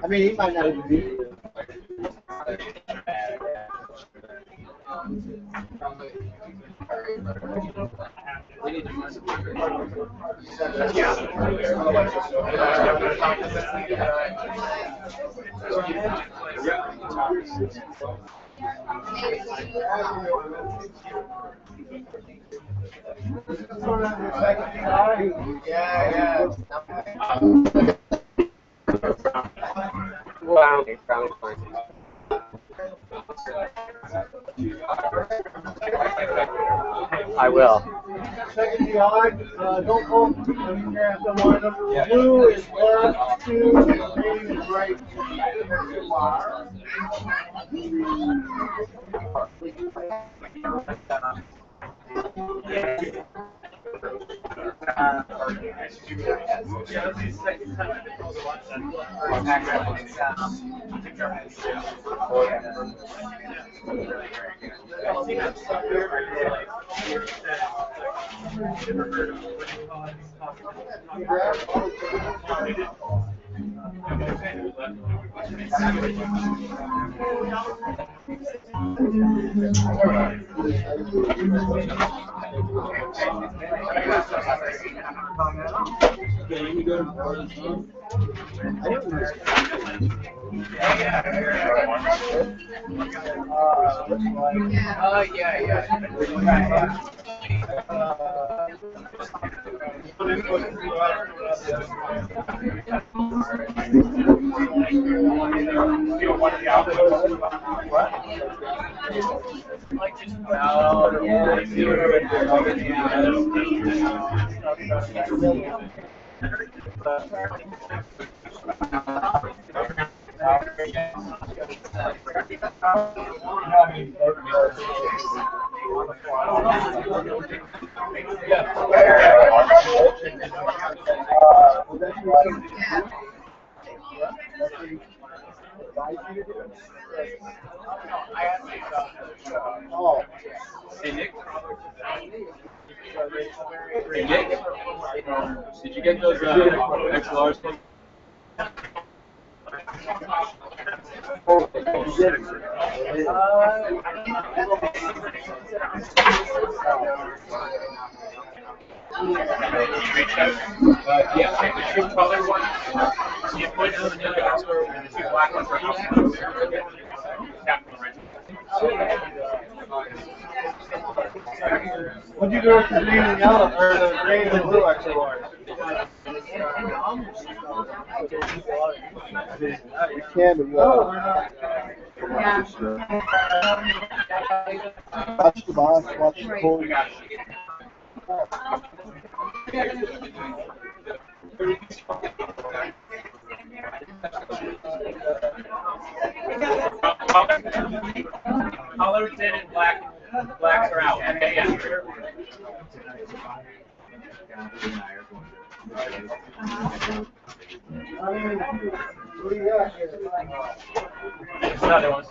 I mean, he might not even be here. Wow, okay, probably fine. I will. Second the odd, don't hold. Blue is left, 2, green is right. Hey Nick. Hey Nick. Did you get those XLRs? Yeah, the two color ones. You put them in the other and the two black ones are What'd you do with the green and yellow, or the green and blue XLRs? You can, but watch the boss, watch the whole. Colors in and blacks are out. Okay, yeah. Another one.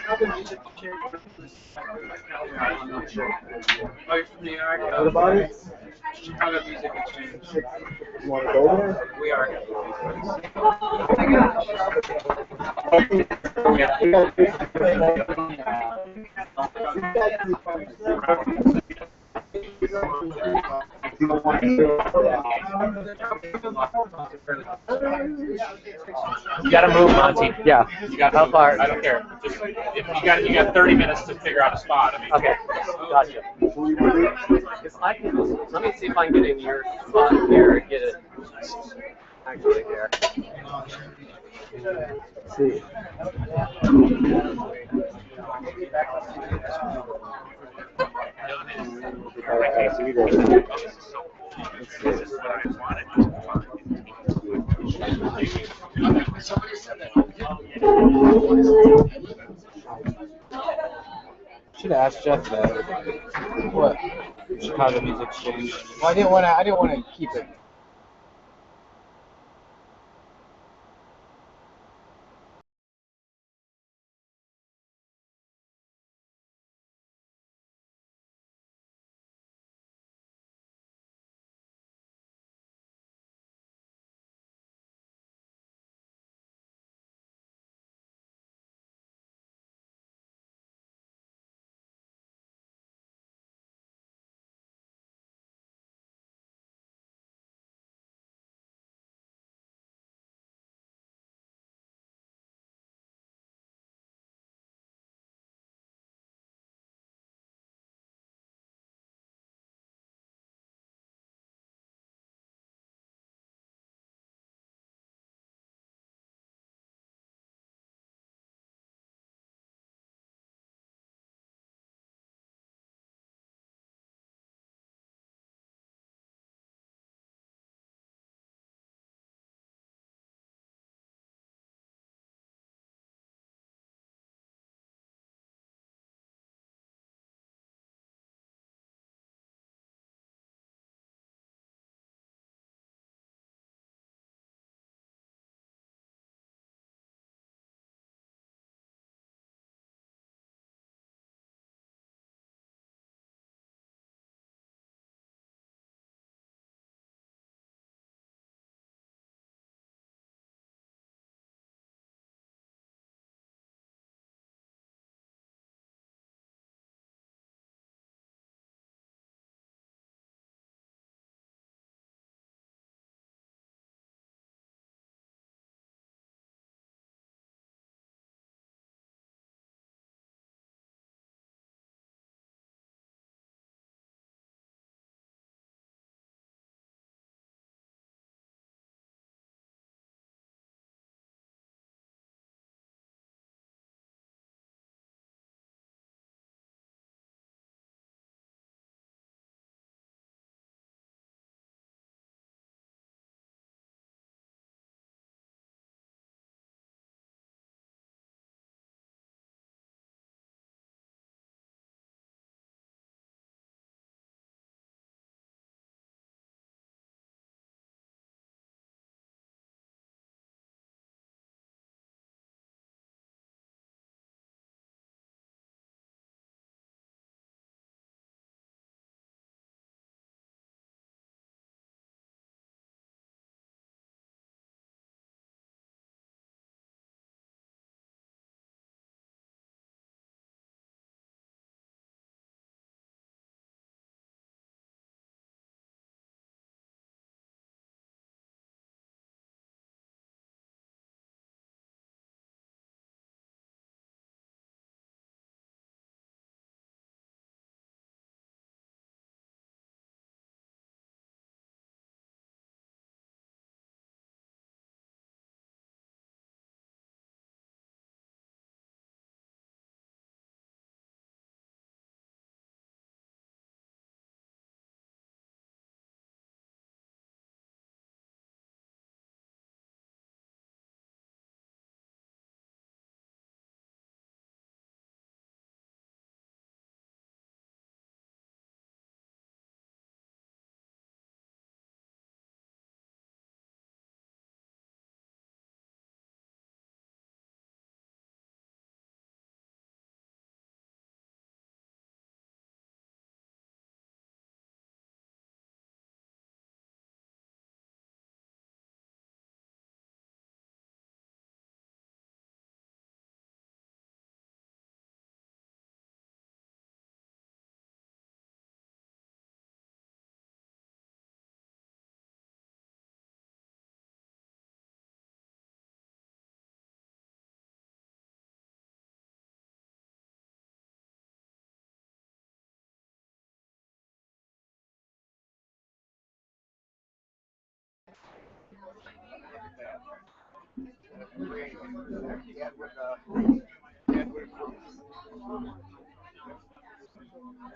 How the music change? Oh, you're from New York? What about it? Chicago music has changed. You want to go there? We are. You don't want to You gotta move, Monty. Yeah. You gotta How move. far? I don't care. Just if you got 30 minutes to figure out a spot. I mean, Okay. Gotcha. Because I can. Let me see if I can get in your spot here and get it actually here. see. Should have asked Jeff that. What? Chicago music changed. Well, I didn't want to keep it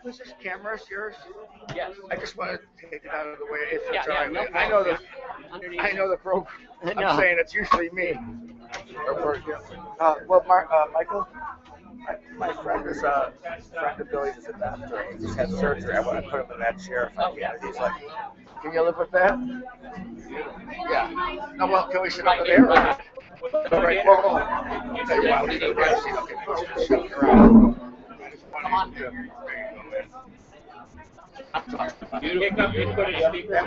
Was this camera yours? Yes. I just want to take it out of the way. If it's Yeah, all right. no I know the Underneath. I know the program. I'm No. saying it's usually me. Well, Michael, my friend is a friend of Billy's is a doctor. He just had surgery. I want to put him in that chair if I can. He's like, can you live with that? Yeah. No, well, can we sit over there? All right. Well, I'll tell you what. I'll leave it right. Okay. Come on. You pick up your put a speaker on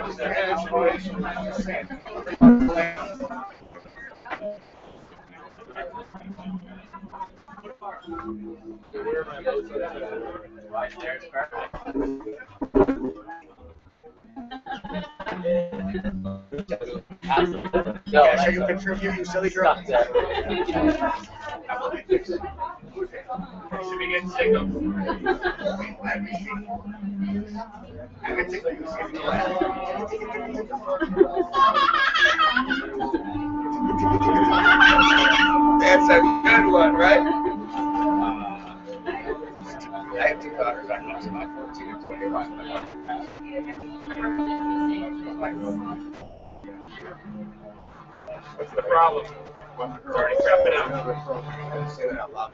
Yeah, so you contribute, you silly girl. Should we get signal? That's a good one, right? I have two daughters. I lost about 14 and 21. What's the problem? It's already prepping up. Say that out loud.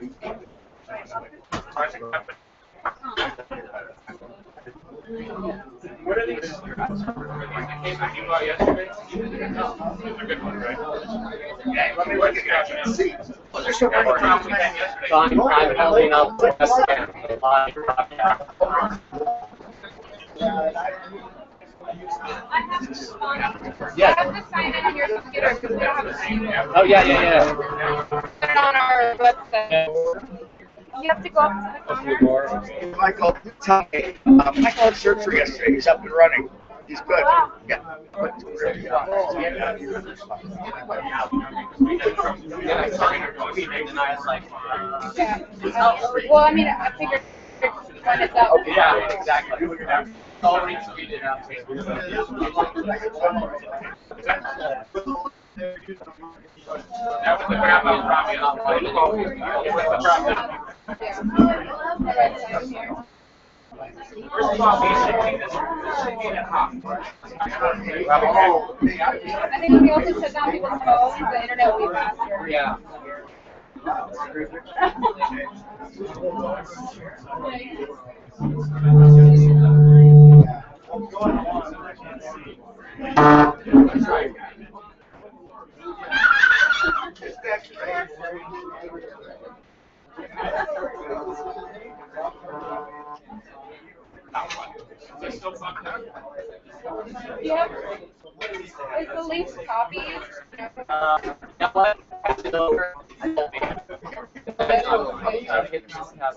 How's it prepping? What are these? Are these the case that you bought yesterday? Those are good ones, right? Yeah, let me look at it and see. Well, there's so many problems. So I'm holding up the webcam. Live broadcast. Yes. Oh yeah. Put it on our website. You have to go up to the counter. Michael, tell me. Michael had surgery yesterday. He's up and running. He's good. Yeah. Yeah. Well, I mean, I figured when it's out. Yeah, exactly. Already tweeted out. That was the grab up probably. First of all, we should be this. This should be the hop. I think when we also shut down people's phones, the internet will be faster. Yeah. Yeah. Is the least copies? You know what? Pass it over. No, it's not.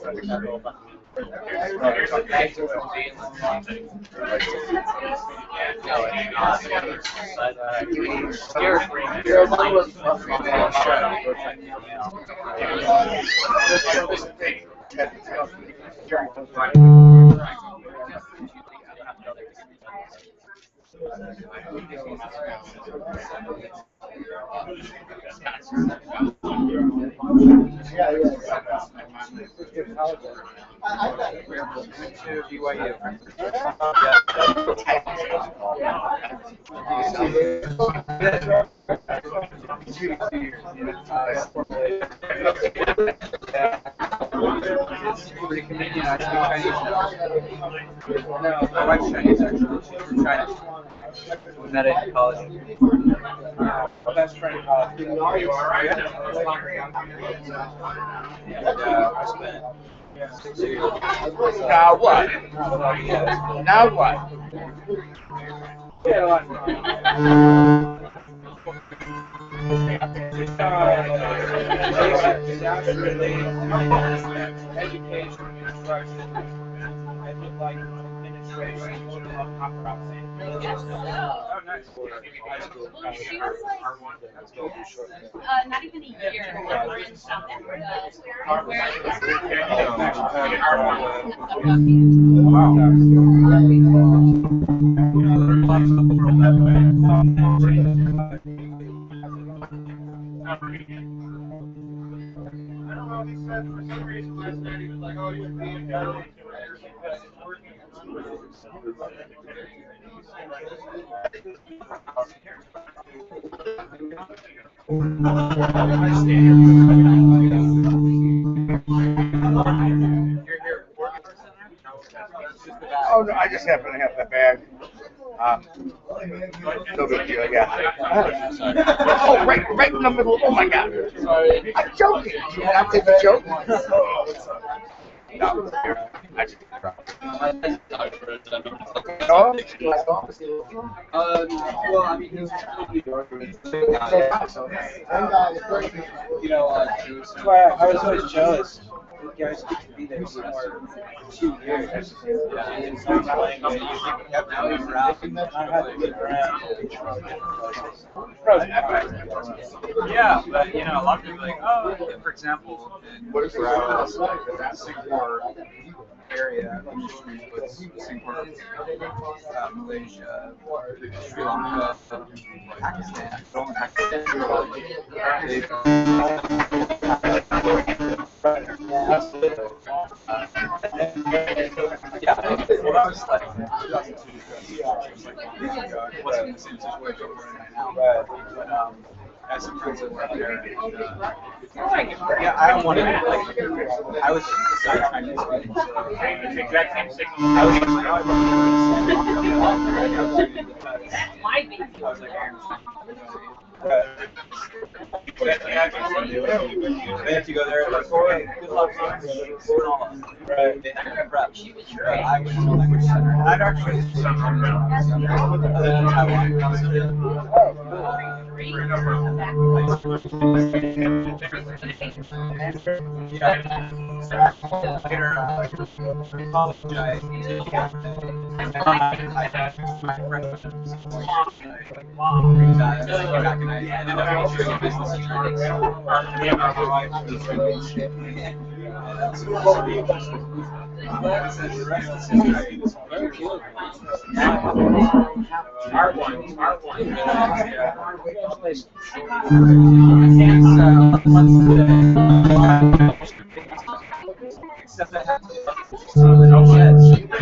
But you're Pretty Canadian. I speak Chinese. No, my wife's Chinese actually. She's from China. We met in college. My best friend, Are you alright? I spent 6 years. Now what? Now what? Education, instruction, I did like administration, oh, nice. High school. Well, she was like, not even a year. I don't know what he said. For some reason last night he was like, "Oh, you're being done into it because it's working." Oh no, I just happen to have the bag. No big deal, yeah. Oh, right in the middle. Oh my God! I'm joking. You not take a joke? No, I just no. Well, I mean, he was from New York. I was always jealous. You guys get to be there for 2 years. Yeah, but a lot of people are like, oh, for example, where I was in the Singapore area, Singapore, Malaysia, Sri Lanka, Pakistan, yeah, when I was like 2002, it wasn't the same situation we're in right now. But I have some friends that were there. Yeah, I don't want to I was deciding Chinese speaking. Same exact same signal. I was they have to go there like, oh, hey, good luck. Right. They have to prep. I went to a language center. And I'd actually except I have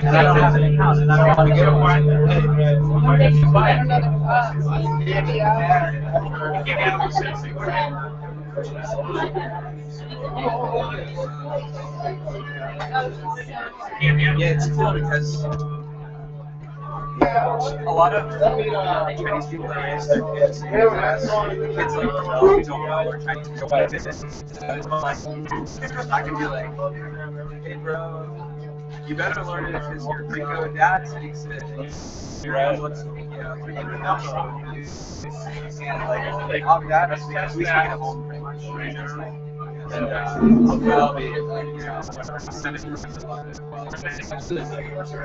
and I don't have an account, and I don't want to get one. Yeah, it's cool because a lot of Chinese people that raise their kids in the US, the kids like don't know where Chinese people go business. I can be like, hey bro, you better learn it because your Greco dad speaks it. Right? What's like mom dad we speak at home pretty much. And I'll be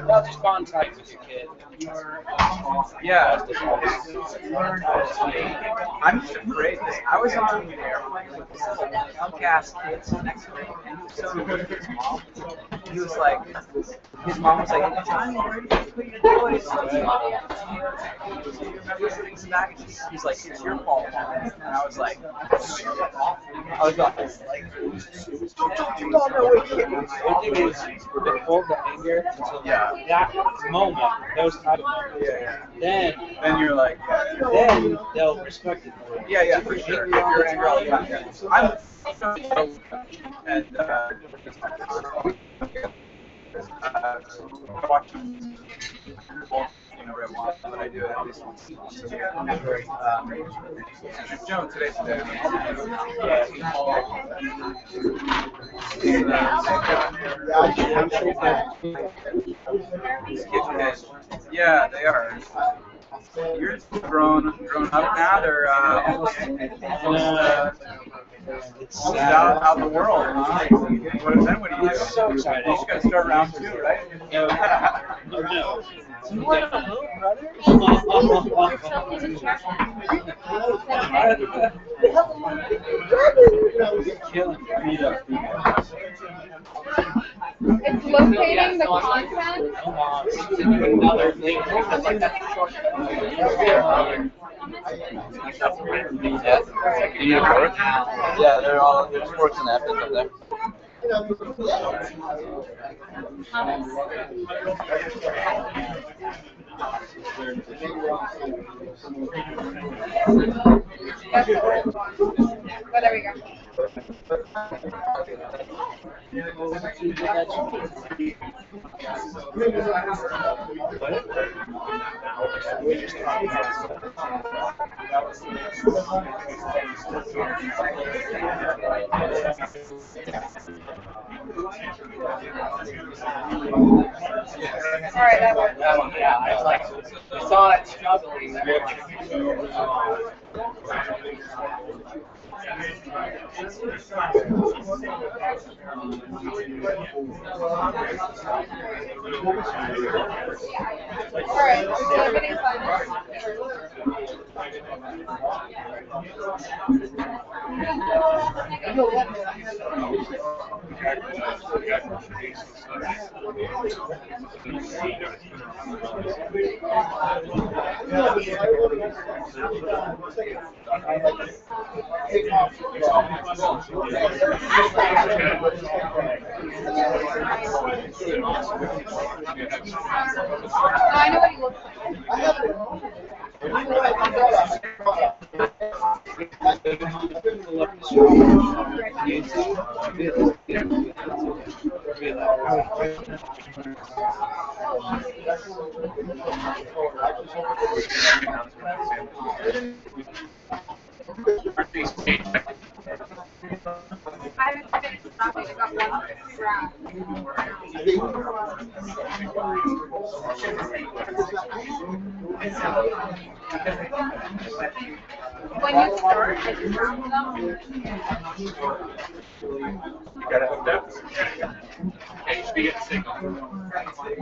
Well, just bond tight with your kid. yeah. I'm just afraid this. I was on the airplane with this punk ass kid sitting next to me, and he was so good with his mom. He was like, his mom was like, Johnny, where did you put your toys? He's like, it's your fault, Mom. And I was like, you don't know what kid is. The thing is, they hold the anger until that moment, those type of moments. Then you're like, then they'll respect it more. yeah, for sure. You're angry all the time. Yeah. And watch but I do it at least once. Joe, today's today. Yeah, they are. You're grown up now. They're almost out the world. Huh? What do you do? So excited. You just gotta start round 2, right? No. You want to know, brother? Killing me. It's locating the content. Another thing. Yeah. Do you need a fork? Yeah, there's forks and napkins up there. But there we go. Alright, that works. Yeah, I saw it struggling. Alright, so everything's fine. I know what he looks I finished nothing. I got one round. When you start, like, you round them. You gotta hook that. Okay, you should be getting signal. That's right.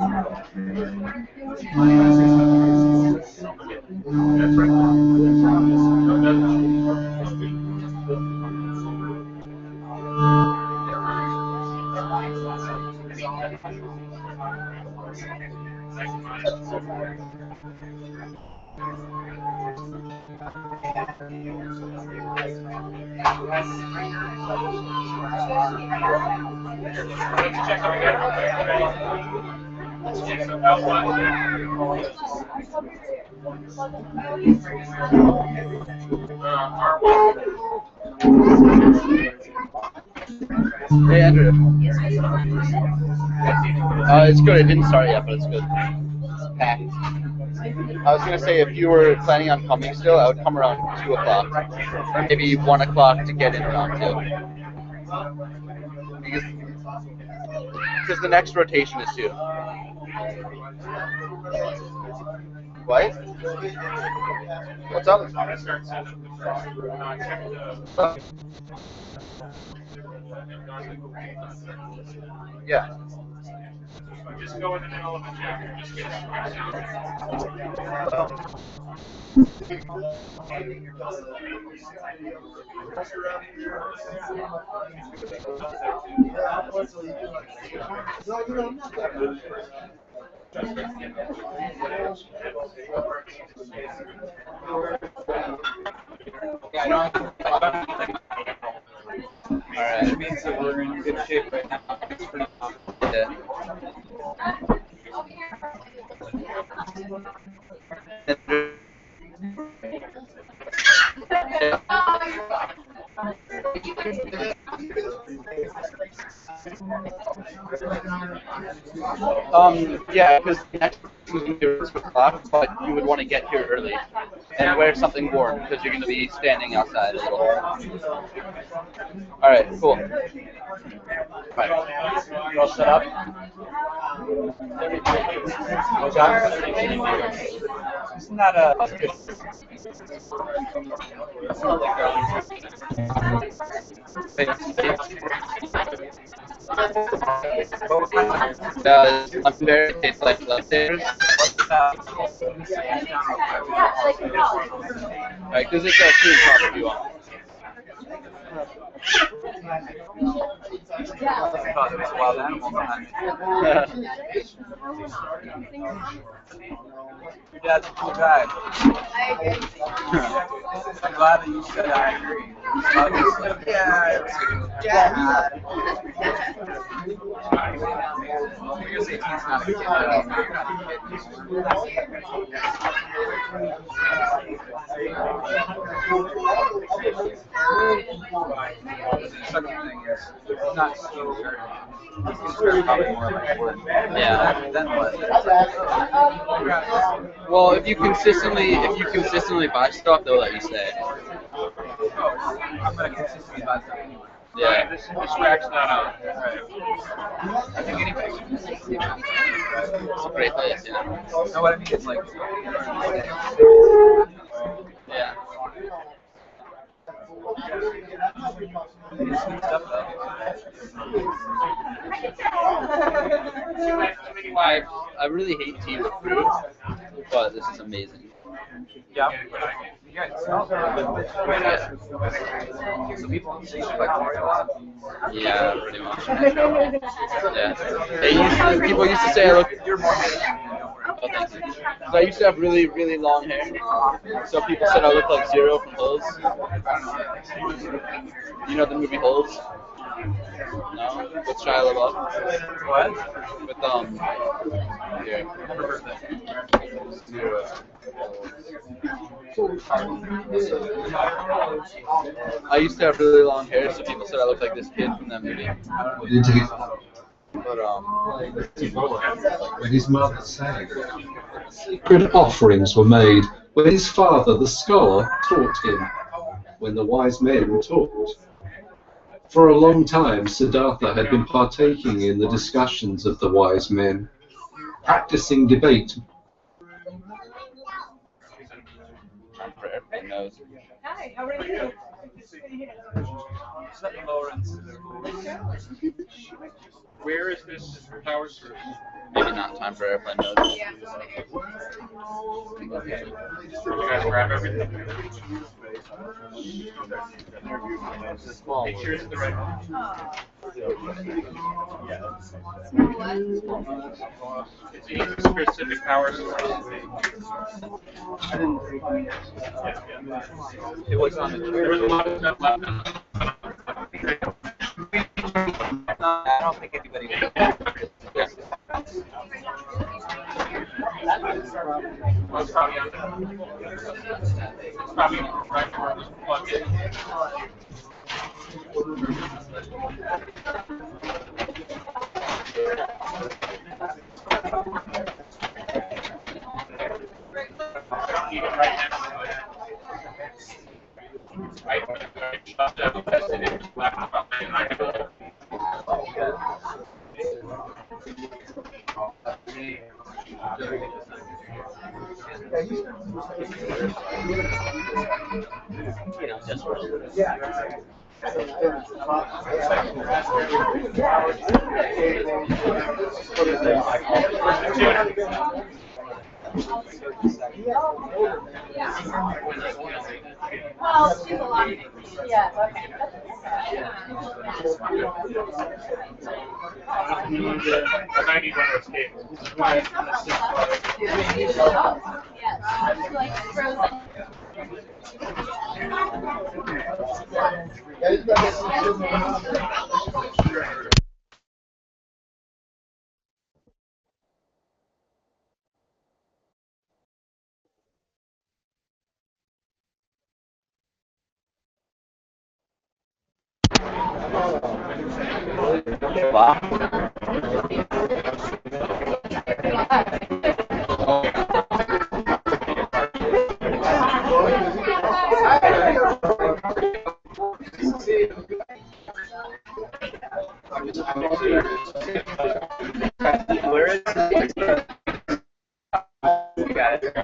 No, no. Let's check something out real quick. Ready? Let's check something out. Hey, Andrew. It's good. It didn't start yet, but it's good. Packed. I was gonna say, if you were planning on coming still, I would come around 2 o'clock, or maybe 1 o'clock to get in around 2. Because the next rotation is 2. What? What's up? I'm gonna start setting up the check Yeah. Just go in the middle of the check. Just get Alright. It means that we're in good shape right now. Yeah. Yeah, because the next is going to be 2 o'clock, but you would want to get here early and wear something warm because you're going to be standing outside a little. All right, cool. Right. You all set up? What's that? It's not a... I'm very tastes like leftovers. Right, because it's a food product you want. thought there was a wild animal behind me. Your dad's a cool guy. I'm glad that you said I agree. I was like, yeah. Because 18's not a kid. You're not the second thing is, it's not so very it's probably more like one. Yeah. Then what? Well, if you consistently buy stuff, they'll let you stay. I'm gonna consistently buy stuff anyway. Yeah. This rack's not out. Right. I think anybody should just It's a great place, yeah. know what I mean? It's like, Yeah. stuff though. I really hate tea with fruit, but this is amazing. Yeah. Yeah, it smells good. So people say you like Mario a lot? Yeah, pretty much. Yeah. People used to say I look. You're more handsome. Oh, thanks. 'Cause I used to have really, really long hair, so people said I looked like Zero from Holes. You know the movie Holes? No? With Shia LaBeouf? What? With here. Never heard that. I used to have really long hair, so people said I looked like this kid from that movie. But When his mother sang, sacred offerings were made when his father, the scholar, taught him, when the wise men talked. For a long time, Siddhartha had been partaking in the discussions of the wise men, practicing debate. Hi, how are you? Where is this power source? maybe not time for airplane notes. Yeah. You guys grab everything. Make sure it's the right one. It's a specific power source. It was on the There was a lot of stuff left on I don't think anybody would. Well, it's probably on there. It's probably right where it was plugged in. Keep it right next to it. I shut down the test and it was laptop and I have a Well, she's a lot. Yeah, okay. I need one of those cables. Yes, like frozen. Where is it? You got it.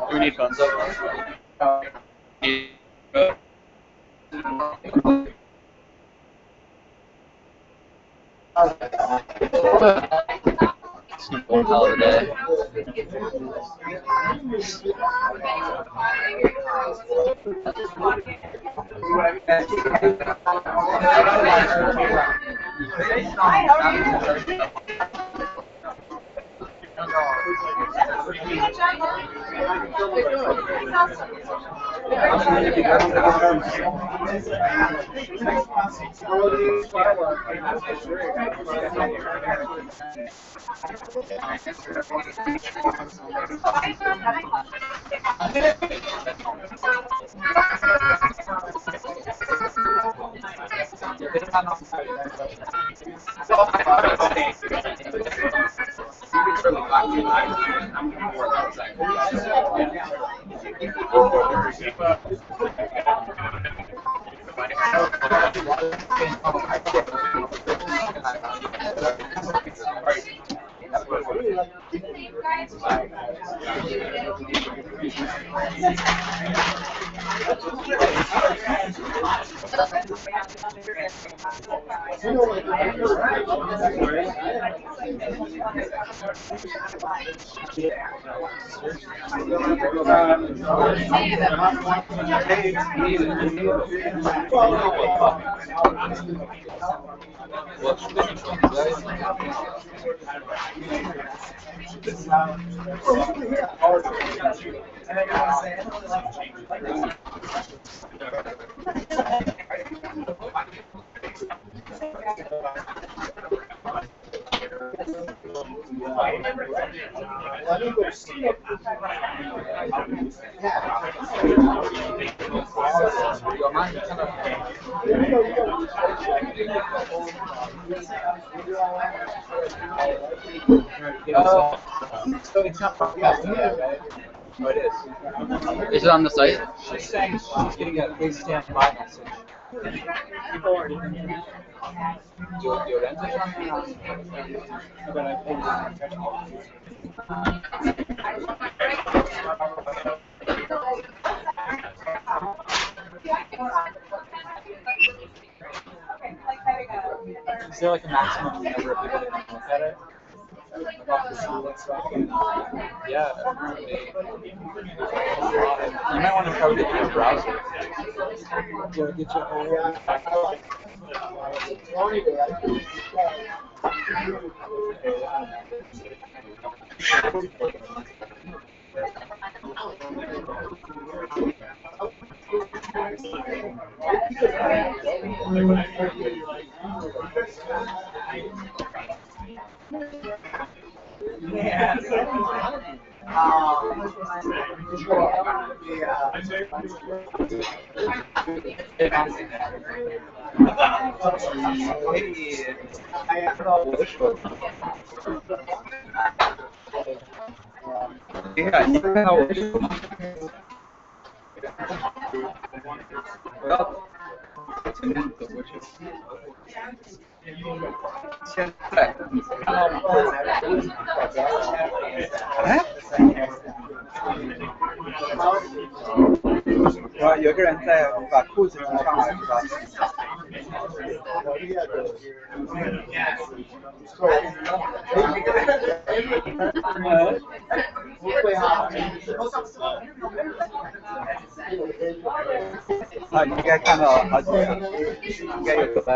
Do we need phones up? One hell of a day. So it's not broadcasting yet, right? Oh, it is. Is it on the site? She's saying she's getting a please stand by message. People are but I paid Is there like a maximum number of people that can look at it? Yeah, you might want to probably get your browser. Yeah, get your whole.有个人在把裤子提上来，是吧？啊，你应该看到好几个，应该有个吧？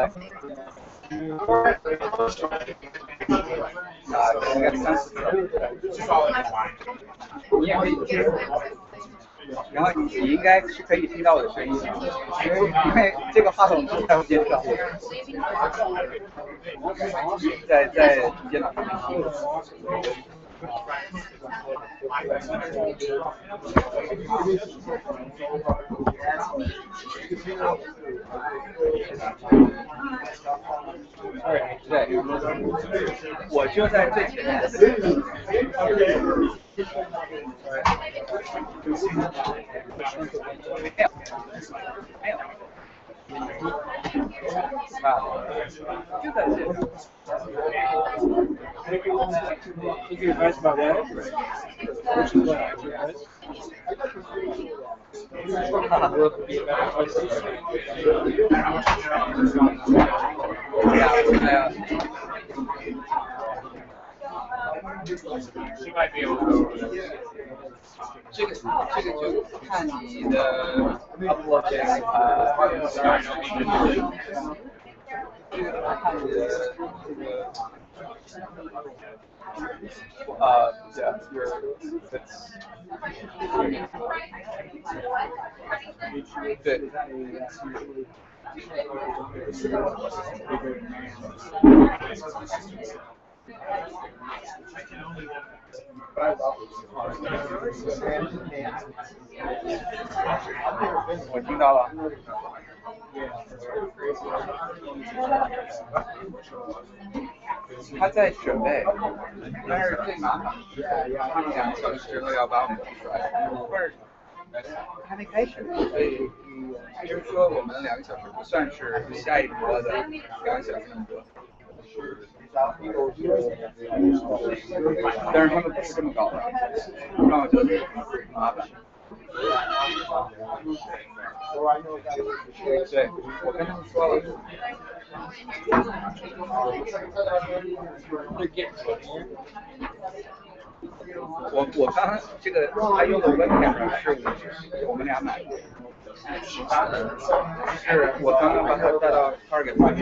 啊，应该30个。你也可以听，然后你应该是可以听到我的声音的，因为这个话筒是在我肩上，在电脑上面。对，我就在最前面。没有。啊，就在这里。Take your advice about that. Which is what? Your advice? She might be able to go over there. 这个就看你的 upload 这个这个看你的这个yeah,对。我听到了。他在准备，但是最麻烦是他们2个小时之后要把我们踢出来，不是还没开始，所以就是说我们2个小时不算是下一波的2个小时的播。但是他们不是这么搞的，让我觉得麻烦。对，我跟他们说了。我刚刚这个他用的 webcam 是我们俩买的。是我刚刚把它带到 Corgan 买的。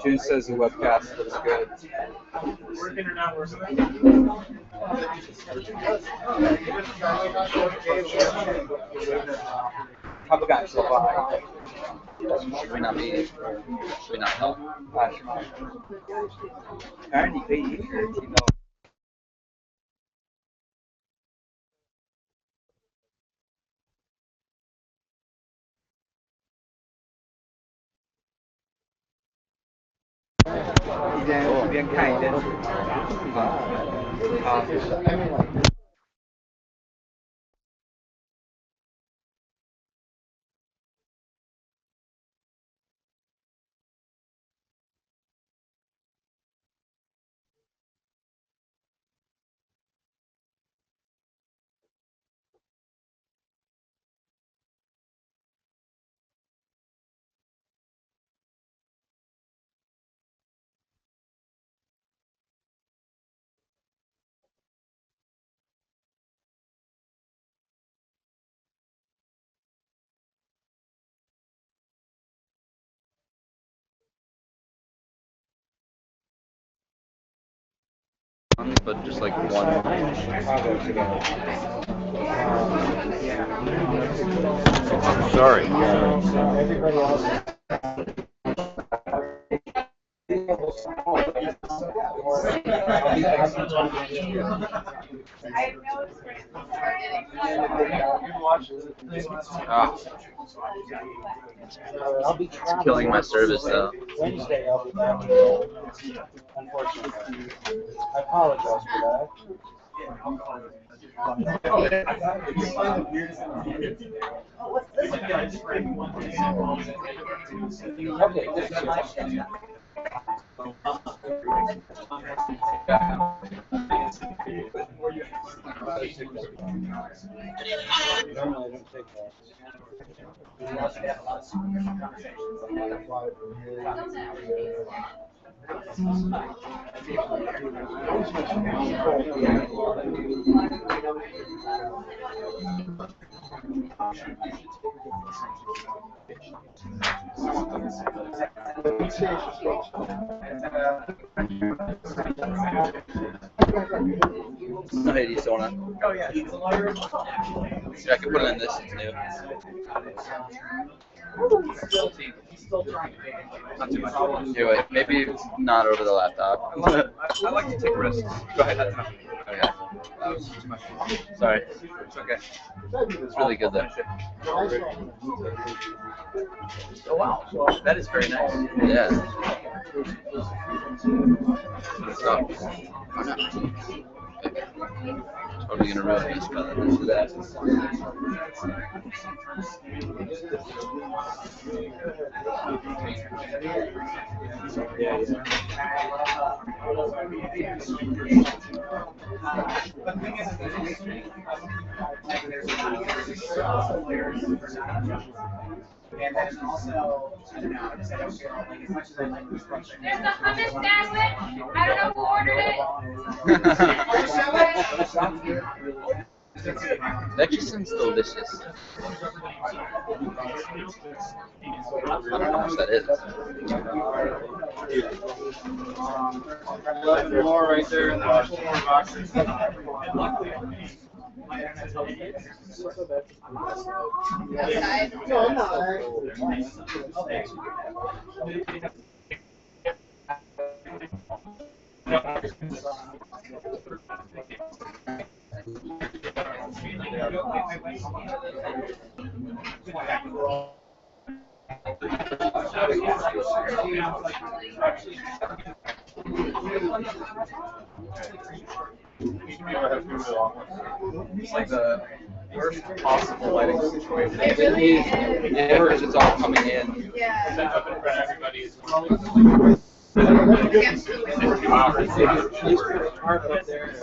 June says the webcast looks good. Working or not working? 他不敢说话。Should we not help? 啊，是吗？反正你可以一直听到。一边看一边好。But just like one. I'm sorry. It's killing my service though. Wednesday I'll be back. Unfortunately. I apologize for that. Normally I don't take that. No, hey, do you still wanna? Oh yeah. Yeah, I can put it in this. It's new. Still trying. Not too much. Here, wait, maybe not over the laptop. I like to take risks. Go ahead, that's enough. Okay. That was too much. Sorry. It's okay. It's really good though. Oh wow, that is very nice. Yeah. Good stuff. I'm not totally gonna ruin this, but let's do that. And then also, I don't know, I just I don't feel like as much as I like this project. There's a hummus sandwich. I don't know who ordered it. That just sounds delicious. I don't know how much that is. 11 more right there in the 4 boxes. No, I'm not. It's like the worst possible lighting situation. It really is. Ever as it's all coming in. Yeah. Up in front of everybody is Mark up there.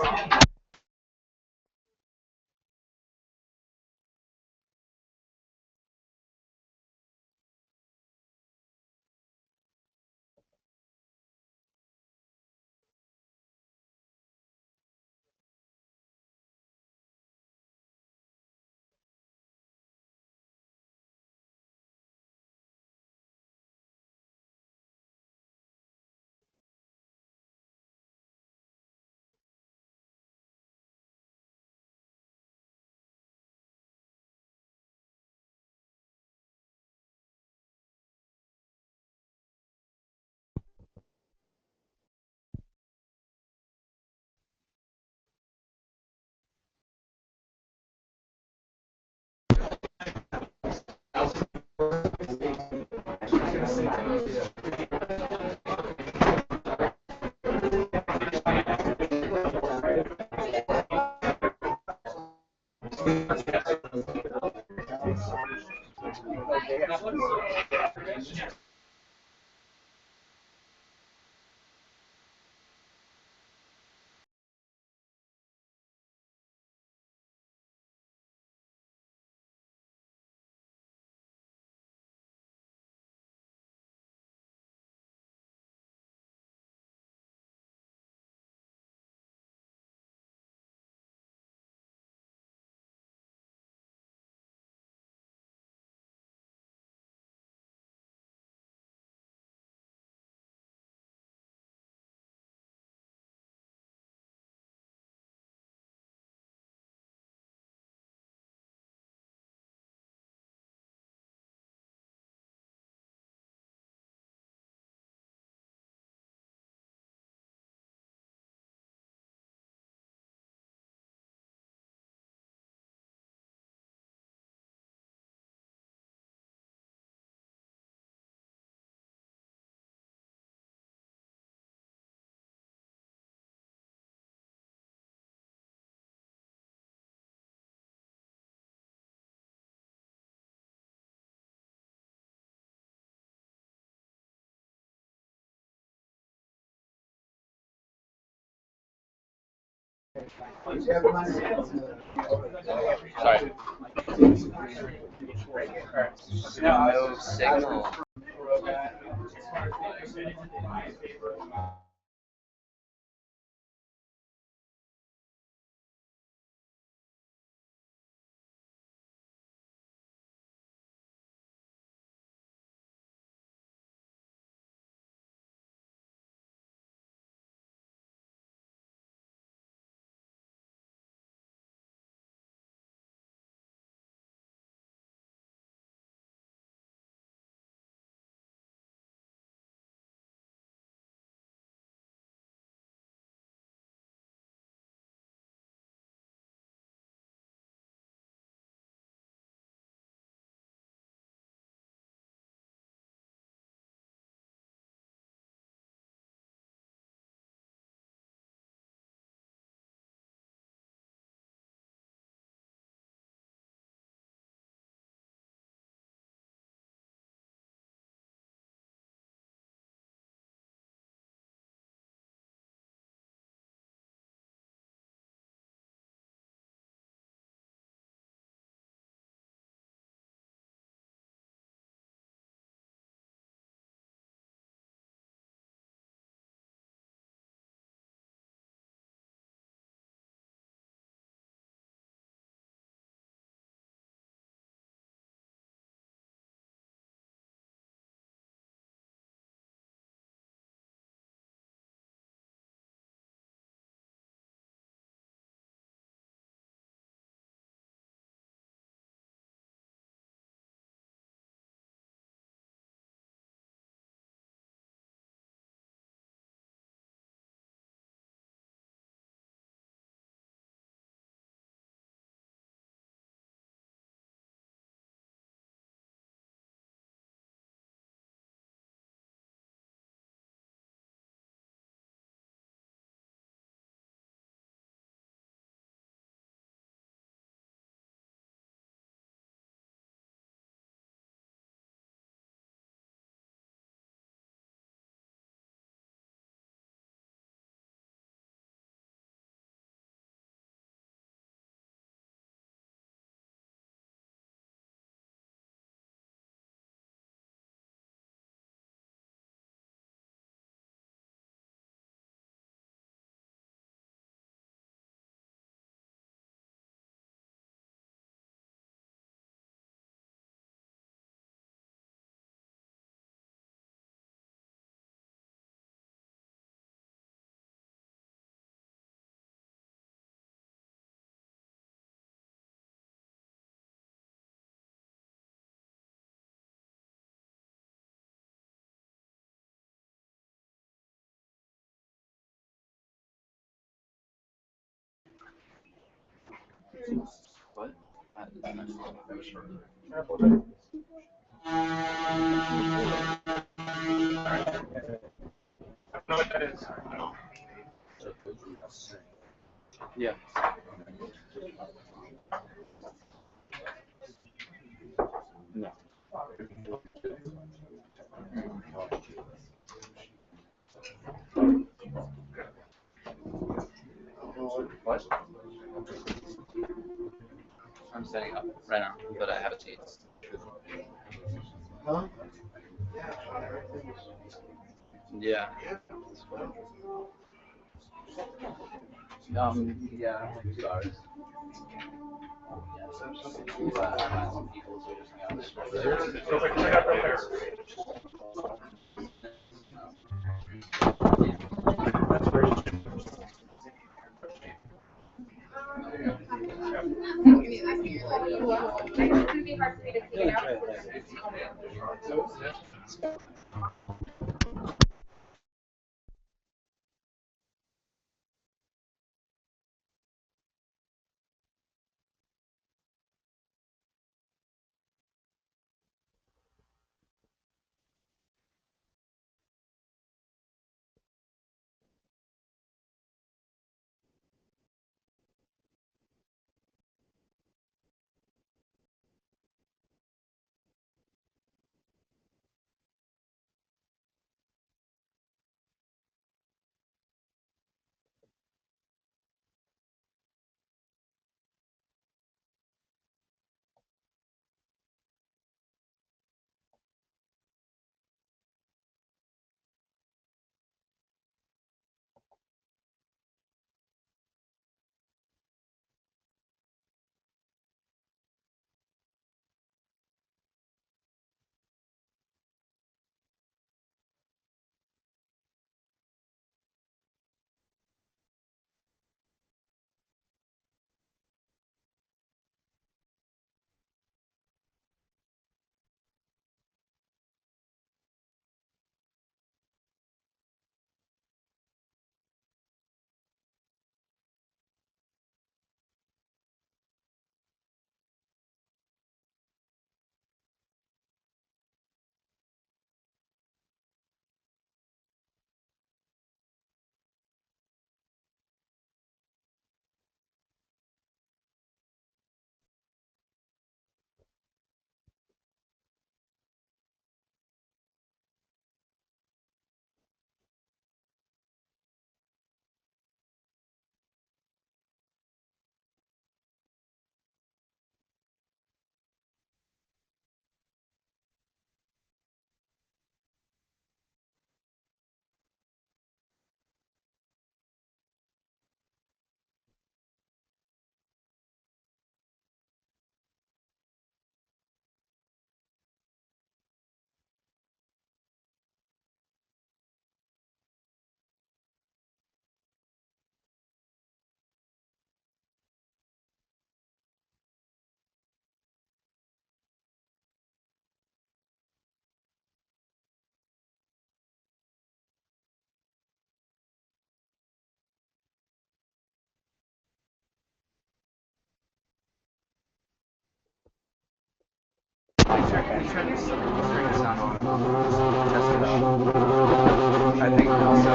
Sorry. No signal. What? I don't know what that is. Yeah. No. What? I'm setting up right now, but I have a seat. Huh? Yeah. Yeah, I'm like stars. I met some people, so just hang out. So like, check out right there. That's very cheap. It's gonna be hard for me to take it out. Turn this sound on and off. Test it out. I think also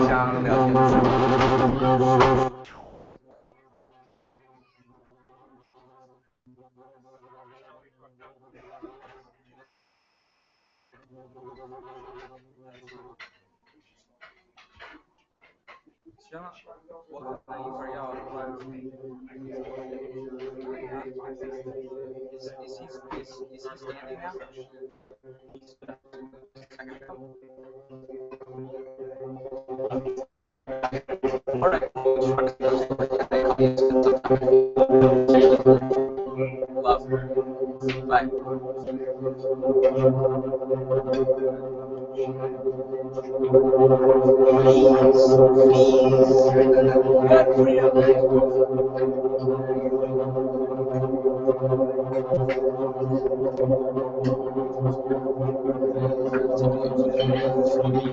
sound on the other end.行了，我可能一会儿要关注你。Is he standing now? Alright. Love. Bye. Please.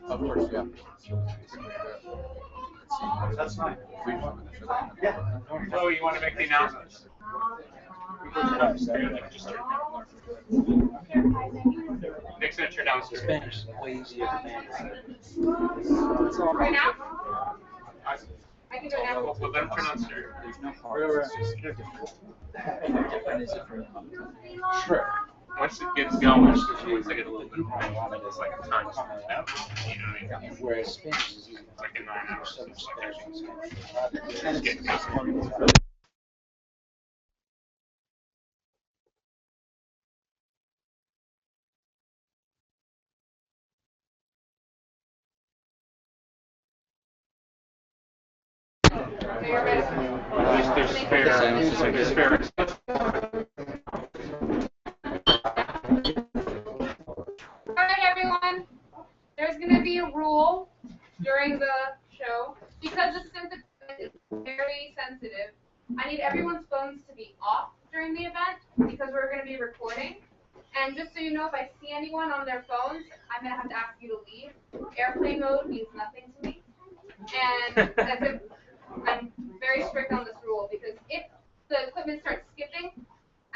Of course, yeah. That's fine. Chloe, you want to make the announcements? Nick's going to turn downstairs. Spanish, way easier than Right now? I can do it now. We'll let him turn downstairs. Sure. Once it gets going, once I get a little bit more, it's like a time slot. You know what I mean? Whereas Spanish is easy. It's like a 9 hour session. And it's So you're ready. At least there's spare. Alright everyone, there's going to be a rule during the show. Because this is very sensitive, I need everyone's phones to be off during the event because we're going to be recording. And just so you know, if I see anyone on their phones, I'm going to have to ask you to leave. Airplane mode means nothing to me. And I'm very strict on this rule because if the equipment starts skipping,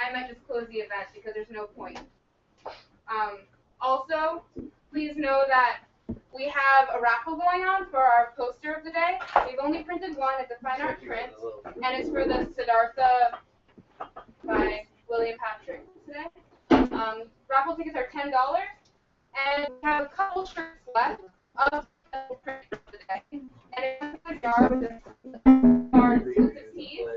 I might just close the event because there's no point. Also, please know that we have a raffle going on for our poster of the day. We've only printed one. It's a fine art print, and it's for the Siddhartha by William Patrick today. Raffle tickets are $10, and we have a couple shirts left of the print for the day. And it's a jar with our exclusive tees.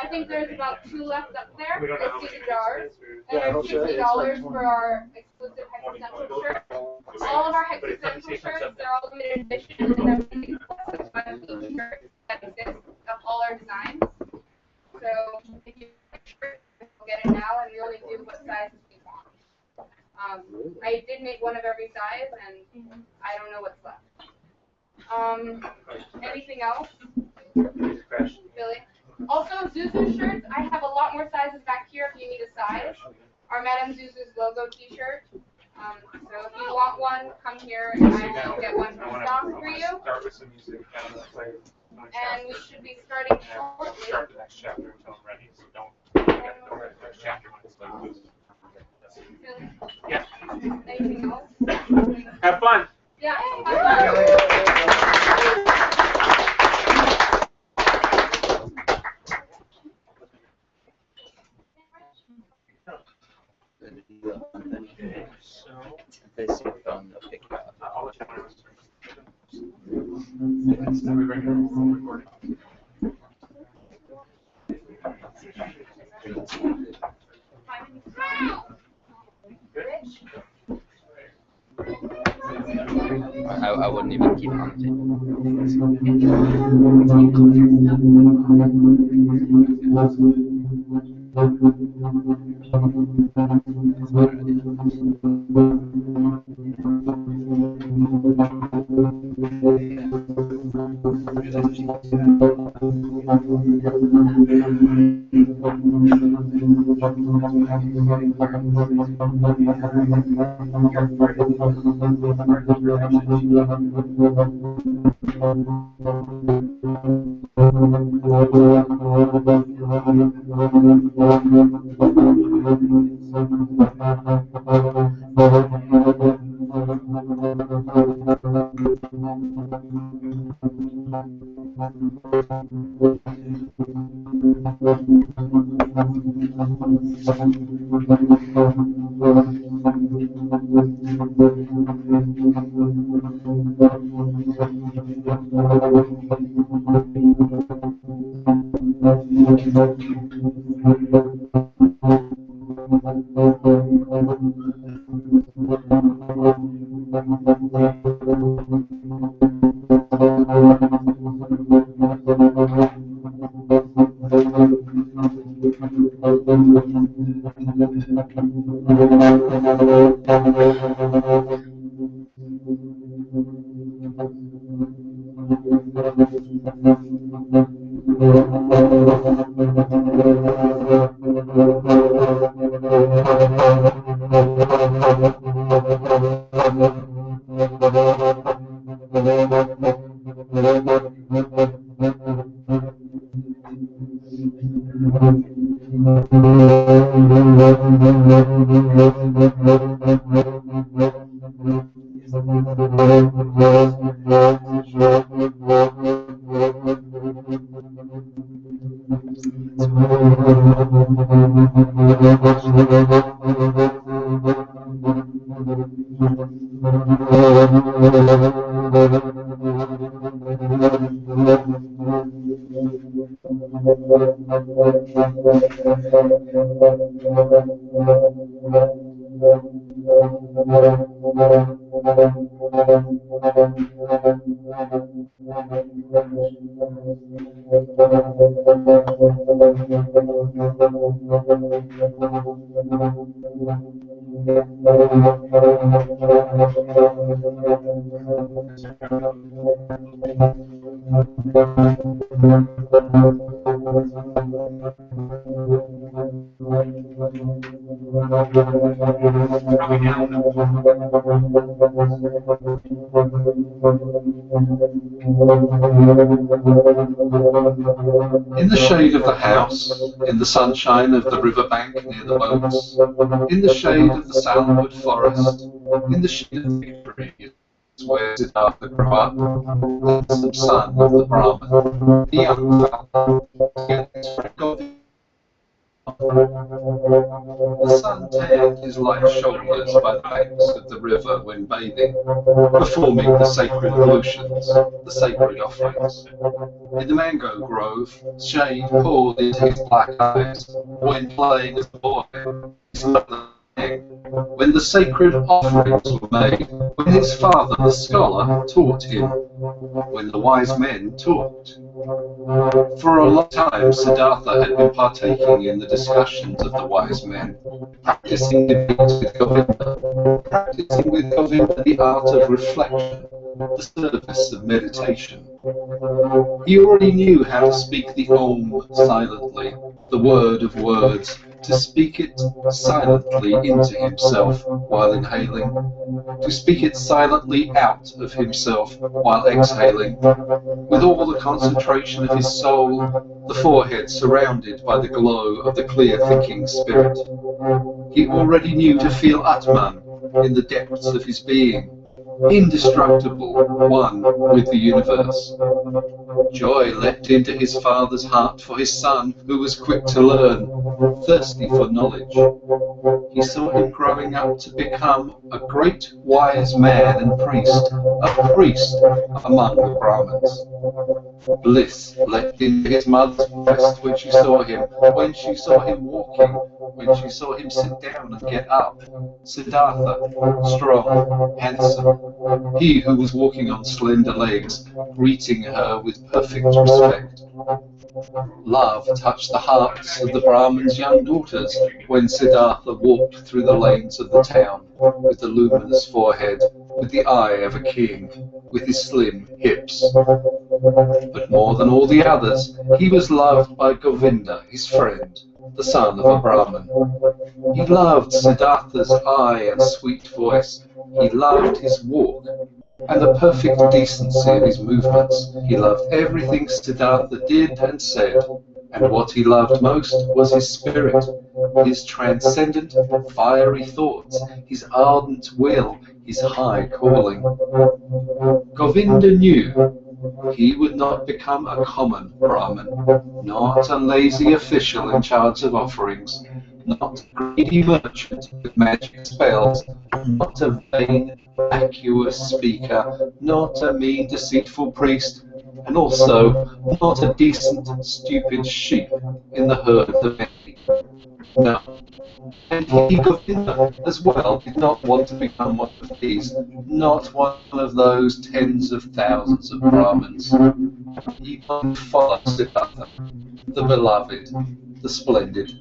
I think there's about 2 left up there. Let's see the jars. And there's $50 for our exclusive Hexacentral shirt. All of our Hexacentral shirts, they're all limited edition, and they're each shirt that exists of all our designs. get it now, and we only do what sizes we want. I did make one of every size, and I don't know what's left. Anything else? Billy? Also, Zuzu's shirts, I have a lot more sizes back here if you need a size. Our Madame Zuzu's logo t-shirt. So if you want one, come here and I will get one from stock for you. Start with some music And we should be starting shortly. Start the next chapter until I'm ready, so don't get the next chapter when it's like loose. Yeah. Anything else? Have fun. Yeah, have fun. They see the phone, they'll pick you up. I'll let you know. Are we ready for recording? I wouldn't even keep on the table. In the shade of the house, in the sunshine of the riverbank near the boats, in the shade of the sandalwood forest, in the shade of the trees where Siddhartha grew up, the handsome son of the Brahmin, the young fellow, his friend Govinda. The sun tanned his light shoulders by the banks of the river when bathing, performing the sacred ablutions, the sacred offerings. In the mango grove, shade poured into his black eyes when playing as a boy, when the sacred offerings were made, when his father, the scholar, taught him, when the wise men talked. For a long time, Siddhartha had been partaking in the discussions of the wise men, practicing debates with Govinda, practicing with Govinda the art of reflection, the service of meditation. He already knew how to speak the Om silently, the word of words, to speak it silently into himself while inhaling, to speak it silently out of himself while exhaling, with all the concentration of his soul, the forehead surrounded by the glow of the clear-thinking spirit. He already knew to feel Atman in the depths of his being, indestructible, one with the universe. Joy leapt into his father's heart for his son, who was quick to learn, thirsty for knowledge. He saw him growing up to become a great wise man and priest, a priest among the Brahmins. Bliss leapt into his mother's breast when she saw him walking, when she saw him sit down and get up. Siddhartha, strong, handsome, he who was walking on slender legs, greeting her with perfect respect. Love touched the hearts of the Brahmins' young daughters when Siddhartha walked through the lanes of the town, with the luminous forehead, with the eye of a king, with his slim hips. But more than all the others, he was loved by Govinda, his friend, the son of a Brahmin. He loved Siddhartha's eye and sweet voice. He loved his walk and the perfect decency of his movements. He loved everything Siddhartha did and said, and what he loved most was his spirit, his transcendent, fiery thoughts, his ardent will, his high calling. Govinda knew he would not become a common Brahmin, not a lazy official in charge of offerings, not a greedy merchant with magic spells, not a vain, vacuous speaker, not a mean, deceitful priest, and also not a decent, stupid sheep in the herd of many. No. And he, Govinda, as well, did not want to become one of these, not one of those tens of thousands of Brahmins. He wanted to follow Siddhartha, the beloved, the splendid.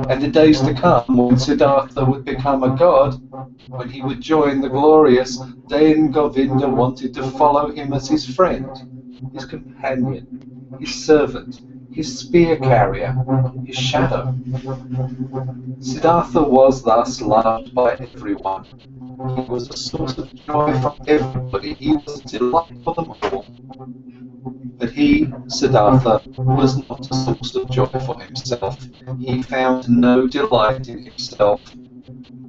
And in days to come, when Siddhartha would become a god, when he would join the glorious, then Govinda wanted to follow him as his friend, his companion, his servant, his spear carrier, his shadow. Siddhartha was thus loved by everyone. He was a source of joy for everybody. He was a delight for them all. But he, Siddhartha, was not a source of joy for himself. He found no delight in himself.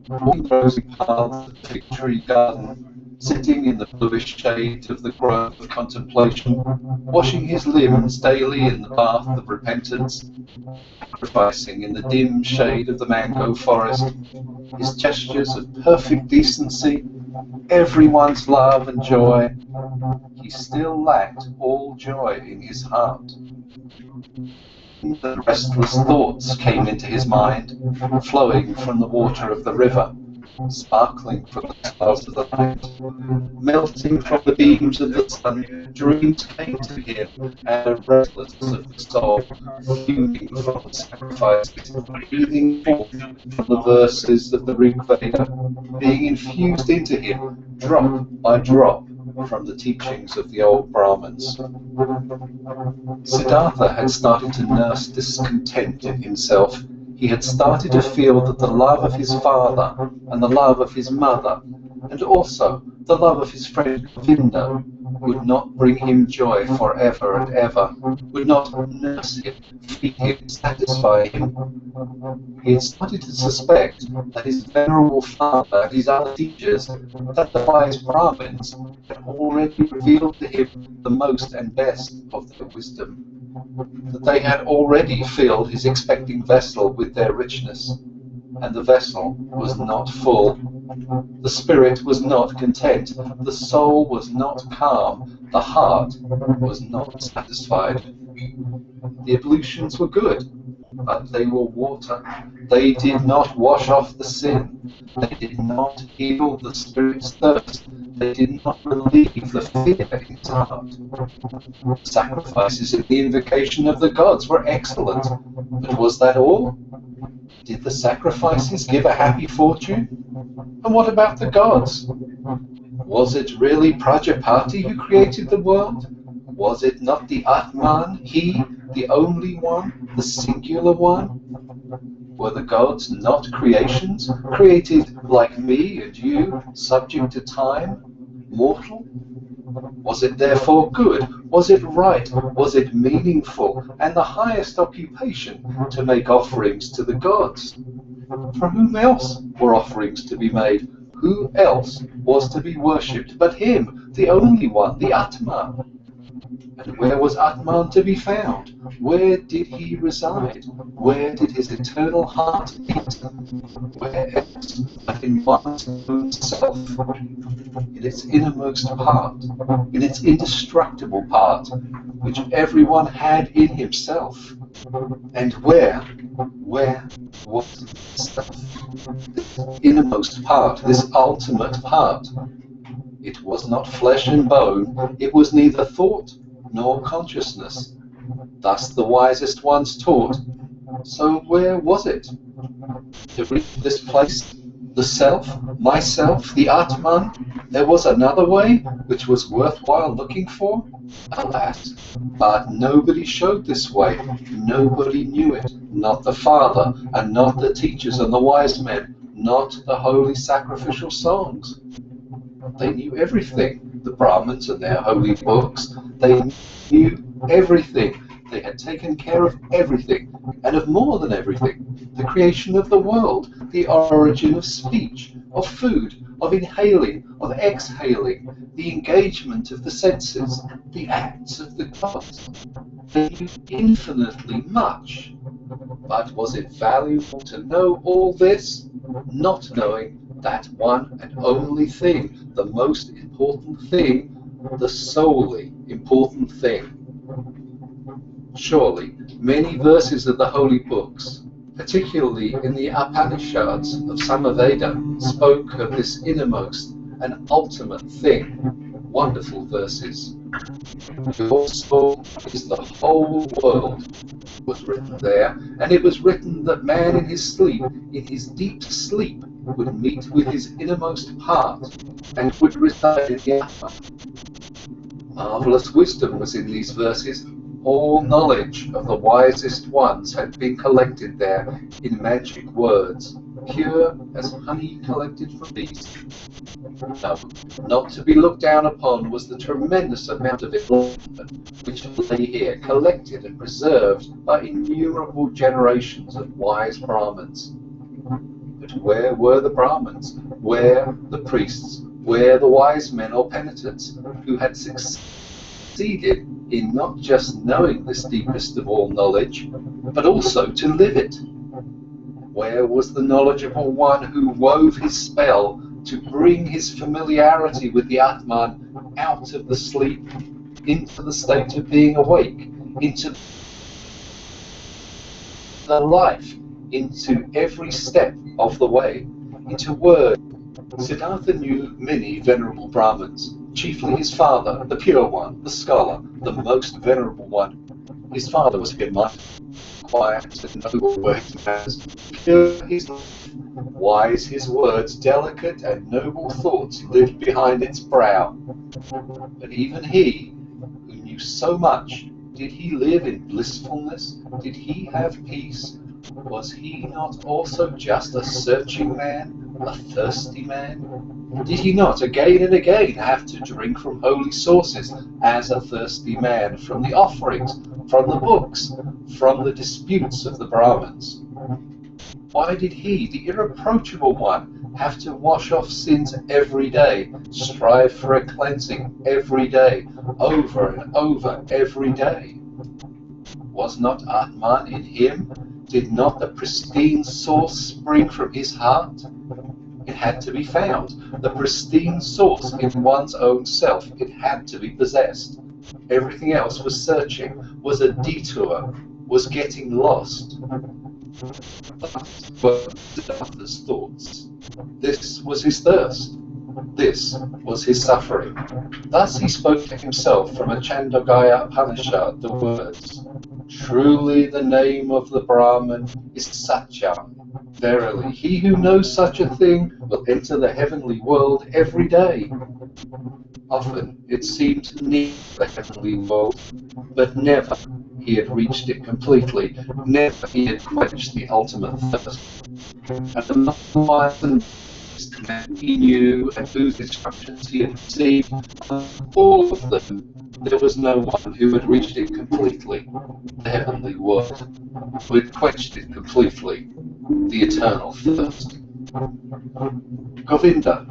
Walking the rosy paths of the fig tree garden, sitting in the bluish shade of the grove of contemplation, washing his limbs daily in the bath of repentance, sacrificing in the dim shade of the mango forest, his gestures of perfect decency, everyone's love and joy, he still lacked all joy in his heart. The restless thoughts came into his mind, flowing from the water of the river, sparkling from the stars of the night, melting from the beams of the sun. Dreams came to him, and a restlessness of the soul, fuming from the sacrifices, breathing forth from the verses of the Rig Veda, being infused into him, drop by drop, from the teachings of the old Brahmins. Siddhartha had started to nurse discontent in himself. He had started to feel that the love of his father and the love of his mother, and also the love of his friend Govinda, would not bring him joy forever and ever, would not nurse him, feed him, satisfy him. He had started to suspect that his venerable father and his other teachers, that the wise Brahmins, had already revealed to him the most and best of their wisdom, that they had already filled his expecting vessel with their richness, and the vessel was not full. The spirit was not content, the soul was not calm, the heart was not satisfied. The ablutions were good, but they were water. They did not wash off the sin. They did not heal the spirit's thirst. They did not believe the fear in his heart. Sacrifices in the invocation of the gods were excellent, but was that all? Did the sacrifices give a happy fortune? And what about the gods? Was it really Prajapati who created the world? Was it not the Atman, he, the only one, the singular one? Were the gods not creations, created like me and you, subject to time, mortal? Was it therefore good? Was it right? Was it meaningful and the highest occupation to make offerings to the gods? For whom else were offerings to be made? Who else was to be worshipped but him, the only one, the Atman? And where was Atman to be found? Where did he reside? Where did his eternal heart beat? Where else but in one's own self? In its innermost part, in its indestructible part, which everyone had in himself. And where was the self? This innermost part, this ultimate part. It was not flesh and bone, it was neither thought nor consciousness. Thus the wisest ones taught. So where was it? To reach this place, the self, myself, the Atman, there was another way which was worthwhile looking for? Alas, but nobody showed this way, nobody knew it, not the Father, and not the teachers and the wise men, not the holy sacrificial songs. They knew everything, the Brahmins and their holy books. They knew everything. They had taken care of everything, and of more than everything. The creation of the world, the origin of speech, of food, of inhaling, of exhaling, the engagement of the senses, the acts of the gods. They knew infinitely much. But was it valuable to know all this? Not knowing that one and only thing, the most important thing, the solely important thing. Surely, many verses of the holy books, particularly in the Upanishads of Samaveda, spoke of this innermost and ultimate thing. Wonderful verses. Your soul is the whole world, was written there, and it was written that man in his sleep, in his deep sleep, would meet with his innermost part and would reside in the Atman. Marvelous wisdom was in these verses. All knowledge of the wisest ones had been collected there in magic words, pure as honey collected from bees. No, not to be looked down upon was the tremendous amount of enlightenment which lay here, collected and preserved by innumerable generations of wise Brahmins. But where were the Brahmins? Where the priests? Where the wise men or penitents who had succeeded in not just knowing this deepest of all knowledge, but also to live it? Where was the knowledgeable one who wove his spell to bring his familiarity with the Atman out of the sleep, into the state of being awake, into the life, into every step of the way, into word? Siddhartha knew many venerable Brahmins, chiefly his father, the pure one, the scholar, the most venerable one. His father was HERMAN, quiet and noble were his manners, pure his life, wise his words, delicate and noble thoughts lived behind its brow. But even he, who knew so much, did he live in blissfulness? Did he have peace? Was he not also just a searching man, a thirsty man? Did he not again and again have to drink from holy sources as a thirsty man, from the offerings, from the books, from the disputes of the Brahmins? Why did he, the irreproachable one, have to wash off sins every day, strive for a cleansing every day, over and over every day? Was not Atman in him? Did not the pristine source spring from his heart? It had to be found. The pristine source in one's own self, it had to be possessed. Everything else was searching, was a detour, was getting lost. But were Siddhartha's thoughts. This was his thirst. This was his suffering. Thus he spoke to himself from a Chandogaya Upanishad the words, "Truly the name of the Brahman is Satya. Verily, he who knows such a thing will enter the heavenly world every day." Often it seemed near the heavenly world, but never he had reached it completely, never he had quenched the ultimate thirst. And the wise and man he knew and whose instructions he had received, all of them, there was no one who had reached it completely, the heavenly world, who had quenched it completely, the eternal thirst. "Govinda,"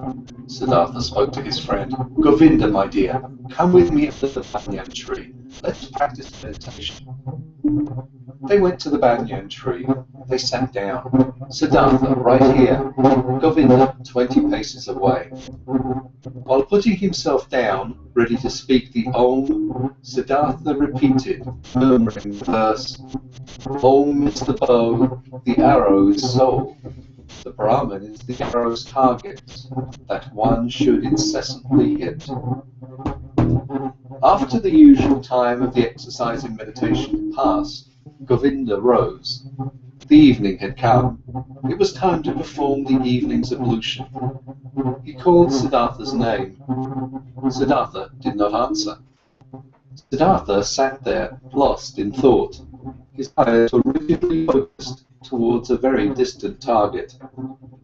Siddhartha spoke to his friend, "Govinda, my dear, come with me under the banyan tree. Let's practice meditation." They went to the banyan tree. They sat down. Siddhartha, right here. Govinda, 20 paces away. While putting himself down, ready to speak the Om, Siddhartha repeated, murmuring the verse, "Om is the bow, the arrow is soul. The Brahman is the arrow's target, that one should incessantly hit." After the usual time of the exercise in meditation passed, Govinda rose. The evening had come. It was time to perform the evening's ablution. He called Siddhartha's name. Siddhartha did not answer. Siddhartha sat there, lost in thought. His eyes were rigidly focused towards a very distant target.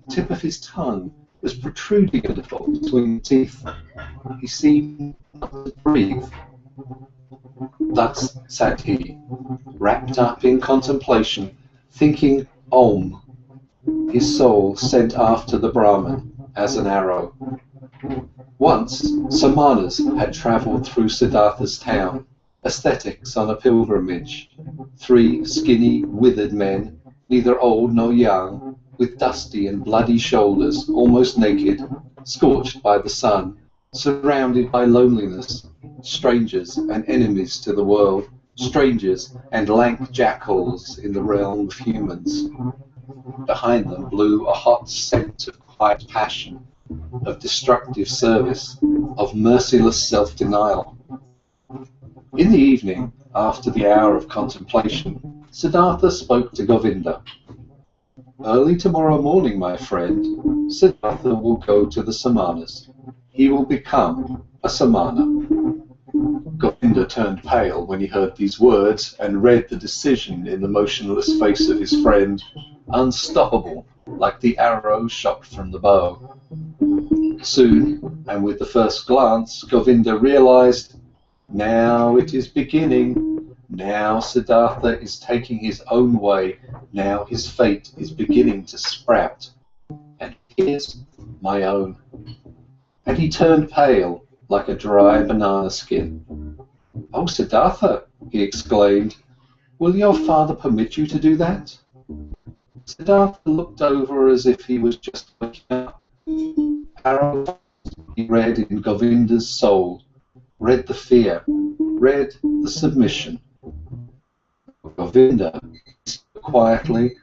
The tip of his tongue was protruding a little between the teeth. He seemed not to breathe. Thus sat he, wrapped up in contemplation, thinking Om, his soul sent after the Brahman as an arrow. Once, Samanas had travelled through Siddhartha's town, ascetics on a pilgrimage. 3 skinny, withered men, neither old nor young, with dusty and bloody shoulders, almost naked, scorched by the sun, surrounded by loneliness, strangers and enemies to the world, strangers and lank jackals in the realm of humans. Behind them blew a hot scent of quiet passion, of destructive service, of merciless self-denial. In the evening, after the hour of contemplation, Siddhartha spoke to Govinda. "Early tomorrow morning, my friend, Siddhartha will go to the Samanas. He will become a Samana." Govinda turned pale when he heard these words and read the decision in the motionless face of his friend, unstoppable, like the arrow shot from the bow. Soon, and with the first glance, Govinda realized, now it is beginning. Now Siddhartha is taking his own way. Now his fate is beginning to sprout. And here's my own. And he turned pale, like a dry banana skin. "Oh, Siddhartha," he exclaimed, "will your father permit you to do that?" Siddhartha looked over as if he was just waking up. Arrow, he read in Govinda's soul, read the fear, read the submission. Govinda spoke quietly,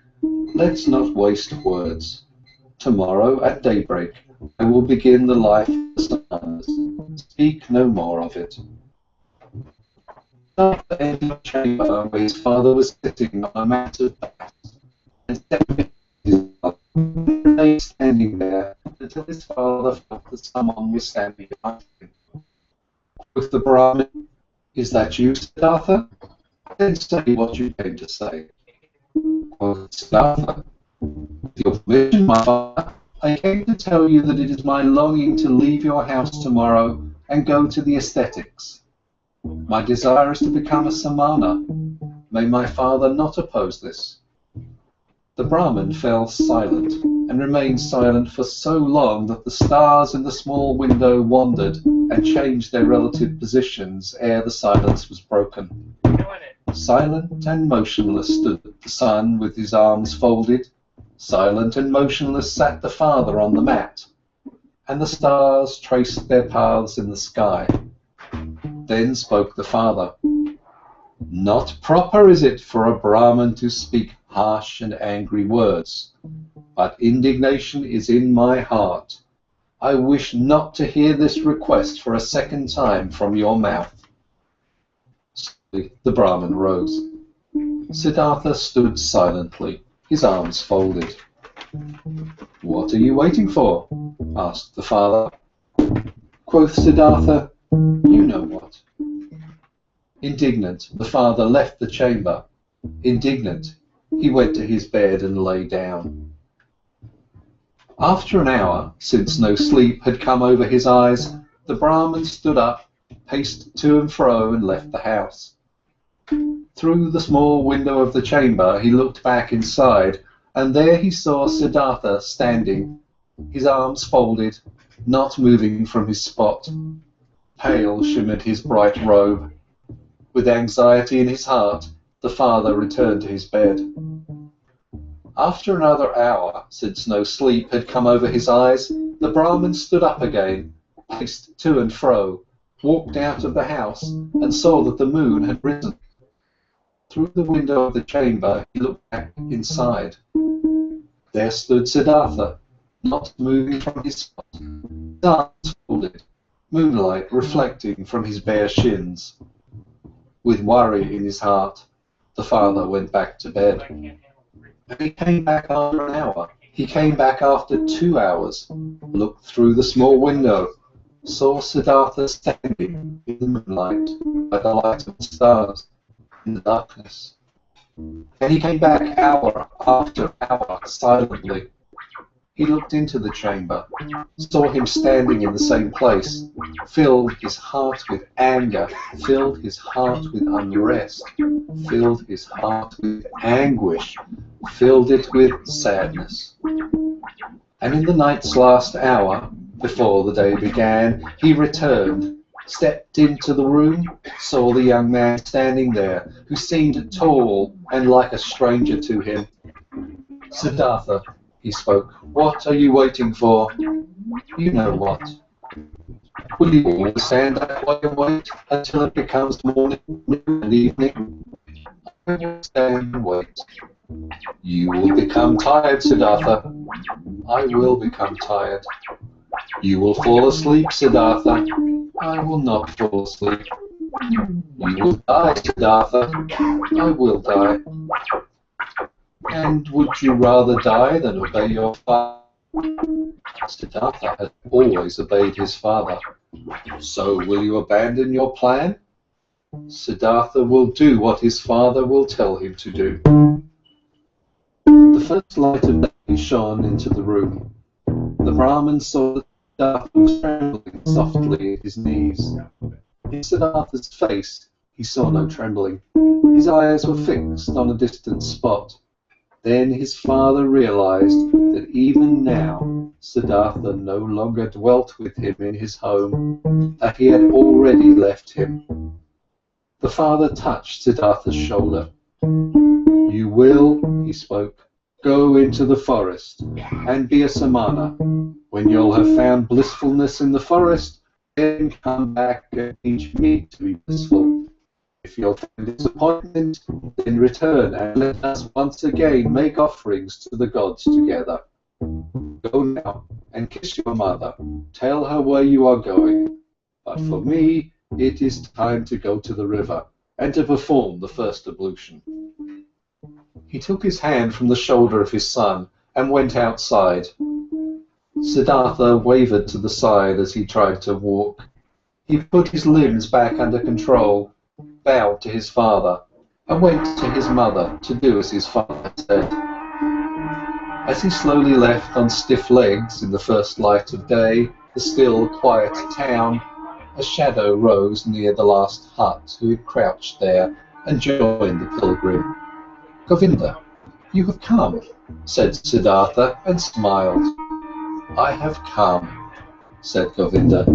"Let's not waste words. Tomorrow at daybreak I will begin the life of the Samanas. Speak no more of it." Siddhartha entered a chamber where his father was sitting on a mat of grass, and remained standing there until his father felt that someone was standing behind him. Quoth the Brahmin, "Is that you, Siddhartha? Then say what you came to say." Quoth Siddhartha, "With your permission, my father, I came to tell you that it is my longing to leave your house tomorrow and go to the ascetics. My desire is to become a Samana. May my father not oppose this." The Brahmin fell silent, and remained silent for so long that the stars in the small window wandered and changed their relative positions ere the silence was broken. Silent and motionless stood the son with his arms folded. Silent and motionless sat the father on the mat, and the stars traced their paths in the sky. Then spoke the father. "Not proper is it for a Brahmin to speak harsh and angry words, but indignation is in my heart. I wish not to hear this request for a second time from your mouth. Slowly, the Brahmin rose. Siddhartha stood silently, his arms folded. What are you waiting for? Asked the father. Quoth Siddhartha, you know what. Indignant, the father left the chamber. Indignant, he went to his bed and lay down. After an hour, since no sleep had come over his eyes, the Brahmin stood up, paced to and fro, and left the house. Through the small window of the chamber he looked back inside, and there he saw Siddhartha standing, his arms folded, not moving from his spot. Pale shimmered his bright robe. With anxiety in his heart, the father returned to his bed. After another hour, since no sleep had come over his eyes, the Brahmin stood up again, paced to and fro, walked out of the house, and saw that the moon had risen. Through the window of the chamber he looked back inside. There stood Siddhartha, not moving from his spot, his arms folded, moonlight reflecting from his bare shins. With worry in his heart, the father went back to bed. And he came back after an hour. He came back after 2 hours, looked through the small window, saw Siddhartha standing in the moonlight by the light of the stars in the darkness. And he came back hour after hour silently. He looked into the chamber, saw him standing in the same place, filled his heart with anger, filled his heart with unrest, filled his heart with anguish, filled it with sadness. And in the night's last hour, before the day began, he returned, stepped into the room, saw the young man standing there, who seemed tall and like a stranger to him. Siddhartha, he spoke, what are you waiting for? You know what. Will you always stand that way and wait until it becomes morning, noon, and evening? I will stand and wait. You will become tired, Siddhartha. I will become tired. You will fall asleep, Siddhartha. I will not fall asleep. You will die, Siddhartha. I will die. And would you rather die than obey your father? Siddhartha had always obeyed his father. So will you abandon your plan? Siddhartha will do what his father will tell him to do. The first light of day shone into the room. The Brahmin saw that Siddhartha was trembling softly at his knees. In Siddhartha's face he saw no trembling. His eyes were fixed on a distant spot. Then his father realized that even now Siddhartha no longer dwelt with him in his home, that he had already left him. The father touched Siddhartha's shoulder. You will, he spoke, go into the forest and be a Samana. When you'll have found blissfulness in the forest, then come back and teach me to be blissful. If you'll find disappointment, then return and let us once again make offerings to the gods together. Go now and kiss your mother. Tell her where you are going. But for me, it is time to go to the river and to perform the first ablution. He took his hand from the shoulder of his son and went outside. Siddhartha wavered to the side as he tried to walk. He put his limbs back under control, bowed to his father, and went to his mother to do as his father said. As he slowly left on stiff legs in the first light of day the still, quiet town, a shadow rose near the last hut who had crouched there and joined the pilgrim. Govinda, you have come, said Siddhartha and smiled. I have come, said Govinda.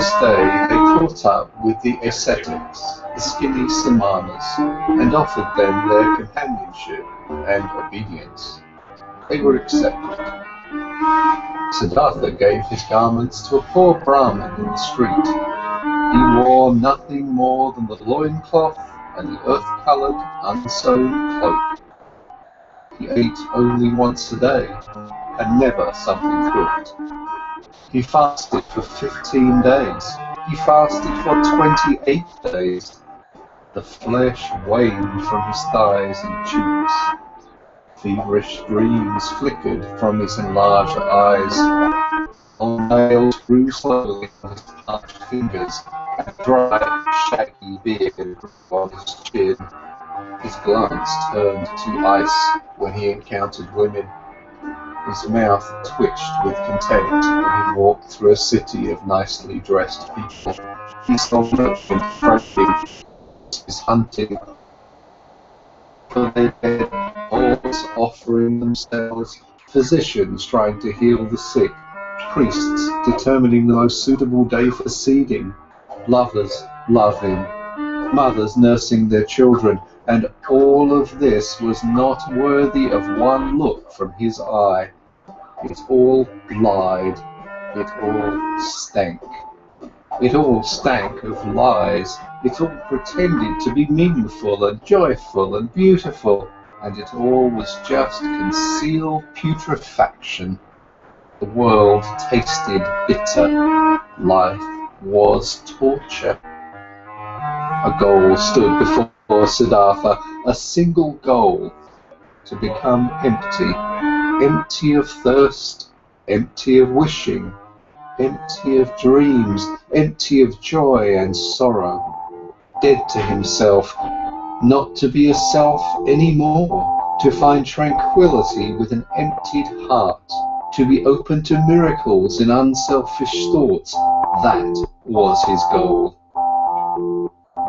This day they caught up with the ascetics, the skinny Samanas, and offered them their companionship and obedience. They were accepted. Siddhartha gave his garments to a poor Brahmin in the street. He wore nothing more than the loincloth and the earth-coloured, unsewn cloak. He ate only once a day, and never something cooked. He fasted for 15 days. He fasted for 28 days. The flesh waned from his thighs and cheeks. Feverish dreams flickered from his enlarged eyes. Long nails grew slowly on his parched fingers, and dry, shaggy beard grew on his chin. His glance turned to ice when he encountered women. His mouth twitched with contempt when he walked through a city of nicely dressed people. He saw merchants trading, his hunting, for their dead, always offering themselves, physicians trying to heal the sick, priests determining the most suitable day for seeding, lovers loving, mothers nursing their children, and all of this was not worthy of one look from his eye. It all lied. It all stank. It all stank of lies. It all pretended to be meaningful and joyful and beautiful, and it all was just concealed putrefaction. The world tasted bitter. Life was torture. A goal stood before Siddhartha, a single goal, to become empty, empty of thirst, empty of wishing, empty of dreams, empty of joy and sorrow, dead to himself, not to be a self anymore, to find tranquility with an emptied heart, to be open to miracles in unselfish thoughts. That was his goal.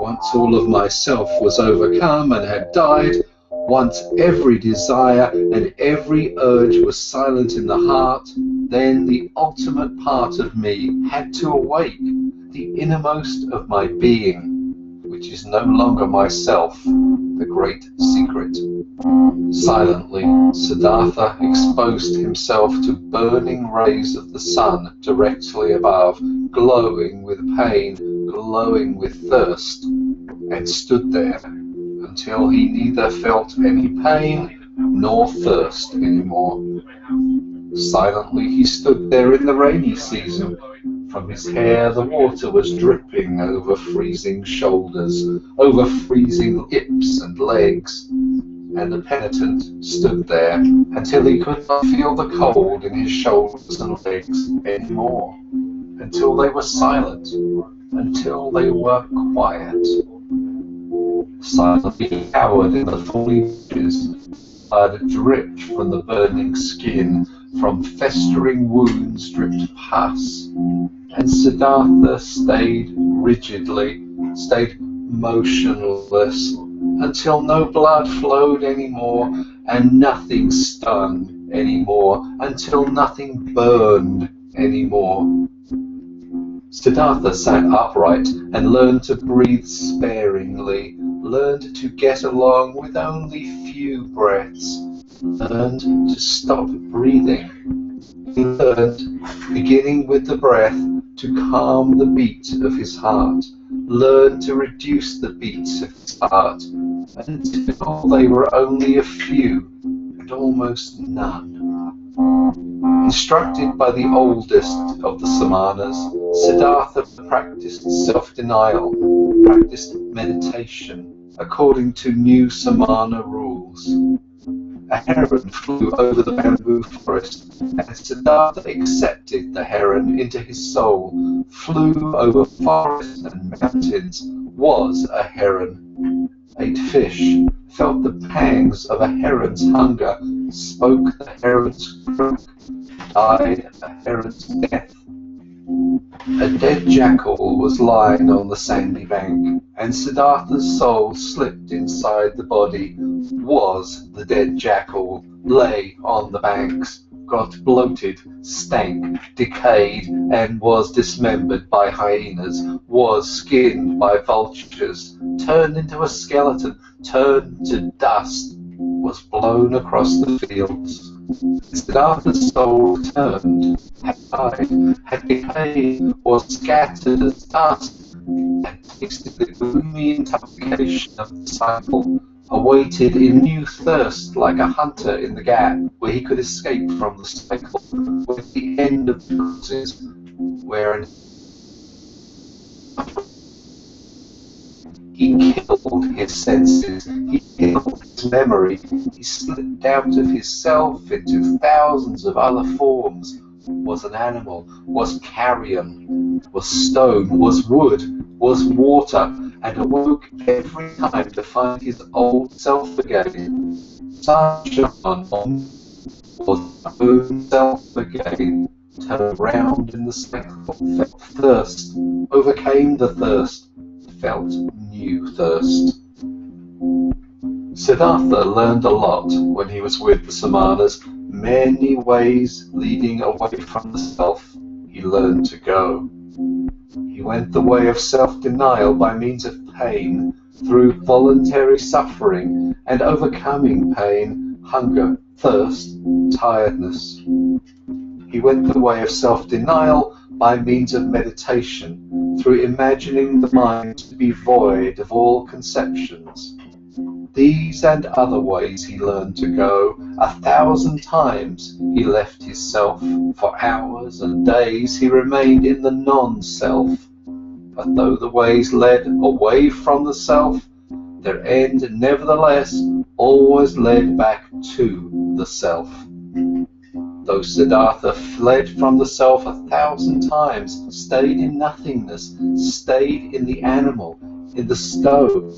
Once all of myself was overcome and had died, once every desire and every urge was silent in the heart, then the ultimate part of me had to awake, the innermost of my being, which is no longer myself, the great secret. Silently, Siddhartha exposed himself to burning rays of the sun directly above, glowing with pain, glowing with thirst, and stood there until he neither felt any pain nor thirst anymore. Silently he stood there in the rainy season. From his hair the water was dripping over freezing shoulders, over freezing hips and legs, and the penitent stood there until he could not feel the cold in his shoulders and legs anymore, until they were silent, until they were quiet. Silently he cowered in the thorny bushes. Blood dripped from the burning skin, from festering wounds dripped pus, and Siddhartha stayed rigidly, stayed motionless, until no blood flowed anymore, and nothing stung anymore, until nothing burned anymore. Siddhartha sat upright and learned to breathe sparingly, learned to get along with only few breaths, learned to stop breathing. He learned, beginning with the breath, to calm the beat of his heart, learned to reduce the beats of his heart, until they were only a few and almost none. Instructed by the oldest of the Samanas, Siddhartha practiced self-denial, practiced meditation, according to new Samana rules. A heron flew over the bamboo forest, and Siddhartha accepted the heron into his soul, flew over forests and mountains, was a heron, ate fish, felt the pangs of a heron's hunger, spoke the heron's croak, died a heron's death. A dead jackal was lying on the sandy bank, and Siddhartha's soul slipped inside the body, was the dead jackal, lay on the banks, got bloated, stank, decayed, and was dismembered by hyenas, was skinned by vultures, turned into a skeleton, turned to dust, was blown across the fields. Siddhartha's soul returned, had died, had decayed, or scattered as dust, had tasted the gloomy intoxication of the cycle, awaited in new thirst like a hunter in the gap, where he could escape from the cycle, with the end of the causes, where he killed his senses, he killed his memory, he slipped out of his self into thousands of other forms, was an animal, was carrion, was stone, was wood, was water, and awoke every time to find his old self again. Sunshine was his own self again, turned round in the cycle, felt thirst, overcame the thirst, felt new thirst. Siddhartha learned a lot when he was with the Samanas. Many ways leading away from the self he learned to go. He went the way of self-denial by means of pain, through voluntary suffering and overcoming pain, hunger, thirst, tiredness. He went the way of self-denial by means of meditation, through imagining the mind to be void of all conceptions. These and other ways he learned to go. 1,000 times he left his self. For hours and days he remained in the non-self. But though the ways led away from the self, their end nevertheless always led back to the self. Though Siddhartha fled from the self 1,000 times, stayed in nothingness, stayed in the animal, in the stone,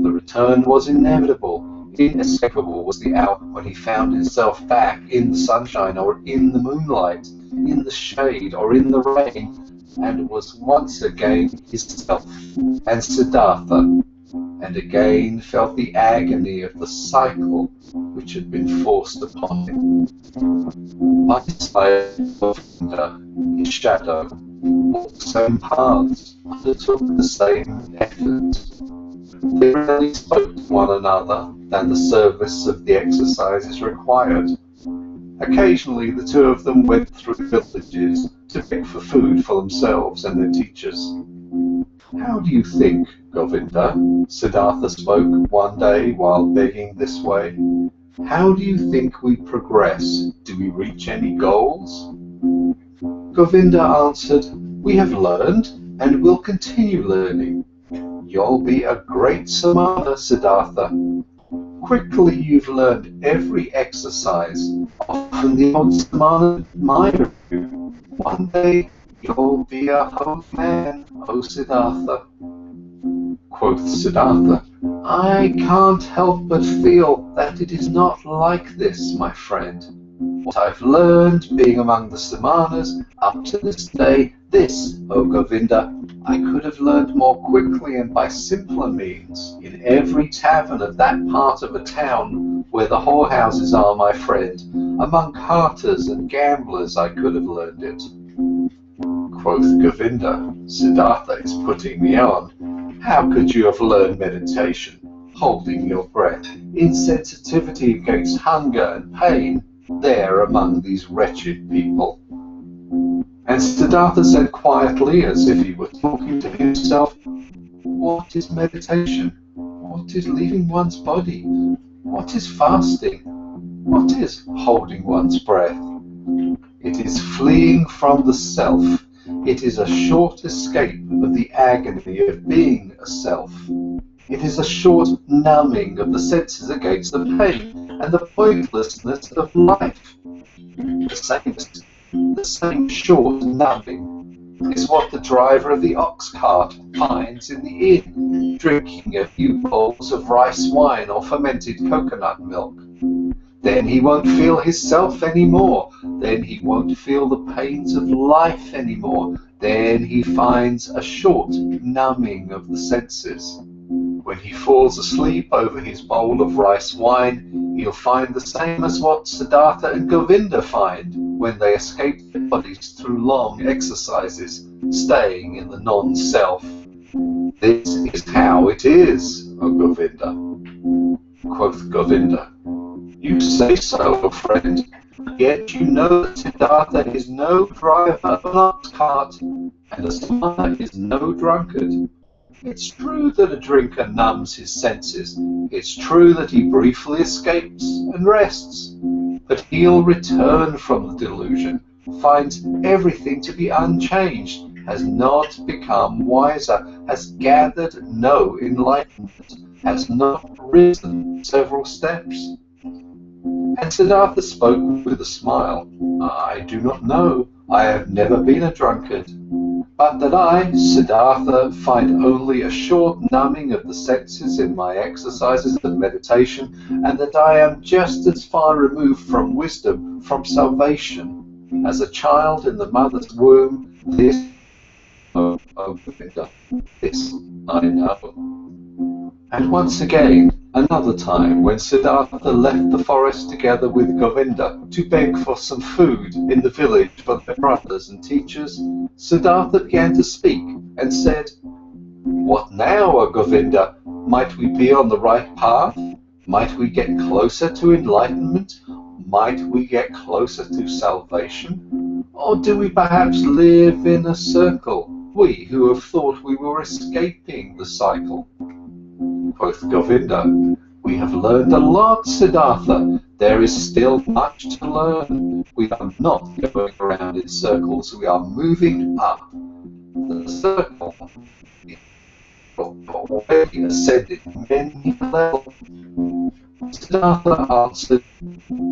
the return was inevitable. Inescapable was the hour when he found himself back in the sunshine or in the moonlight, in the shade or in the rain, and was once again his self, and Siddhartha, and again felt the agony of the cycle which had been forced upon him. By his side, his shadow, walked the same paths, undertook the same effort. They rarely spoke to one another than the service of the exercises required. Occasionally the two of them went through villages to beg for food for themselves and their teachers. How do you think, Govinda, Siddhartha spoke one day while begging this way, how do you think we progress? Do we reach any goals? Govinda answered, we have learned and will continue learning. You'll be a great Samana, Siddhartha. Quickly you've learned every exercise. Often the old Samana admire you. One day you'll be a whole man, O Siddhartha. Quoth Siddhartha, I can't help but feel that it is not like this, my friend. What I've learned being among the Samanas up to this day, this, O Govinda, I could have learned more quickly and by simpler means. In every tavern of that part of a town where the whorehouses are, my friend, among carters and gamblers I could have learned it. Quoth Govinda, Siddhartha is putting me on. How could you have learned meditation, holding your breath, insensitivity against hunger and pain, there among these wretched people? And Siddhartha said quietly, as if he were talking to himself, what is meditation? What is leaving one's body? What is fasting? What is holding one's breath? It is fleeing from the self. It is a short escape of the agony of being a self. It is a short numbing of the senses against the pain and the pointlessness of life. The same short numbing is what the driver of the ox cart finds in the inn, drinking a few bowls of rice wine or fermented coconut milk. Then he won't feel himself anymore. Then he won't feel the pains of life anymore. Then he finds a short numbing of the senses. When he falls asleep over his bowl of rice wine, he'll find the same as what Siddhartha and Govinda find when they escape their bodies through long exercises, staying in the non-self. This is how it is, O Govinda. Quoth Govinda, you say so, O friend, yet you know that Siddhartha is no driver of an ox cart, and a Samana is no drunkard. It's true that a drinker numbs his senses. It's true that he briefly escapes and rests. But he'll return from the delusion, finds everything to be unchanged, has not become wiser, has gathered no enlightenment, has not risen several steps. And Siddhartha spoke with a smile. I do not know. I have never been a drunkard. But that I, Siddhartha, find only a short numbing of the senses in my exercises of meditation, and that I am just as far removed from wisdom, from salvation, as a child in the mother's womb, this, O Govinda, this I know. And once again, another time, when Siddhartha left the forest together with Govinda to beg for some food in the village for their brothers and teachers, Siddhartha began to speak and said, "What now, O Govinda? Might we be on the right path? Might we get closer to enlightenment? Might we get closer to salvation? Or do we perhaps live in a circle, we who have thought we were escaping the cycle?" Quoth Govinda, "We have learned a lot, Siddhartha. There is still much to learn. We are not going around in circles, we are moving up. The circle already ascended many levels." Siddhartha answered,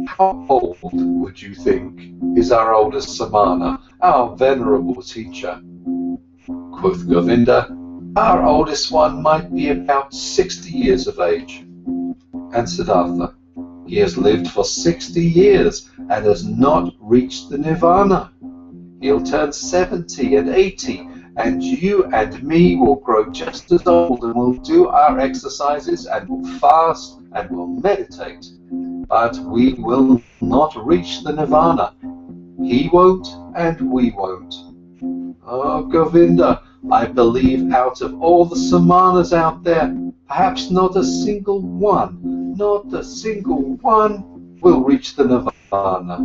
"How old, would you think, is our oldest Samana, our venerable teacher?" Quoth Govinda, "Our oldest one might be about 60 years of age." And Siddhartha, "He has lived for 60 years and has not reached the nirvana. He'll turn 70 and 80, and you and me will grow just as old, and we'll do our exercises, and we'll fast, and we'll meditate. But we will not reach the nirvana. He won't, and we won't. Oh, Govinda, I believe out of all the Samanas out there, perhaps not a single one will reach the nirvana.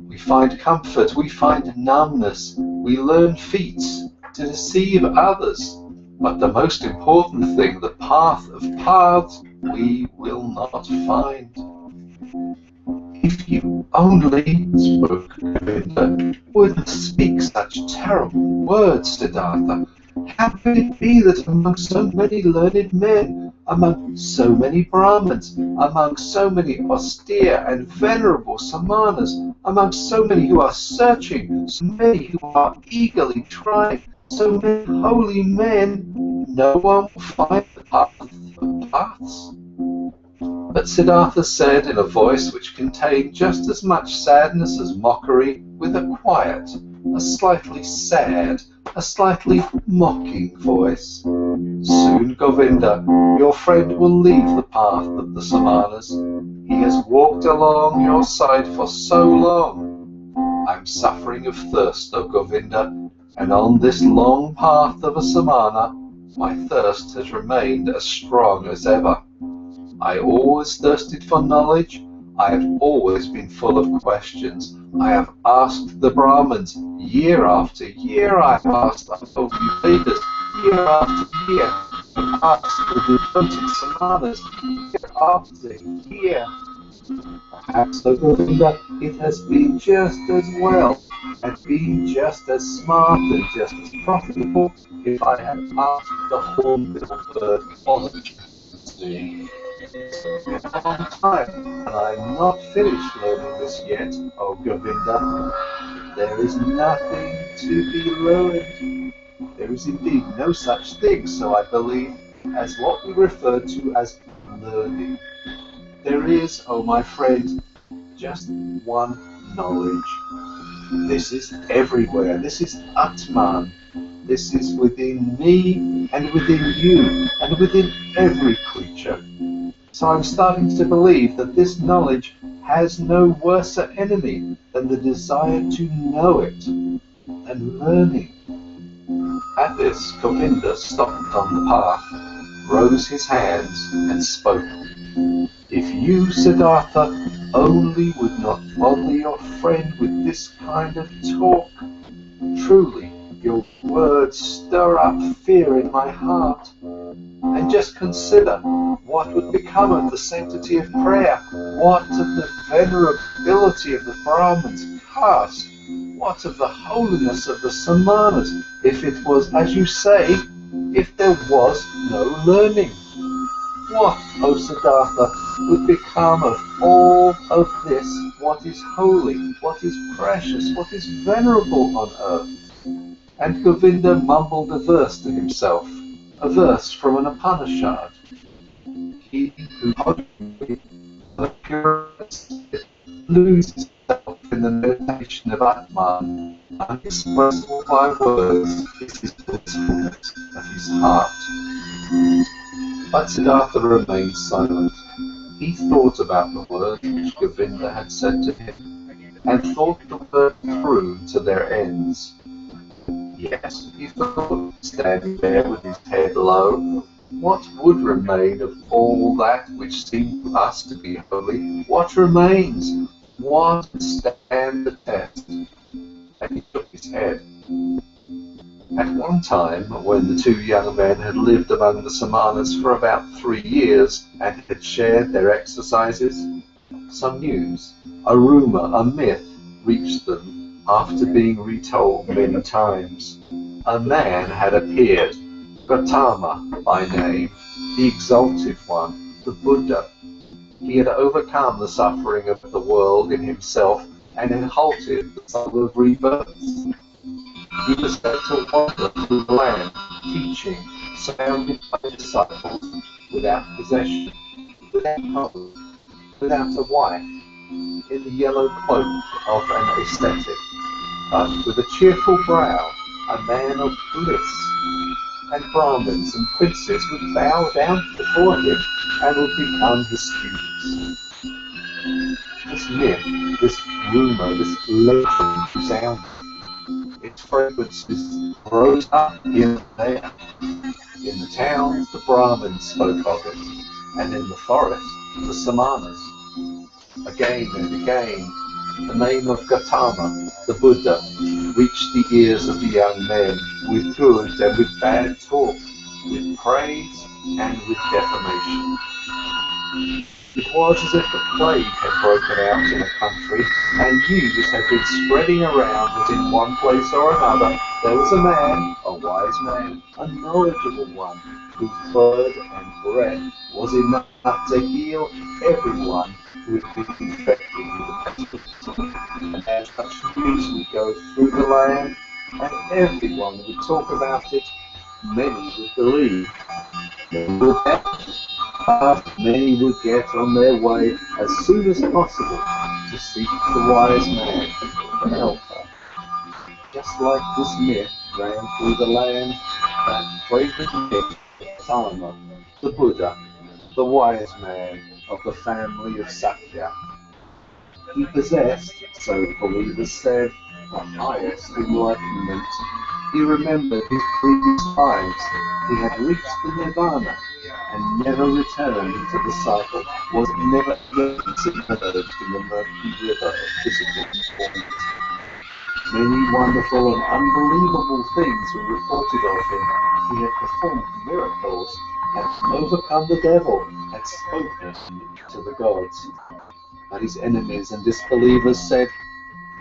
We find comfort, we find numbness, we learn feats to deceive others. But the most important thing, the path of paths, we will not find." "If you only," spoke Govinda, "wouldn't speak such terrible words, Siddhartha. How could it be that among so many learned men, among so many Brahmins, among so many austere and venerable Samanas, among so many who are searching, so many who are eagerly trying, so many holy men, no one will find the path of paths?" But Siddhartha said in a voice which contained just as much sadness as mockery, with a quiet, a slightly sad, a slightly mocking voice, "Soon, Govinda, your friend will leave the path of the Samanas. He has walked along your side for so long. I'm suffering of thirst, O Govinda, and on this long path of a Samana, my thirst has remained as strong as ever. I always thirsted for knowledge. I have always been full of questions. I have asked the Brahmins, year after year I have asked the Vedas, year after year. I asked the devoted Samanas, year after year. Perhaps, O Govinda, it has been just as well, and been just as smart and just as profitable if I had asked the hornbill bird knowledge. It's a long time, and I'm not finished learning this yet, O Govinda. There is nothing to be learned. There is indeed no such thing, so I believe, as what we refer to as learning. There is, O my friend, just one knowledge. This is everywhere. This is Atman. This is within me, and within you, and within every creature. So I'm starting to believe that this knowledge has no worse enemy than the desire to know it, and learning. At this, Govinda stopped on the path, rose his hands, and spoke. "If you, Siddhartha, only would not bother your friend with this kind of talk. Truly, your words stir up fear in my heart. And just consider what would become of the sanctity of prayer, what of the venerability of the Brahmins' caste, what of the holiness of the Samanas, if it was, as you say, if there was no learning. What, O Siddhartha, would become of all of this, what is holy, what is precious, what is venerable on earth?" And Govinda mumbled a verse to himself, a verse from an Upanishad. "He who loses himself in the meditation of Atman, unexpressible by words, is his blissfulness of his heart." But Siddhartha remained silent. He thought about the words which Govinda had said to him, and thought the words through to their ends. Yes, he thought, standing there with his head low, what would remain of all that which seemed to us to be holy? What remains? What can stand the test? And he shook his head. At one time, when the two young men had lived among the Samanas for about 3 years and had shared their exercises, some news, a rumor, a myth, reached them after being retold many times. A man had appeared, Gotama by name, the exalted one, the Buddha. He had overcome the suffering of the world in himself and had halted the cycle of rebirths. He was set to wander through the land, teaching, surrounded by disciples, without possession, without home, without a wife, in the yellow cloak of an ascetic, but with a cheerful brow, a man of bliss. And Brahmins and princes would bow down before him and would become his students. This myth, this rumour, this legend resounded. Its fragrances rose up here and there. In the towns, the Brahmins spoke of it, and in the forest, the Samanas. Again and again, the name of Gotama, the Buddha, reached the ears of the young men with good and with bad talk, with praise and with defamation. It was as if the plague had broken out in a country, and news had been spreading around that in one place or another there was a man, a wise man, a knowledgeable one, whose word and breath was enough to heal everyone who had been infected with the pestilence. And as such news would go through the land, and everyone would talk about it, many would believe. Many would get on their way as soon as possible to seek the wise man for help. Just like this myth ran through the land, that fragrant myth of Sama, the Buddha, the wise man of the family of Sakya. He possessed, so believers said, the highest enlightenment. He remembered his previous lives. He had reached the nirvana and never returned to the cycle, was never again submerged in the murky river of physical performance. Many wonderful and unbelievable things were reported of him. He had performed miracles, had overcome the devil, had spoken to the gods. But his enemies and disbelievers said,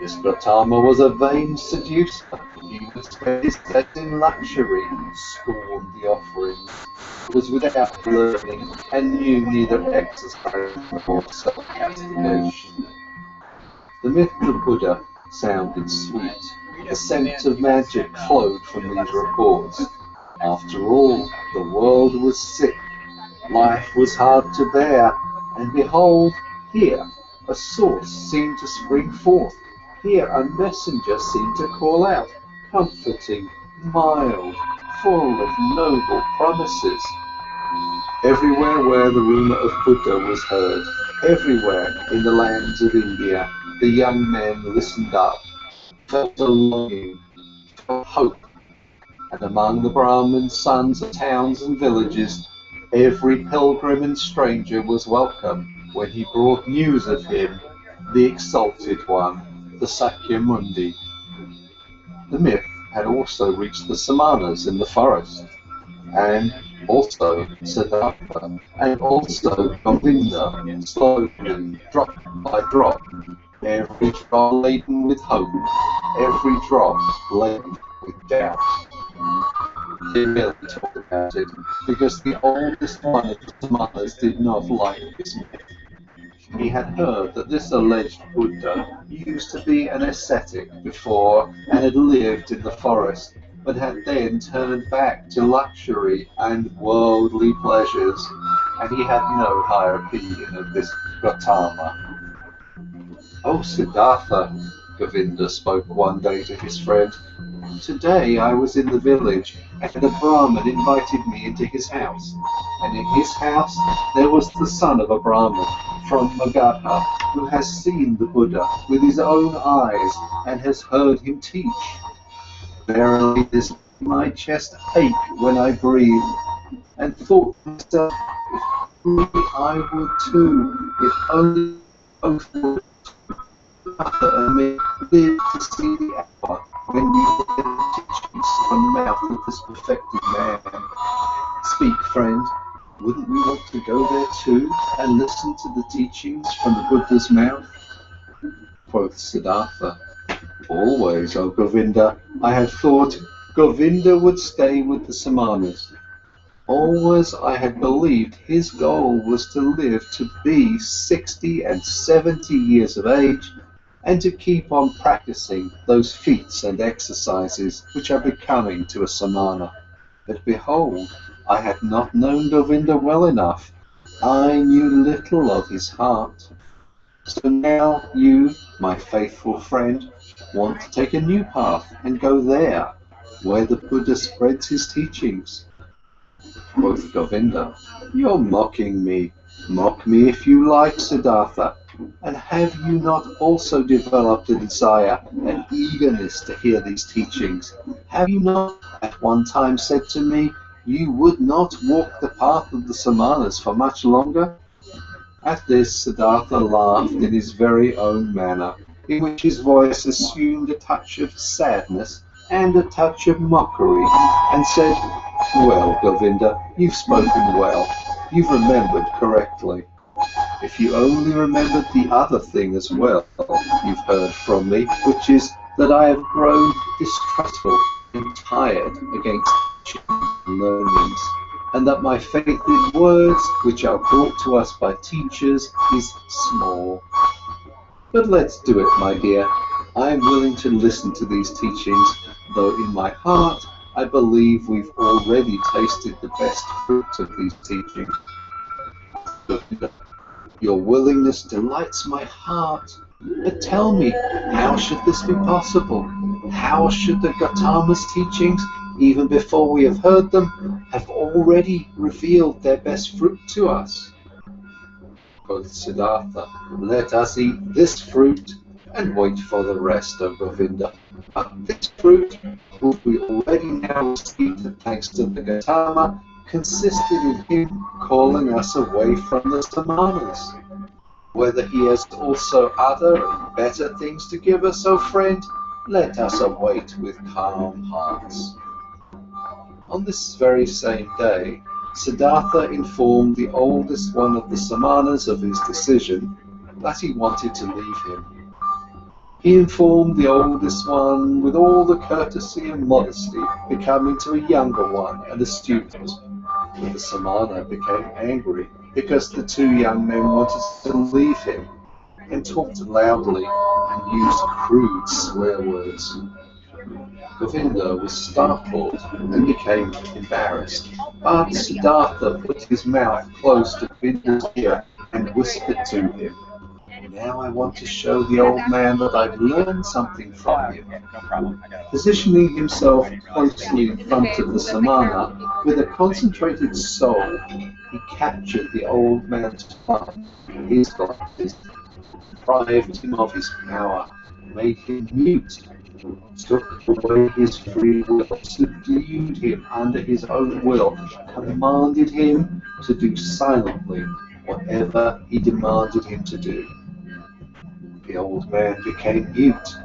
this Gotama was a vain seducer. He would spend his days in luxury, scorned the offerings, was without learning, and knew neither exercise nor self-castigation. The myth of Buddha sounded sweet. A sense of magic flowed from these reports. After all, the world was sick. Life was hard to bear. And behold, here, a source seemed to spring forth. Here a messenger seemed to call out, comforting, mild, full of noble promises. Everywhere where the rumour of Buddha was heard, everywhere in the lands of India, the young men listened up, felt a longing, felt hope. And among the Brahmins' sons of towns and villages, every pilgrim and stranger was welcome when he brought news of him, the exalted one, the Sakyamundi. The myth had also reached the Samanas in the forest, and also Siddhartha, and also Govinda, slowly, drop by drop, every drop laden with hope, every drop laden with doubt. They merely talked about it, because the oldest one of the Samanas did not like this myth. He had heard that this alleged Buddha used to be an ascetic before and had lived in the forest, but had then turned back to luxury and worldly pleasures, and he had no higher opinion of this Gotama. Oh, Siddhartha, Govinda spoke one day to his friend. Today I was in the village, and a Brahmin invited me into his house. And in his house there was the son of a Brahmin from Magadha, who has seen the Buddha with his own eyes and has heard him teach. Verily, this my chest ache when I breathe, and thought to myself, if only I would too, if only both would, and me live to see the hour when you will get the teachings from the mouth of this perfected man. Speak, friend, wouldn't we want to go there too, and listen to the teachings from the Buddha's mouth? Quoth Siddhartha, always, O Govinda, I had thought Govinda would stay with the Samanas. Always I had believed his goal was to live to be 60 and 70 years of age, and to keep on practicing those feats and exercises which are becoming to a Samana. But behold, I had not known Govinda well enough. I knew little of his heart. So now you, my faithful friend, want to take a new path and go there, where the Buddha spreads his teachings. Quoth Govinda, you're mocking me. Mock me if you like, Siddhartha. And have you not also developed a desire, an eagerness to hear these teachings? Have you not at one time said to me, you would not walk the path of the Samanas for much longer? At this, Siddhartha laughed in his very own manner, in which his voice assumed a touch of sadness and a touch of mockery, and said, well, Govinda, you've spoken well. You've remembered correctly. If you only remembered the other thing as well you've heard from me, which is that I have grown distrustful and tired against learnings, and that my faith in words which are brought to us by teachers is small. But let's do it, my dear. I am willing to listen to these teachings, though in my heart I believe we've already tasted the best fruit of these teachings. Your willingness delights my heart. But tell me, how should this be possible? How should the Gotama's teachings, even before we have heard them, have already revealed their best fruit to us? Quoth Siddhartha, let us eat this fruit and wait for the rest, O Govinda. But this fruit, which we already now received thanks to the Gotama, consisted in him calling us away from the Samanas. Whether he has also other and better things to give us, O friend, let us await with calm hearts. On this very same day, Siddhartha informed the oldest one of the Samanas of his decision that he wanted to leave him. He informed the oldest one with all the courtesy and modesty becoming to a younger one and a student. But the Samana became angry because the two young men wanted to leave him, and talked loudly and used crude swear words. Govinda was startled and became embarrassed, but Siddhartha put his mouth close to Govinda's ear and whispered to him, now I want to show the old man that I've learned something from him. Positioning himself closely in front of the Samana, with a concentrated soul, he captured the old man's mind, his glasses, deprived him of his power, made him mute, took away his free will, subdued him under his own will, commanded him to do silently whatever he demanded him to do. The old man became mute.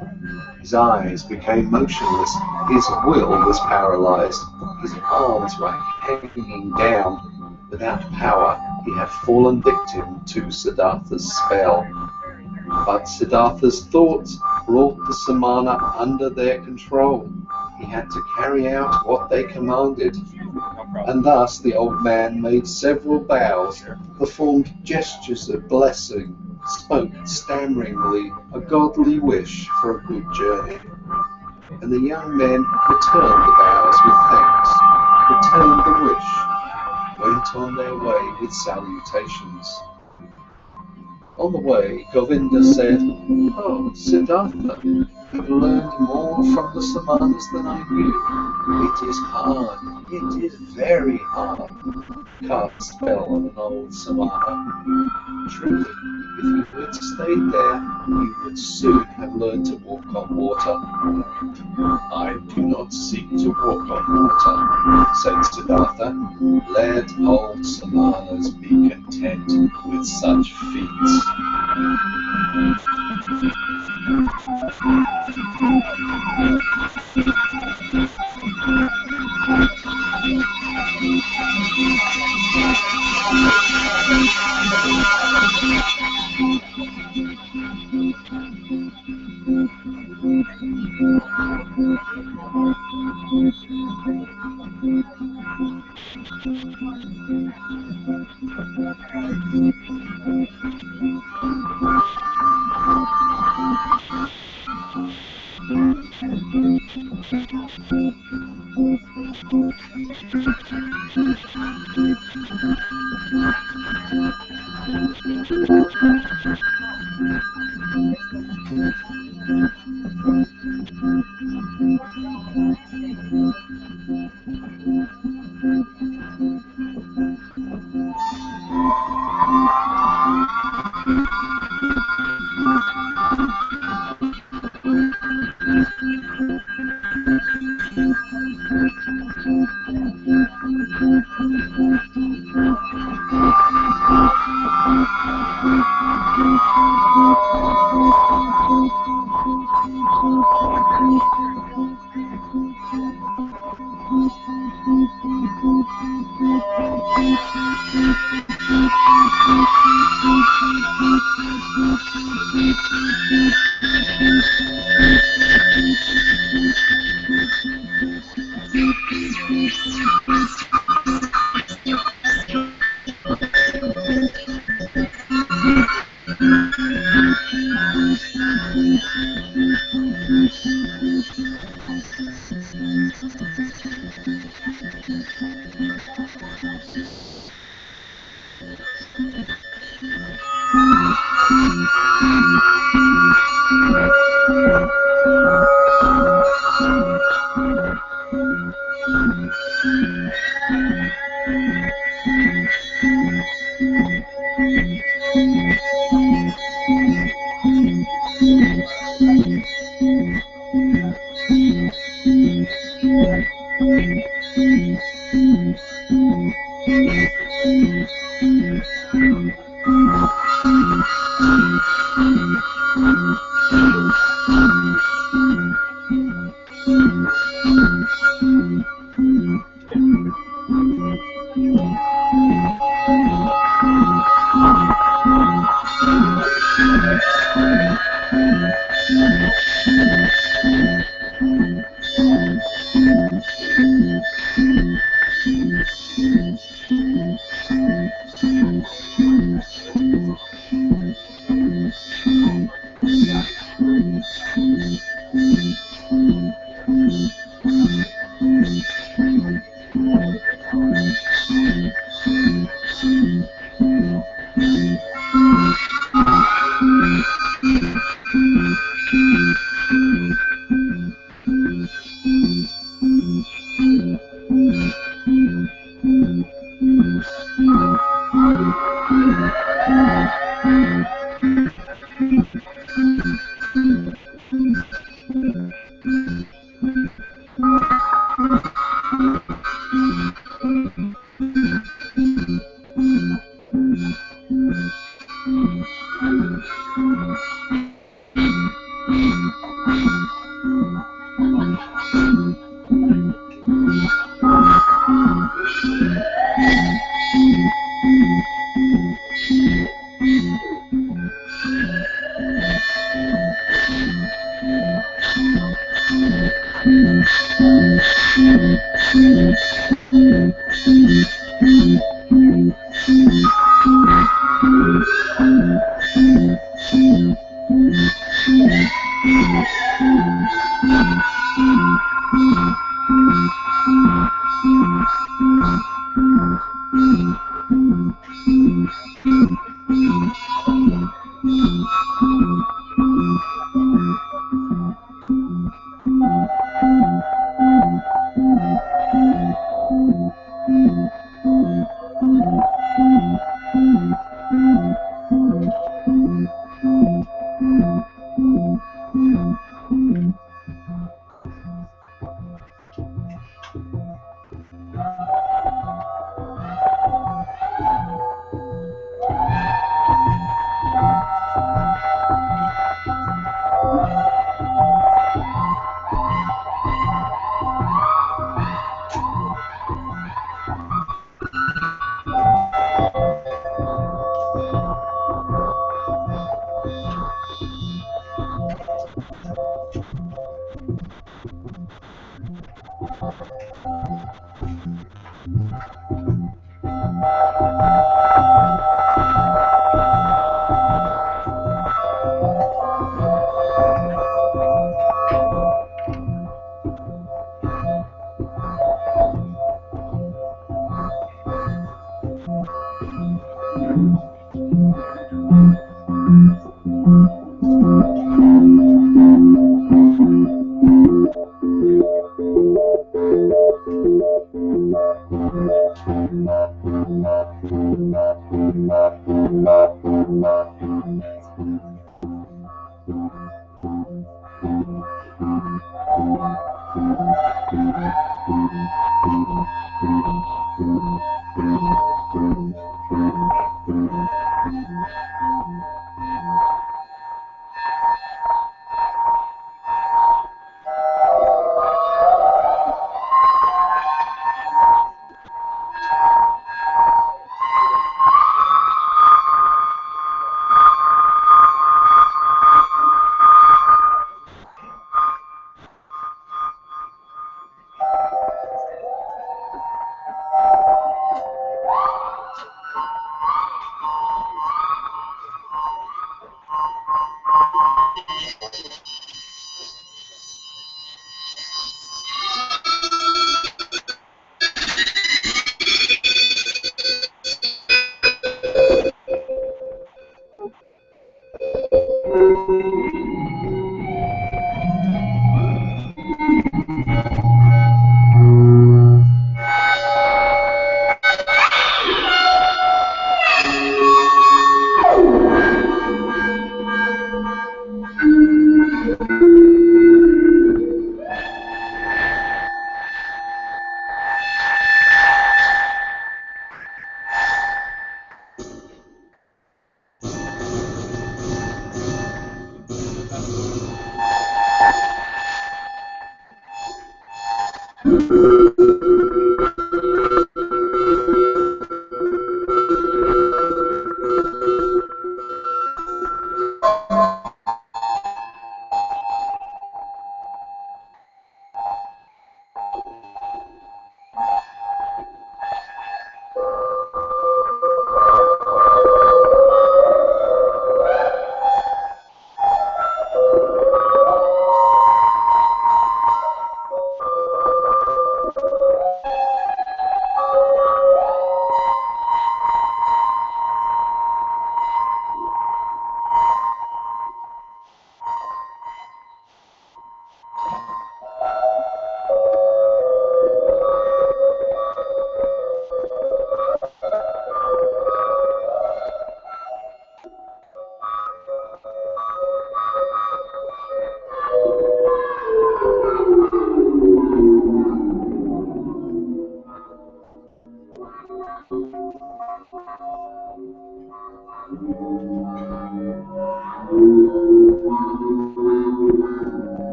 His eyes became motionless. His will was paralyzed. His arms were hanging down. Without power, he had fallen victim to Siddhartha's spell. But Siddhartha's thoughts brought the Samana under their control. He had to carry out what they commanded. And thus the old man made several bows, performed gestures of blessing, spoke stammeringly a godly wish for a good journey. And the young men returned the bows with thanks, returned the wish, went on their way with salutations. On the way, Govinda said, "Oh, Siddhartha, you've learned more from the Samanas than I knew. It is hard, it is very hard." Cast spell on an old Samana. Truly, if you had stayed there, you would soon have learned to walk on water. "I do not seek to walk on water," said Siddhartha. "Let old Samanas be content with such feats."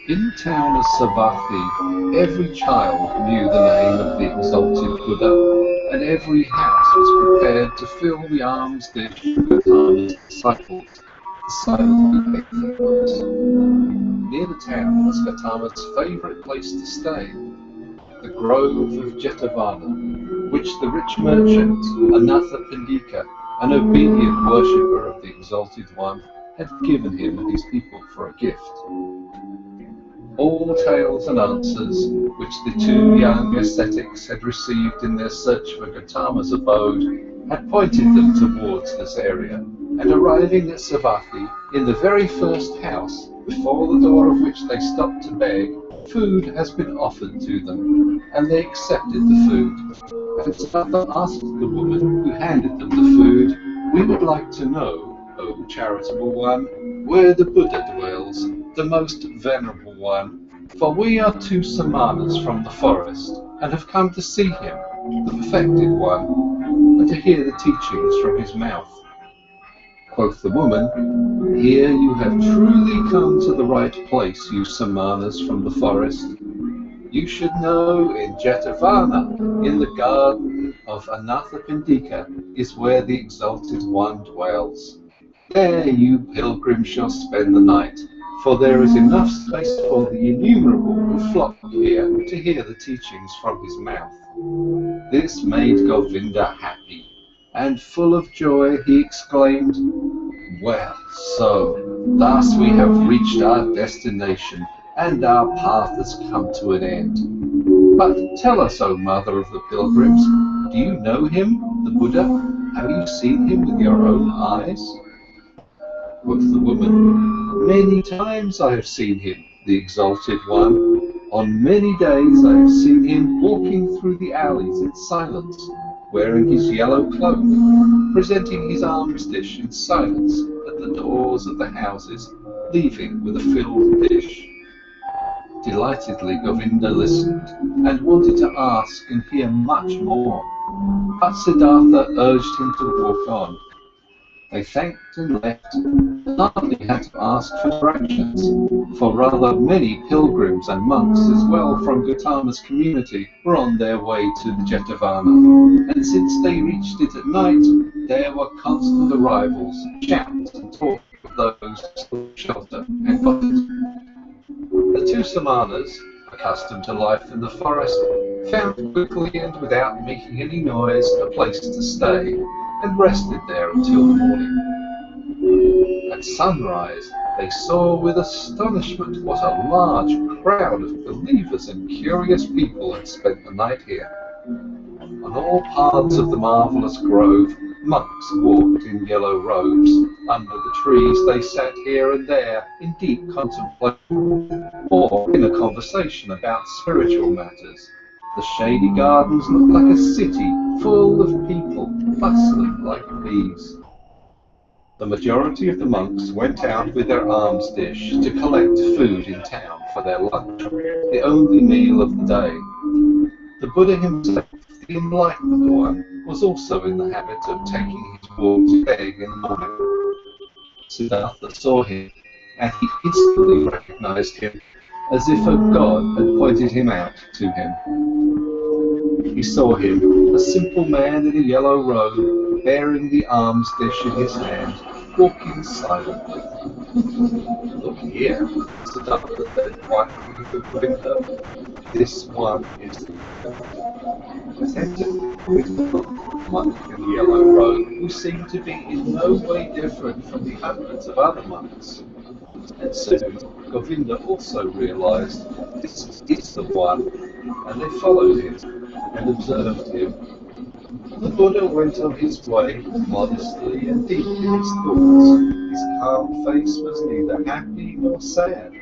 In the town of Savatthi, every child knew the name of the exalted Buddha, and every house was prepared to fill the alms dish of Gotama's disciples, the silent atheists. Near the town was Gotama's favourite place to stay, the grove of Jetavana, which the rich merchant Anatha Pandika, an obedient worshipper of the Exalted One, had given him and his people for a gift. All tales and answers which the two young ascetics had received in their search for Gotama's abode had pointed them towards this area, and arriving at Savatthi, in the very first house, before the door of which they stopped to beg, food has been offered to them, and they accepted the food. And Siddhartha asked the woman who handed them the food, "We would like to know, O charitable one, where the Buddha dwells, the most venerable one, for we are two Samanas from the forest, and have come to see him, the perfected one, and to hear the teachings from his mouth." Quoth the woman, "Here you have truly come to the right place, you Samanas from the forest. You should know in Jetavana, in the garden of Anatha Pandika, is where the Exalted One dwells. There you pilgrims shall spend the night, for there is enough space for the innumerable who flock here to hear the teachings from his mouth." This made Govinda happy, and full of joy he exclaimed, "Well, so, thus we have reached our destination, and our path has come to an end. But tell us, O mother of the pilgrims, do you know him, the Buddha? Have you seen him with your own eyes?" Quoth the woman, "Many times I have seen him, the Exalted One. On many days I have seen him walking through the alleys in silence, wearing his yellow cloak, presenting his alms dish in silence at the doors of the houses, leaving with a filled dish." Delightedly Govinda listened, and wanted to ask and hear much more, but Siddhartha urged him to walk on. They thanked and left, hardly had to ask for directions, for rather many pilgrims and monks as well from Gotama's community were on their way to the Jetavana, and since they reached it at night, there were constant arrivals, shouts and talk of those who sought shelter and cottage. The two Samanas, accustomed to life in the forest, found quickly and without making any noise a place to stay, and rested there until morning. At sunrise, they saw with astonishment what a large crowd of believers and curious people had spent the night here. On all paths of the marvellous grove, monks walked in yellow robes. Under the trees they sat here and there in deep contemplation, or in a conversation about spiritual matters. The shady gardens looked like a city full of people, bustling like bees. The majority of the monks went out with their alms dish to collect food in town for their lunch, the only meal of the day. The Buddha himself, the enlightened one was also in the habit of taking his walks beg in the morning. Siddhartha saw him, and he instantly recognized him, as if a god had pointed him out to him. He saw him, a simple man in a yellow robe, bearing the alms dish in his hand, walking silently. Look here, Siddhartha said quietly to Govinda. This one is the monk in the yellow robe, who seemed to be in no way different from the hundreds of other monks. And soon Govinda also realized this is the one, and they followed him and observed him. The Buddha went on his way, modestly and deep in his thoughts. His calm face was neither happy nor sad.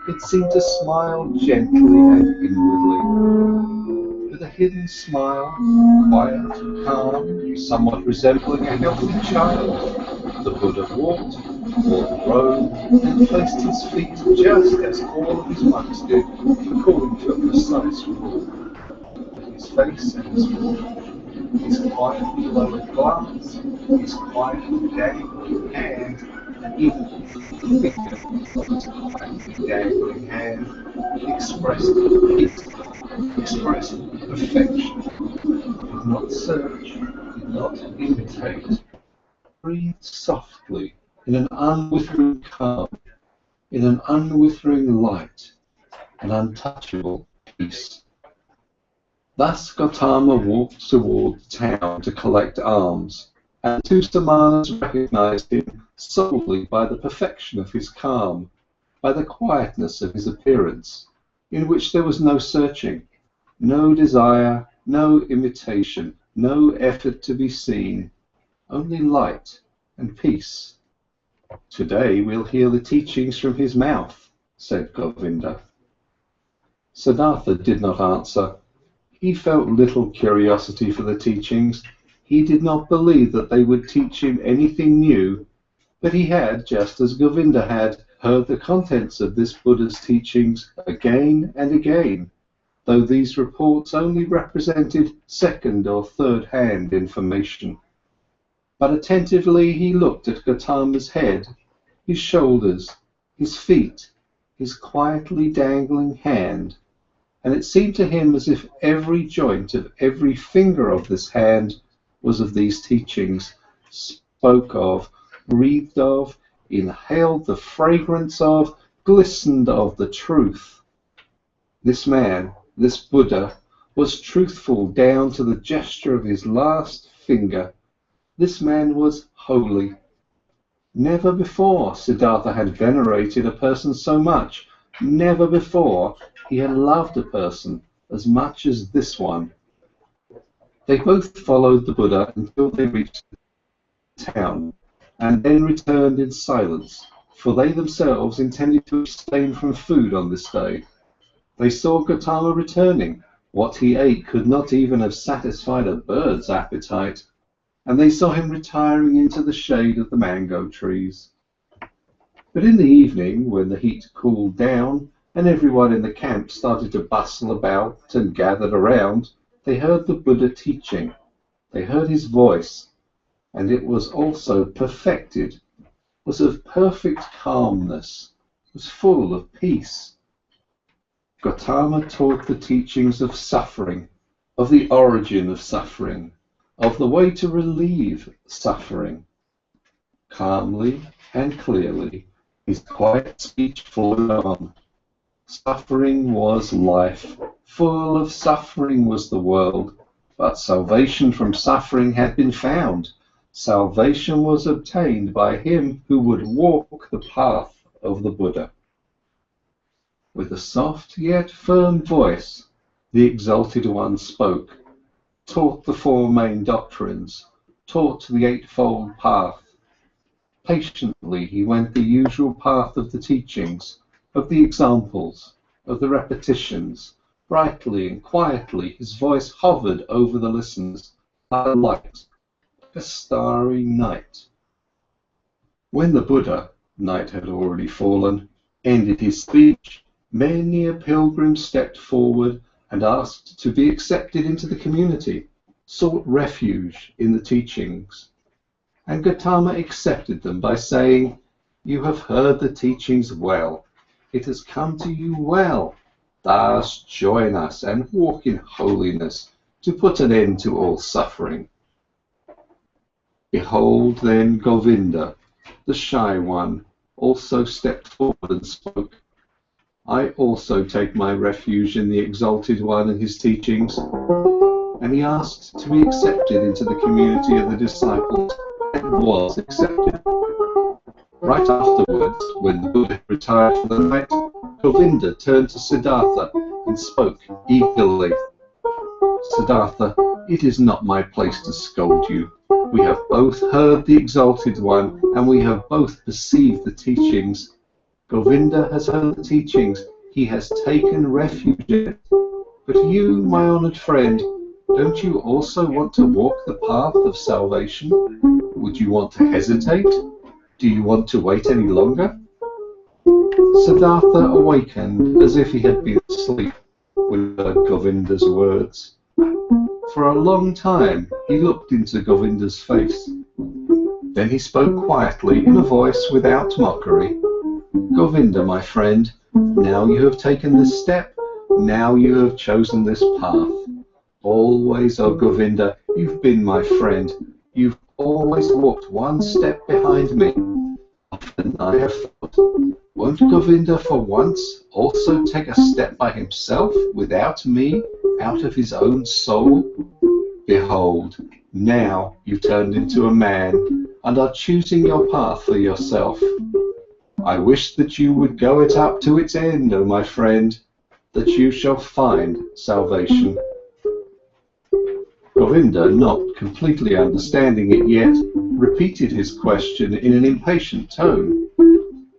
It seemed to smile gently and inwardly. With a hidden smile, quiet, calm, somewhat resembling a healthy child, the Buddha walked, wore the robe, and placed his feet just as all of his monks did, according to a precise rule. His face and his form, his quietly lowered glance, his quietly dangling hand, and even the finger of his quietly dangling hand expressed peace, expressed perfection. Did not search, did not imitate. Breathed softly, in an unwithering calm, in an unwithering light, an untouchable peace. Thus Gotama walked toward the town to collect alms, and the two Samanas recognized him solely by the perfection of his calm, by the quietness of his appearance, in which there was no searching, no desire, no imitation, no effort to be seen, only light and peace. Today we'll hear the teachings from his mouth, said Govinda. Siddhartha did not answer. He felt little curiosity for the teachings. He did not believe that they would teach him anything new, but he had, just as Govinda had, heard the contents of this Buddha's teachings again and again, though these reports only represented second or third-hand information. But attentively he looked at Gotama's head, his shoulders, his feet, his quietly dangling hand, and it seemed to him as if every joint of every finger of this hand was of these teachings, spoke of, breathed of, inhaled the fragrance of, glistened of the truth. This man, this Buddha, was truthful down to the gesture of his last finger. This man was holy. Never before Siddhartha had venerated a person so much. Never before he had loved a person as much as this one. They both followed the Buddha until they reached the town, and then returned in silence, for they themselves intended to abstain from food on this day. They saw Gotama returning. What he ate could not even have satisfied a bird's appetite, and they saw him retiring into the shade of the mango trees. But in the evening, when the heat cooled down, and everyone in the camp started to bustle about and gathered around, they heard the Buddha teaching. They heard his voice, and it was also perfected, was of perfect calmness, was full of peace. Gotama taught the teachings of suffering, of the origin of suffering, of the way to relieve suffering. Calmly and clearly, his quiet speech flowed on. Suffering was life. Full of suffering was the world. But salvation from suffering had been found. Salvation was obtained by him who would walk the path of the Buddha. With a soft yet firm voice, the Exalted One spoke, taught the four main doctrines, taught the eightfold path. Patiently he went the usual path of the teachings, of the examples, of the repetitions. Brightly and quietly his voice hovered over the listeners, like a light, like a starry night. When the Buddha, night had already fallen, ended his speech, many a pilgrim stepped forward and asked to be accepted into the community. sought refuge in the teachings, and Gotama accepted them by saying, "You have heard the teachings well. It has come to you well. Thus join us and walk in holiness to put an end to all suffering." Behold, then Govinda, the shy one, also stepped forward and spoke. "I also take my refuge in the Exalted One and his teachings," and he asked to be accepted into the community of the disciples, and was accepted. Right afterwards, when the Buddha retired for the night, Govinda turned to Siddhartha and spoke eagerly. "Siddhartha, it is not my place to scold you. We have both heard the Exalted One, and we have both perceived the teachings. Govinda has heard the teachings. He has taken refuge in it. But you, my honored friend, don't you also want to walk the path of salvation? Would you want to hesitate? Do you want to wait any longer?" Siddhartha awakened as if he had been asleep when he heard Govinda's words. For a long time he looked into Govinda's face. Then he spoke quietly in a voice without mockery. "Govinda, my friend, now you have taken this step, now you have chosen this path. Always, O Govinda, you've been my friend. You've always walked one step behind me. Often I have thought, won't Govinda for once also take a step by himself without me, out of his own soul? Behold, now you've turned into a man and are choosing your path for yourself. I wish that you would go it up to its end, O my friend, that you shall find salvation." Govinda, not completely understanding it yet, repeated his question in an impatient tone.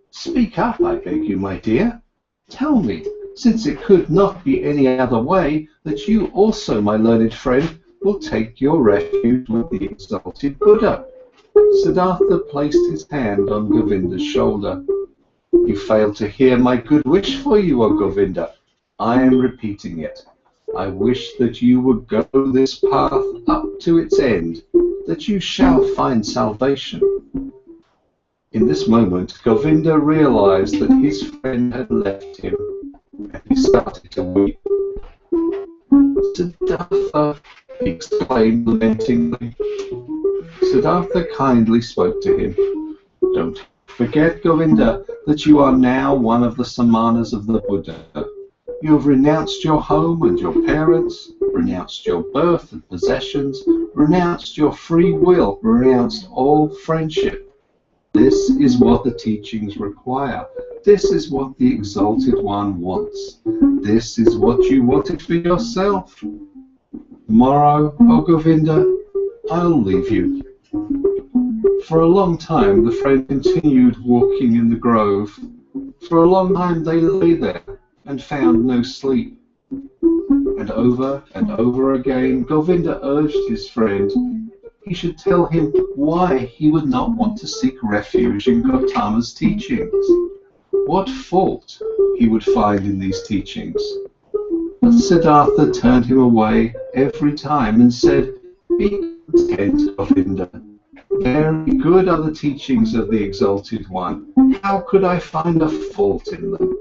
"Speak up, I beg you, my dear. Tell me, since it could not be any other way, that you also, my learned friend, will take your refuge with the exalted Buddha." Siddhartha placed his hand on Govinda's shoulder. "You failed to hear my good wish for you, O Govinda. I am repeating it. I wish that you would go this path up to its end, that you shall find salvation." In this moment, Govinda realized that his friend had left him, and he started to weep. "Siddhartha," he exclaimed lamentingly. Siddhartha kindly spoke to him. "Don't forget, Govinda, that you are now one of the Samanas of the Buddha. You have renounced your home and your parents, renounced your birth and possessions, renounced your free will, renounced all friendship. This is what the teachings require. This is what the Exalted One wants. This is what you wanted for yourself. Tomorrow, O Govinda, I'll leave you." For a long time the friend continued walking in the grove. For a long time they lay there and found no sleep. And over again Govinda urged his friend he should tell him why he would not want to seek refuge in Gotama's teachings, what fault he would find in these teachings. But Siddhartha turned him away every time and said, "Be content, Govinda. Very good are the teachings of the Exalted One. How could I find a fault in them?"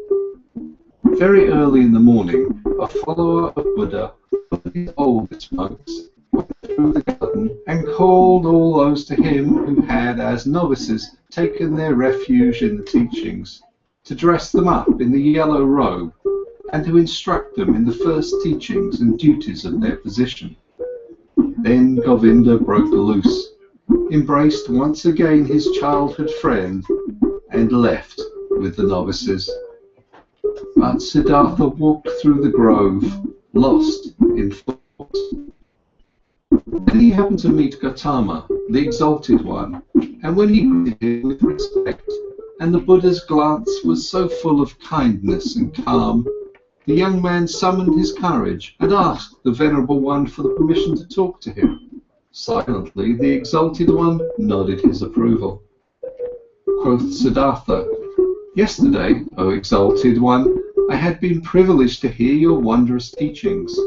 Very early in the morning, a follower of Buddha, one of his oldest monks, went through the garden and called all those to him who had, as novices, taken their refuge in the teachings, to dress them up in the yellow robe, and to instruct them in the first teachings and duties of their position. Then Govinda broke loose, embraced once again his childhood friend, and left with the novices. But Siddhartha walked through the grove, lost in thought. Then he happened to meet Gotama, the Exalted One, and when he greeted him with respect, and the Buddha's glance was so full of kindness and calm, the young man summoned his courage and asked the Venerable One for the permission to talk to him. Silently, the Exalted One nodded his approval. Quoth Siddhartha, "Yesterday, O Exalted One, I had been privileged to hear your wondrous teachings.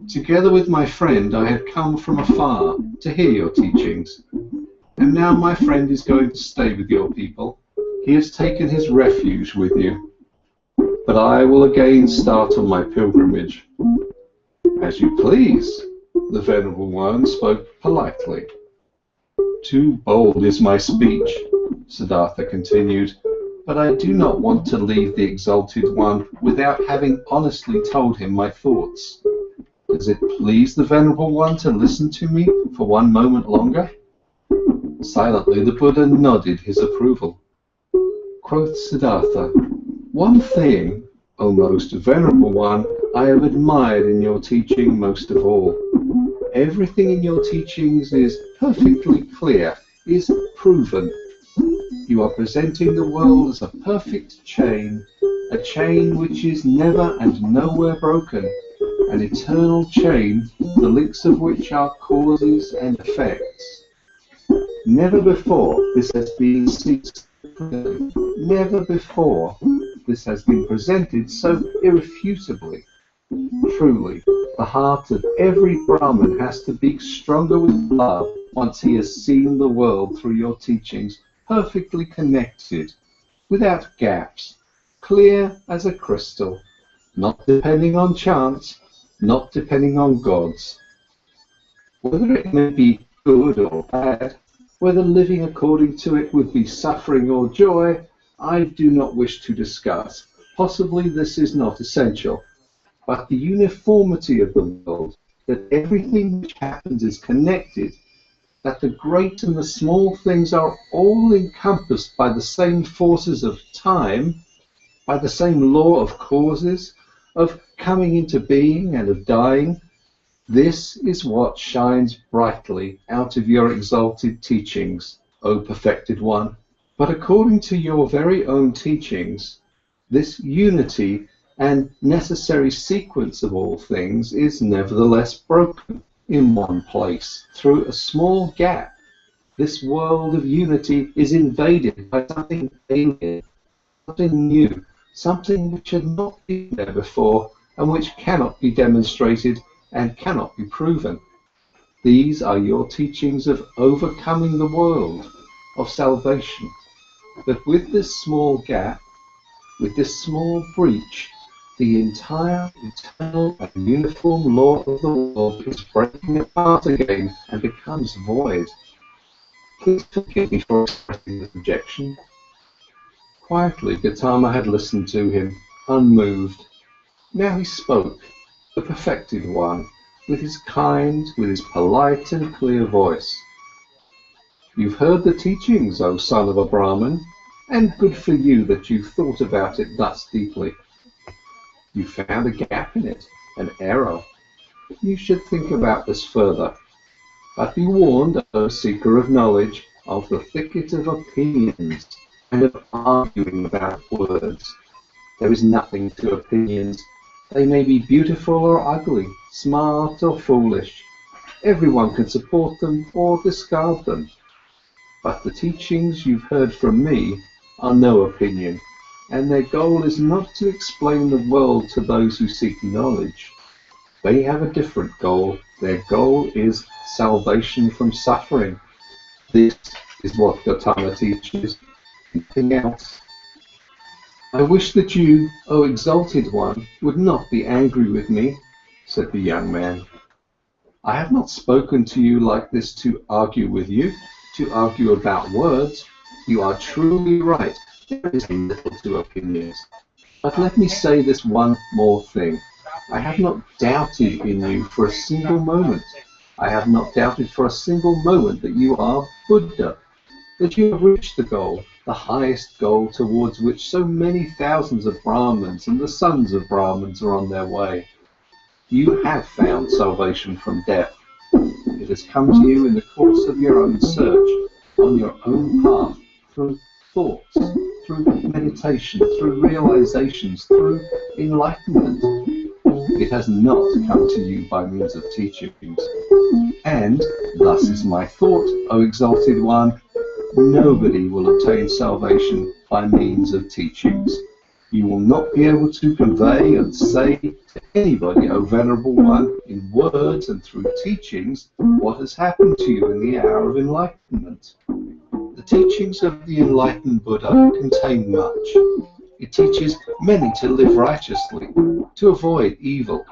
Together with my friend, I had come from afar to hear your teachings. And now my friend is going to stay with your people. He has taken his refuge with you. But I will again start on my pilgrimage. As you please, the Venerable One spoke politely. Too bold is my speech, Siddhartha continued, but I do not want to leave the Exalted One without having honestly told him my thoughts. Does it please the Venerable One to listen to me for one moment longer? Silently the Buddha nodded his approval. Quoth Siddhartha, one thing, O most Venerable One, I have admired in your teaching most of all. Everything in your teachings is perfectly clear, is proven. You are presenting the world as a perfect chain, a chain which is never and nowhere broken, an eternal chain, the links of which are causes and effects. Never before this has been seen. Never before this has been presented so irrefutably. Truly, the heart of every Brahmin has to beat stronger with love once he has seen the world through your teachings, perfectly connected, without gaps, clear as a crystal, not depending on chance, not depending on gods. Whether it may be good or bad, whether living according to it would be suffering or joy, I do not wish to discuss. Possibly this is not essential. But the uniformity of the world, that everything which happens is connected, that the great and the small things are all encompassed by the same forces of time, by the same law of causes, of coming into being and of dying, this is what shines brightly out of your exalted teachings, O perfected one. But according to your very own teachings, this unity and necessary sequence of all things is nevertheless broken in one place through a small gap. This world of unity is invaded by something alien, something new, something which had not been there before and which cannot be demonstrated and cannot be proven. These are your teachings of overcoming the world, of salvation. But with this small gap, with this small breach, the entire eternal and uniform law of the world is breaking apart again and becomes void. Please forgive me for expressing this objection. Quietly, Gotama had listened to him, unmoved. Now he spoke, the perfected one, with his kind, with his polite and clear voice. You've heard the teachings, O son of a Brahmin, and good for you that you've thought about it thus deeply. You found a gap in it, an error. You should think about this further. But be warned, O seeker of knowledge, of the thicket of opinions and of arguing about words. There is nothing to opinions. They may be beautiful or ugly, smart or foolish. Everyone can support them or discard them. But the teachings you've heard from me are no opinion, and their goal is not to explain the world to those who seek knowledge. They have a different goal. Their goal is salvation from suffering. This is what Gotama teaches, nothing else. I wish that you, O exalted one, would not be angry with me, said the young man. I have not spoken to you like this to argue with you, to argue about words. You are truly right. There is little to opinions. But let me say this one more thing. I have not doubted in you for a single moment. I have not doubted for a single moment that you are Buddha, that you have reached the goal, the highest goal towards which so many thousands of Brahmins and the sons of Brahmins are on their way. You have found salvation from death. It has come to you in the course of your own search, on your own path, through thoughts, through meditation, through realizations, through enlightenment. It has not come to you by means of teachings. And, thus is my thought, O exalted one, nobody will obtain salvation by means of teachings. You will not be able to convey and say to anybody, O Venerable One, in words and through teachings, what has happened to you in the hour of enlightenment. The teachings of the enlightened Buddha contain much. It teaches many to live righteously, to avoid evil.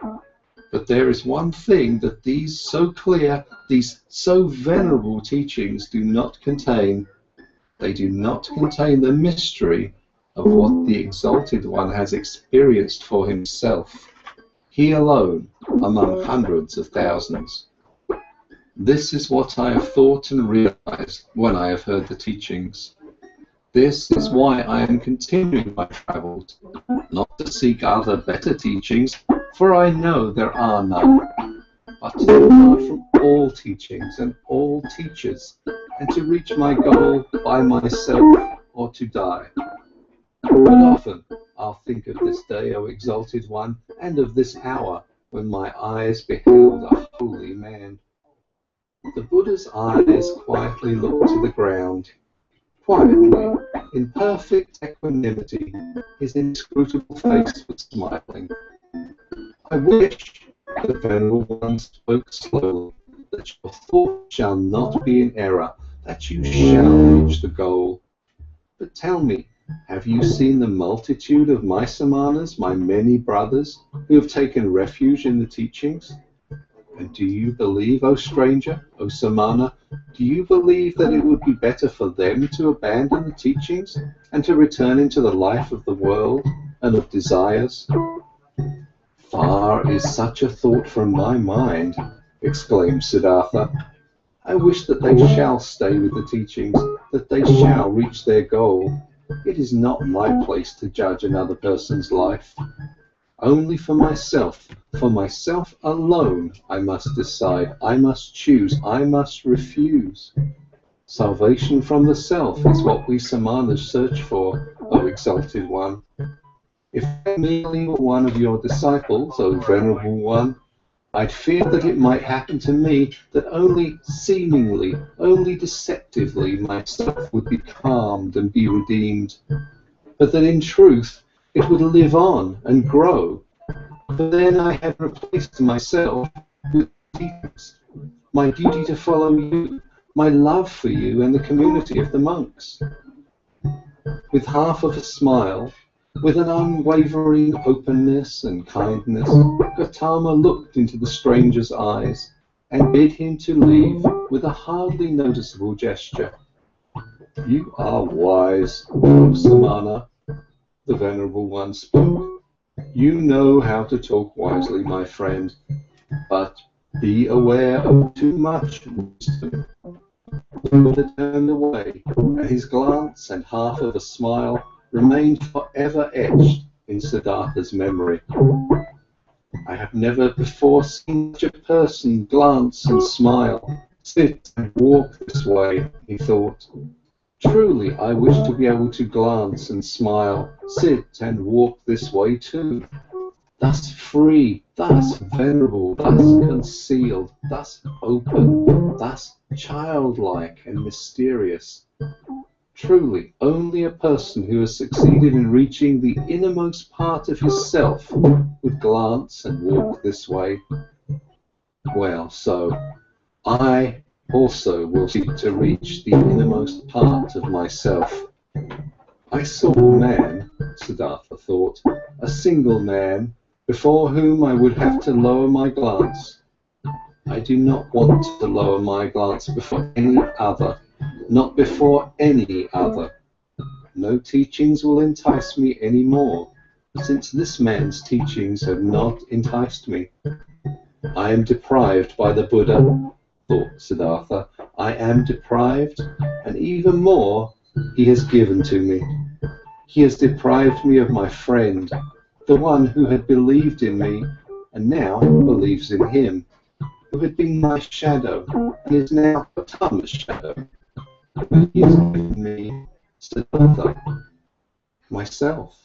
But there is one thing that these so clear, these so venerable teachings do not contain. They do not contain the mystery of what the Exalted One has experienced for himself, he alone among hundreds of thousands. This is what I have thought and realized when I have heard the teachings. This is why I am continuing my travels, not to seek other better teachings, for I know there are none, but to depart from all teachings and all teachers, and to reach my goal by myself or to die. But often I'll think of this day, O Exalted One, and of this hour when my eyes beheld a holy man. The Buddha's eyes quietly looked to the ground. Quietly, in perfect equanimity, his inscrutable face was smiling. I wish, the Venerable One spoke slowly, that your thought shall not be in error, that you shall reach the goal. But tell me, have you seen the multitude of my Samanas, my many brothers, who have taken refuge in the teachings? And do you believe, O stranger, O Samana, do you believe that it would be better for them to abandon the teachings and to return into the life of the world and of desires? Far is such a thought from my mind, exclaimed Siddhartha. I wish that they shall stay with the teachings, that they shall reach their goal. It is not my place to judge another person's life. Only for myself alone, I must decide, I must choose, I must refuse. Salvation from the self is what we Samanas search for, O Exalted One. If I merely were one of your disciples, O Venerable One, I'd fear that it might happen to me that only seemingly, only deceptively, myself would be calmed and be redeemed, but that in truth it would live on and grow. For then I have replaced myself with teachings, my duty to follow you, my love for you and the community of the monks. With half of a smile, with an unwavering openness and kindness, Gotama looked into the stranger's eyes and bid him to leave with a hardly noticeable gesture. You are wise, O Samana, the Venerable One spoke. You know how to talk wisely, my friend, but be aware of too much wisdom. The Buddha turned away, and his glance and half of a smile remained forever etched in Siddhartha's memory. I have never before seen such a person glance and smile, sit and walk this way, he thought. Truly, I wish to be able to glance and smile, sit and walk this way too. Thus free, thus venerable, thus concealed, thus open, thus childlike and mysterious. Truly, only a person who has succeeded in reaching the innermost part of his self would glance and walk this way. Well, so I also will seek to reach the innermost part of myself. I saw a man, Siddhartha thought, a single man, before whom I would have to lower my glance. I do not want to lower my glance before any other, not before any other. No teachings will entice me any more, since this man's teachings have not enticed me. I am deprived by the Buddha, thought Siddhartha. I am deprived, and even more he has given to me. He has deprived me of my friend, the one who had believed in me and now believes in him, who had been my shadow and is now Gotama's shadow. But he has given me Siddhartha, myself.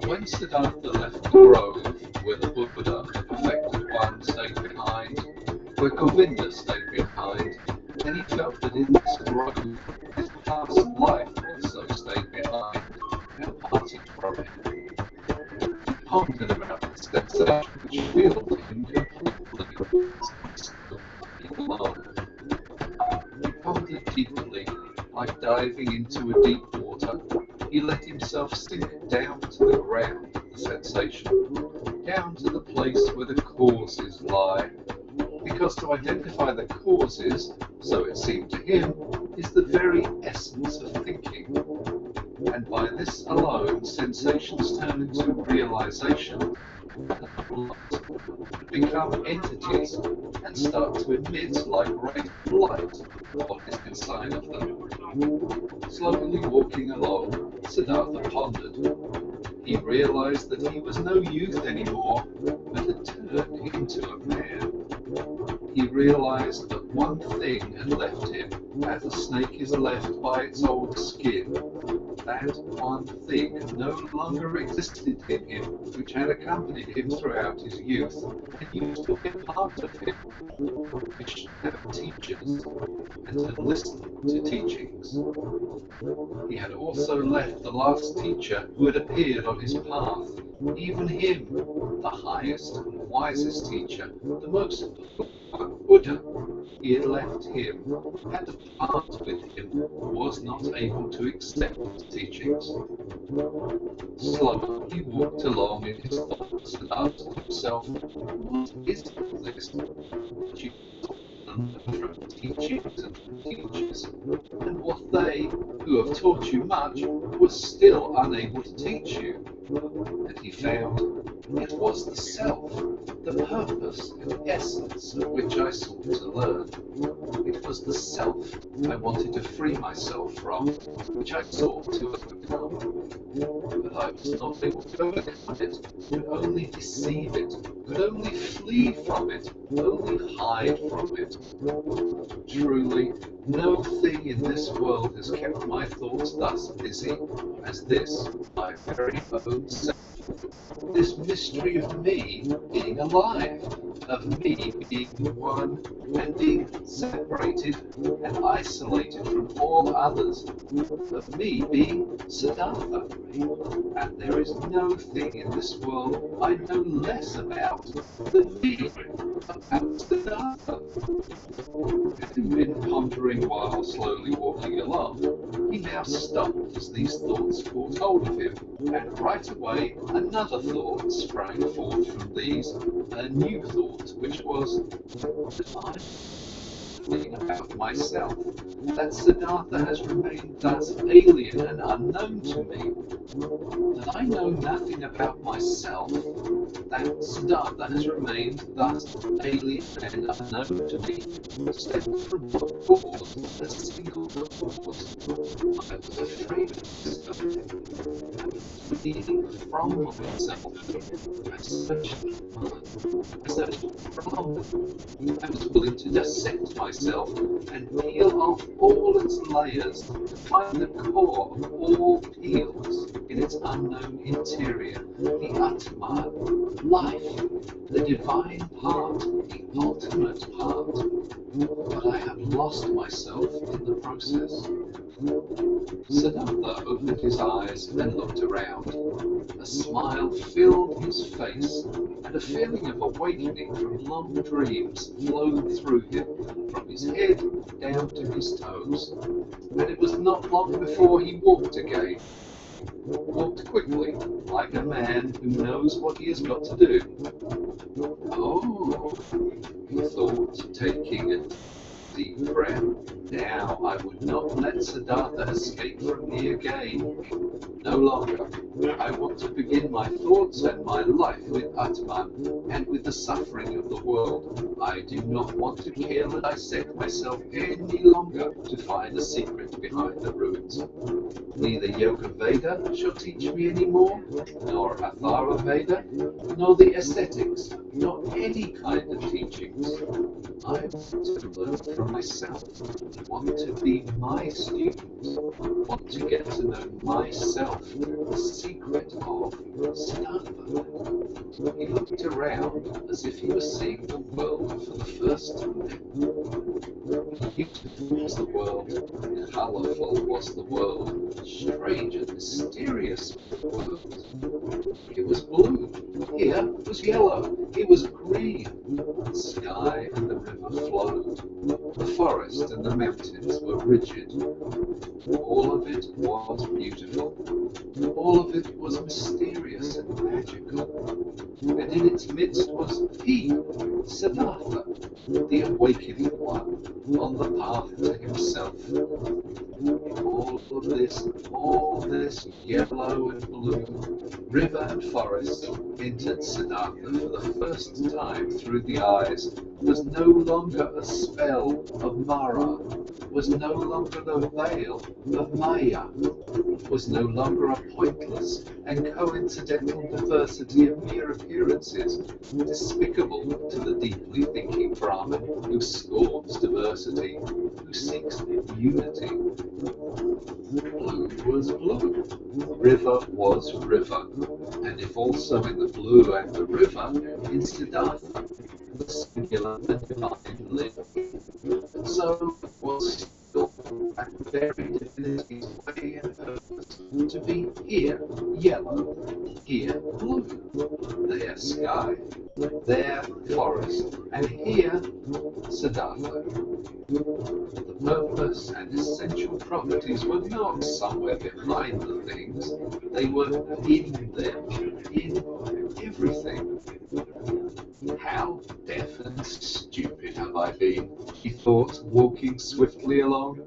When Siddhartha left the grove where the Buddha, the perfected one, stayed behind, where Govinda stayed behind, then he felt that in this grove his past life also stayed behind and parted from him. He pondered about the sensation which filled him completely alone. He pondered deeply, like diving into a deep water. He let himself sink down to the ground of the sensation, down to the place where the causes lie. Because to identify the causes, so it seemed to him, is the very essence of thinking. And by this alone, sensations turn into realization, become entities, and start to emit like great light what is inside of them. Slowly walking along, Siddhartha pondered. He realized that he was no youth anymore, but had turned into a man. He realized that one thing had left him, as a snake is left by its old skin. That one thing no longer existed in him, which had accompanied him throughout his youth, and used to be a part of him, which had teachers, and had listened to teachings. He had also left the last teacher who had appeared on his path, even him, the highest and wisest teacher, the most Buddha. He had left him, had to part with him, was not able to accept teachings. Slowly he walked along in his thoughts and asked himself, what is this? You from teachings and teachers, and what they, who have taught you much, were still unable to teach you. And he found it was the self, the purpose and essence of which I sought to learn. It was the self I wanted to free myself from, which I sought to overcome. But I was not able to overcome it, could only deceive it, could only flee from it, only hide from it. Truly, no thing in this world has kept my thoughts thus busy as this, my very own self. This mystery of me being alive, of me being one and being separated and isolated from all others, of me being Siddhartha. And there is no thing in this world I know less about than me, about Siddhartha. Having been pondering while slowly walking along, he now stopped as these thoughts caught hold of him, and right away another thought sprang forth from these, a new thought, which was that I thing about myself, that Siddhartha has remained thus alien and unknown to me, that I know nothing about myself, that Siddhartha has remained thus alien and unknown to me, stemmed from what cause, a single cause. I was afraid of myself, I was fleeing from myself, I searched from, I was willing to dissect myself myself and peel off all its layers to find the core of all peels in its unknown interior, the Atman, life, the divine part, the ultimate part. But I have lost myself in the process. Siddhartha opened his eyes and looked around. A smile filled his face, and a feeling of awakening from long dreams flowed through him, from his head down to his toes. And it was not long before he walked again. Walked quickly, like a man who knows what he has got to do. Oh, he thought, taking a deep breath. Now I would not let Siddhartha escape from me again. No longer. I want to begin my thoughts and my life with Atman and with the suffering of the world. I do not want to kill and dissect myself any longer to find the secret behind the ruins. Neither Yoga Veda shall teach me any more, nor Athara Veda, nor the ascetics, nor any kind of teachings. I want to learn from myself, want to be my student, want to get to know myself, the secret of Siddhartha. He looked around as if he was seeing the world for the first time. Beautiful was the world, colourful was the world, strange and mysterious was the world. It was blue, here was yellow, it was green. The sky and the river flowed, the forest and the mountains were rigid. All of it was beautiful, all of it was mysterious and magical. And in its midst was he, Siddhartha, the awakening one, on the path to himself. All this yellow and blue, river and forest, entered Siddhartha for the first time through the eyes, was no longer a spell of Mara, was no longer the veil of Maya, was no longer a pointless and coincidental diversity of mere appearances, despicable to the deeply thinking Brahmin who scorns diversity, who seeks unity. Blue was blue, river was river, and if also in the blue and the river, in Siddhartha, the singular and divine lived. And so it was still at the very divinity's way and purpose to be here yellow, here blue, there sky, there forest, and here Siddhartha. The purpose and essential properties were not somewhere behind the things, they were in them, in everything. How deaf and stupid have I been, he thought, walking swiftly along.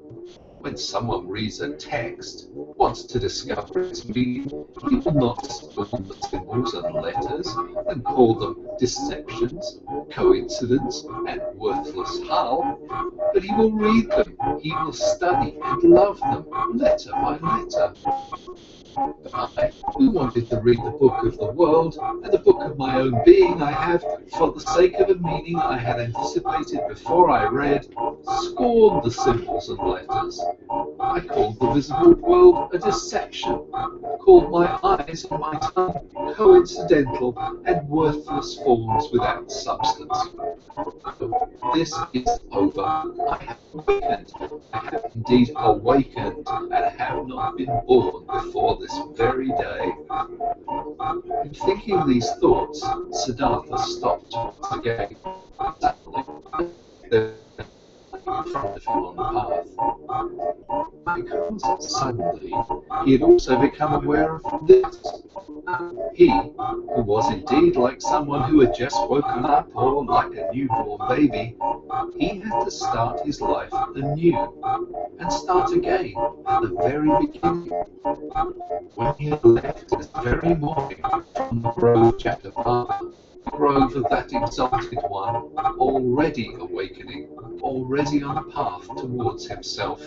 When someone reads a text, wants to discover its meaning, he will not spell the symbols and letters and call them deceptions, coincidence, and worthless hull, but he will read them, he will study and love them, letter by letter. I, who wanted to read the book of the world and the book of my own being, I have, for the sake of a meaning I had anticipated before I read, scorned the symbols and letters. I called the visible world a deception, called my eyes and my tongue coincidental and worthless forms without substance. This is over. I have awakened. I have indeed awakened, and have not been born before this very day. In thinking these thoughts, Siddhartha stopped once again. Suddenly, there in front of him on the path. Because suddenly he had also become aware of this. He, who was indeed like someone who had just woken up, or like a newborn baby, he had to start his life anew, and start again at the very beginning. When he had left this very morning from the grove Gotama, the grove of that exalted one, already awakening, already on a path towards himself,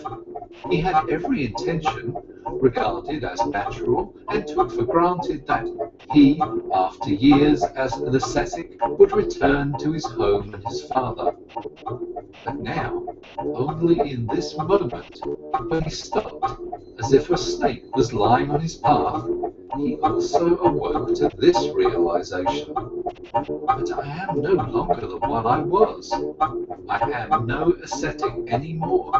he had every intention regarded as natural and took for granted that he, after years as an ascetic, would return to his home and his father. But now, only in this moment, when he stopped, as if a snake was lying on his path, he also awoke to this realization. But I am no longer the one I was. I am no ascetic anymore.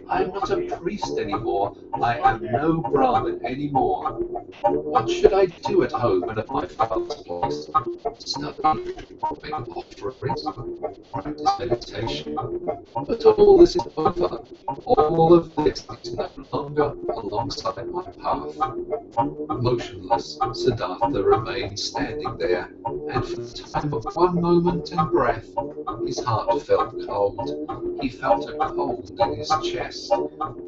I am not a priest anymore. I am no Brahmin anymore. What should I do at home and at my father's place? Study, make offerings, practice meditation. But all this is over. All of this is no longer alongside my path. Motionless, Siddhartha remained standing there, and for the time of one moment and breath, his heart felt cold. He felt a cold in his chest,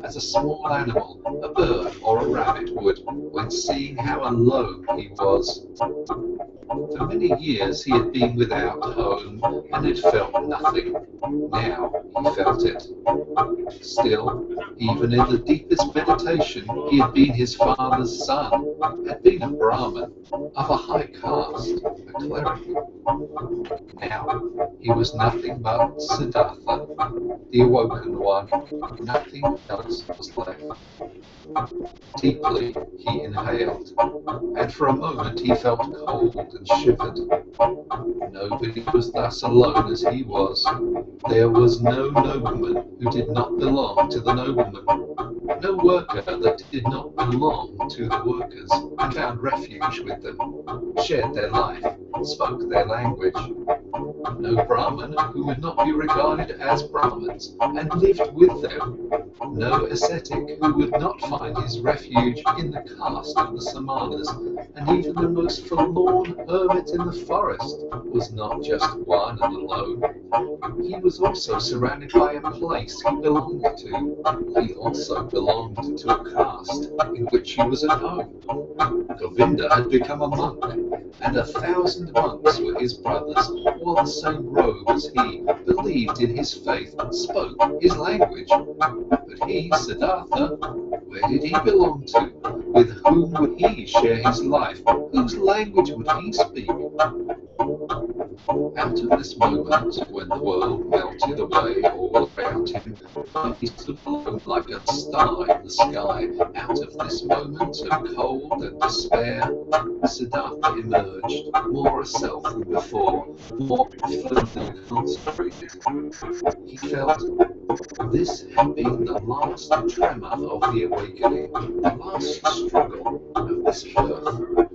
as a small animal, a bird or a rabbit would, when seeing how alone he was. For many years he had been without home and had felt nothing. Now he felt it. Still, even in the deepest meditation, he had been his father's son, had been a Brahmin, of a high caste, a cleric. Now he was nothing but Siddhartha, the awoken one. Nothing else was left. Deeply he inhaled, and for a moment he felt cold and shivered. Nobody was thus alone as he was. There was no nobleman who did not belong to the nobleman, no worker that did not belong to the workers, and found refuge with them, shared their life, spoke their language. No Brahmin who would not be regarded as Brahmins and lived with them. No ascetic who would not find his refuge in the caste of the Samanas, and even the most forlorn hermit in the forest was not just one and alone. He was also surrounded by a place he belonged to. He also belonged to a caste in which he was at home. Govinda had become a monk, and 1,000 monks were his brothers, wore the same robe as he, believed in his faith, spoke his language. But he, Siddhartha, where did he belong to? With whom would he share his life? Whose language would he speak? Out of this moment, when the world melted away all around him, he stood alone like a star in the sky. Out of this moment of cold and despair, Siddhartha emerged, more a self than before, more firmly concentrated. He felt this had been the last tremor of the awakening, the last struggle of this birth.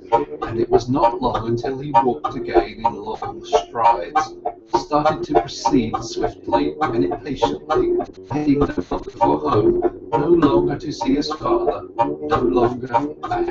And it was not long until he walked again in long strides, started to proceed swiftly and impatiently, heading no longer for home, no longer to see his father, no longer back.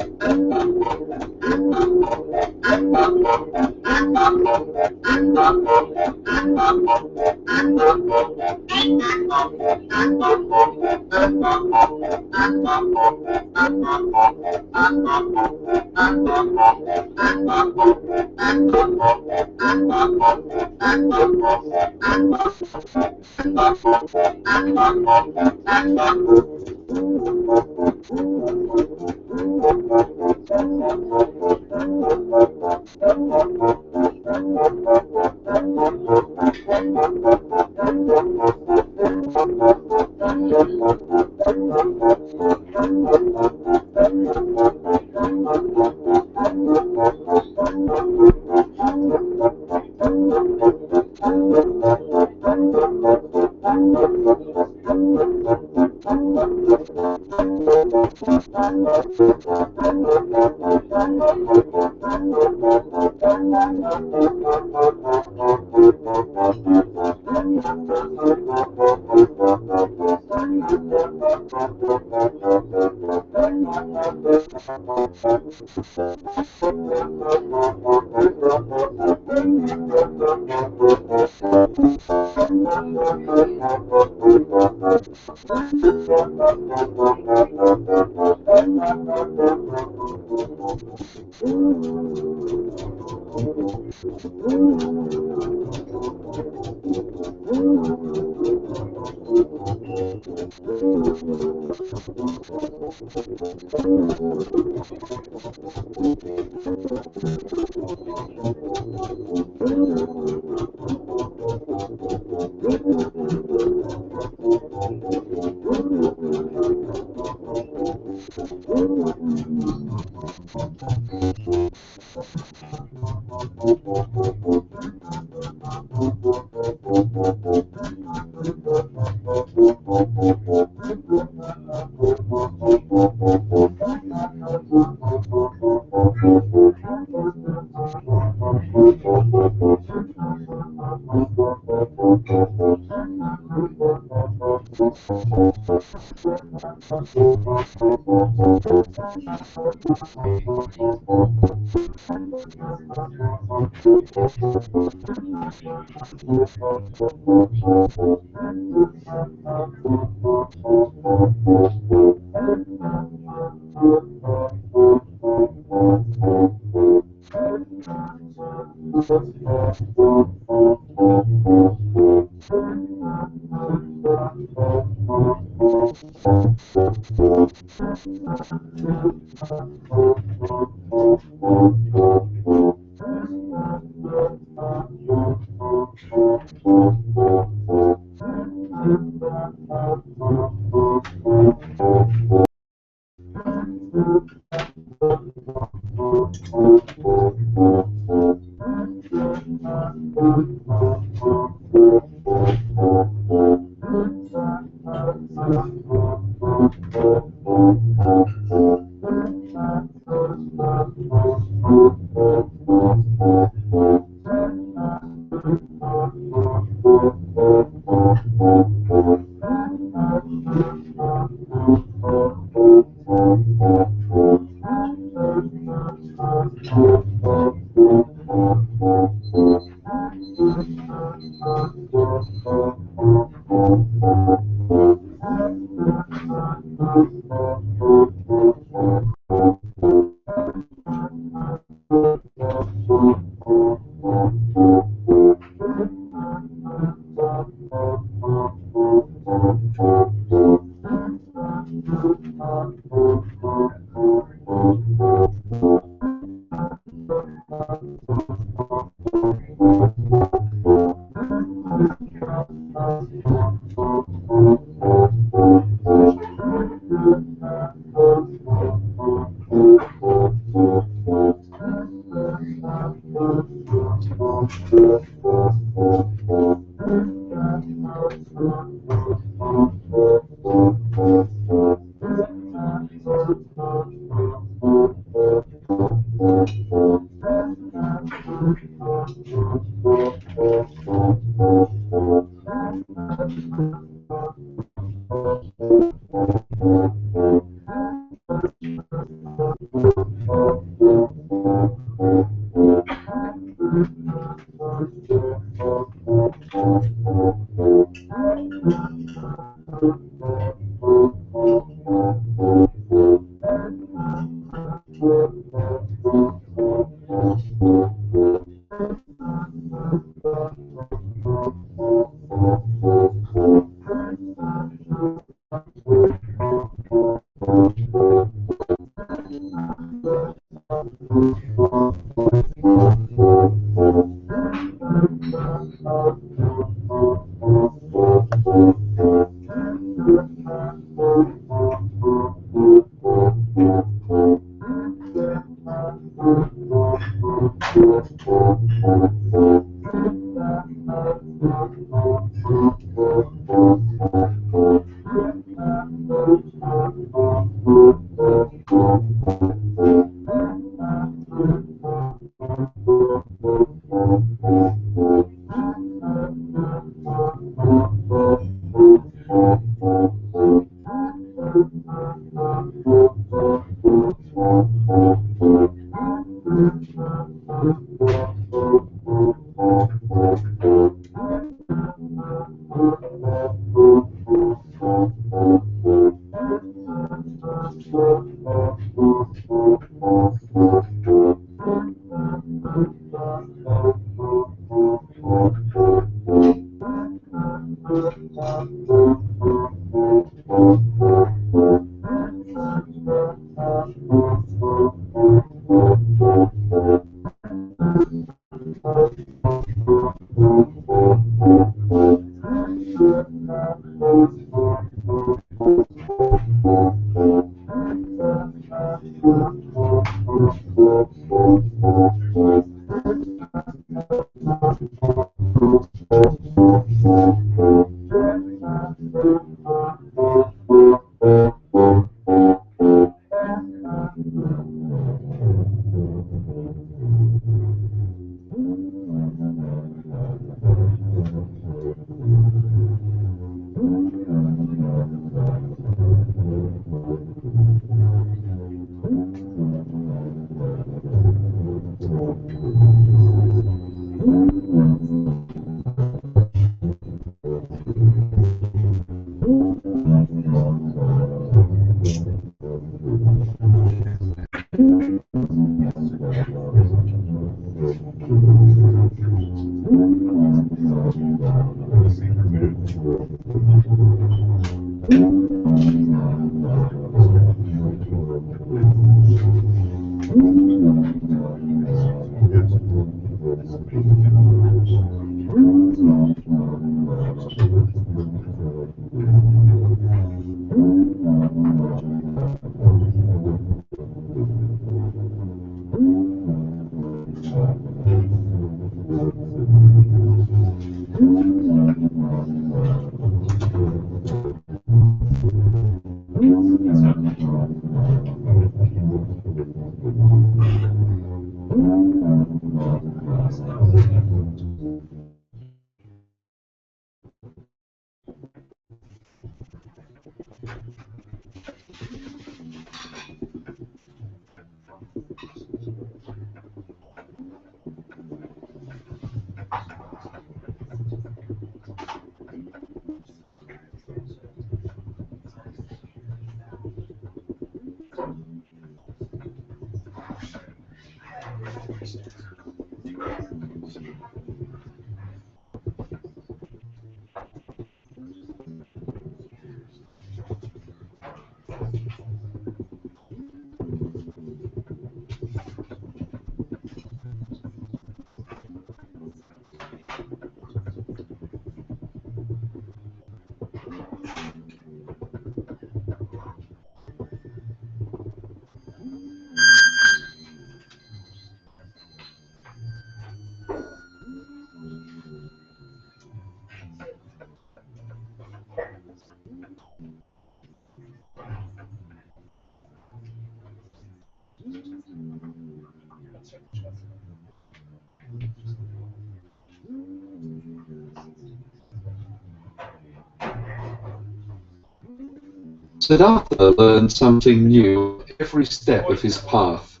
Siddhartha learned something new every step of his path,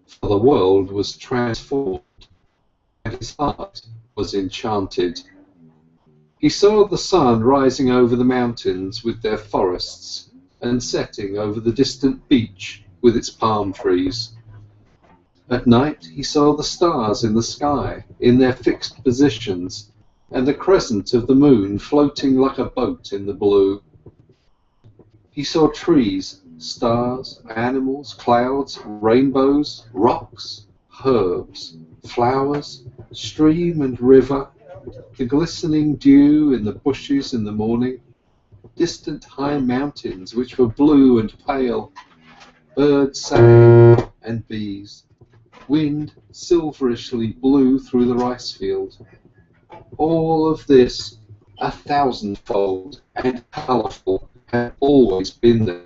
for the world was transformed, and his heart was enchanted. He saw the sun rising over the mountains with their forests, and setting over the distant beach with its palm trees. At night he saw the stars in the sky, in their fixed positions, and the crescent of the moon floating like a boat in the blue. He saw trees, stars, animals, clouds, rainbows, rocks, herbs, flowers, stream and river, the glistening dew in the bushes in the morning, distant high mountains which were blue and pale, birds sang and bees. Wind silverishly blew through the rice field. All of this, 1,000-fold and colourful, had always been there.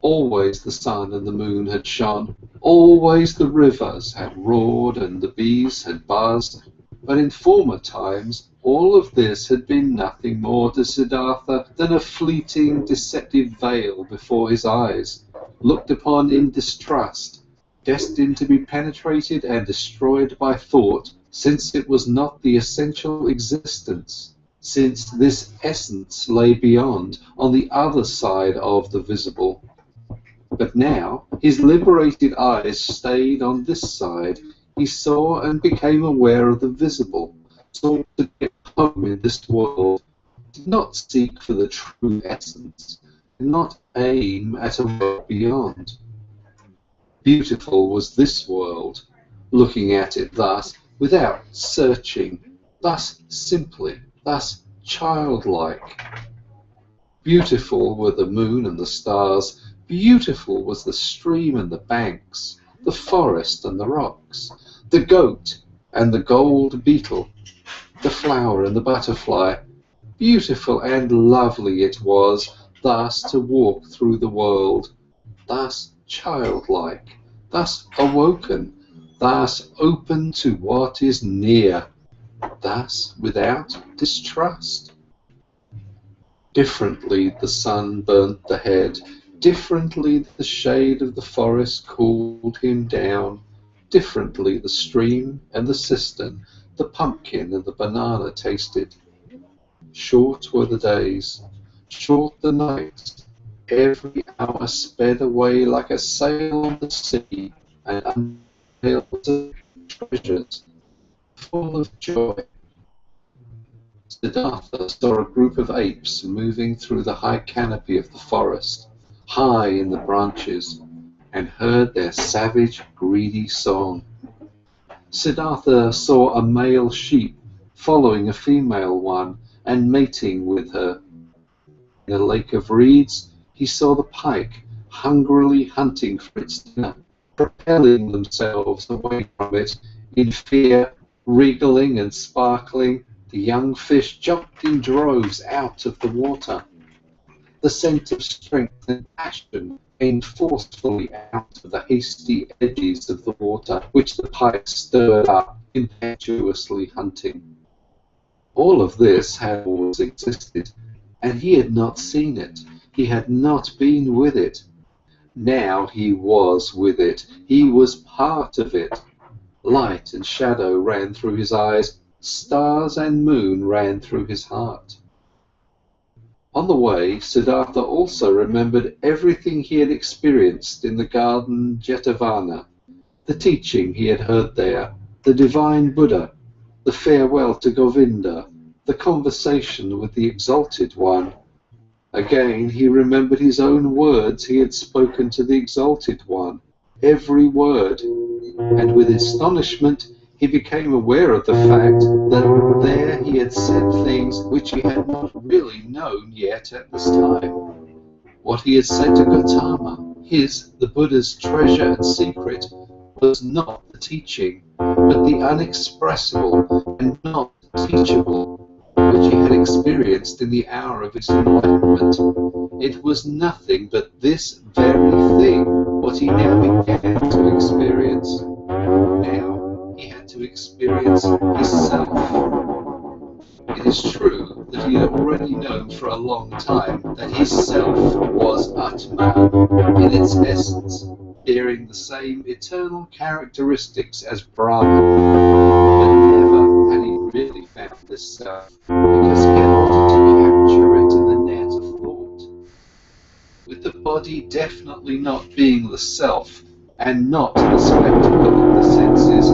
Always the sun and the moon had shone. Always the rivers had roared and the bees had buzzed. But in former times, all of this had been nothing more to Siddhartha than a fleeting, deceptive veil before his eyes, looked upon in distrust, destined to be penetrated and destroyed by thought, since it was not the essential existence, since this essence lay beyond, on the other side of the visible. But now his liberated eyes stayed on this side. He saw and became aware of the visible, sought to get home in this world, did not seek for the true essence, did not aim at a world beyond. Beautiful was this world, looking at it thus, without searching, thus simply, thus childlike. Beautiful were the moon and the stars, beautiful was the stream and the banks, the forest and the rocks, the goat and the gold beetle, the flower and the butterfly. Beautiful and lovely it was thus to walk through the world, thus childlike, thus awoken, thus open to what is near, thus without distrust. Differently the sun burnt the head, differently the shade of the forest cooled him down, differently the stream and the cistern, the pumpkin and the banana tasted. Short were the days, short the nights. Every hour sped away like a sail on the sea, and unveiled treasures full of joy. Siddhartha saw a group of apes moving through the high canopy of the forest, high in the branches, and heard their savage, greedy song. Siddhartha saw a male sheep following a female one and mating with her. In a lake of reeds, he saw the pike hungrily hunting for its dinner, propelling themselves away from it in fear, wriggling and sparkling. The young fish jumped in droves out of the water. The scent of strength and passion came forcefully out of the hasty eddies of the water, which the pike stirred up, impetuously hunting. All of this had always existed, and he had not seen it. He had not been with it. Now he was with it. He was part of it. Light and shadow ran through his eyes. Stars and moon ran through his heart. On the way, Siddhartha also remembered everything he had experienced in the garden Jetavana, the teaching he had heard there, the divine Buddha, the farewell to Govinda, the conversation with the Exalted One. Again, he remembered his own words he had spoken to the Exalted One, every word, and with astonishment he became aware of the fact that there he had said things which he had not really known yet at this time. What he had said to Gotama, the Buddha's treasure and secret, was not the teaching, but the unexpressible and not teachable, which he had experienced in the hour of his enlightenment. It was nothing but this very thing, what he now began to experience. Now he had to experience himself. It is true that he had already known for a long time that his self was Atman in its essence, bearing the same eternal characteristics as Brahman, but never had he really found this self, because he had wanted to capture it in the net of thought. With the body definitely not being the self, and not the spectacle of the senses,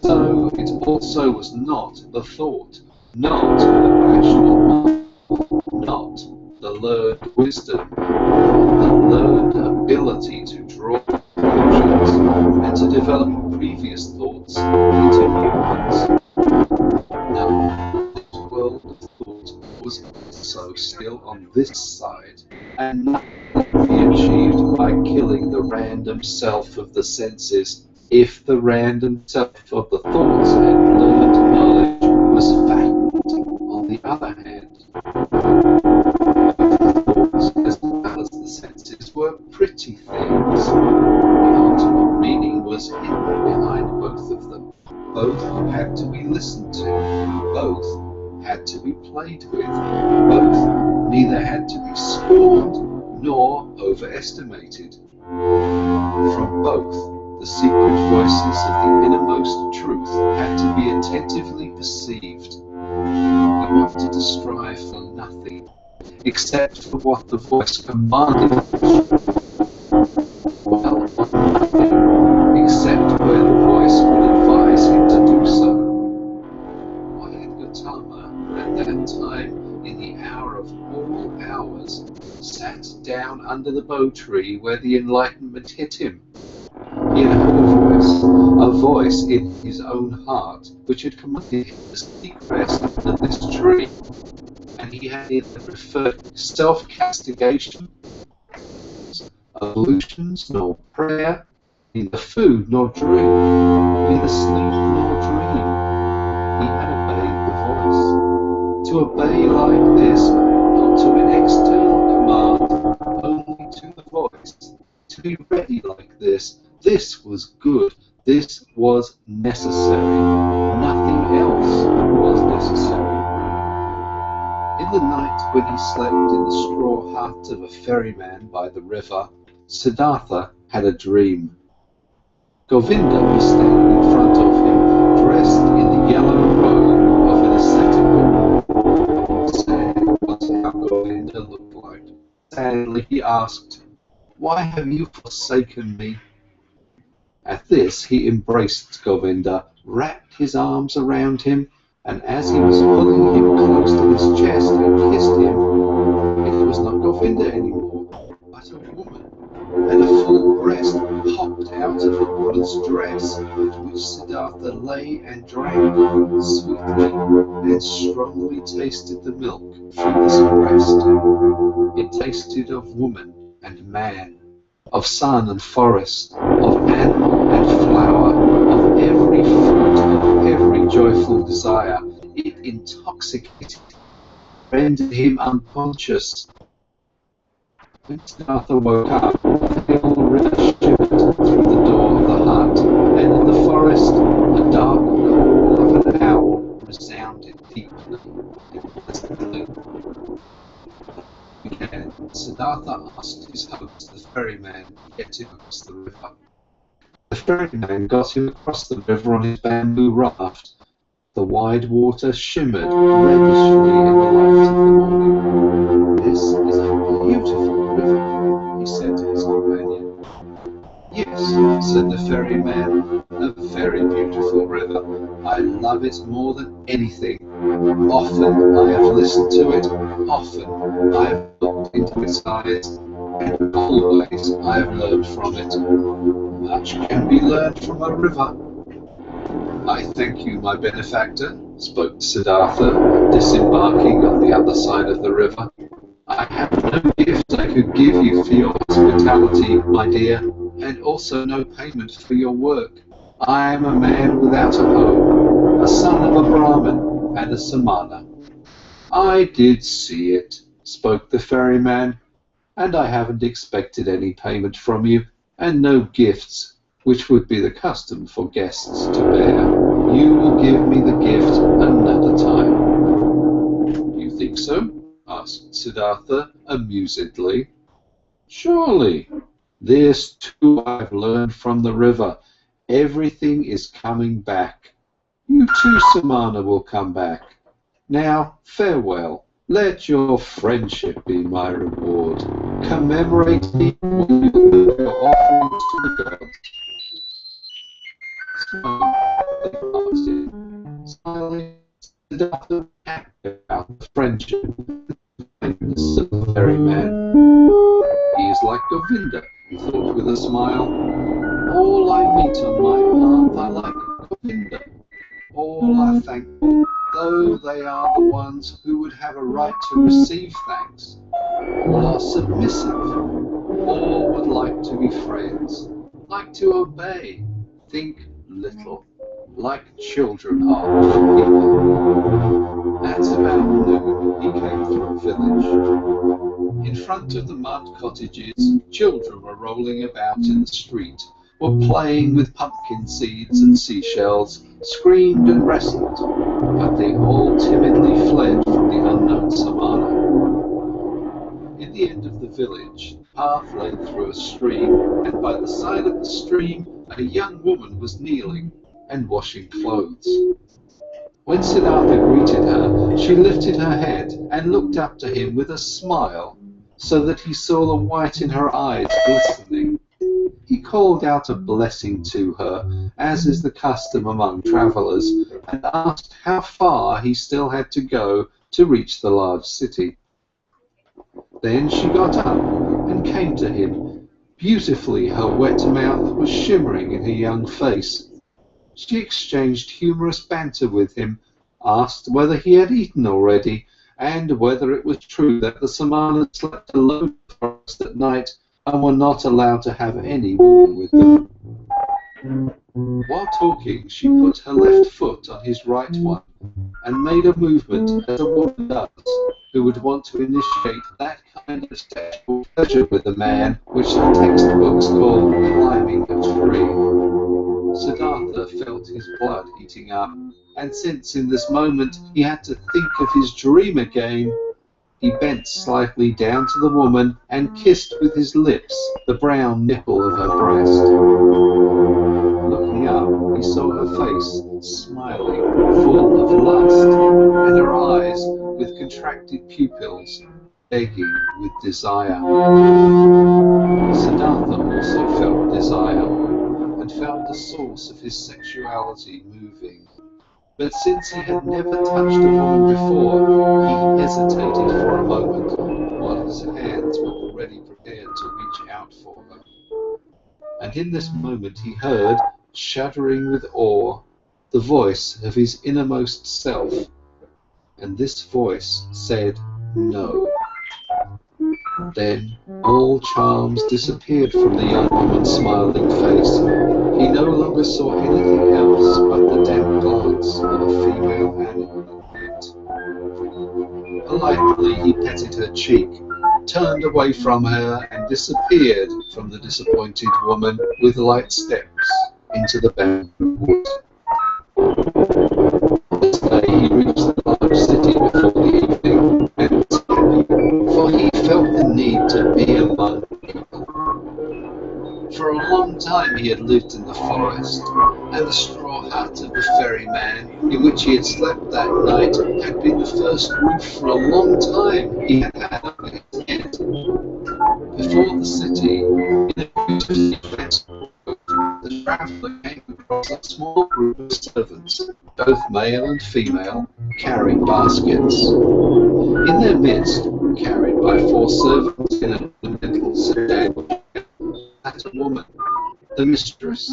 so it also was not the thought, not the rational mind, not the learned wisdom, the learned ability to draw conclusions and to develop previous thoughts into new ones. No, this world of thought was also still on this side, and nothing could be achieved by killing the random self of the senses if the random self of the thoughts and learned knowledge was fattened. On the other hand, both the thoughts as well as the senses were pretty things. The ultimate meaning was hidden behind both of them. Both had to be listened to. Both had to be played with. Both neither had to be scorned nor overestimated. From both, the secret voices of the innermost truth had to be attentively perceived. We wanted to strive for nothing, except for what the voice commanded us to. Well, nothing, except where the voice would advise him to do so. Why had Gotama, at that time, in the hour of all hours, sat down under the bow tree where the enlightenment hit him? He had heard a voice in his own heart, which had commanded him to seek rest under this tree, and he had neither preferred self-castigation, ablutions, nor prayer, neither food nor drink, neither sleep nor dream. He had obeyed the voice. To obey like this, not to an external command, only to the voice. To be ready like this was good, this was necessary. Nothing else was necessary. In the night when he slept in the straw hut of a ferryman by the river, Siddhartha had a dream. Govinda was standing in front of him, dressed in the yellow Finally he asked, "Why have you forsaken me?" At this he embraced Govinda, wrapped his arms around him, and as he was pulling him close to his chest and kissed him, it was not Govinda anymore, but a woman, and a full breast popped out of the woman's dress, at which Siddhartha lay and drank sweetly and strongly tasted the milk from this breast. It tasted of woman and man, of sun and forest, of animal and flower, of every fruit, of every joyful desire. It intoxicated, rendered him unconscious. When Siddhartha woke up, the pale river shivered through the door of the hut, and in the forest a dark call of an owl resounded deeply and pleasantly. Again, Siddhartha asked his host, the ferryman, to get him across the river. The ferryman got him across the river on his bamboo raft. The wide water shimmered reddishly in the light of the morning. "This is a beautiful river," he said to his companion. "Yes," said the ferryman, "a very beautiful river. I love it more than anything. Often I have listened to it, often I have looked into its eyes, and always I have learned from it. Much can be learned from a river." "I thank you, my benefactor," spoke Siddhartha, disembarking on the other side of the river. "I have no gift I could give you for your hospitality, my dear, and also no payment for your work. I am a man without a home, a son of a Brahmin and a Samana." "I did see it," spoke the ferryman, "and I haven't expected any payment from you, and no gifts, which would be the custom for guests to bear. You will give me the gift another time." "You think so?" asked Siddhartha amusedly. "Surely. This too I have learned from the river. Everything is coming back. You too, Samana, will come back. Now, farewell. Let your friendship be my reward. Commemorate me when you give your offerings to the gods." So they parted, smiling, Siddhartha happy about the friendship and kindness of the ferryman. "He is like Govinda," he thought with a smile. "All I meet on my path are like Govinda. All are thankful, though they are the ones who would have a right to receive thanks. All are submissive. All would like to be friends, like to obey, think little, like children are with people." At about noon, he came through a village. In front of the mud cottages, children were rolling about in the street, were playing with pumpkin seeds and seashells, screamed and wrestled, but they all timidly fled from the unknown Samana. In the end of the village, the path led through a stream, and by the side of the stream, a young woman was kneeling and washing clothes. When Siddhartha greeted her, she lifted her head and looked up to him with a smile, so that he saw the white in her eyes glistening. He called out a blessing to her, as is the custom among travellers, and asked how far he still had to go to reach the large city. Then she got up and came to him. Beautifully, her wet mouth was shimmering in her young face. She exchanged humorous banter with him, asked whether he had eaten already, and whether it was true that the Samanas slept alone in the forest at night and were not allowed to have any woman with them. While talking, she put her left foot on his right one and made a movement as a woman does who would want to initiate that kind of sexual pleasure with a man which the textbooks call climbing a tree. Siddhartha felt his blood heating up, and since in this moment he had to think of his dream again, he bent slightly down to the woman and kissed with his lips the brown nipple of her breast. Looking up, he saw her face, smiling, full of lust, and her eyes with contracted pupils. begging with desire. Siddhartha also felt desire, and felt the source of his sexuality moving. But since he had never touched a woman before, he hesitated for a moment, while his hands were already prepared to reach out for her. And in this moment he heard, shuddering with awe, the voice of his innermost self, and this voice said, "No." Then all charms disappeared from the young woman's smiling face. He no longer saw anything else but the damp glance of a female animal in it. Politely he petted her cheek, turned away from her, and disappeared from the disappointed woman with light steps into the bamboo wood. This day he reached the large city before the evening, and was happy, for he felt the need to be among people. For a long time he had lived in the forest, and the straw hut of the ferryman in which he had slept that night had been the first roof for a long time he had had over his head. Before the city, in a beautifully dressed boat, the traveller came across a small group of servants, both male and female, carrying baskets. In their midst, carried by 4 servants in a little sedan, sat a woman, the mistress,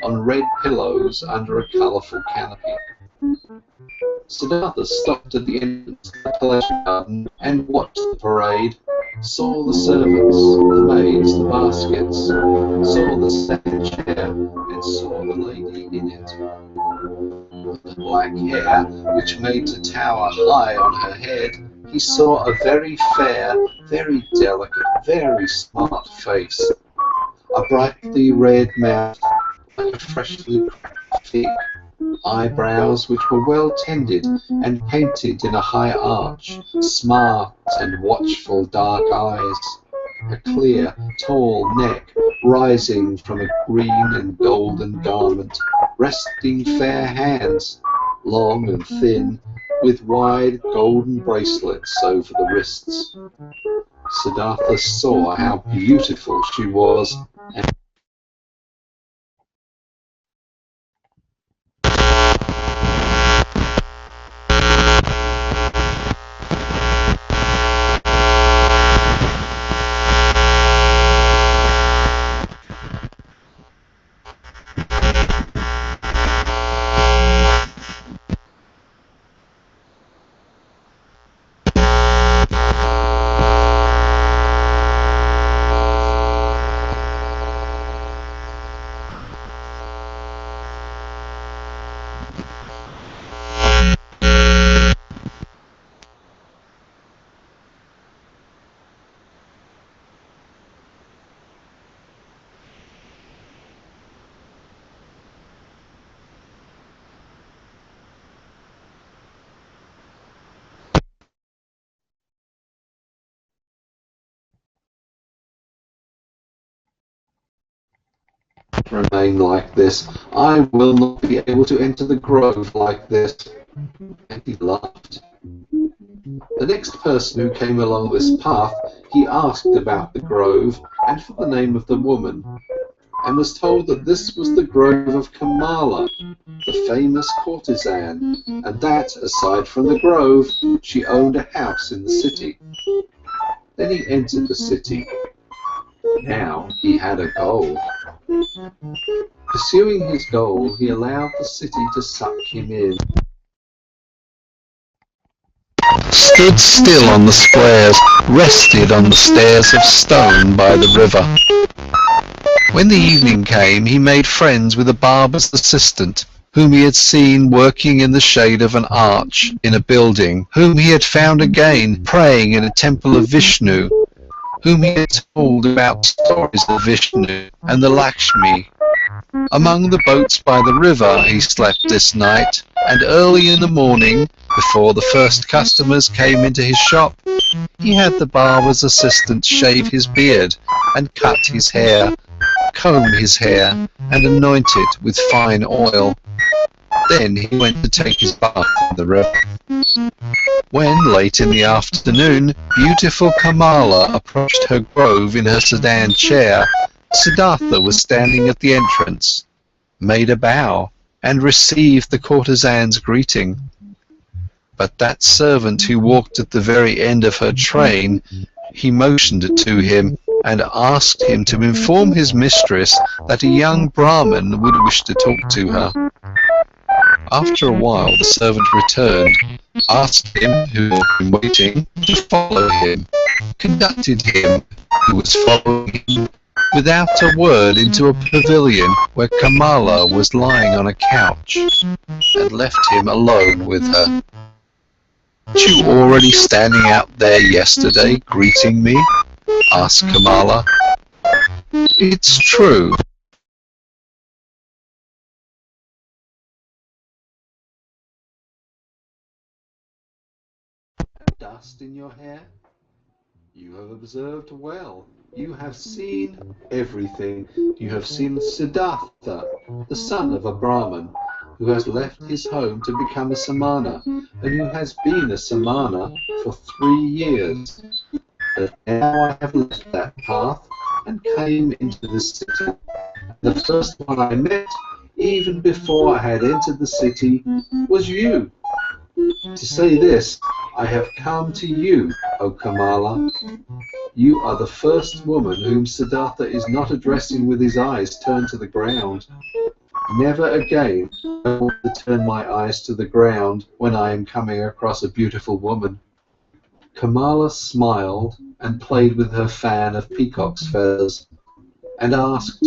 on red pillows under a colourful canopy. Siddhartha stopped at the entrance of the pleasure garden and watched the parade, saw the servants, the maids, the baskets, saw the second chair, and saw the lady in it. The black hair, which made to tower high on her head, he saw a very fair, very delicate, very smart face, a brightly red mouth, like a freshly cracked fig, eyebrows which were well tended and painted in a high arch, smart and watchful dark eyes, a clear, tall neck rising from a green and golden garment, resting fair hands, long and thin, with wide golden bracelets over the wrists. Siddhartha saw how beautiful she was, and remain like this. I will not be able to enter the grove like this. And he laughed. The next person who came along this path, he asked about the grove and for the name of the woman, and was told that this was the grove of Kamala, the famous courtesan, and that, aside from the grove, she owned a house in the city. Then he entered the city. Now he had a goal. Pursuing his goal, he allowed the city to suck him in. Stood still on the squares, rested on the stairs of stone by the river. When the evening came, he made friends with a barber's assistant, whom he had seen working in the shade of an arch in a building, whom he had found again praying in a temple of Vishnu, whom he had told about stories of Vishnu and the Lakshmi. Among the boats by the river he slept this night, and early in the morning, before the first customers came into his shop, he had the barber's assistant shave his beard and cut his hair, comb his hair, and anoint it with fine oil. Then he went to take his bath in the river. When, late in the afternoon, beautiful Kamala approached her grove in her sedan chair, Siddhartha was standing at the entrance, made a bow, and received the courtesan's greeting. But that servant who walked at the very end of her train, he motioned to him and asked him to inform his mistress that a young Brahmin would wish to talk to her. After a while the servant returned, asked him, who had been waiting, to follow him, conducted him, who was following him, without a word into a pavilion where Kamala was lying on a couch, and left him alone with her. "Weren't you already standing out there yesterday, greeting me?" asked Kamala. "It's true." Dust in your hair? You have observed well. You have seen everything. You have seen Siddhartha, the son of a Brahmin, who has left his home to become a Samana, and who has been a Samana for 3 years. But now I have left that path and came into the city. The first one I met, even before I had entered the city, was you. To say this, I have come to you, O Kamala. You are the first woman whom Siddhartha is not addressing with his eyes turned to the ground. Never again I want to turn my eyes to the ground when I am coming across a beautiful woman. Kamala smiled and played with her fan of peacock's feathers, and asked,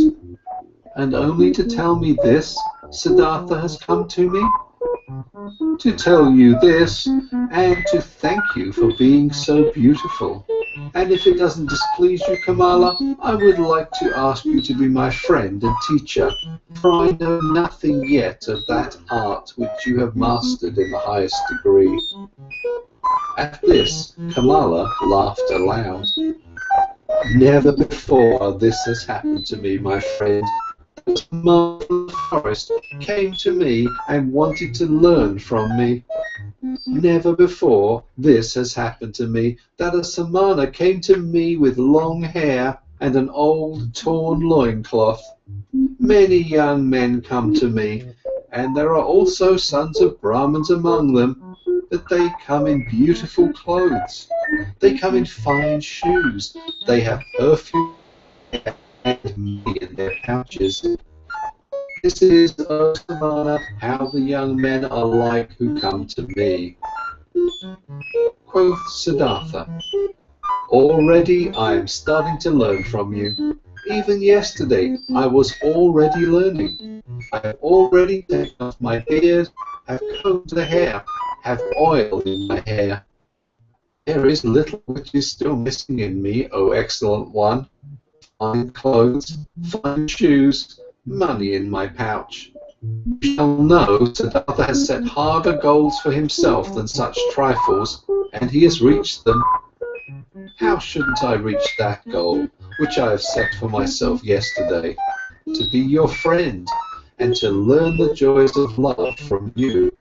"And only to tell me this, Siddhartha has come to me?" "To tell you this, and to thank you for being so beautiful. And if it doesn't displease you, Kamala, I would like to ask you to be my friend and teacher, for I know nothing yet of that art which you have mastered in the highest degree." At this, Kamala laughed aloud. "Never before this has happened to me, my friend. The man from the forest came to me and wanted to learn from me. Never before this has happened to me, that a Samana came to me with long hair and an old torn loincloth. Many young men come to me, and there are also sons of Brahmins among them, but they come in beautiful clothes. They come in fine shoes. They have perfume and money in their pouches. This is, O Samana, how the young men are like who come to me." Quoth Siddhartha, "Already I am starting to learn from you. Even yesterday I was already learning. I have already taken off my beard, have combed the hair, have oil in my hair. There is little which is still missing in me, O excellent one. Fine clothes, fine shoes, money in my pouch. You shall know Siddhartha has set harder goals for himself than such trifles, and he has reached them. How shouldn't I reach that goal, which I have set for myself yesterday? To be your friend, and to learn the joys of love from you.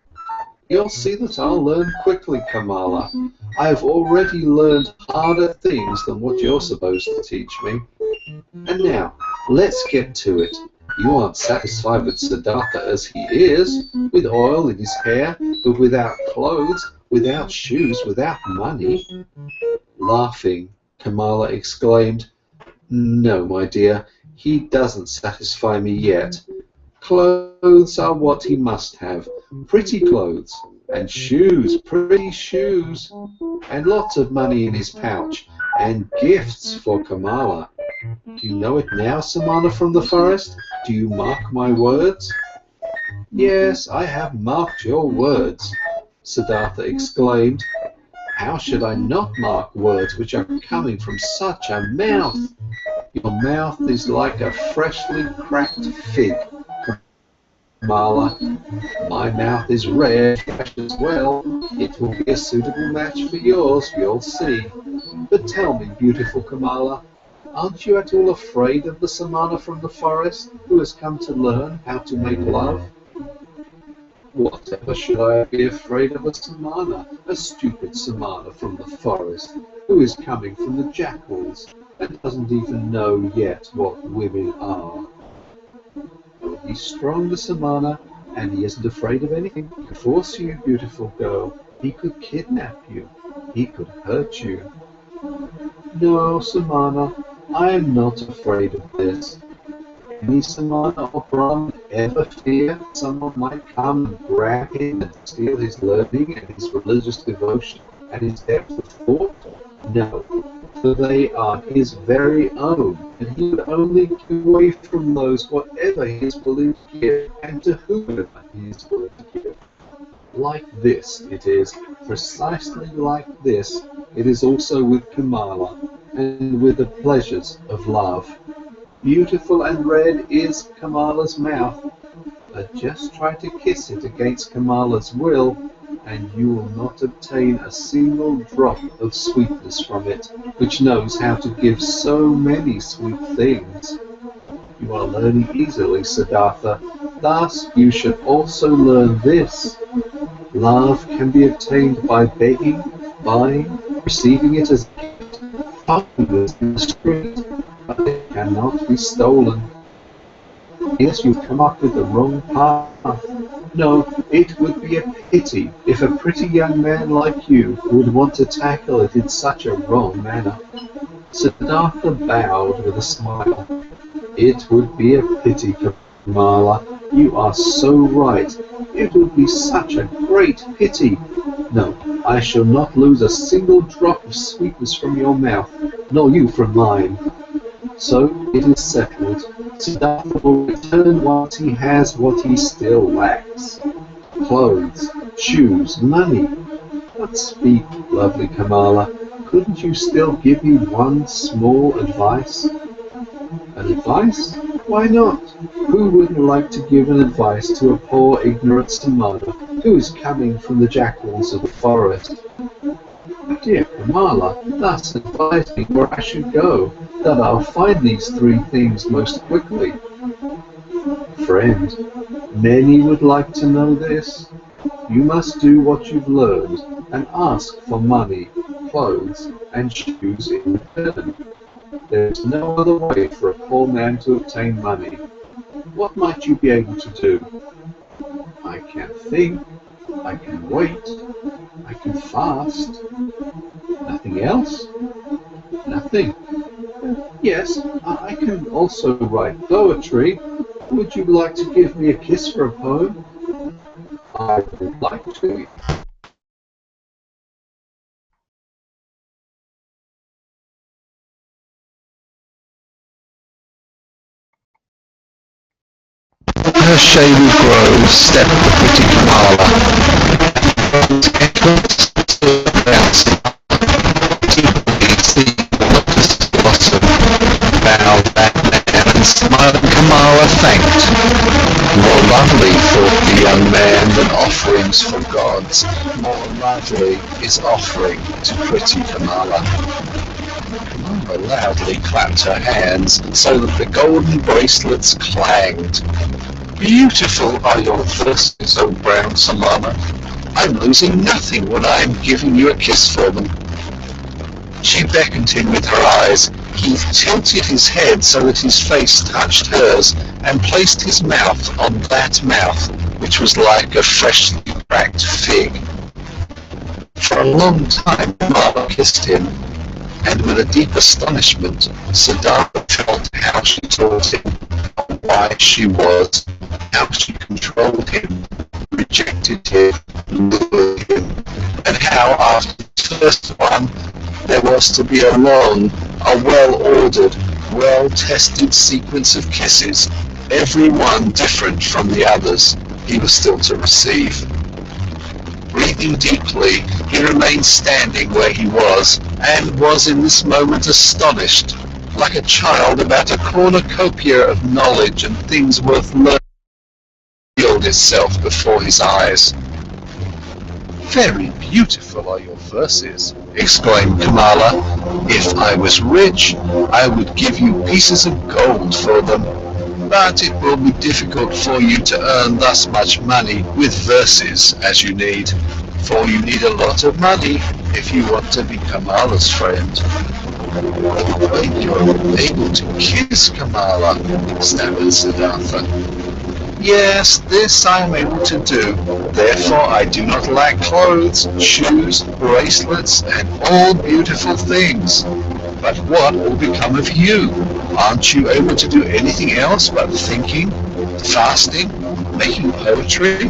You'll see that I'll learn quickly, Kamala. I have already learned harder things than what you're supposed to teach me. And now, let's get to it. You aren't satisfied with Siddhartha as he is, with oil in his hair, but without clothes, without shoes, without money." Laughing, Kamala exclaimed, "No, my dear, he doesn't satisfy me yet. Clothes are what he must have, pretty clothes, and shoes, pretty shoes, and lots of money in his pouch, and gifts for Kamala. Do you know it now, Samana from the forest? Do you mark my words?" "Yes, I have marked your words," Siddhartha exclaimed. "How should I not mark words which are coming from such a mouth? Your mouth is like a freshly cracked fig, Kamala. My mouth is red, fresh as well. It will be a suitable match for yours, you'll see. But tell me, beautiful Kamala, aren't you at all afraid of the Samana from the forest, who has come to learn how to make love?" Whatever should I be afraid of a Samana, a stupid Samana from the forest, who is coming from the jackals, and doesn't even know yet what women are? Oh, he's strong, the Samana, and he isn't afraid of anything. He could force you, beautiful girl. He could kidnap you. He could hurt you. No, Samana, I am not afraid of this. Any Samana or Brahmin ever fear someone might come and grab him and steal his learning and his religious devotion and his depth of thought? No, for they are his very own, and he would only give away from those whatever he is willing to give, and to whomever he is willing to give. Like this it is, precisely like this, it is also with Kamala, and with the pleasures of love. Beautiful and red is Kamala's mouth, but just try to kiss it against Kamala's will, and you will not obtain a single drop of sweetness from it, which knows how to give so many sweet things. You are learning easily, Siddhartha. Thus you should also learn this. Love can be obtained by begging, buying, receiving it as a gift, finding it in the street, but it cannot be stolen. Yes, you've come up with the wrong path. No, it would be a pity if a pretty young man like you would want to tackle it in such a wrong manner. Siddhartha bowed with a smile. It would be a pity, Kamala. You are so right. It would be such a great pity. No, I shall not lose a single drop of sweetness from your mouth, nor you from mine. So it is settled. Siddhartha will return once he has what he still lacks. Clothes, shoes, money. But speak, lovely Kamala, couldn't you still give me one small advice? An advice? Why not? Who wouldn't like to give an advice to a poor ignorant Samana who is coming from the jackals of the forest? Dear Kamala, thus advise me where I should go, that I'll find these three things most quickly. Friend, many would like to know this. You must do what you've learned, and ask for money, clothes, and shoes in return. There is no other way for a poor man to obtain money. What might you be able to do? I can think, I can wait, I can fast. Nothing else? Nothing. Yes, I can also write poetry. Would you like to give me a kiss for a poem? I would like to. Her shady grove stepped the pretty Kamala. Bowed that man and smiling Kamala thanked. More lovely, thought the young man, than offerings for gods. More lovely is offering to pretty Kamala. Kamala loudly clapped her hands so that the golden bracelets clanged. Beautiful are your verses, O brown Samana. I'm losing nothing when I am giving you a kiss for them. She beckoned him with her eyes. He tilted his head so that his face touched hers, and placed his mouth on that mouth, which was like a freshly cracked fig. For a long time Kamala kissed him, and with a deep astonishment Siddhartha felt how she taught him, how wise she was, how she controlled him, rejected him, lured him, and how after the first one there was to be a long, a well-ordered, well-tested sequence of kisses, every one different from the others, he was still to receive. Breathing deeply, he remained standing where he was, and was in this moment astonished, like a child about a cornucopia of knowledge and things worth learning, revealed itself before his eyes. Very beautiful are your verses, exclaimed Kamala. If I was rich, I would give you pieces of gold for them. but it will be difficult for you to earn thus much money with verses as you need, for you need a lot of money if you want to be Kamala's friend. But you're able to kiss Kamala, stammered Siddhartha. Yes, this I am able to do. Therefore I do not lack clothes, shoes, bracelets, and all beautiful things. But what will become of you? Aren't you able to do anything else but thinking, fasting, making poetry?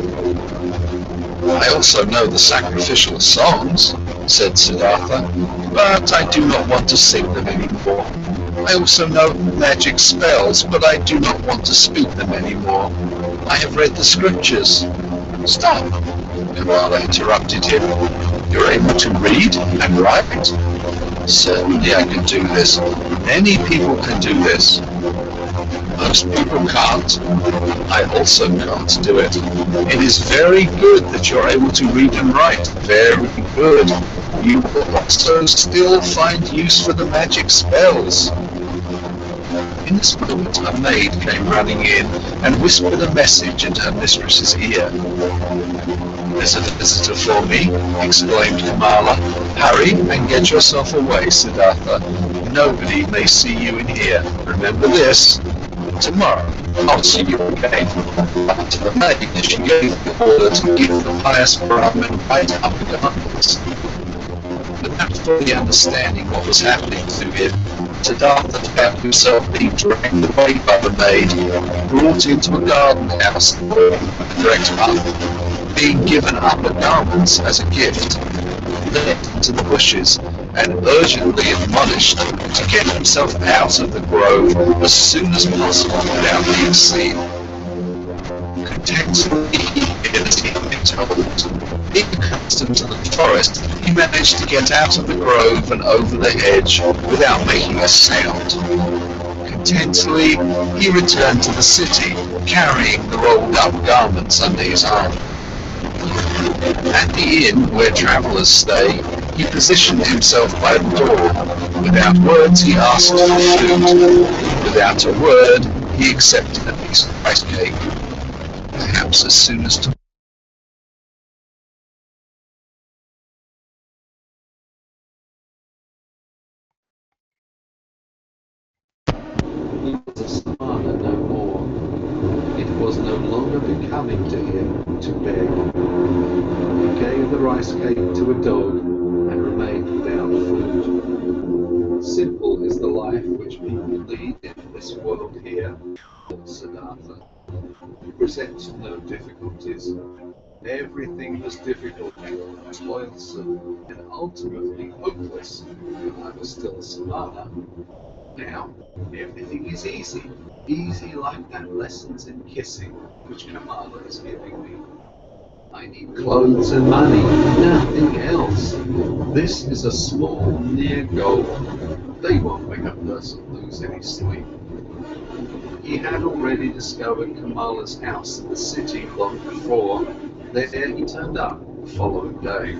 I also know the sacrificial songs, said Siddhartha, but I do not want to sing them anymore. I also know magic spells, but I do not want to speak them anymore. I have read the scriptures. Stop, Kamala interrupted him. You're able to read and write? Certainly I can do this. Many people can do this. Most people can't. I also can't do it. It is very good that you're able to read and write. Very good. You will also still find use for the magic spells. In this moment, a maid came running in and whispered a message into her mistress's ear. There's a visitor for me, exclaimed Kamala. Hurry and get yourself away, Siddhartha. Nobody may see you in here. Remember this. Tomorrow, I'll see you again. But to the maid, she gave the order to give the pious Brahmin right up in the mountains. Without fully understanding what was happening to him, Siddhartha found himself being dragged away by the maid, brought into a garden house, direct up, being given upper garments as a gift, led into the bushes, and urgently admonished to get himself out of the grove as soon as possible without being seen. Contentedly, as he had been told, being accustomed to the forest, he managed to get out of the grove and over the hedge without making a sound. Contentedly, he returned to the city, carrying the rolled-up garments under his arm. At the inn where travellers stay, he positioned himself by the door. Without words, he asked for food. Without a word, he accepted a piece of rice cake. Perhaps as soon as tomorrow. He was a Samana no more. It was no longer becoming to him to beg. He gave the rice cake to a dog and remained without food. Simple is the life which people lead in this world here, Siddhartha. It presents no difficulties. Everything was difficult, toilsome, and ultimately hopeless when I was still a Samana. Now, everything is easy. Easy like that lessons in kissing which Kamala is giving me. I need clothes and money, nothing else. This is a small, near goal. They won't make a person lose any sleep. He had already discovered Kamala's house in the city long before. There he turned up the following day.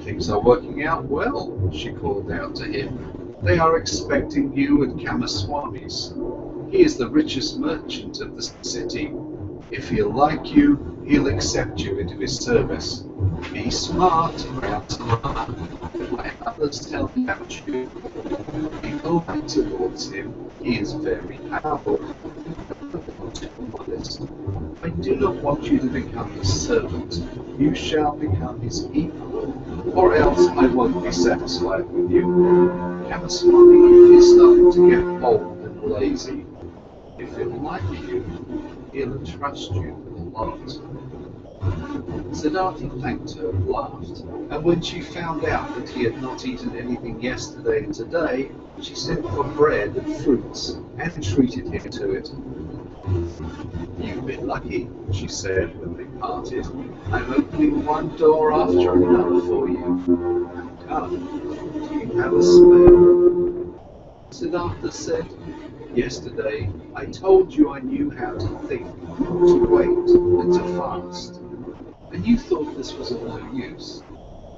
Things are working out well, she called out to him. They are expecting you at Kamaswami's. He is the richest merchant of the city. If he'll like you, he'll accept you into his service. Be smart around Samana. Let others tell about you. Be open towards him. He is very powerful. I do not want you to become his servant. You shall become his equal, or else I won't be satisfied with you. Kamaswami is starting to get old and lazy. If he'll like you, he'll entrust you with a lot. Siddhartha thanked her and laughed, and when she found out that he had not eaten anything yesterday and today, she sent for bread and fruits and treated him to it. You've been lucky, she said when they parted. I'm opening one door after another for you. Come, do you have a spell? Siddhartha said, yesterday I told you I knew how to think, to wait, and to fast. And you thought this was of no use.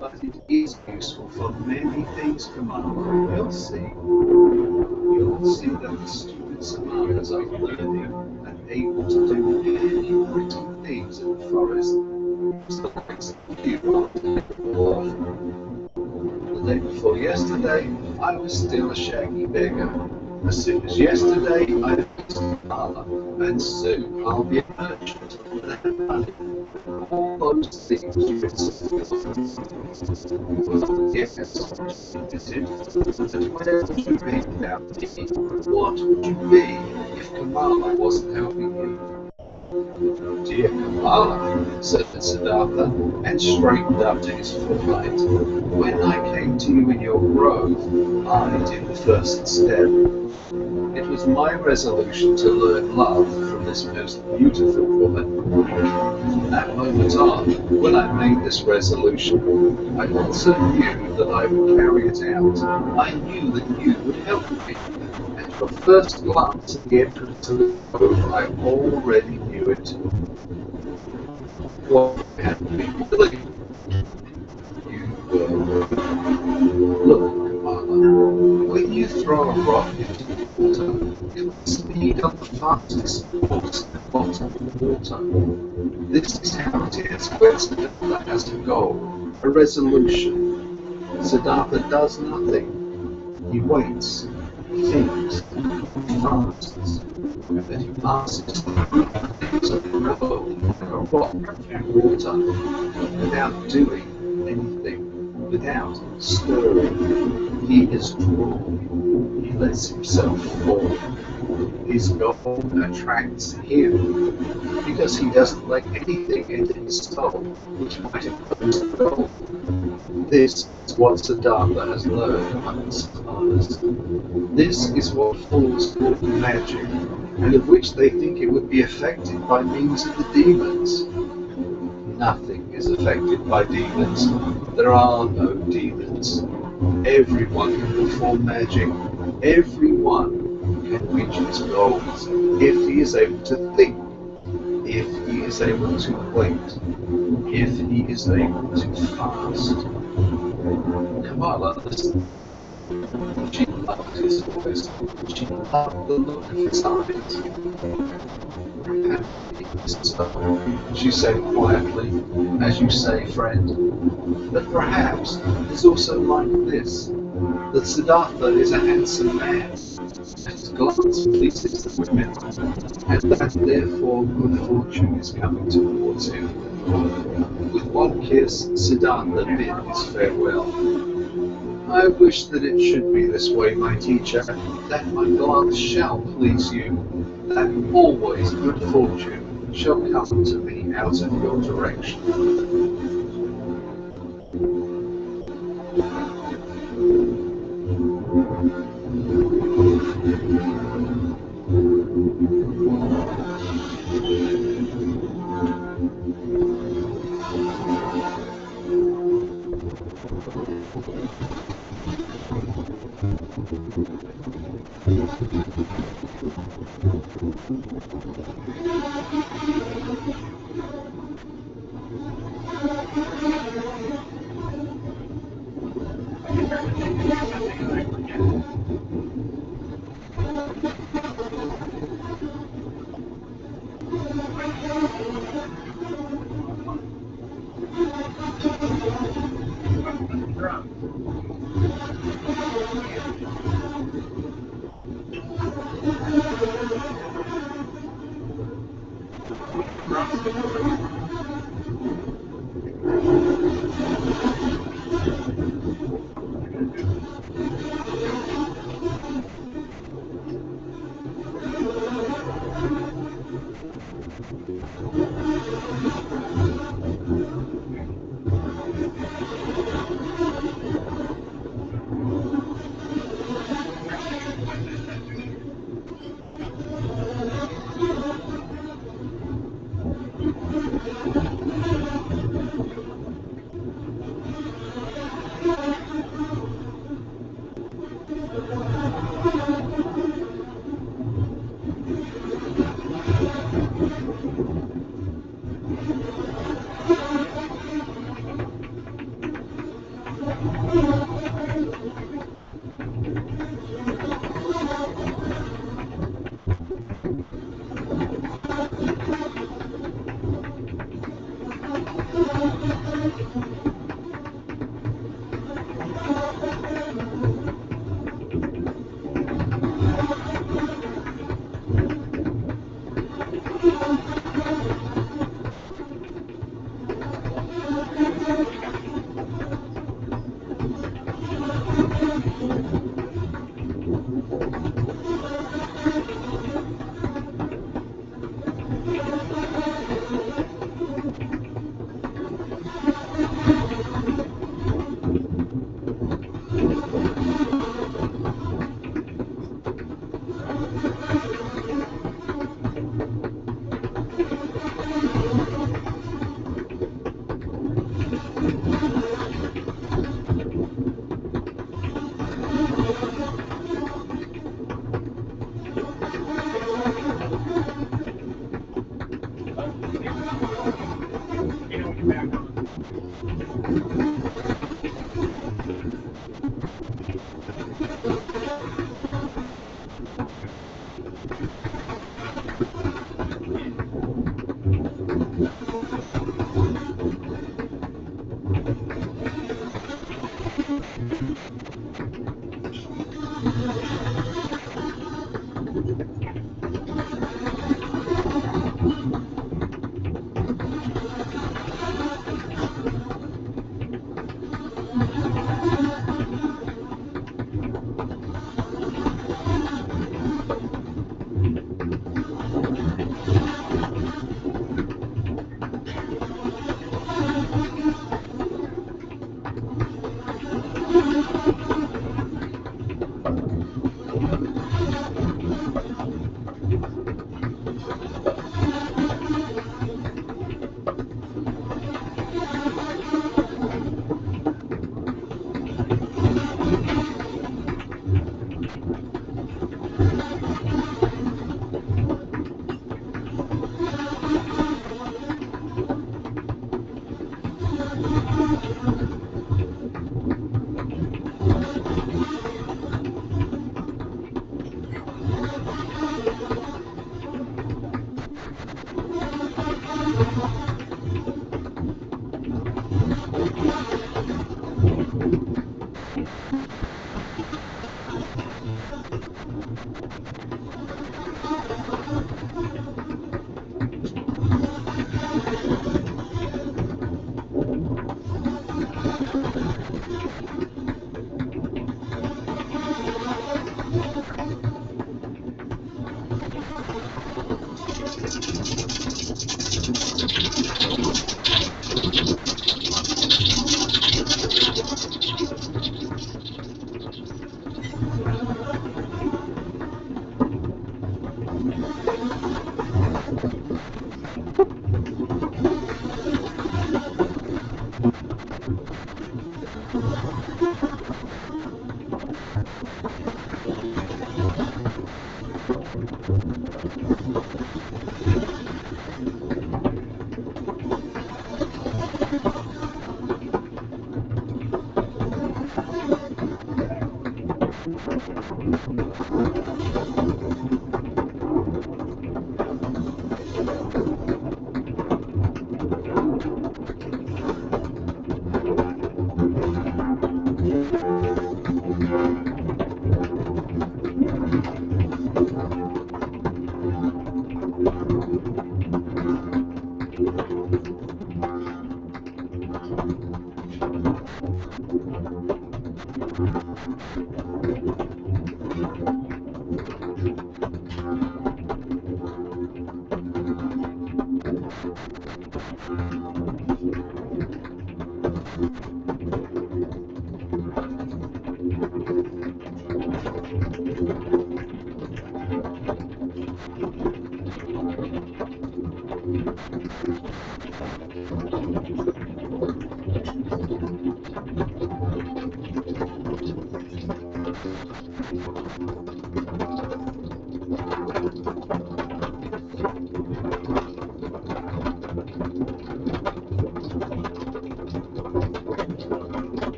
But it is useful for many things, Commander. You'll see. You'll see that the stupid Samana's unlearning and able to do many pretty things in the forest. So likes you the day before yesterday, I was still a shaggy beggar. As soon as yesterday, I met Samana, and soon I'll be a merchant with money. All those things you can see. Yes, is it? And where would you be without me? What would you be if Kamala wasn't helping you? Dear Kamala, said Siddhartha, and straightened up to his full height. When I came to you in your grove, I did the first step. It was my resolution to learn love from this most beautiful woman. From that moment on, when I made this resolution, I also knew that I would carry it out. I knew that you would help me. At your first glance at the entrance to the grove, I already knew it. What had been willing? You were. Look, Kamala, when you throw a rock into the water, it will speed up the fastest course at the bottom of the water. This is how it is when Siddhartha has a goal, a resolution. Siddhartha does nothing. He waits, he thinks, he fasts, and then he passes through the things of the world like a rock through water, without doing anything, without stirring. He is drawn. He lets himself fall. His goal attracts him because he doesn't let anything into his soul which might oppose the goal. This is what Siddhartha has learned amongst others. This is what fools call magic, and of which they think it would be affected by means of the demons. Nothing is affected by demons. There are no demons. Everyone can perform magic. Everyone can reach his goals if he is able to think, if he is able to wait, if he is able to fast. Kamala listened. She loved his voice. She loved the look of his eyes. So, she said quietly, as you say, friend. But perhaps it is also like this, that Siddhartha is a handsome man, and his glance pleases the women, and that therefore good fortune is coming towards him. With one kiss, Siddhartha bid his farewell. I wish that it should be this way, my teacher, that my glance shall please you, that always good fortune shall come to me out of your direction.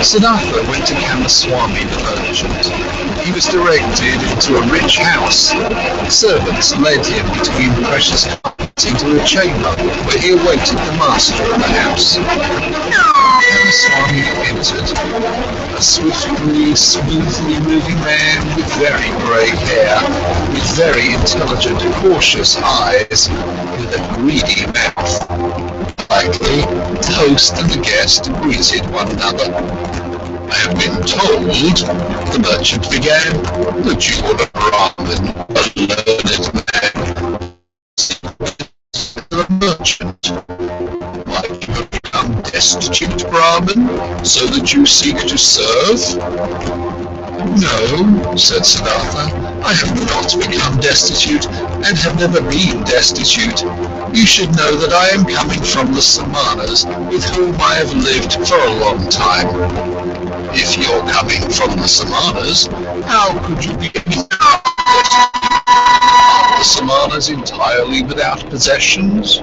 Siddhartha went to Kamaswami the merchant. He was directed into a rich house. Servants led him between precious carpets into a chamber where he awaited the master of the house. Kamaswami entered. A swiftly, smoothly moving man with very grey hair, with very intelligent, cautious eyes, with a greedy mouth. Likely, the host and the guest greeted one another. I have been told, the merchant began, that you are a Brahmin, a learned man. A merchant. Might you have become destitute, Brahmin, so that you seek to serve? No, said Siddhartha. I have not become destitute and have never been destitute. You should know that I am coming from the Samanas, with whom I have lived for a long time. If you're coming from the Samanas, how could you be the Samanas entirely without possessions?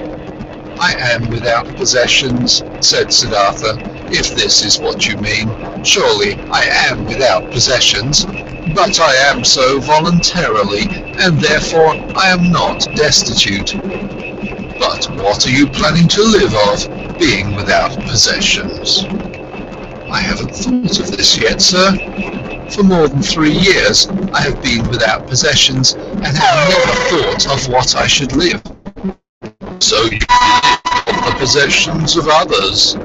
I am without possessions, said Siddhartha, if this is what you mean. Surely I am without possessions, but I am so voluntarily, and therefore I am not destitute. But what are you planning to live of, being without possessions? I haven't thought of this yet, sir. For more than 3 years I have been without possessions, and have never thought of what I should live. So you live on the possessions of others.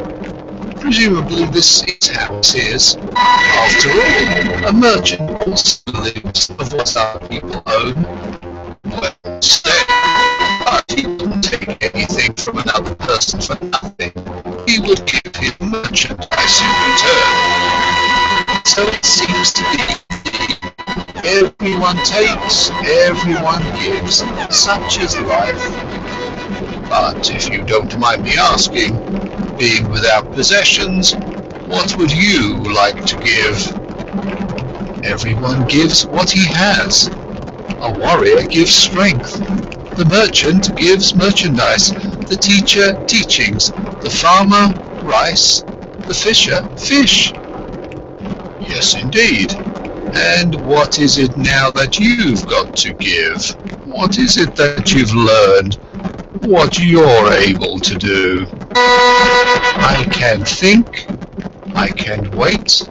Presumably this is how it is. After all, a merchant also lives of what other people own. Well, instead, but he wouldn't take anything from another person for nothing. He would give him merchandise in return. So it seems to be, everyone takes, everyone gives, such is life. But if you don't mind me asking, being without possessions, what would you like to give? Everyone gives what he has. A warrior gives strength. The merchant gives merchandise. The teacher, teachings. The farmer, rice. The fisher, fish. Yes, indeed. And what is it now that you've got to give? What is it that you've learned? What you're able to do? I can think. I can wait.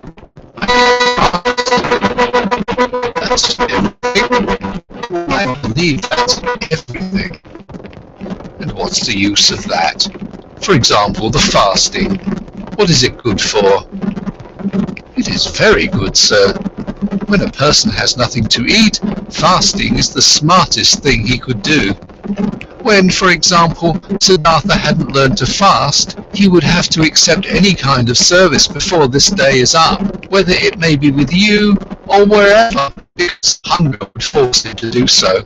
That's everything. I believe that's everything. And what's the use of that? For example, the fasting. What is it good for? It is very good, sir. When a person has nothing to eat, fasting is the smartest thing he could do. When, for example, Siddhartha hadn't learned to fast, he would have to accept any kind of service before this day is up, whether it may be with you or wherever, because hunger would force him to do so.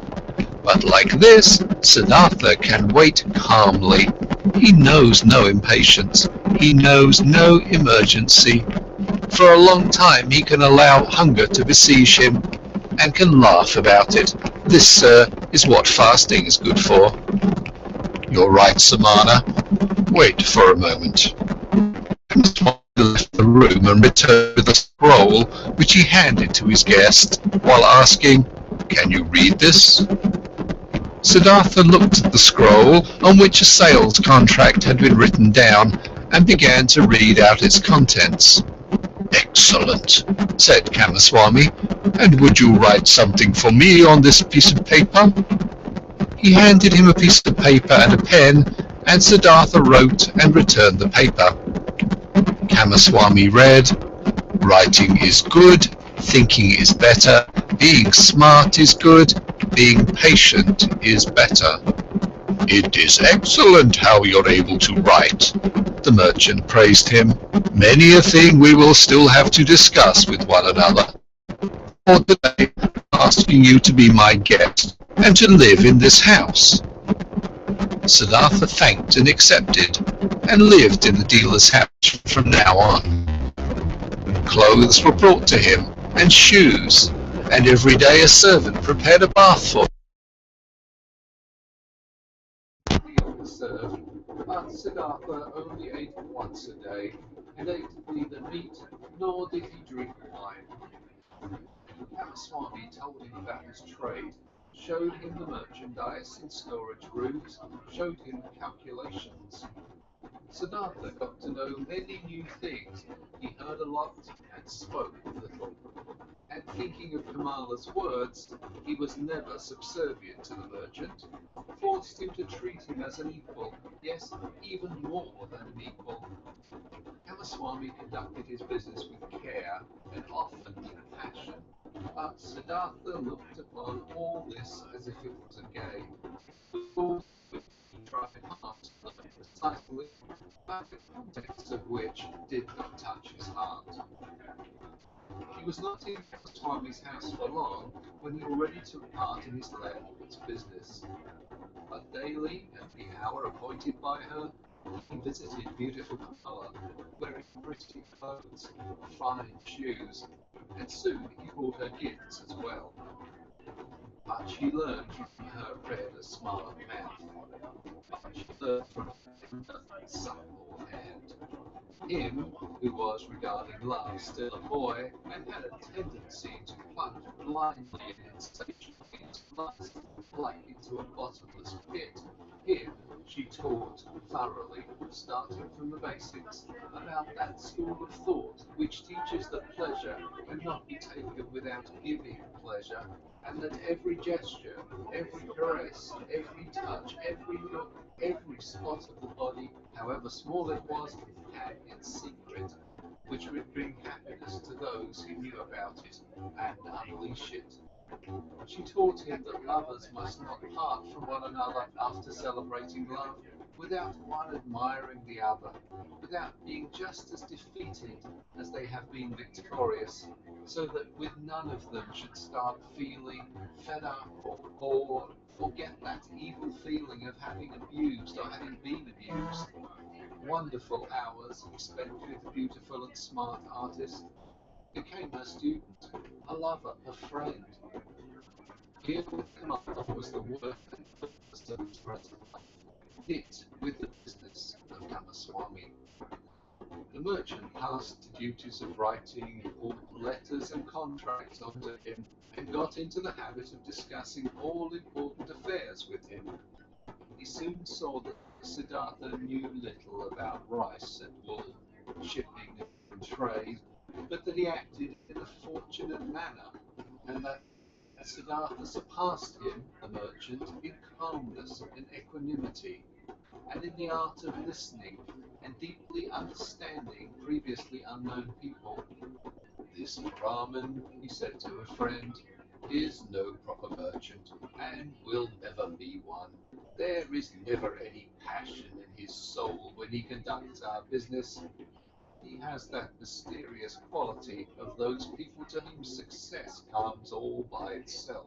But like this, Siddhartha can wait calmly. He knows no impatience. He knows no emergency. For a long time he can allow hunger to besiege him and can laugh about it. This, sir, is what fasting is good for. You're right, Samana. Wait for a moment. He left the room and returned with a scroll which he handed to his guest while asking, "Can you read this?" Siddhartha looked at the scroll on which a sales contract had been written down and began to read out its contents. "Excellent," said Kamaswami. "And would you write something for me on this piece of paper?" He handed him a piece of paper and a pen, and Siddhartha wrote and returned the paper. Kamaswami read, "Writing is good, thinking is better, being smart is good, being patient is better." "It is excellent how you're able to write." The merchant praised him. "Many a thing we will still have to discuss with one another. For today, I'm asking you to be my guest and to live in this house." Siddhartha thanked and accepted, and lived in the dealer's house from now on. Clothes were brought to him, and shoes, and every day a servant prepared a bath for him. Served, but Siddhartha only ate once a day, and ate neither meat nor did he drink wine. Kamaswami told him about his trade, showed him the merchandise in storage rooms, showed him calculations. Siddhartha got to know many new things. He heard a lot and spoke little. And thinking of Kamala's words, he was never subservient to the merchant, forced him to treat him as an equal, yes, even more than an equal. Kamaswami conducted his business with care and often with passion, but Siddhartha looked upon all this as if it was a game. tried hard to learn precisely, but the contents of which did not touch his heart. He was not in Swami's house for long when he already took part in his landlord's business. But daily, at the hour appointed by her, he visited beautiful parlour, wearing pretty clothes, fine shoes, and soon he brought her gifts as well. But she learned from her rather smart mouth. But she learned from her tender, supple hand. Him, who was regarding love still a boy, and had a tendency to plunge blindly and insatiably into lust, like into a bottomless pit, him she taught thoroughly, starting from the basics, about that school of thought which teaches that pleasure cannot be taken without giving pleasure, and that every gesture, every caress, every touch, every look, every spot of the body, however small it was, had its secret, which would bring happiness to those who knew about it and unleash it. She taught him that lovers must not part from one another after celebrating love without one admiring the other, without being just as defeated as they have been victorious, so that with none of them should start feeling fed up or bored, or get that evil feeling of having abused or having been abused. Wonderful hours he spent with the beautiful and smart artist, became her student, a lover, a friend. Here with them was the worth and purpose of his present life, knit with the business of Ramaswamy. The merchant passed the duties of writing important letters and contracts onto him, and got into the habit of discussing all important affairs with him. He soon saw that Siddhartha knew little about rice and wool, shipping and trade, but that he acted in a fortunate manner, and that Siddhartha surpassed him, the merchant, in calmness and equanimity, and in the art of listening and deeply understanding previously unknown people. This Brahmin, he said to a friend, is no proper merchant, and will never be one. There is never any passion in his soul when he conducts our business. He has that mysterious quality of those people to whom success comes all by itself.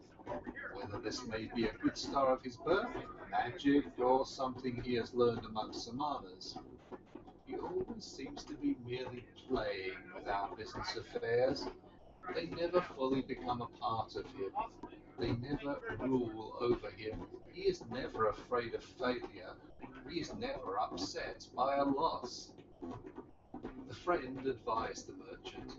Whether this may be a good star of his birth, magic, or something he has learned among Samanas, he always seems to be merely playing with our business affairs. They never fully become a part of him. They never rule over him. He is never afraid of failure. He is never upset by a loss. The friend advised the merchant,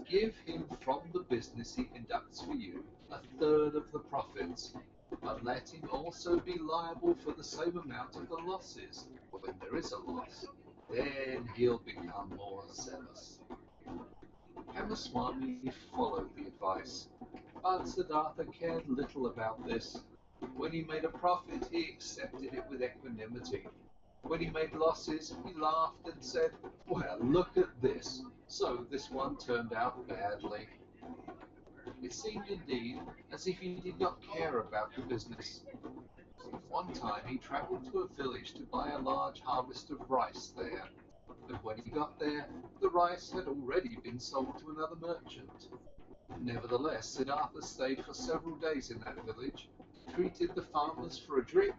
give him from the business he conducts for you a third of the profits, but let him also be liable for the same amount of the losses when there is a loss. Then he'll become more zealous. Ramaswamy followed the advice, but Siddhartha cared little about this. When he made a profit, he accepted it with equanimity. When he made losses, he laughed and said, well, look at this. So this one turned out badly. It seemed indeed as if he did not care about the business. One time he travelled to a village to buy a large harvest of rice there. But when he got there, the rice had already been sold to another merchant. Nevertheless, Siddhartha stayed for several days in that village, treated the farmers for a drink,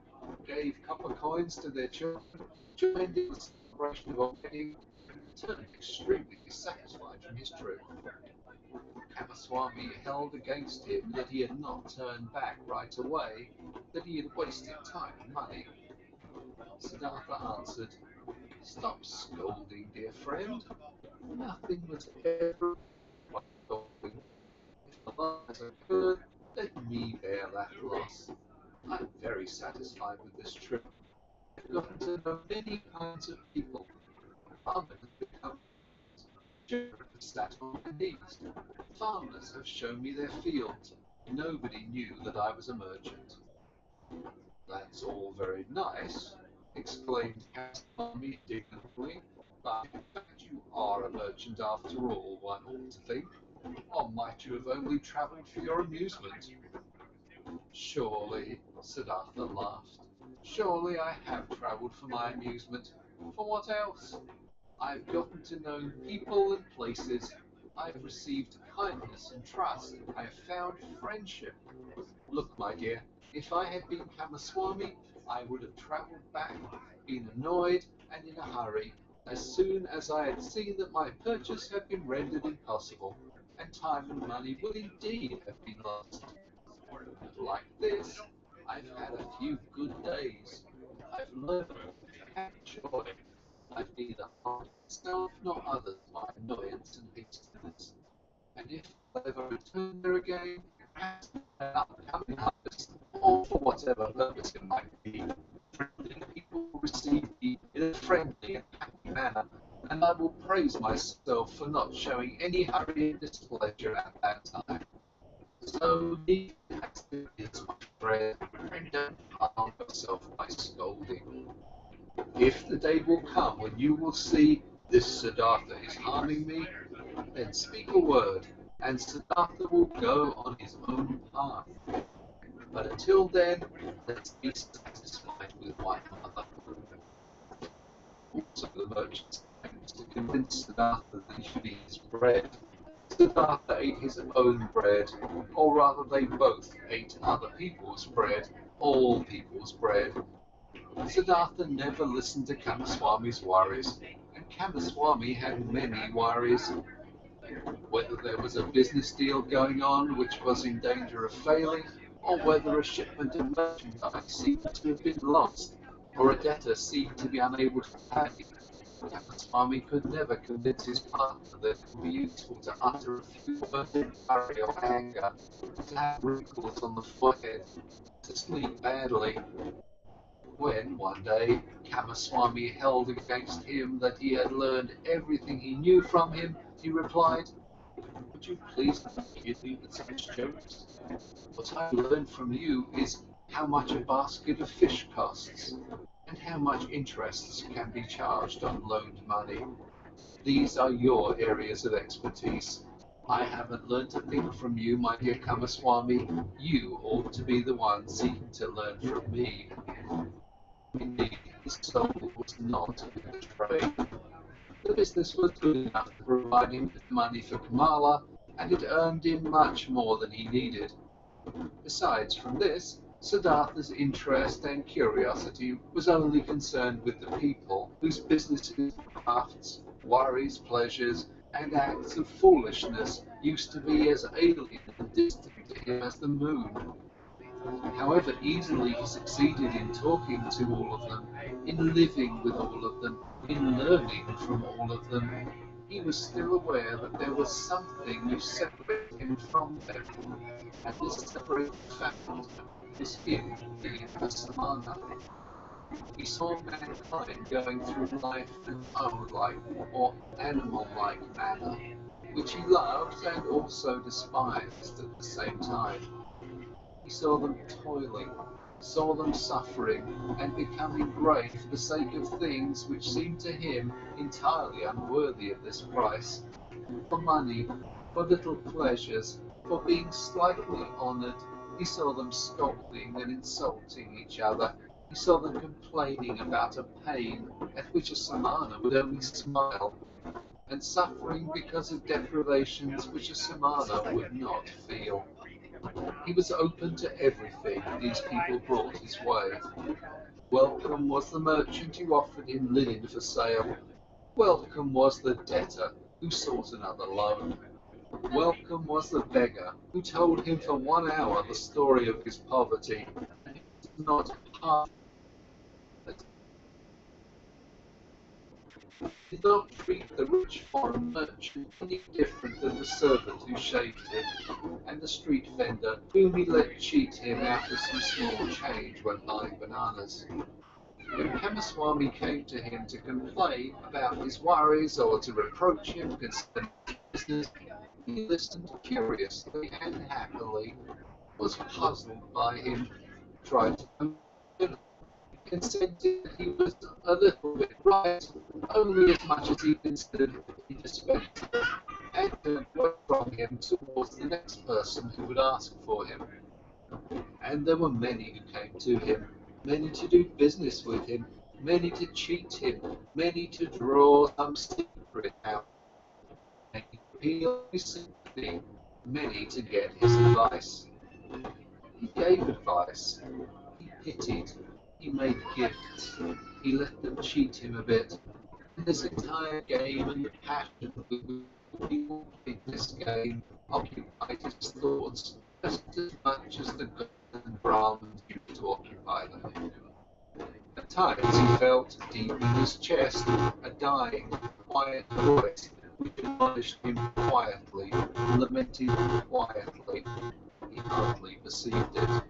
gave copper coins to their children, joined in the celebration of a wedding, and returned extremely satisfied from his trip. Ramaswamy held against him that he had not turned back right away, that he had wasted time and money. Siddhartha answered, stop scolding, dear friend. Nothing was ever going. If the loss has occurred, let me bear that loss. I'm very satisfied with this trip. I've gotten to know many kinds of people. Farmers have become children have sat on my knees. Farmers have shown me their fields. Nobody knew that I was a merchant. That's all very nice, exclaimed Ramaswamy indignantly, but in fact you are a merchant after all, one ought to think. Or might you have only travelled for your amusement? Surely, Siddhartha laughed. Surely I have travelled for my amusement. For what else? I've gotten to know people and places. I've received kindness and trust. I have found friendship. Look, my dear, if I had been Kamaswami, I would have travelled back, been annoyed and in a hurry, as soon as I had seen that my purchase had been rendered impossible, and time and money would indeed have been lost. But like this, I've had a few good days. I've learned and joy. I've neither harmed myself nor others by annoyance and hastiness. And if I ever return there again, perhaps an upcoming harvest, or for whatever purpose it might be, friendly people will receive me in a friendly and happy manner, and I will praise myself for not showing any hurry and displeasure at that time. So leave activities, my friend, and don't harm yourself by scolding. If the day will come when you will see this Siddhartha is harming me, then speak a word, and Siddhartha will go on his own path. But until then, let's be satisfied with one another. Also, the merchant's attempts to convince Siddhartha that he should eat his bread. Siddhartha ate his own bread, or rather they both ate other people's bread, all people's bread. Siddhartha never listened to Kamaswami's worries, and Kamaswami had many worries. Whether there was a business deal going on which was in danger of failing, or whether a shipment of merchandise seemed to have been lost, or a debtor seemed to be unable to pay. Swami could never convince his partner that it would be useful to utter a few words of worry or anger, to have wrinkles on the forehead, to sleep badly. When, one day, Kamaswami held against him that he had learned everything he knew from him, he replied, "Would you please not kid me with such jokes? What I've learned from you is how much a basket of fish costs, and how much interest can be charged on loaned money. These are your areas of expertise. I haven't learned a thing from you, my dear Kamaswami. You ought to be the one seeking to learn from me." Indeed, his soul was not in the trade. The business was good enough to provide him with money for Kamala, and it earned him much more than he needed. Besides from this, Siddhartha's interest and curiosity was only concerned with the people whose businesses, crafts, worries, pleasures, and acts of foolishness used to be as alien and distant to him as the moon. However easily he succeeded in talking to all of them, in living with all of them, in learning from all of them, he was still aware that there was something which separated him from them, and this separating factor was him being a Samana. He saw mankind going through life in an owl-like or animal-like manner, which he loved and also despised at the same time. He saw them toiling, saw them suffering, and becoming great for the sake of things which seemed to him entirely unworthy of this price. For money, for little pleasures, for being slightly honoured, he saw them scolding and insulting each other. He saw them complaining about a pain at which a Samana would only smile, and suffering because of deprivations which a Samana would not feel. He was open to everything these people brought his way. Welcome was the merchant who offered him linen for sale. Welcome was the debtor who sought another loan. Welcome was the beggar who told him for 1 hour the story of his poverty, and he was not half did not treat the rich foreign merchant any different than the servant who shaved him, and the street vendor whom he let cheat him out of some small change when buying bananas. When Kamaswami came to him to complain about his worries or to reproach him concerning his business, he listened curiously and happily, was puzzled by him, tried to consented that he was a little bit right, only as much as he considered indispensable, and turned away from him towards the next person who would ask for him. And there were many who came to him. many to do business with him, many to cheat him, many to draw some secret out, many to appeal his sympathy, many to get his advice. He gave advice, he pitied, he made gifts, he let them cheat him a bit. And this entire game and the passion with which people played this game occupied his thoughts just as much as the gods and Brahmins used to occupy them. At times he felt deep in his chest a dying, quiet voice which admonished him quietly, lamented quietly. He hardly perceived it.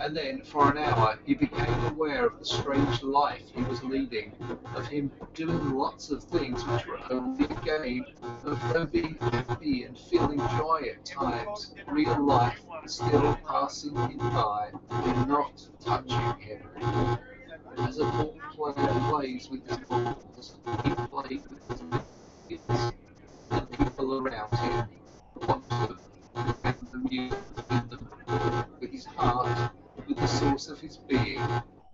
And then, for an hour, he became aware of the strange life he was leading, of him doing lots of things which were only a game, of her being happy and feeling joy at times, real life still passing him by and not touching him. As a ball player plays with his balls, he played with his kids. The people around him watched them and amused them. With his heart, with the source of his being,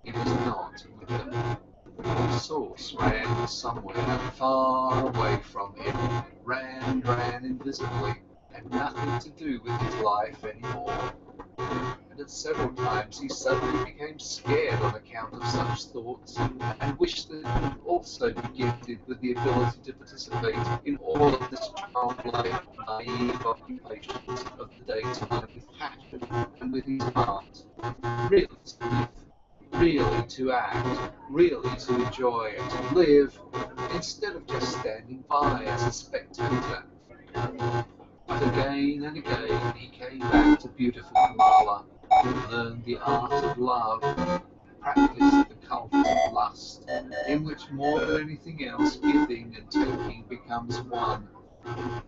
he was not with them. The source ran somewhere far away from him, ran invisibly, had nothing to do with his life anymore. And at several times he suddenly became scared on account of such thoughts, and wished that he would also be gifted with the ability to participate in all of this childlike, naive occupations of the daytime with passion and with his heart, really to live, really to act, really to enjoy and to live, instead of just standing by as a spectator. But again and again he came back to beautiful Kamala, learned the art of love, practiced the cult of lust, in which more than anything else giving and taking becomes one,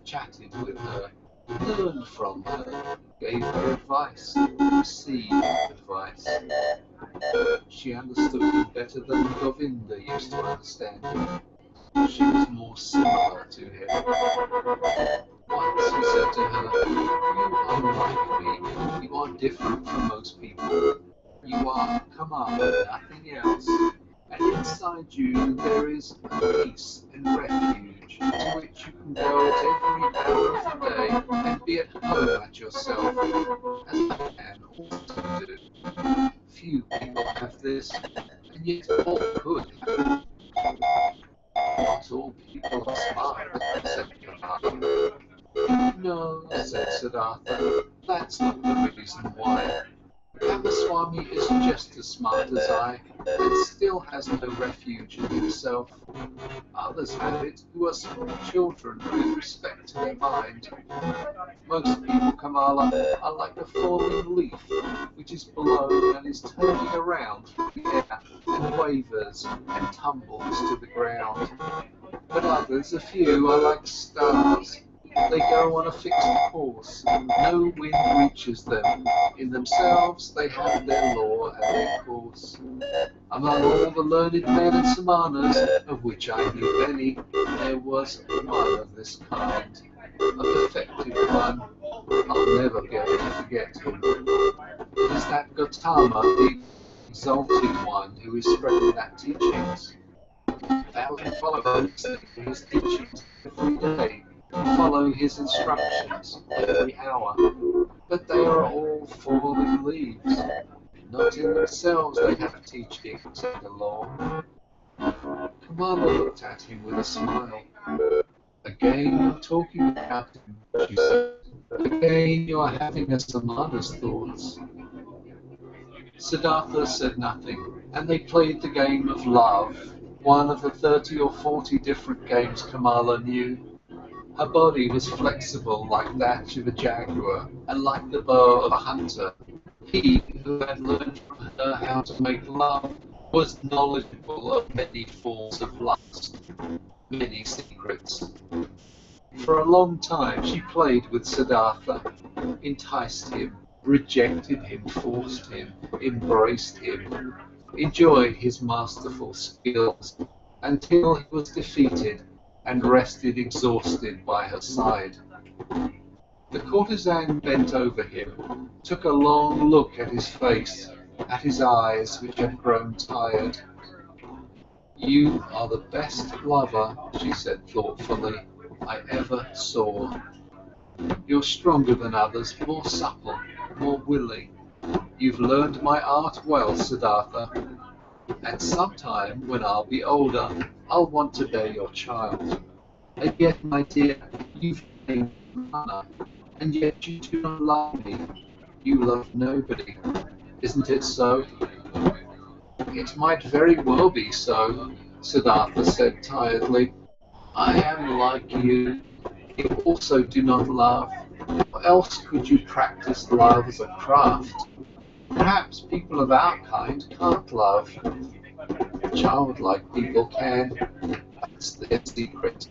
chatted with her, learned from her, gave her advice, received advice. She understood him better than Govinda used to understand him. She was more similar to him. Once he said to her, "You are like me. You are different from most people. You are Kamala, nothing else. And inside you there is peace and refuge to which you can go at every hour of the day and be at home at yourself, as I can also do. Few people have this, and yet all could have it. Not all people are smart," said Gotama. "No," said Siddhartha, "that's not the reason why. Ramaswamy is just as smart as I, and still has no refuge in himself. Others have it who are small children with respect to their mind. Most people, Kamala, are like a falling leaf, which is blown and is turning around through the air, and wavers and tumbles to the ground. But others, a few, are like stars. They go on a fixed course, no wind reaches them. In themselves they have their law and their course. Among all the learned men and Samanas, of which I knew many, there was one of this kind, a perfected one. I'll never be able to forget him. It is that Gotama, the exalted one, who is spreading that teachings. Thousands follow his teachings every day, follow his instructions every hour, but they are all falling leaves. Not in themselves they have a teaching, said the law. Kamala looked at him with a smile. "Again you're talking about him," she said. "Again you are having a Samana's thoughts." Siddhartha said nothing, and they played the game of love, one of the 30 or 40 different games Kamala knew. Her body was flexible like that of a jaguar, and like the bow of a hunter. He, who had learned from her how to make love, was knowledgeable of many forms of lust, many secrets. For a long time she played with Siddhartha, enticed him, rejected him, forced him, embraced him, enjoyed his masterful skills, until he was defeated and rested exhausted by her side. The courtesan bent over him, took a long look at his face, at his eyes which had grown tired. You are the best lover, she said thoughtfully, I ever saw. You're stronger than others, more supple, more willing. You've learned my art well, Siddhartha, and sometime when I'll be older, I'll want to bear your child. And yet, my dear, you've named Samana, and yet you do not love me. You love nobody. Isn't it so? It might very well be so, Siddhartha said tiredly. I am like you. You also do not love. Or else could you practice love as a craft? Perhaps people of our kind can't love. Childlike people can. That's their secret.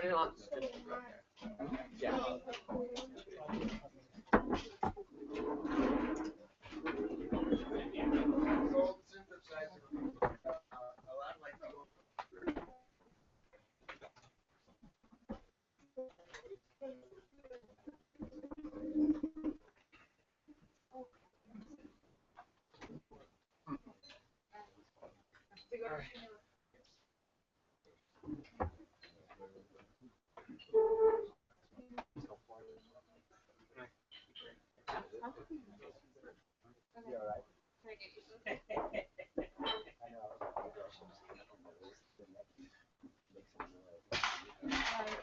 it on. Yeah.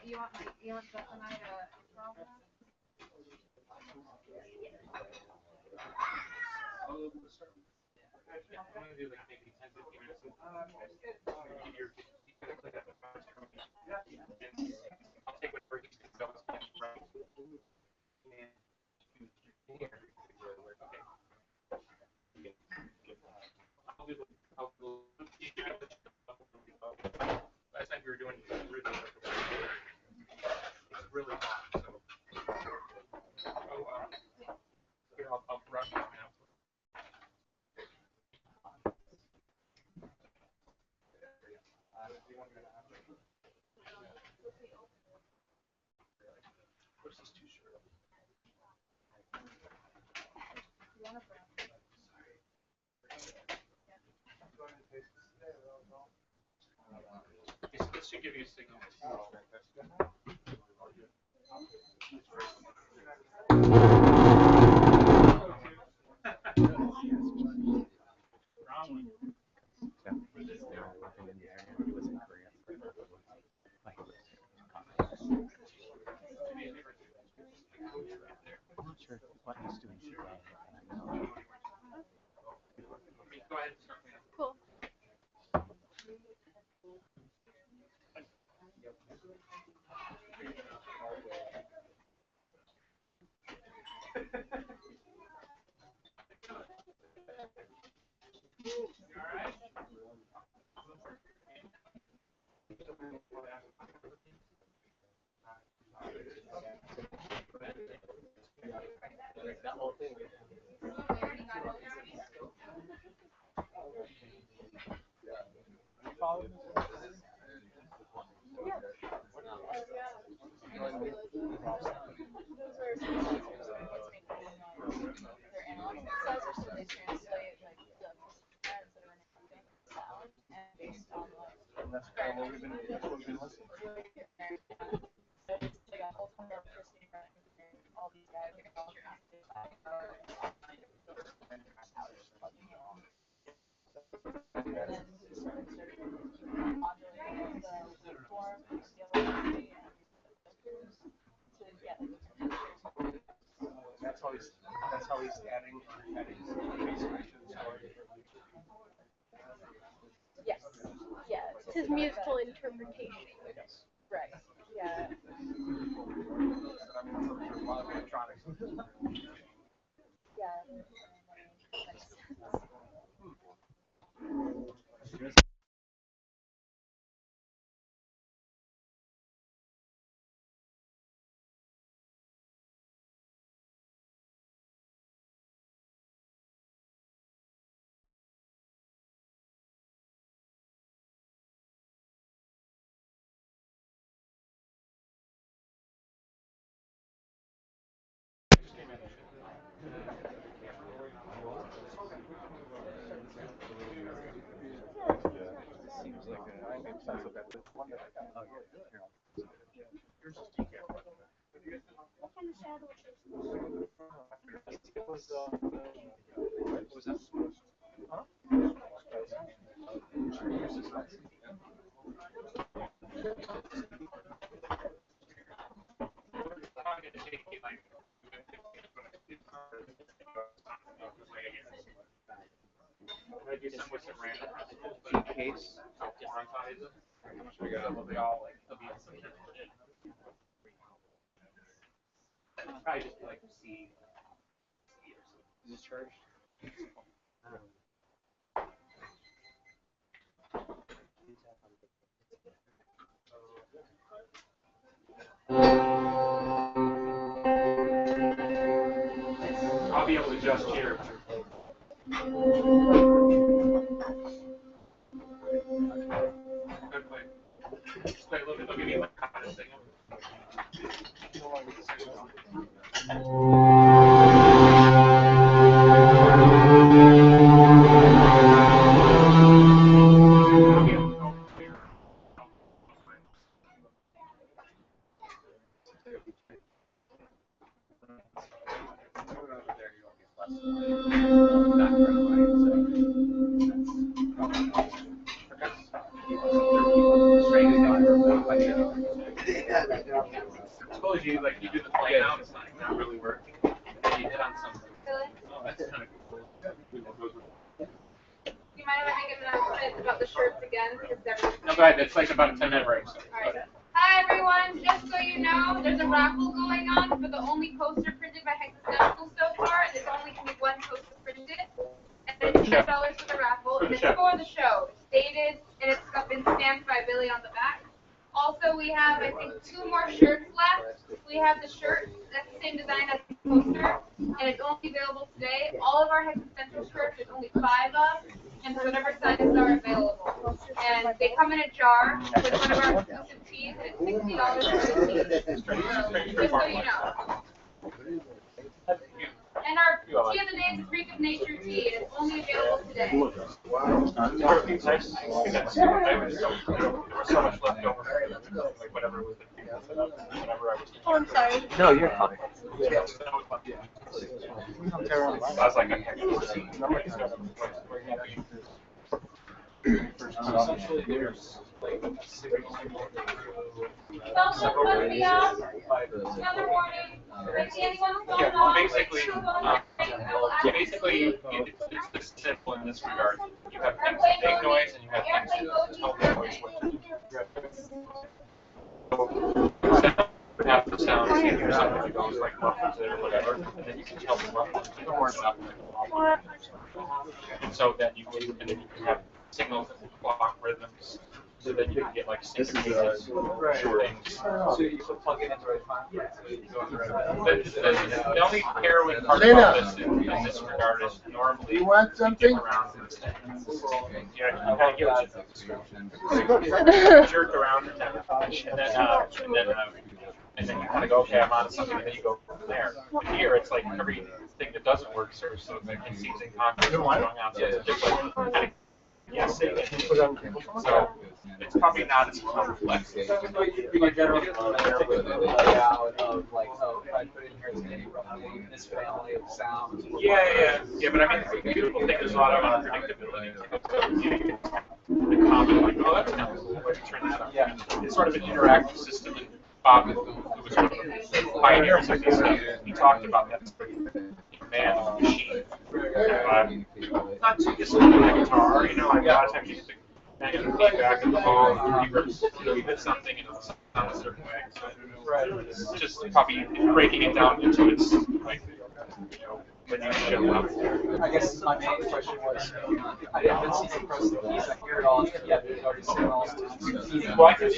You want Gotama to install that? I'm gonna do like maybe 10, 15 minutes. I'll take whatever he can go. Last time we were doing it's really hot, so here I'll brush it now. What's this t-shirt? This should give you a signal. Go ahead and start. Cool. That whole thing. That's kind of what we've been listening to. That's how he's adding Yes. Yeah. It's his musical interpretation. Yes. Right. Yeah. Yeah. Seems like What kind of shadow is this? I do some with some random case. They all like probably just like C. Is this charged? be able to adjust here. Good play. Just play a little bit. They'll give you like confidence thing. Suppose you like you do the play out, it's not really working. And you hit on something. Oh, that's kind of cool. Do you mind if I make an announcement about the shirts again? No, go ahead. It's like about a 10-minute break. So. Alright. Hi everyone, just so you know, there's a raffle going on for the only poster printed by Hexagonal so far, and there's only going to be one poster printed. And it's $10 for the raffle, and it's for the show. It's dated, and it's been stamped by Billy on the back. Also, we have, I think, 2 more shirts left. We have the shirt, that's the same design as the poster, and it's only available today. All of our Hexagonal shirts, there's only 5 of, and whatever sizes are available. And they come in a jar with one of our exclusive teas, and it's $60 for the tea. Just so you know. And our tea of the day is Greek of Nature tea, and it's only available today. So much left over. Like whatever was whenever I was. Oh, I'm sorry. No, you're fine. I was like, Essentially, there's like a series Someone must be out. Another warning. If anyone's going yeah, on, basically, it's this simple in this regard. You have things that make noise and you have things that don't make noise. Half the sound is you hear something that goes like muffles it or whatever, and then you can tell the muffles. You don't worry about it. And so then you can have signals that will block rhythms, so that you can get like syncopated things. so you plug it in the right time. The only harrowing part about this in this regard is normally you want something around and you kind of get jerked around and then you kind of go, okay, I'm on something, and then you go from there. But here, it's like everything that doesn't work serves, so it seems incongruous what's going on. So it's just like kind of guessing. So it's probably not as complex. You generally layout of like, oh, if I put in here, it's going to be roughly this family of sounds. Yeah. But I mean, the beautiful thing is a lot of unpredictability. The comment, like, oh, that's kind of cool. Why do you turn that on? Yeah. It's sort of an interactive system. And Bob, who was one of the pioneers of this stuff, he talked about that man of the machine. Not too dissimilar to the guitar, you know, like a lot of times you get the negative feedback of the ball, you hit something and it'll sound a certain way. So it's just probably breaking it down into its, like, you know, when you show up. I guess my main question was, I didn't see you press the keys. I hear it all. Yeah, there's already signals. Well, I can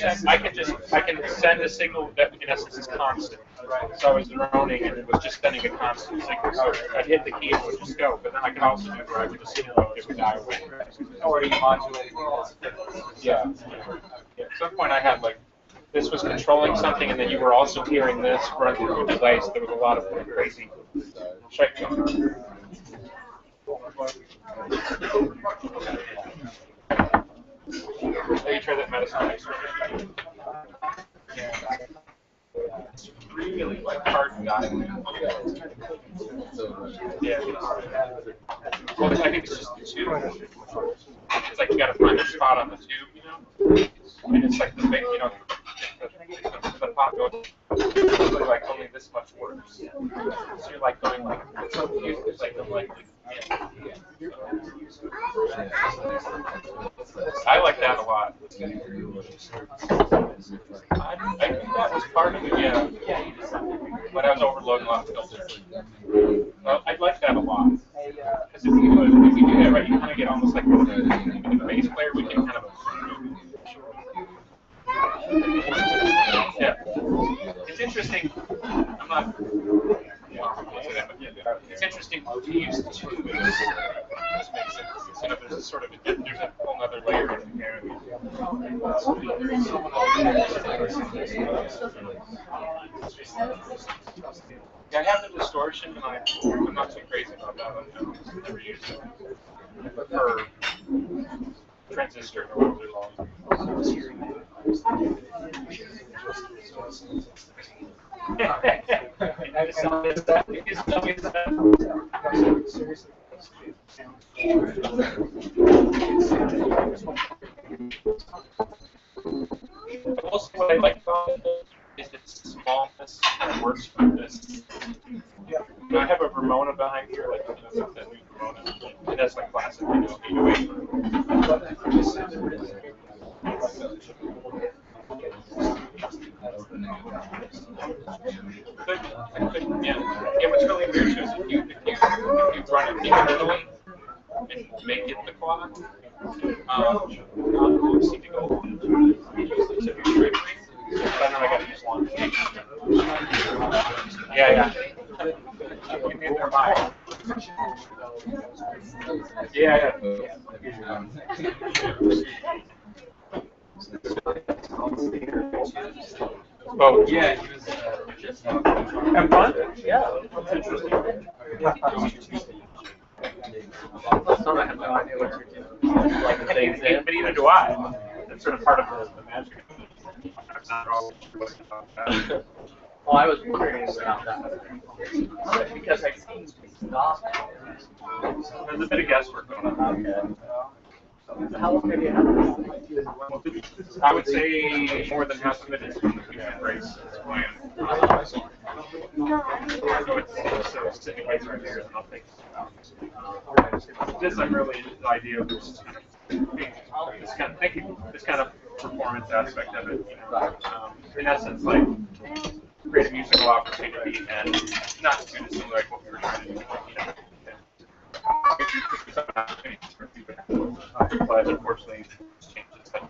send a signal that in essence is constant. Right. So I was droning and it was just sending a constant signal. So I'd hit the key and it would just go. But then I could also do where I would just signal it would die away. Or you modulate it. Yeah. At some point I had like this was controlling something, and then you were also hearing this run through a device. There was a lot of crazy shit going on. Have you tried that medicine extra? It's really like hard to die. Yeah. Well, I think it's just the tube. It's like you gotta find a spot on the tube, you know? And it's like the big, you know, the pop goes like only this much works. So you're like going like, it's like the I like that a lot. I think that was part of it, yeah. When I was overloading a lot of filters. Well, I like that a lot. Because if you do that right, you kind of get almost like with the bass player, we can kind of. Yeah. It's interesting. I'm not. It's interesting to use two. This makes sense. So there's a sort of there's a whole other layer in there. Yeah, I have the distortion, and I'm not too crazy about that. I've never used it for transistor or whatever long. Also, what I like about it is its smallness kind of works for this. I have a Ramona behind here, like that new Ramona, and that's like classic, you know, 808. Yeah, what's really weird is if you run it internally and make it the clock, you'll see to go on. So if you trade but I know I gotta use long. Yeah. Give me their mind. Yeah. Oh, yeah, he was just have fun? Yeah, that's interesting. I have no idea what you're doing. Like the things in, but neither do I. That's sort of part of the magic. Well, I was wondering about that because I see stop. There's a bit of guesswork going on. How long have you had this? I would say more than half of it is from the human race. So it's sitting right here, and I'll think this. I'm really into the idea of this kind of performance aspect of it. You know, in essence, like create a musical opportunity, and not too dissimilar like what we were trying to do. But unfortunately, changes that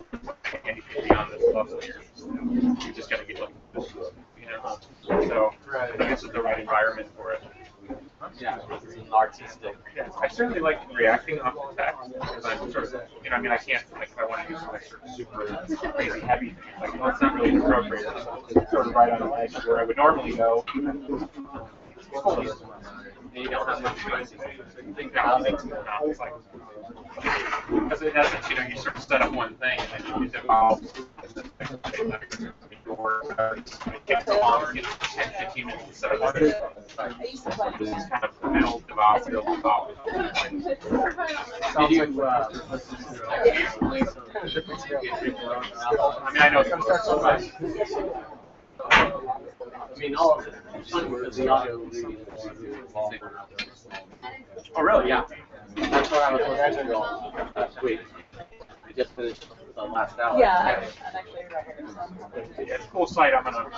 anything beyond this level here. You just gotta get like this, you know. So I think this is the right environment for it. Yeah, it's an artistic. Yeah, I certainly like reacting off the text because I'm sort of, you know, I mean, I can't like if I want to do something sort of super crazy heavy thing, like well, it's not really appropriate. It's sort of right on the edge where I would normally go. You don't have much choice. Because in essence, you know, you sort of set up one thing and then you evolve. Get along, you know, 10, 15 minutes to set up one thing. This is kind of build, evolve. Did you, I mean, I know some sorts of I mean, all of it. The audio. Oh, really? Yeah. That's what I was going last week. We just finished the last hour. Yeah, I'm actually right here. It's a cool site. I'm gonna.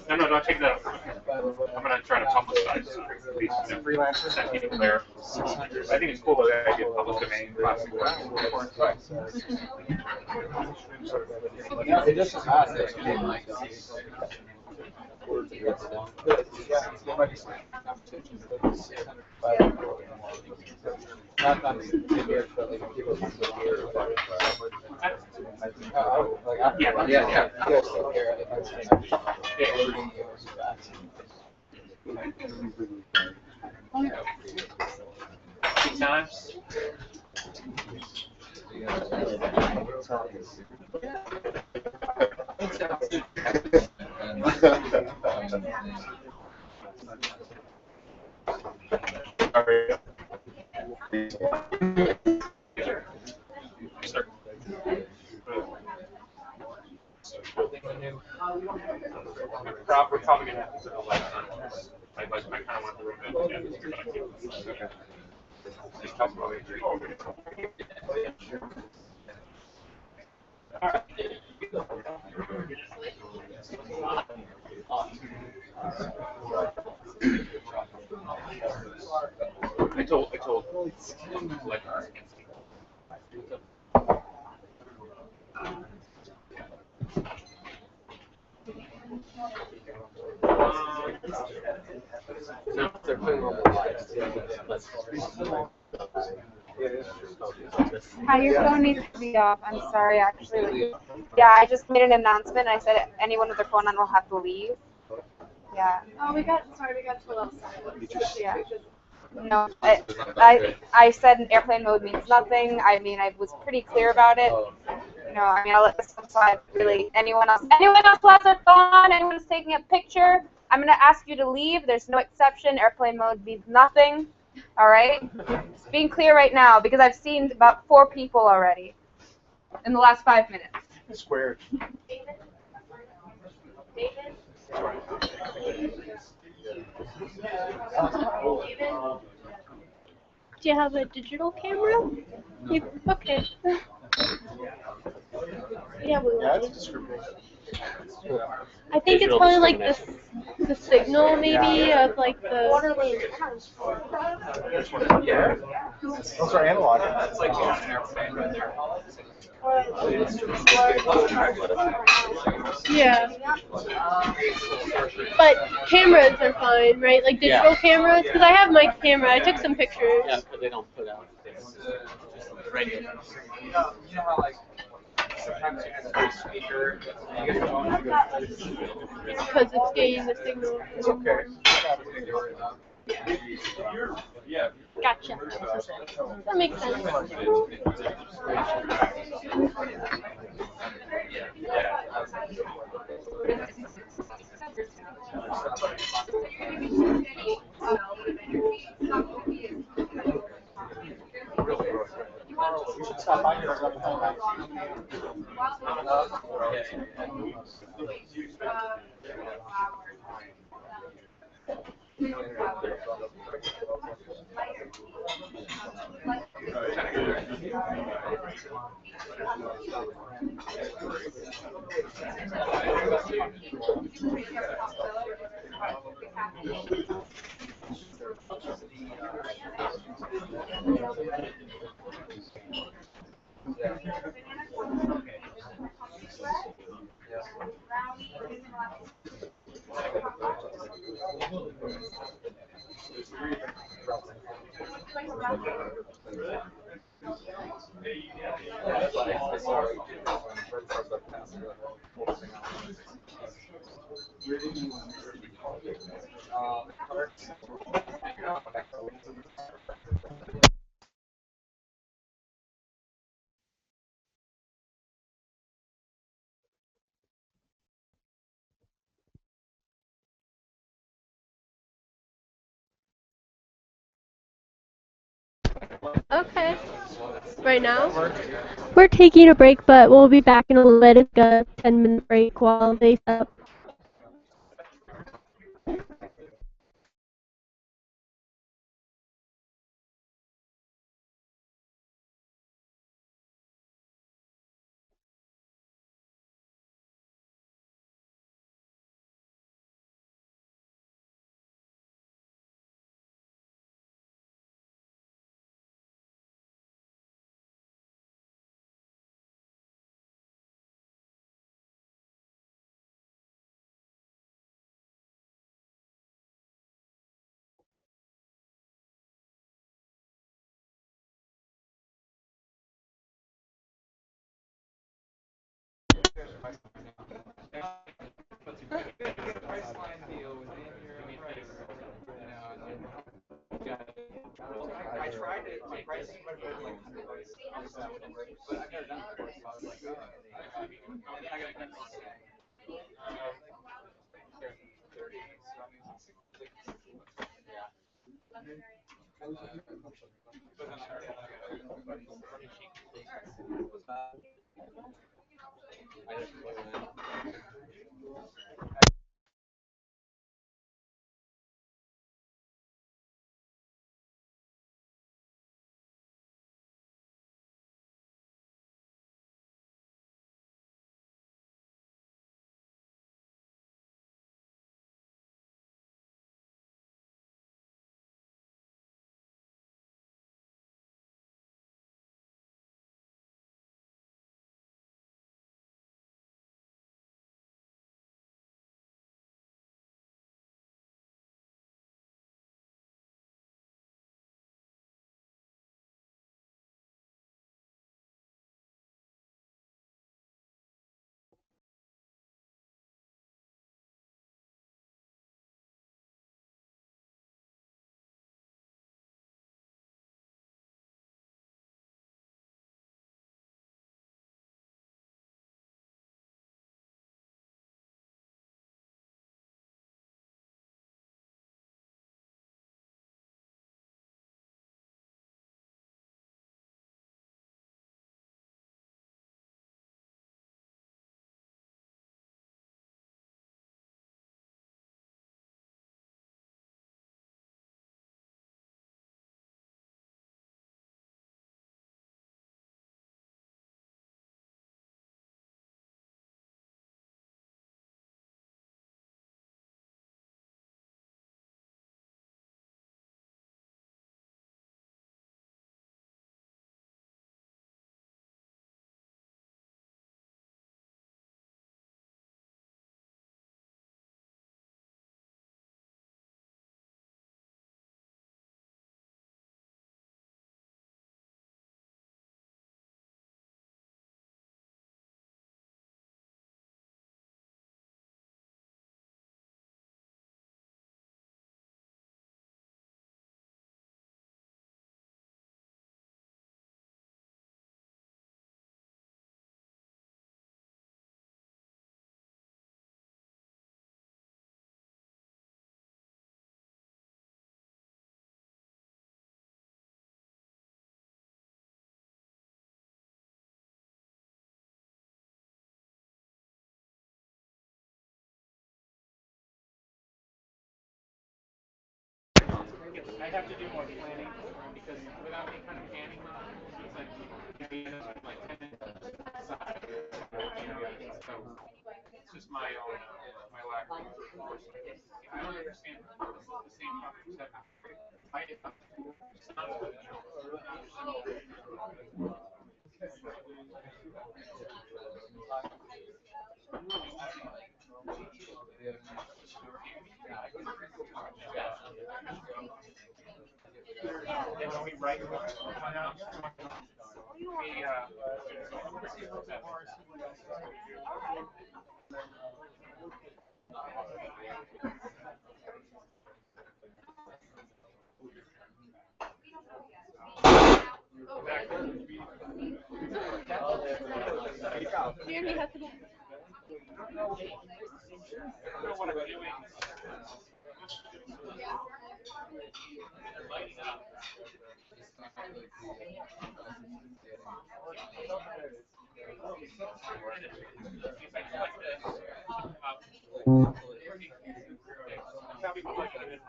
No, don't take that. I'm gonna try to publicize these freelancers that people there. I think it's cool that I get public domain classic work. Yeah, it just massive. Yeah. Two times. We're probably going to have to sort of like, I kind of want to remove it. I told like No, they're putting normal lives. Let's Hi, your phone needs to be off. I'm sorry, actually. Yeah, I just made an announcement. I said anyone with their phone on will have to leave. Yeah. Oh, we got told outside. Yeah. No, I said airplane mode means nothing. I mean, I was pretty clear about it. You know, I mean, I'll let this one slide. Really, anyone else who has their phone on, anyone's taking a picture, I'm gonna ask you to leave. There's no exception. Airplane mode means nothing. All right. Just being clear right now because I've seen about 4 people already in the last 5 minutes. Squared. Do you have a digital camera? Okay. Yeah, we Yeah, will. it's discrimination. I think it's Digital probably like the signal maybe of like the. Yeah. Those are analog. That's like an airplane right there. Yeah. But cameras are fine, right? Like digital cameras? Because I have my camera. I took some pictures. Yeah, because they don't put out this radio. You know how like sometimes you have a speaker. Because it's getting the signal. It's okay. Gotcha. That makes sense. We should stop by here. Okay. Right now? We're taking a break, but we'll be back in a little bit. It's a 10-minute break while they set up. I tried it. My pricing went from like but I got have to do more planning because without any kind of planning, it's like you know, like 10 side, so it's just my own my lack of foresight. I don't understand the same problems that I did. Sounds good. They want me right. We I don't know what I'm doing. Lighting up. Some people like it.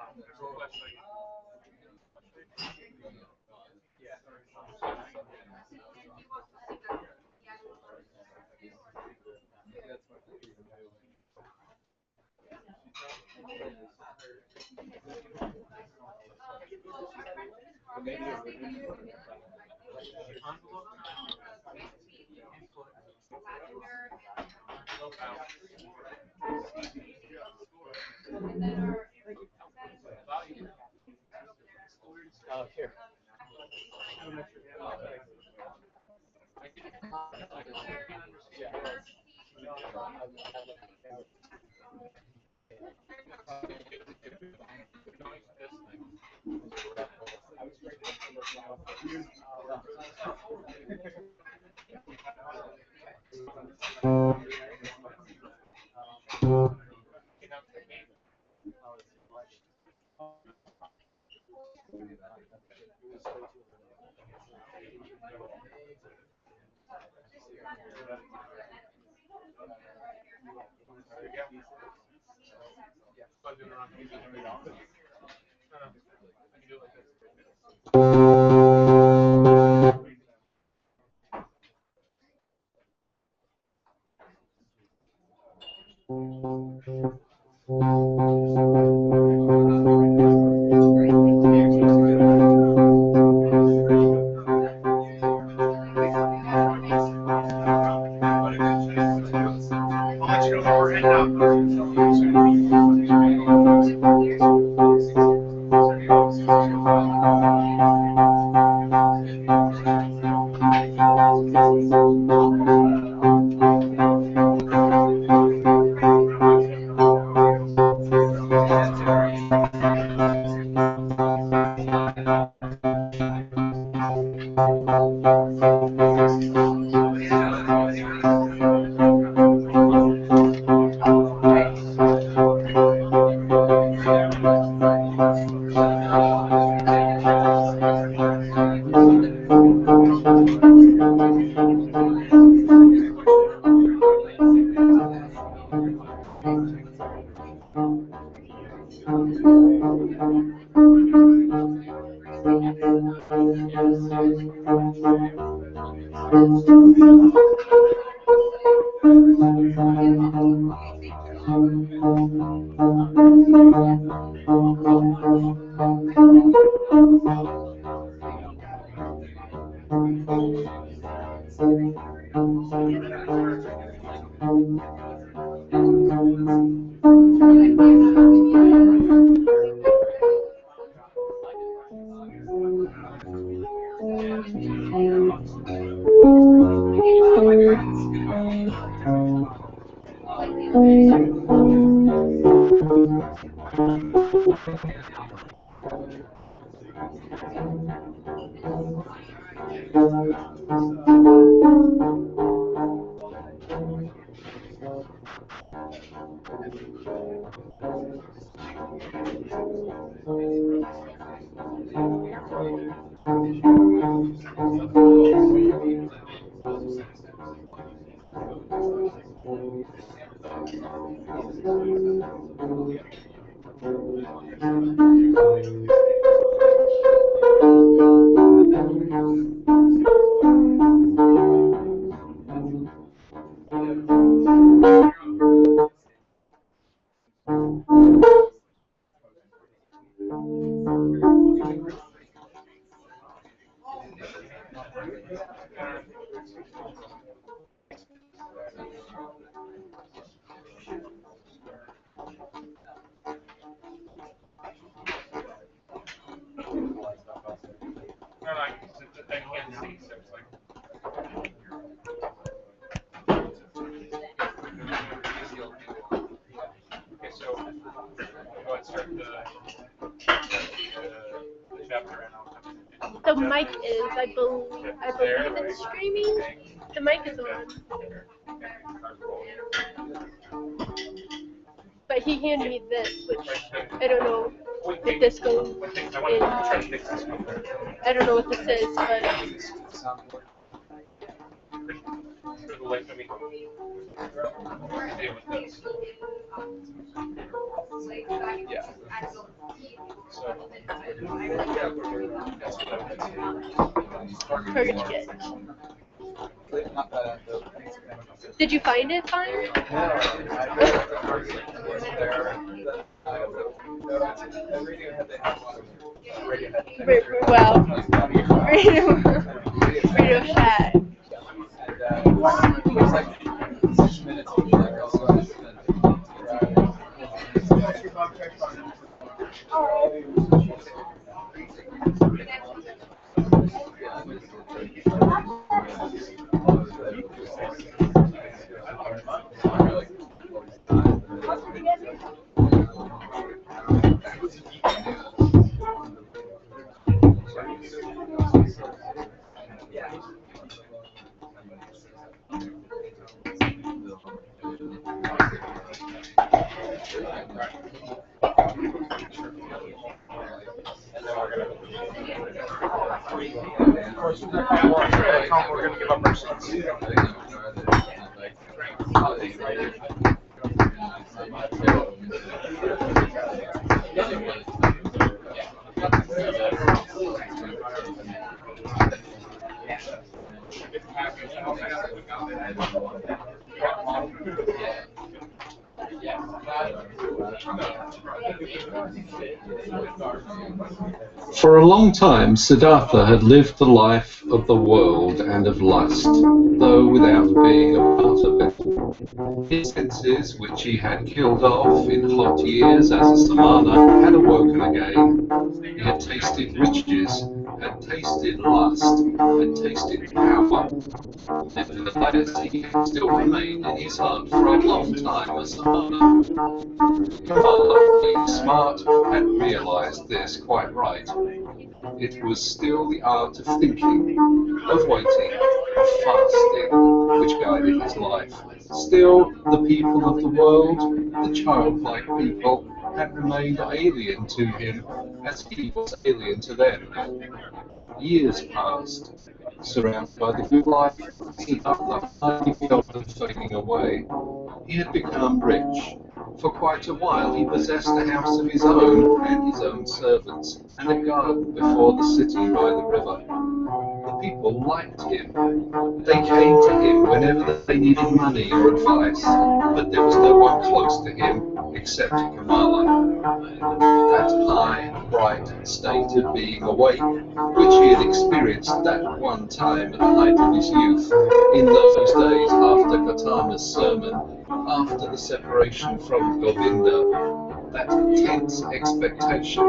Here. I can't see, so it's like. Okay, so go ahead and start the chapter and I'll come in. The mic is, I believe it's streaming. The mic is on. But he handed me this, which I don't know if this goes in. I don't know what this is, but Yeah. Courage Kit. Not bad. Did you find it fine? Well, Radio Shack. It was like 6 minutes. We're going to give up our seats. For a long time, Siddhartha had lived the life of the world and of lust, though without being a part of it. His senses, which he had killed off in hot years as a Samana, had awoken again. He had tasted riches, had tasted lust, had tasted power. Nevertheless, he had still remained in his heart for a long time a Samana. Kamala, being smart, had realized this quite right. It was still the art of thinking, of waiting, of fasting, which guided his life. Still, the people of the world, the childlike people, had remained alien to him, as he was alien to them. Years passed. Surrounded by the good life, Siddhartha finally felt them fading away. He had become rich. For quite a while he possessed a house of his own and his own servants, and a garden before the city by the river. The people liked him. They came to him whenever they needed money or advice, but there was no one close to him except Kamala. That high, bright state of being awake, which he had experienced that one time at the height of his youth, in those days after Gotama's sermon, after the separation from Govinda, that tense expectation,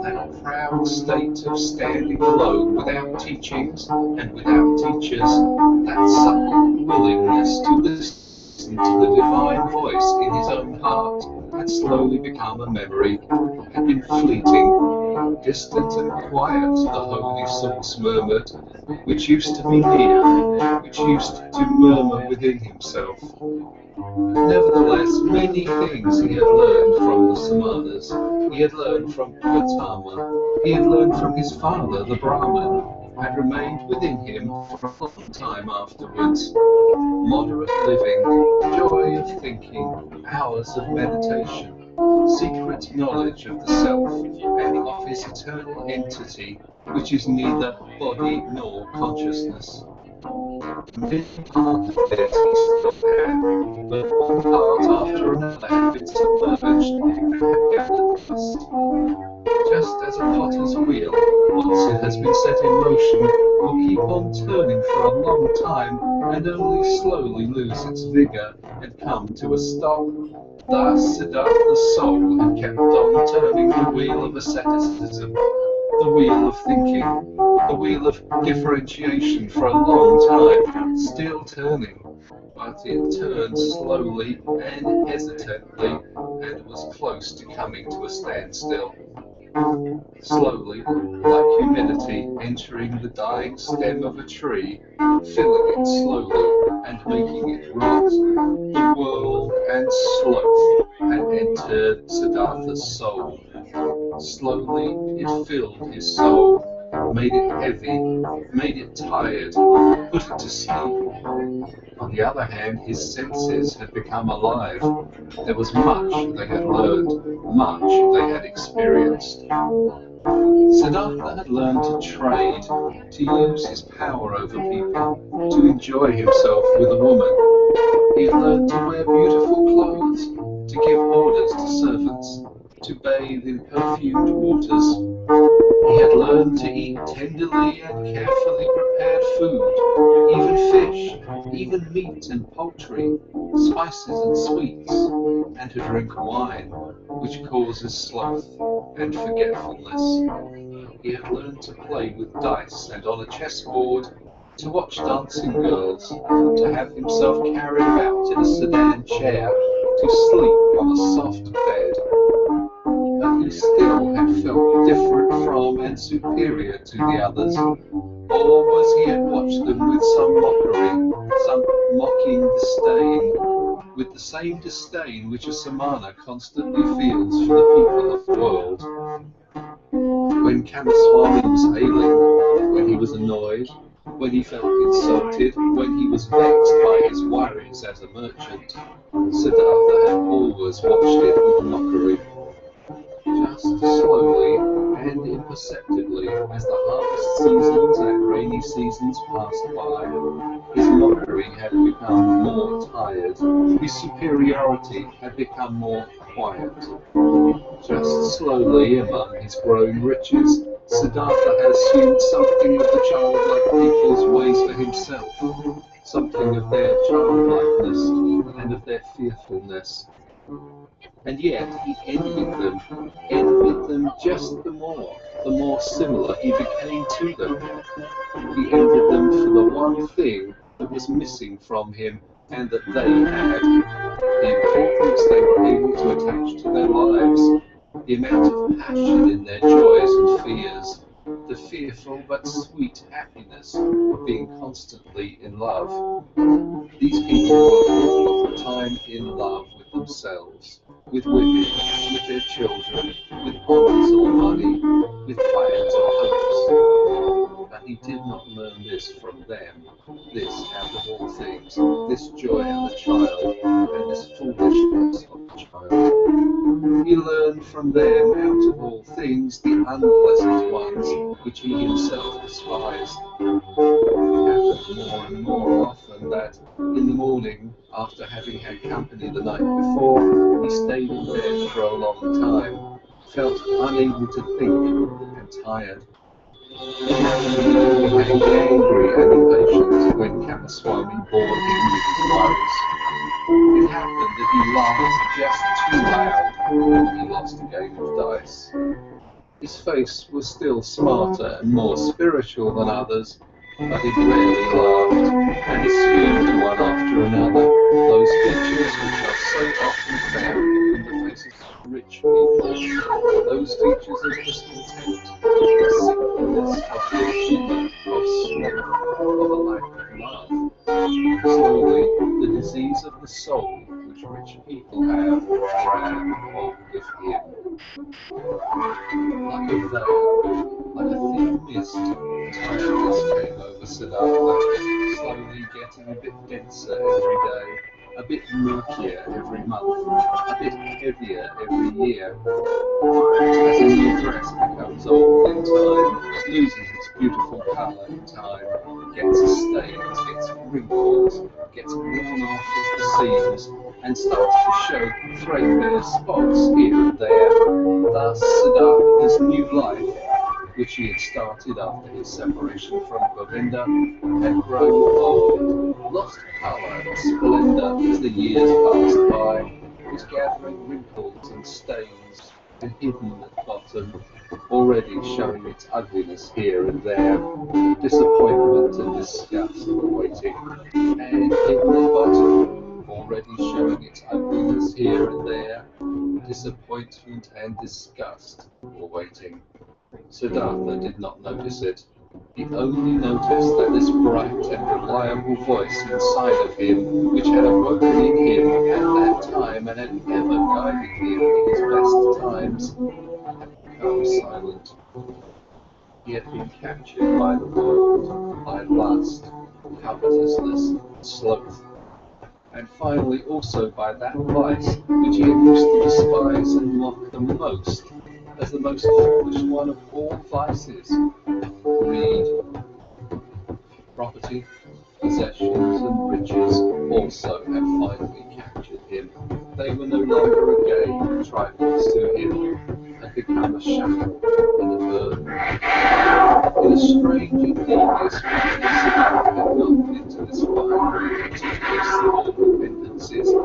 that proud state of standing alone without teachings and without teachers, that supple willingness to listen to the divine voice in his own heart, had slowly become a memory, had been fleeting, distant and quiet, the holy source murmured, which used to be near, which used to murmur within himself. Nevertheless, many things he had learned from the Samanas. He had learned from Gotama. He had learned from his father, the Brahman, had remained within him for a long time afterwards. Moderate living, joy of thinking, hours of meditation, secret knowledge of the self, and of his eternal entity, which is neither body nor consciousness. Many part of it he still had, but one part after another had been submerged and had gathered dust. Just as a potter's wheel, once it has been set in motion, will keep on turning for a long time and only slowly lose its vigour and come to a stop. Thus Siddhartha's soul had kept on turning the wheel of asceticism, the wheel of thinking, the wheel of differentiation for a long time, still turning, but it turned slowly and hesitantly and was close to coming to a standstill. Slowly, like humidity entering the dying stem of a tree, filling it slowly and making it rot, the world and sloth had entered Siddhartha's soul. Slowly it filled his soul, made it heavy, made it tired, put it to sleep. On the other hand, his senses had become alive. There was much they had learned, much they had experienced. Siddhartha had learned to trade, to use his power over people, to enjoy himself with a woman. He had learned to wear beautiful clothes, to give orders to servants, to bathe in perfumed waters. He had learned to eat tenderly and carefully prepared food, even fish, even meat and poultry, spices and sweets, and to drink wine, which causes sloth and forgetfulness. He had learned to play with dice and on a chessboard, to watch dancing girls, to have himself carried about in a sedan chair, to sleep on a soft bed. But he still had felt different from and superior to the others, or was he had watched them with some mockery, some mocking disdain, with the same disdain which a Samana constantly feels for the people of the world. When Kamaswami was ailing, when he was annoyed, when he felt insulted, when he was vexed by his worries as a merchant, Siddhartha had always watched it with mockery. Just slowly and imperceptibly, as the harvest seasons and rainy seasons passed by, his mockery had become more tired, his superiority had become more quiet. Just slowly, among his growing riches, Siddhartha had assumed something of the childlike people's ways for himself, something of their childlikeness and of their fearfulness. And yet he envied them just the more similar he became to them. He envied them for the one thing that was missing from him and that they had, the importance they were able to attach to their lives, the amount of passion in their joys and fears, the fearful but sweet happiness of being constantly in love. These people were all of the time in love with themselves, with women, with their children, with honours or money, with plans or hopes. But he did not learn this from them, this out of all things, this joy of the child, and this foolishness of the child. He learned from them out of all things the unpleasant ones which he himself despised. It happened more and more often that, in the morning, after having had company the night before, he stayed in bed for a long time, felt unable to think and tired. It happened that he became angry and impatient when Kamaswami bored him with his worries. It happened that he laughed just too loud when he lost a game of dice. His face was still smarter and more spiritual than others, but he rarely laughed, and assumed one after another those features which are so often found in the faces of rich people, those features of discontent, of sickness, of hunger, of sloth, of a lack of love. Slowly, the disease of the soul which rich people have grabbed hold of him. Like a veil, like a thin mist, tiredness came over Siddhartha, slowly getting a bit denser every day, a bit murkier every month, a bit heavier every year. As a new dress becomes old in time, loses its beautiful colour in time, gets stains, gets wrinkles, gets worn off at the seams, and starts to show threadbare spots here and there. Thus, Siddhartha's new life, which he had started after his separation from Govinda, had grown old, lost colour and splendour as the years passed by, was gathering wrinkles and stains, and hidden at bottom, already showing its ugliness here and there, disappointment and disgust were waiting, and hidden at bottom, already showing its ugliness here and there, disappointment and disgust were waiting. Siddhartha did not notice it. He only noticed that this bright and reliable voice inside of him, which had awoken in him at that time and had ever guided him in his best times, had become silent. He had been captured by the world, by lust, covetousness, sloth, and finally also by that vice which he had used to despise and mock the most, as the most foolish one of all vices, greed. Property, possessions, and riches also had finally captured him. They were no longer a game, trifles to him, had become a shackle and a burden. In a strange and devious way, Siddhartha had gone into this fiery, meticulous dependencies and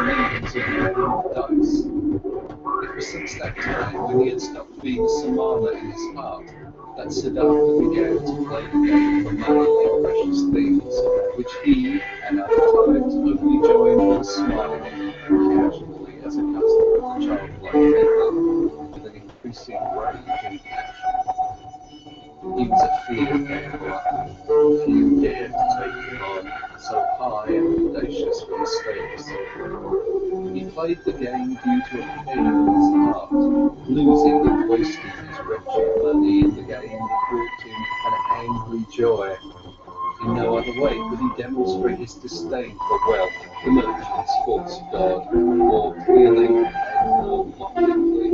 means of playing dice. It was since that time, when he had stopped being Samana in his heart, that Siddhartha began to play the game for money and precious things, which he, at other times, only joined in smiling casually as a custom of the childlike people, with an increasing rage and passion. He was a field gambler. Few dared to take him on, so high and audacious were his stakes. He played the game due to a pain in his heart, losing and wasting his wretched money in the game that brought him an angry joy. In no other way could he demonstrate his disdain for wealth, the merchant's false god, more clearly and more mockingly.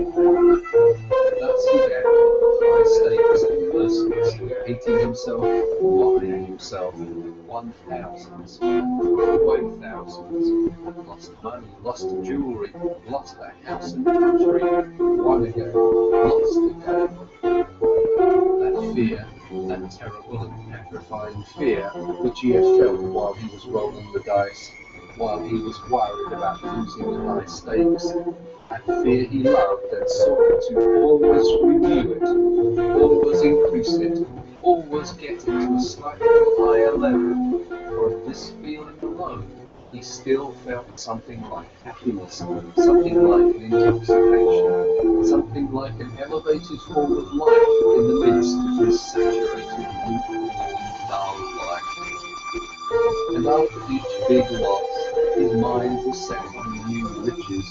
Thus he gambled with high stakes and mercilessly, hating himself, mocking himself, won thousands, away thousands, lost money, lost jewellery, lost a house and country, won again, lost again. That fear, that terrible and petrifying fear which he had felt while he was rolling the dice, while he was worried about losing the high stakes, that fear he loved and sought to always renew it, always increase it, always get it to a slightly higher level, for in this feeling alone he still felt something like happiness, something like an intoxication, something like an elevated form of life in the midst of this saturated, lukewarm, dull life. And after each big loss, his mind was set on new riches,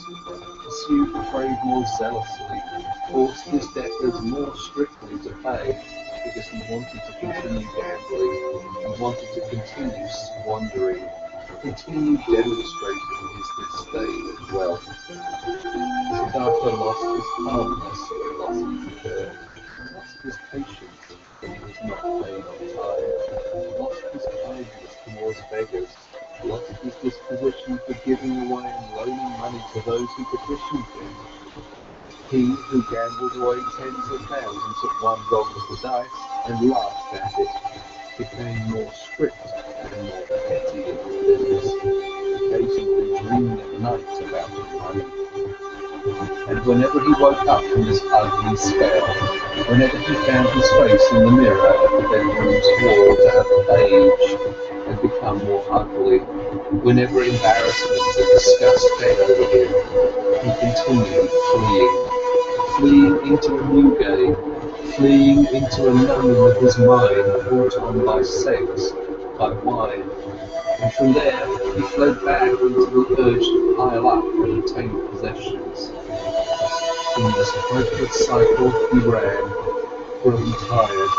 pursued the trade more zealously, forced his debtors more strictly to pay, because he wanted to continue gambling, he wanted to continue squandering, continue demonstrating his disdain of wealth. Siddhartha lost his calmness, lost his nerve, lost his patience when he was not paid on time, lost his kindness towards beggars, lost his disposition for giving away and loaning money to those who petitioned him. He who gambled away tens of thousands at one roll of the dice and laughed at it, became more strict and more petty in his business, occasionally dreaming at night about the money. And whenever he woke up from this ugly spell, whenever he found his face in the mirror at the bedroom's wall to have aged and become more ugly, whenever embarrassment and disgust came over him, he continued fleeing into a new game, fleeing into a numbing of his mind brought on by sex, by wine, and from there he fled back into the urge to pile up and obtain possessions. In this hopeless cycle he ran, growing tired,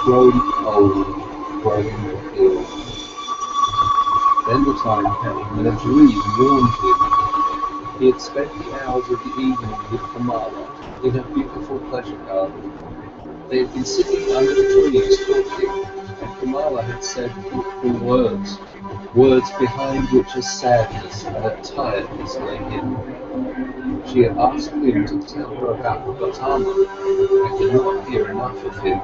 growing old, growing ill. Then the time came when a dream warned him. He had spent the hours of the evening with Kamala in her beautiful pleasure garden. They had been sitting under the trees talking, and Kamala had said beautiful words, words behind which a sadness and a tiredness lay hidden. She had asked him to tell her about Gotama, and could not hear enough of him.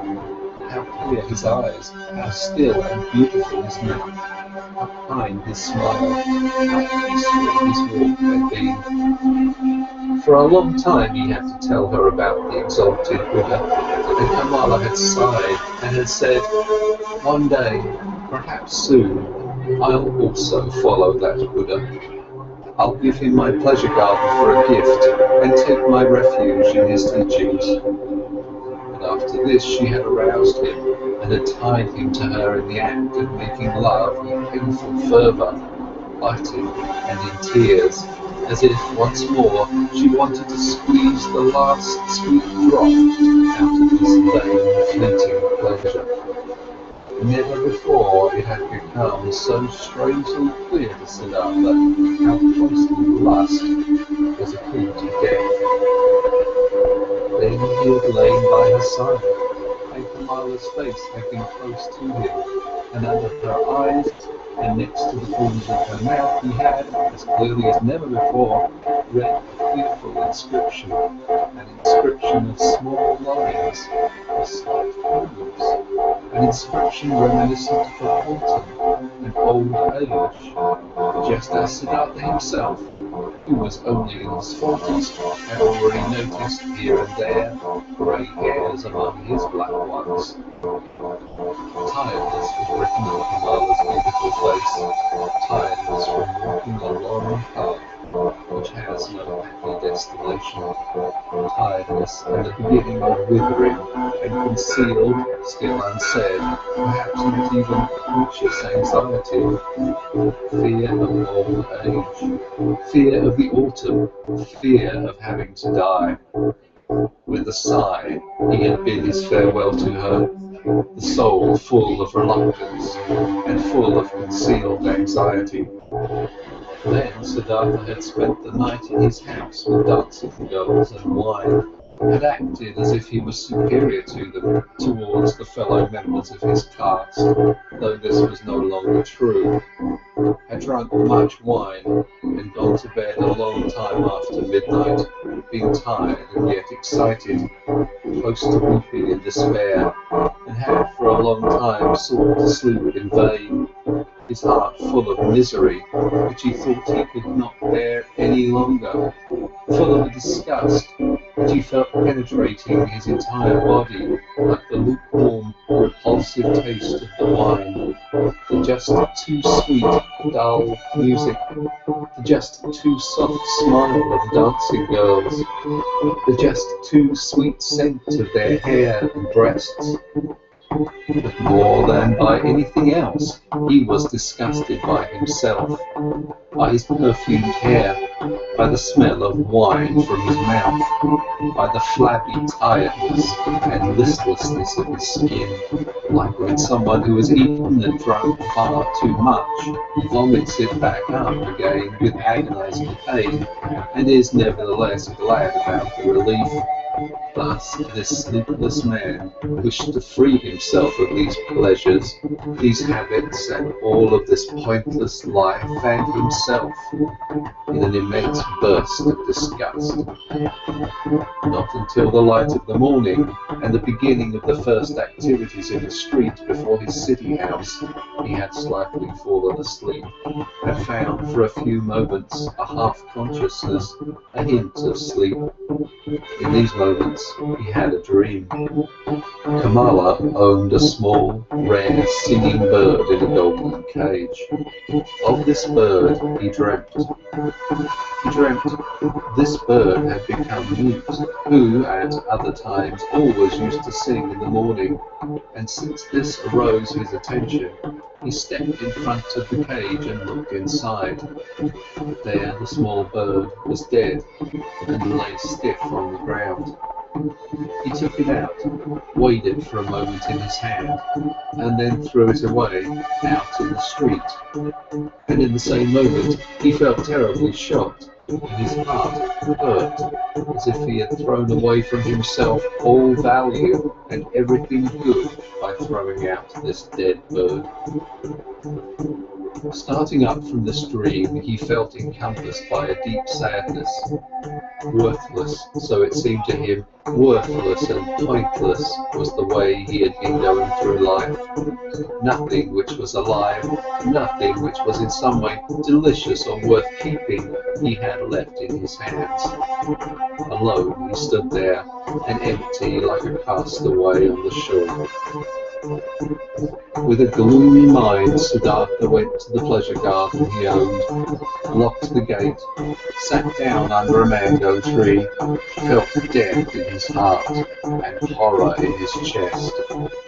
How clear his eyes, how still and beautiful his mouth, how kind his smile, how peaceful his walk had been. For a long time he had to tell her about the exalted Buddha, and Kamala had sighed and had said, "One day, perhaps soon, I'll also follow that Buddha. I'll give him my pleasure garden for a gift and take my refuge in his teachings." And after this she had aroused him and had tied him to her in the act of making love with painful fervour, biting and in tears, as if once more she wanted to squeeze the last sweet drop out of this vain, fleeting pleasure. Never before it had become so strangely clear to Siddhartha how closely lust was akin to death. Then he had lain by her side, and Kamala's face had been close to him, and under her eyes and next to the corners of her mouth he had, as clearly as never before, read a beautiful inscription, an inscription of small lines, of slight grooves, an inscription reminiscent of autumn and old age, just as Siddhartha himself, who was only in his 40s, had already noticed here and there grey hairs among his black ones. Tiredness was written on Kamala's beautiful face, tiredness from walking a long path which has no happy destination, tiredness and the beginning of withering and concealed, still unsaid, perhaps not even conscious anxiety, fear of old age, fear of the autumn, fear of having to die. With a sigh, he had bid his farewell to her, the soul full of reluctance and full of concealed anxiety. Then Siddhartha had spent the night in his house with dancing girls and wine, had acted as if he was superior to them towards the fellow members of his caste, though this was no longer true, had drunk much wine and gone to bed a long time after midnight, being tired and yet excited, close to weeping in despair, and had for a long time sought to sleep in vain, his heart full of misery which he thought he could not bear any longer, full of a disgust which he felt penetrating his entire body like the lukewarm, repulsive taste of the wine, the just too sweet, dull music, the just too soft smile of dancing girls, the just too sweet scent of their hair and breasts. But more than by anything else, he was disgusted by himself, by his perfumed hair, by the smell of wine from his mouth, by the flabby tiredness and listlessness of his skin, like when someone who has eaten and drunk far too much vomits it back up again with agonizing pain, and is nevertheless glad about the relief. Thus, this sleepless man wished to free himself of these pleasures, these habits, and all of this pointless life, and himself, in an immense burst of disgust. Not until the light of the morning, and the beginning of the first activities in the street before his city house, he had slightly fallen asleep, had found for a few moments a half-consciousness, a hint of sleep. In these moments, he had a dream. Kamala owned a small, rare, singing bird in a golden cage. Of this bird he dreamt. He dreamt this bird had become mute, who at other times always used to sing in the morning, and since this arose his attention, he stepped in front of the cage and looked inside. There the small bird was dead and lay stiff on the ground. He took it out, weighed it for a moment in his hand, and then threw it away out in the street. And in the same moment he felt terribly shocked, and his heart hurt, as if he had thrown away from himself all value and everything good by throwing out this dead bird. Starting up from the stream, he felt encompassed by a deep sadness. Worthless, so it seemed to him, worthless and pointless was the way he had been going through life. Nothing which was alive, nothing which was in some way delicious or worth keeping, he had left in his hands. Alone he stood there, and empty like a castaway on the shore. With a gloomy mind, Siddhartha went to the pleasure garden he owned, locked the gate, sat down under a mango tree, felt death in his heart and horror in his chest,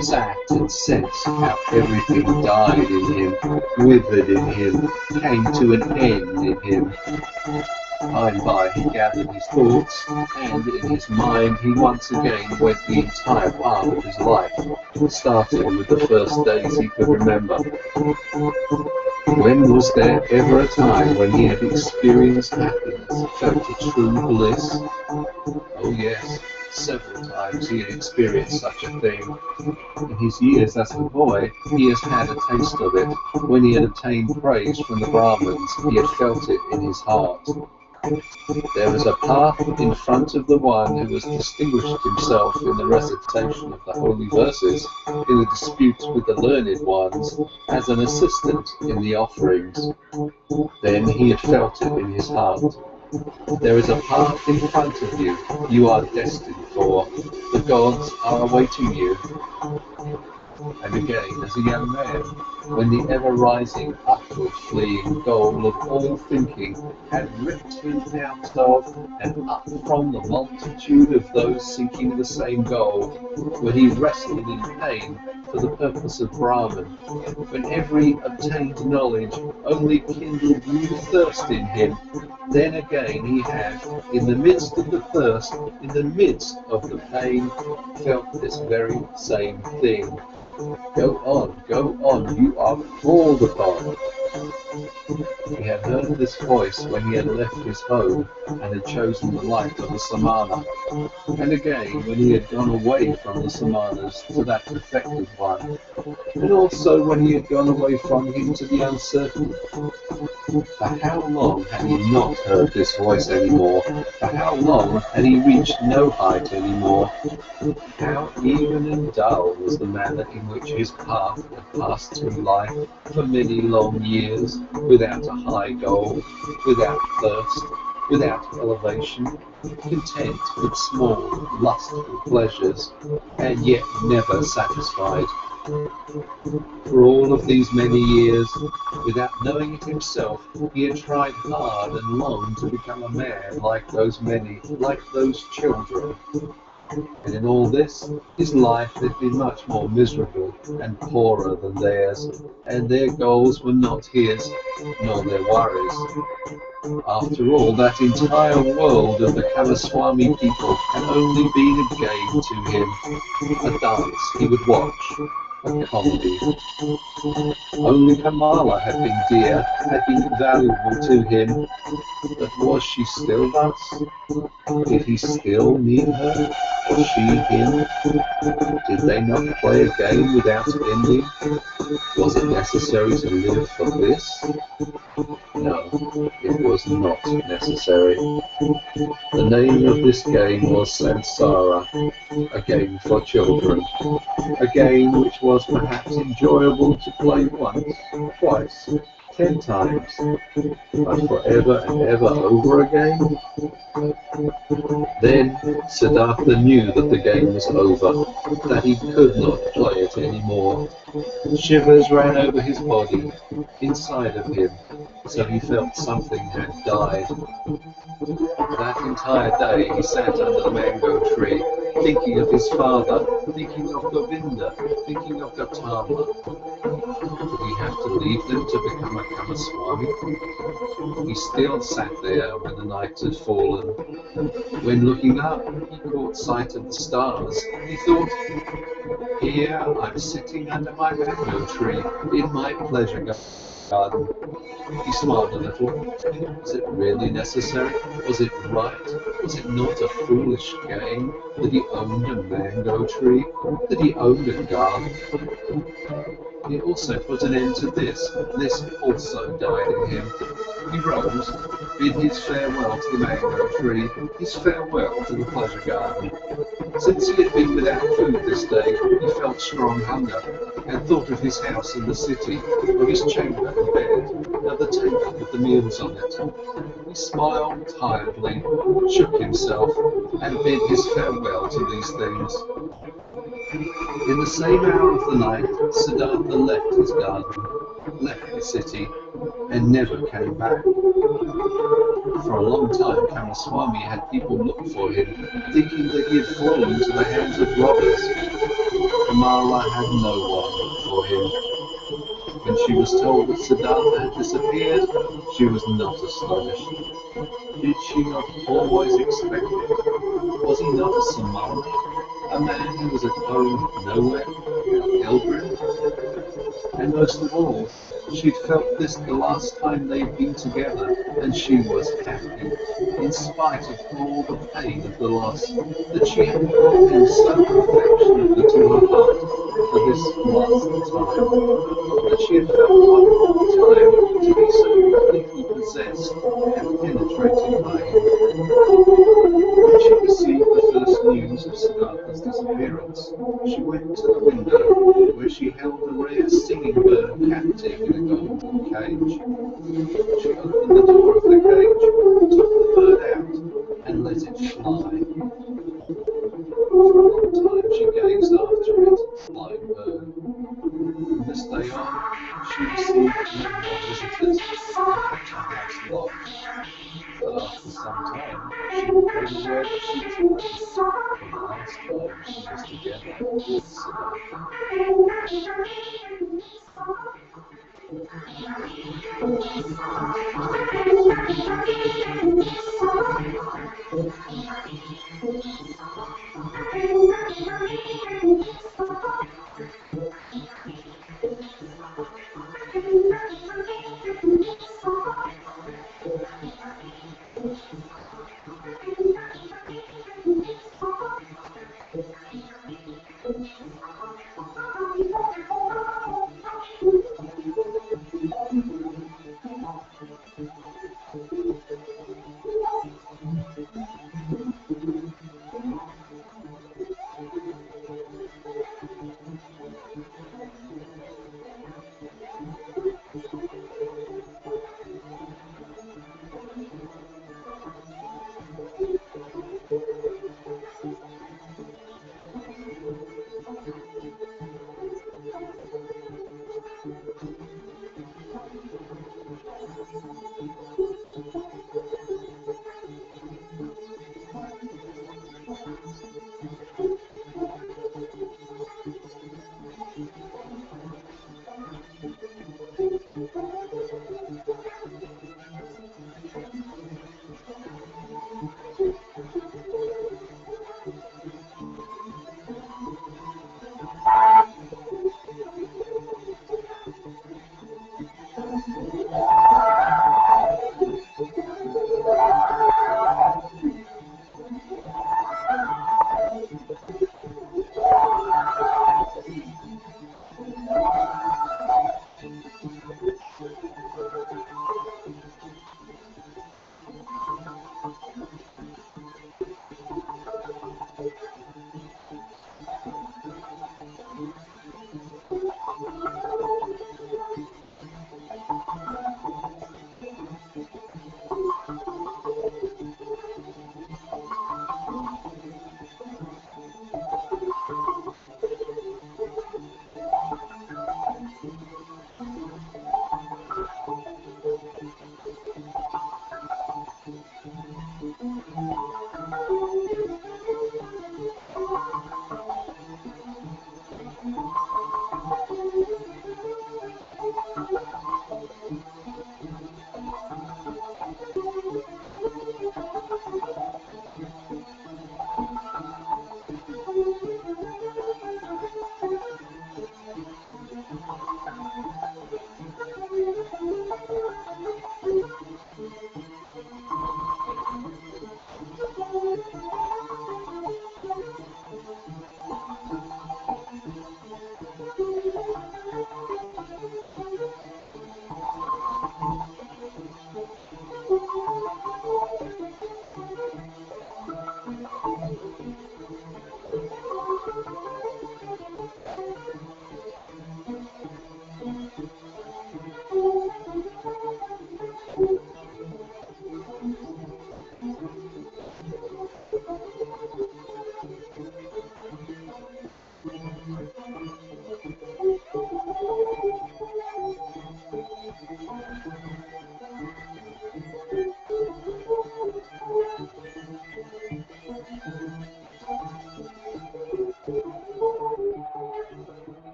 sat and sensed how everything died in him, withered in him, came to an end in him. By and by he gathered his thoughts, and in his mind he once again went the entire path of his life, starting with the first days he could remember. When was there ever a time when he had experienced happiness, felt a true bliss? Oh yes, several times he had experienced such a thing. In his years as a boy, he has had a taste of it. When he had obtained praise from the Brahmins, he had felt it in his heart. There was a path in front of the one who has distinguished himself in the recitation of the holy verses, in the disputes with the learned ones, as an assistant in the offerings. Then he had felt it in his heart. There is a path in front of you, you are destined for. The gods are awaiting you. And again, as a young man, when the ever-rising, upward fleeing goal of all thinking had ripped him out of and up from the multitude of those seeking the same goal, when he wrestled in pain for the purpose of Brahman, when every obtained knowledge only kindled new thirst in him, then again he had, in the midst of the thirst, in the midst of the pain, felt this very same thing. Go on, you are called upon. He had heard this voice when he had left his home and had chosen the life of the Samana, and again when he had gone away from the Samanas to that perfected one, and also when he had gone away from him to the uncertain. For how long had he not heard this voice anymore? For how long had he reached no height anymore? How even and dull was the manner in which his path had passed through life for many long years, without a high goal, without thirst, without elevation, content with small, lustful pleasures, and yet never satisfied. For all of these many years, without knowing it himself, he had tried hard and long to become a man like those many, like those children. And in all this, his life had been much more miserable and poorer than theirs, and their goals were not his, nor their worries. After all, that entire world of the Kamaswami people had only been a game to him, a dance he would watch, a comedy. Only Kamala had been dear, had been valuable to him, but was she still thus? Did he still need her? Was she him? Did they not play a game without ending? Was it necessary to live for this? No, it was not necessary. The name of this game was Samsara, a game for children, a game which was perhaps enjoyable to play once, twice, 10 times, but forever and ever over again? Then Siddhartha knew that the game was over, that he could not play it anymore. Shivers ran over his body, inside of him, so he felt something had died. That entire day he sat under the mango tree, thinking of his father, thinking of Govinda, thinking of Gotama. Did he have to leave them to become a Kamaswami? He still sat there when the night had fallen. When looking up, he caught sight of the stars. He thought, here I'm sitting under my mango tree in my pleasure garden. He smiled a little. Was it really necessary? Was it right? Was it not a foolish game that he owned a mango tree? That he owned a garden? He also put an end to this. This also died in him. He rose, bid his farewell to the mango tree, his farewell to the pleasure garden. Since he had been without food this day, he felt strong hunger, and thought of his house in the city, of his chamber and bed, of the table with the meals on it. He smiled tiredly, shook himself, and bid his farewell to these things. In the same hour of the night, Siddhartha left his garden, left the city, and never came back. For a long time, Kamaswami had people look for him, thinking that he had fallen into the hands of robbers. Kamala had no one look for him. When she was told that Siddhartha had disappeared, she was not astonished. Did she not always expect it? Was he not a Samana, a man who was at home nowhere, a pilgrim? And most of all, she'd felt this the last time they'd been together, and she was happy, in spite of all the pain of the loss, that she had brought him so affectionately to her heart for this last time, that she had felt one more time to be so completely possessed and penetrated by him. When she received the first news of Siddhartha's disappearance, she went to the window, where she held a rare singing bird captive in a golden cage. She opened the door of the cage, took the bird out, and let it fly. For a long time she gazed after it, flying bird. From this day on, she received no more visitors, and kept her house locked. But after some time, she became aware that she was alone, for the last time she was together with Siddhartha.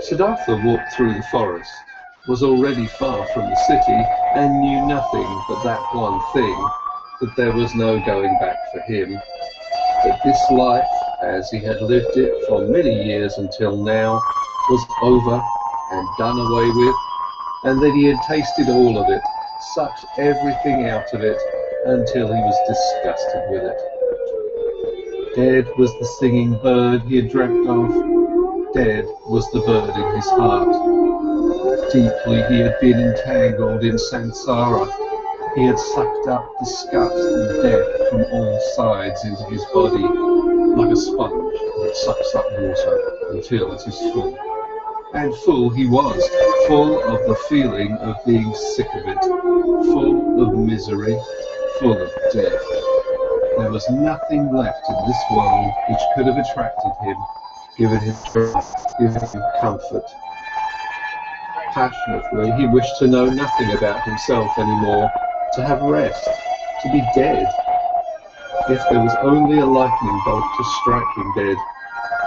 Siddhartha walked through the forest, was already far from the city, and knew nothing but that one thing, that there was no going back for him, that this life, as he had lived it for many years until now, was over and done away with, and that he had tasted all of it, sucked everything out of it, until he was disgusted with it. Dead was the singing bird he had dreamt of. Dead was the bird in his heart. Deeply he had been entangled in samsara. He had sucked up disgust and death from all sides into his body, like a sponge that sucks up water until it is full. And full he was, full of the feeling of being sick of it, full of misery, full of death. There was nothing left in this world which could have attracted him, given him strength, given him comfort. Passionately, he wished to know nothing about himself anymore, to have rest, to be dead. If there was only a lightning bolt to strike him dead,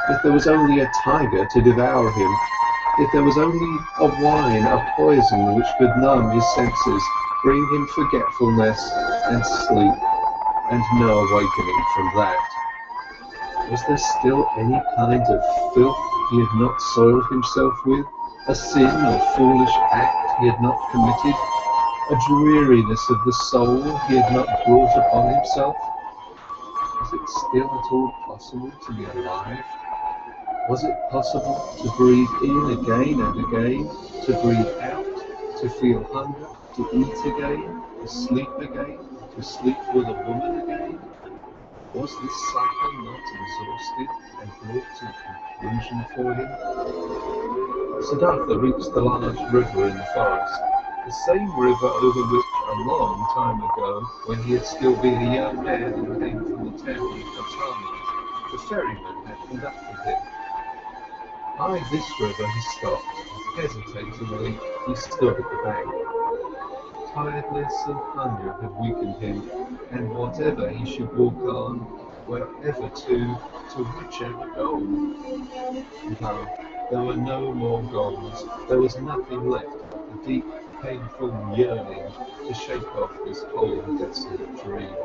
if there was only a tiger to devour him, if there was only a wine, a poison which could numb his senses, bring him forgetfulness and sleep, and no awakening from that. Was there still any kind of filth he had not soiled himself with, a sin or foolish act he had not committed, a dreariness of the soul he had not brought upon himself? Was it still at all possible to be alive? Was it possible to breathe in again and again, to breathe out, to feel hunger, to eat again, to sleep with a woman again? Was this cycle not exhausted and brought to a conclusion for him? Siddhartha reached the large river in the forest, the same river over which a long time ago, when he had still been a young man and came from the town of Gotama, the ferryman had conducted him. By this river he stopped. Hesitatingly, he stood at the bank. Tiredness and hunger had weakened him, and whatever he should walk on, wherever to whichever goal. No, there were no more goals. There was nothing left but the deep, painful yearning to shake off this whole desolate dream,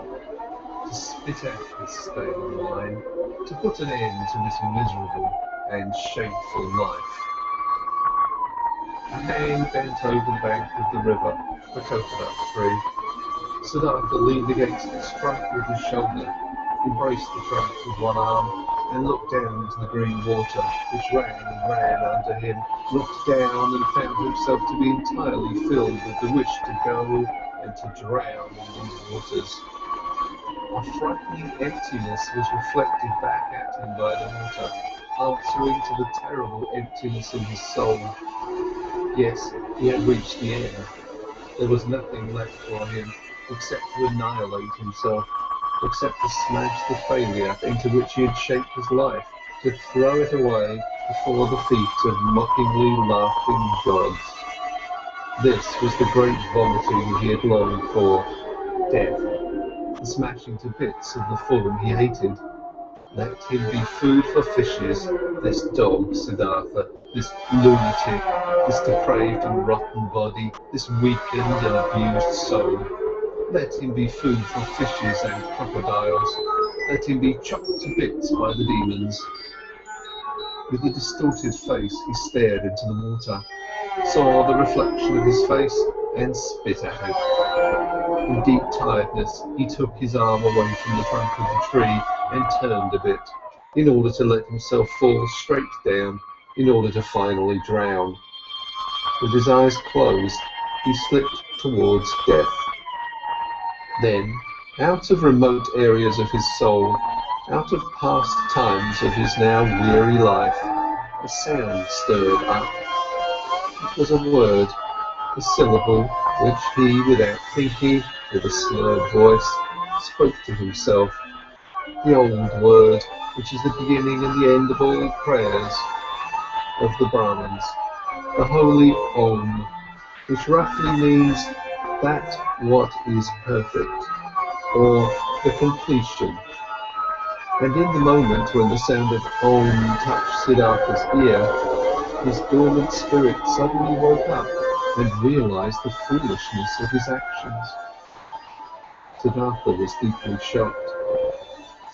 to spit out this stale wine, to put an end to this miserable and shameful life. A hand bent over the bank of the river, a coconut tree. Siddhartha leaned against its trunk with his shoulder, embraced the trunk with one arm, and looked down into the green water, which ran and ran under him, looked down and found himself to be entirely filled with the wish to go and to drown in these waters. A frightening emptiness was reflected back at him by the water, answering to the terrible emptiness in his soul. Yes, he had reached the end. There was nothing left for him except to annihilate himself. except to smash the failure into which he had shaped his life, to throw it away before the feet of mockingly laughing gods. This was the great vomiting he had longed for, death, the smashing to bits of the form he hated. Let him be food for fishes, this dog Siddhartha, this lunatic, this depraved and rotten body, this weakened and abused soul. Let him be food for fishes and crocodiles. Let him be chopped to bits by the demons. With a distorted face he stared into the water, saw the reflection of his face, and spit at it. In deep tiredness he took his arm away from the trunk of the tree and turned a bit, in order to let himself fall straight down, in order to finally drown. With his eyes closed, he slipped towards death. Then, out of remote areas of his soul, out of past times of his now weary life, a sound stirred up. It was a word, a syllable, which he, without thinking, with a slurred voice, spoke to himself. The old word, which is the beginning and the end of all prayers of the Brahmins, the holy Om, which roughly means that what is perfect, or the completion. And in the moment when the sound of Om touched Siddhartha's ear, his dormant spirit suddenly woke up and realized the foolishness of his actions. Siddhartha was deeply shocked.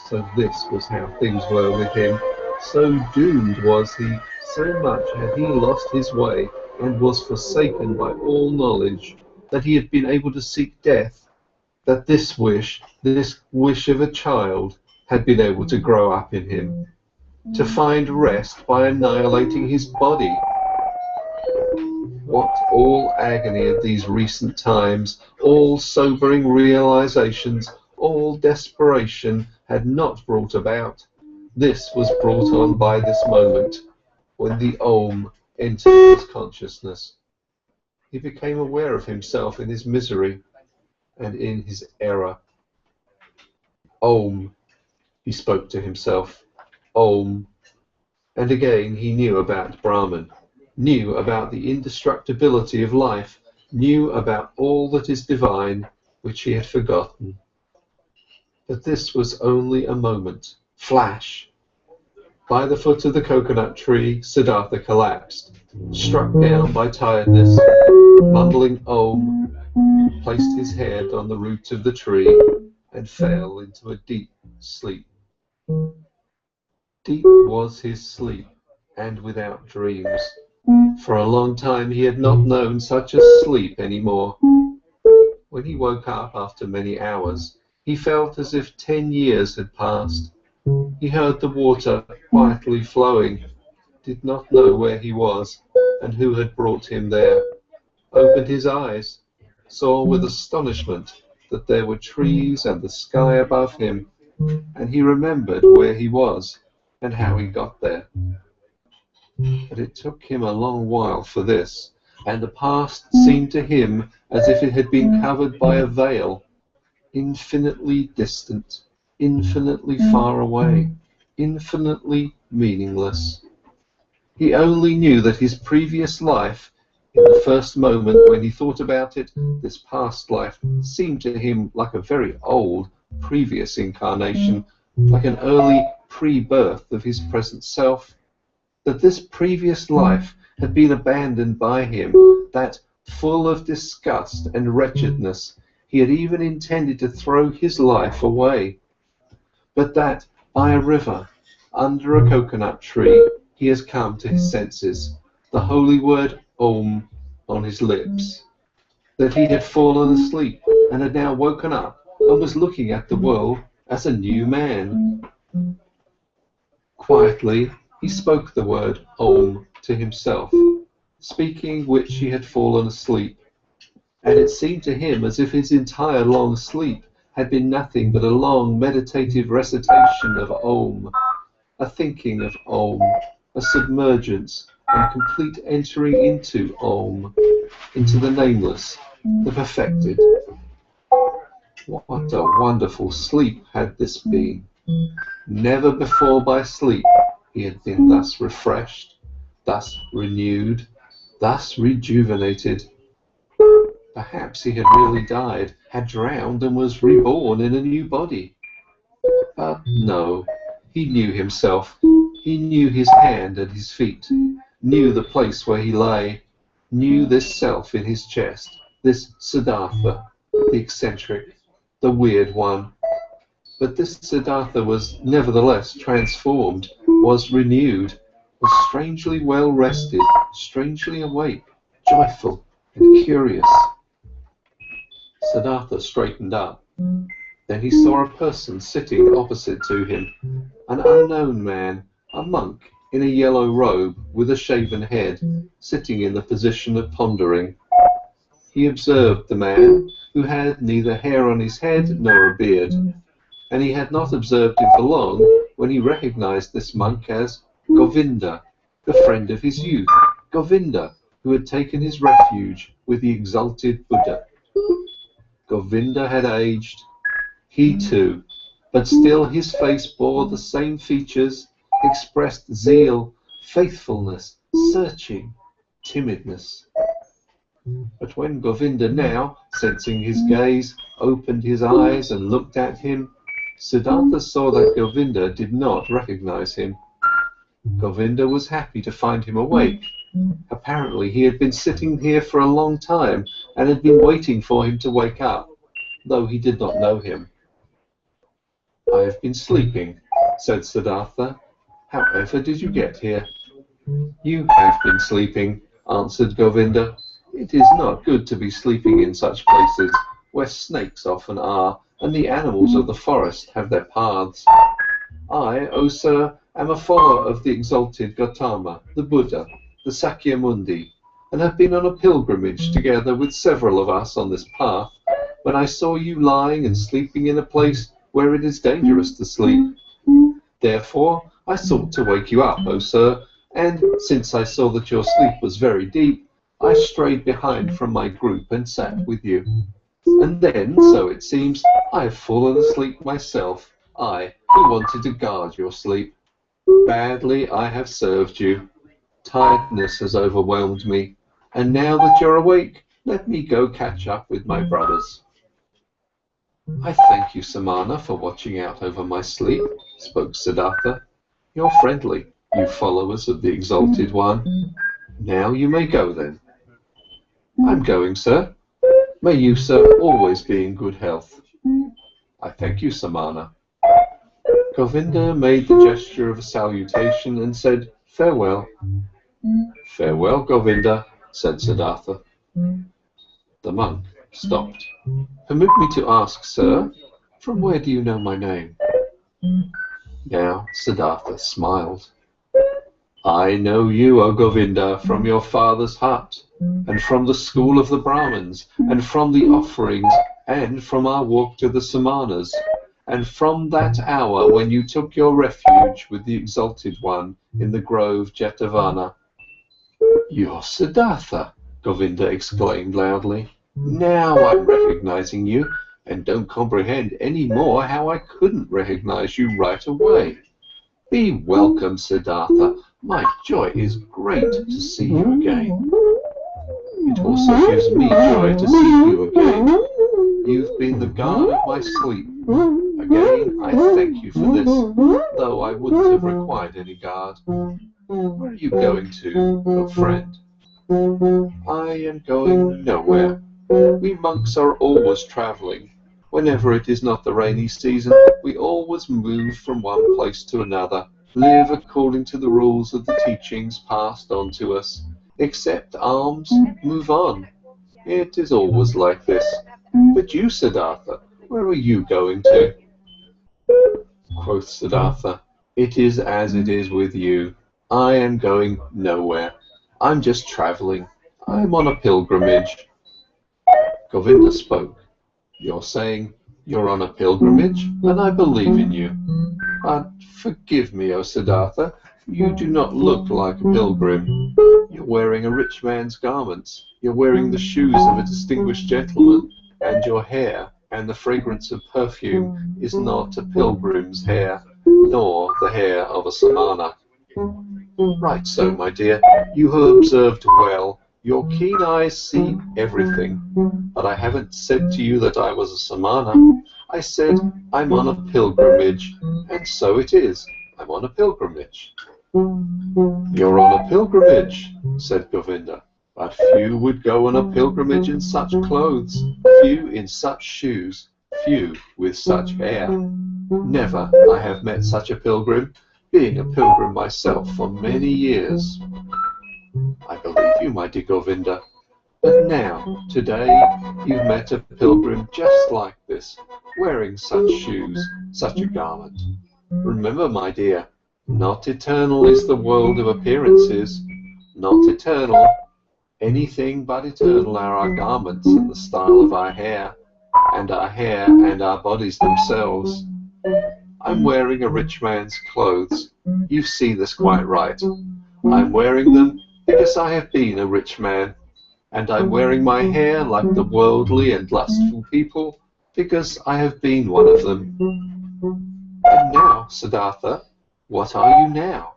So this was how things were with him. So doomed was he, so much had he lost his way and was forsaken by all knowledge, that he had been able to seek death, that this wish of a child, had been able to grow up in him, to find rest by annihilating his body. What all agony of these recent times, all sobering realizations, all desperation had not brought about, this was brought on by this moment, when the Om entered his consciousness. He became aware of himself in his misery and in his error. Om, he spoke to himself. Om. And again he knew about Brahman, knew about the indestructibility of life, knew about all that is divine, which he had forgotten. But this was only a moment. Flash! By the foot of the coconut tree, Siddhartha collapsed, struck down by tiredness, mumbling Om, placed his head on the root of the tree, and fell into a deep sleep. Deep was his sleep, and without dreams. For a long time he had not known such a sleep any more. When he woke up after many hours, he felt as if 10 years had passed. He heard the water quietly flowing, did not know where he was and who had brought him there, opened his eyes, saw with astonishment that there were trees and the sky above him, and he remembered where he was and how he got there. But it took him a long while for this, and the past seemed to him as if it had been covered by a veil, infinitely distant, infinitely far away, infinitely meaningless. He only knew that his previous life, in the first moment when he thought about it, this past life seemed to him like a very old previous incarnation, like an early pre-birth of his present self, that this previous life had been abandoned by him, that, full of disgust and wretchedness, he had even intended to throw his life away, but that, by a river, under a coconut tree, he has come to his senses, the holy word Om on his lips, that he had fallen asleep and had now woken up and was looking at the world as a new man. Quietly, he spoke the word Om to himself, speaking which he had fallen asleep, and it seemed to him as if his entire long sleep had been nothing but a long meditative recitation of Om, a thinking of Om, a submergence and complete entering into Om, into the nameless, the perfected. What a wonderful sleep had this been! Never before by sleep he had been thus refreshed, thus renewed, thus rejuvenated. Perhaps he had really died, had drowned, and was reborn in a new body. But no, he knew himself. He knew his hand and his feet, knew the place where he lay, knew this self in his chest, this Siddhartha, the eccentric, the weird one. But this Siddhartha was nevertheless transformed, was renewed, was strangely well rested, strangely awake, joyful and curious. Siddhartha straightened up. Then he saw a person sitting opposite to him, an unknown man, a monk in a yellow robe with a shaven head, sitting in the position of pondering. He observed the man, who had neither hair on his head nor a beard, and he had not observed him for long when he recognized this monk as Govinda, the friend of his youth, Govinda, who had taken his refuge with the exalted Buddha. Govinda had aged, he too, but still his face bore the same features, expressed zeal, faithfulness, searching, timidness. But when Govinda now, sensing his gaze, opened his eyes and looked at him, Siddhartha saw that Govinda did not recognize him. Govinda was happy to find him awake. Apparently he had been sitting here for a long time and had been waiting for him to wake up, though he did not know him. "I have been sleeping," said Siddhartha. "However did you get here?" "You have been sleeping," answered Govinda. "It is not good to be sleeping in such places, where snakes often are, and the animals of the forest have their paths. I, O sir, am a follower of the exalted Gotama, the Buddha, the Sakyamundi, and have been on a pilgrimage together with several of us on this path, when I saw you lying and sleeping in a place where it is dangerous to sleep. Therefore, I sought to wake you up, O sir, and since I saw that your sleep was very deep, I strayed behind from my group and sat with you. And then, so it seems, I have fallen asleep myself, I, who wanted to guard your sleep. Badly I have served you. Tiredness has overwhelmed me, and now that you're awake, let me go catch up with my brothers." "I thank you, Samana, for watching out over my sleep," spoke Siddhartha. "You're friendly, you followers of the Exalted One. Now you may go then." "I'm going, sir. May you, sir, always be in good health." "I thank you, Samana." Govinda made the gesture of a salutation and said, "Farewell." "Farewell, Govinda," said Siddhartha. The monk stopped. "Permit me to ask, sir, from where do you know my name?" Now Siddhartha smiled. "I know you, O Govinda, from your father's hut, and from the school of the Brahmins, and from the offerings, and from our walk to the Samanas, and from that hour when you took your refuge with the Exalted One in the grove Jetavana." "You're Siddhartha!" Govinda exclaimed loudly. "Now I'm recognizing you, and don't comprehend any more how I couldn't recognize you right away. Be welcome, Siddhartha. My joy is great to see you again. It also gives me joy to see you again. You've been the guard of my sleep. Again, I thank you for this, though I wouldn't have required any guard. Where are you going to, oh friend?" "I am going nowhere. We monks are always traveling. Whenever it is not the rainy season, we always move from one place to another, live according to the rules of the teachings passed on to us, accept alms, move on. It is always like this. But you, Siddhartha, where are you going to?" Quoth Siddhartha, "It is as it is with you. I am going nowhere. I'm just traveling. I'm on a pilgrimage." Govinda spoke. "You're saying you're on a pilgrimage, and I believe in you. But forgive me, O Siddhartha, you do not look like a pilgrim. You're wearing a rich man's garments. You're wearing the shoes of a distinguished gentleman, and your hair, and the fragrance of perfume is not a pilgrim's hair, nor the hair of a Samana. Right so, my dear, you have observed well. Your keen eyes see everything. But I haven't said to you that I was a Samana. I said I'm on a pilgrimage, and so it is. I'm on a pilgrimage. You're on a pilgrimage, said Govinda. But few would go on a pilgrimage in such clothes, few in such shoes, few with such hair. Never I have met such a pilgrim, being a pilgrim myself for many years. I believe you, my dear Govinda. But now, today, you've met a pilgrim just like this, wearing such shoes, such a garment. Remember, my dear, not eternal is the world of appearances, not eternal. Anything but eternal are our garments and the style of our hair and our bodies themselves. I'm wearing a rich man's clothes. You see this quite right. I'm wearing them because I have been a rich man, and I'm wearing my hair like the worldly and lustful people because I have been one of them. And now, Siddhartha, what are you now?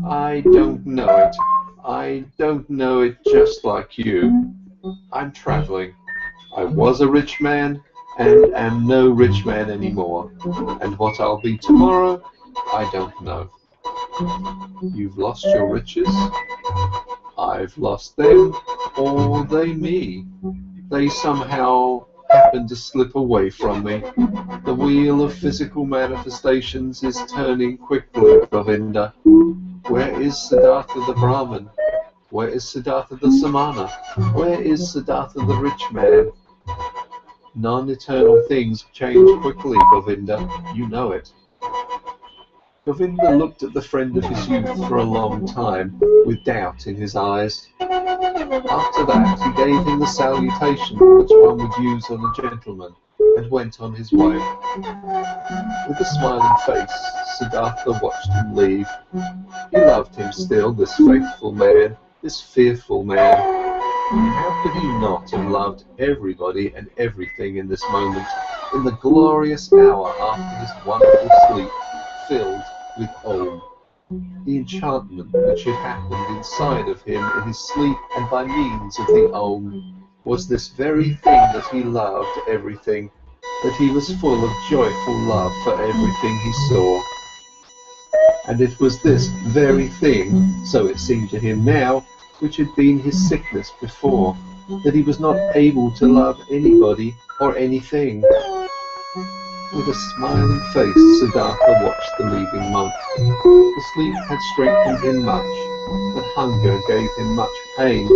I don't know it. I don't know it just like you. I'm traveling. I was a rich man and am no rich man anymore. And what I'll be tomorrow, I don't know. You've lost your riches. I've lost them, or they me. They somehow happen to slip away from me. The wheel of physical manifestations is turning quickly, Govinda. Where is Siddhartha the Brahmin? Where is Siddhartha the Samana? Where is Siddhartha the rich man? Non-eternal things change quickly, Govinda. You know it. Govinda looked at the friend of his youth for a long time, with doubt in his eyes. After that, he gave him the salutation which one would use on a gentleman, and went on his way. With a smiling face, Siddhartha watched him leave. He loved him still, this faithful man, this fearful man. How could he not have loved everybody and everything in this moment, in the glorious hour after his wonderful sleep, filled with Om? The enchantment which had happened inside of him in his sleep and by means of the Om was this very thing that he loved everything, that he was full of joyful love for everything he saw. And it was this very thing, so it seemed to him now, which had been his sickness before, that he was not able to love anybody or anything. With a smiling face, Siddhartha watched the leaving monk. The sleep had strengthened him much, but hunger gave him much pain,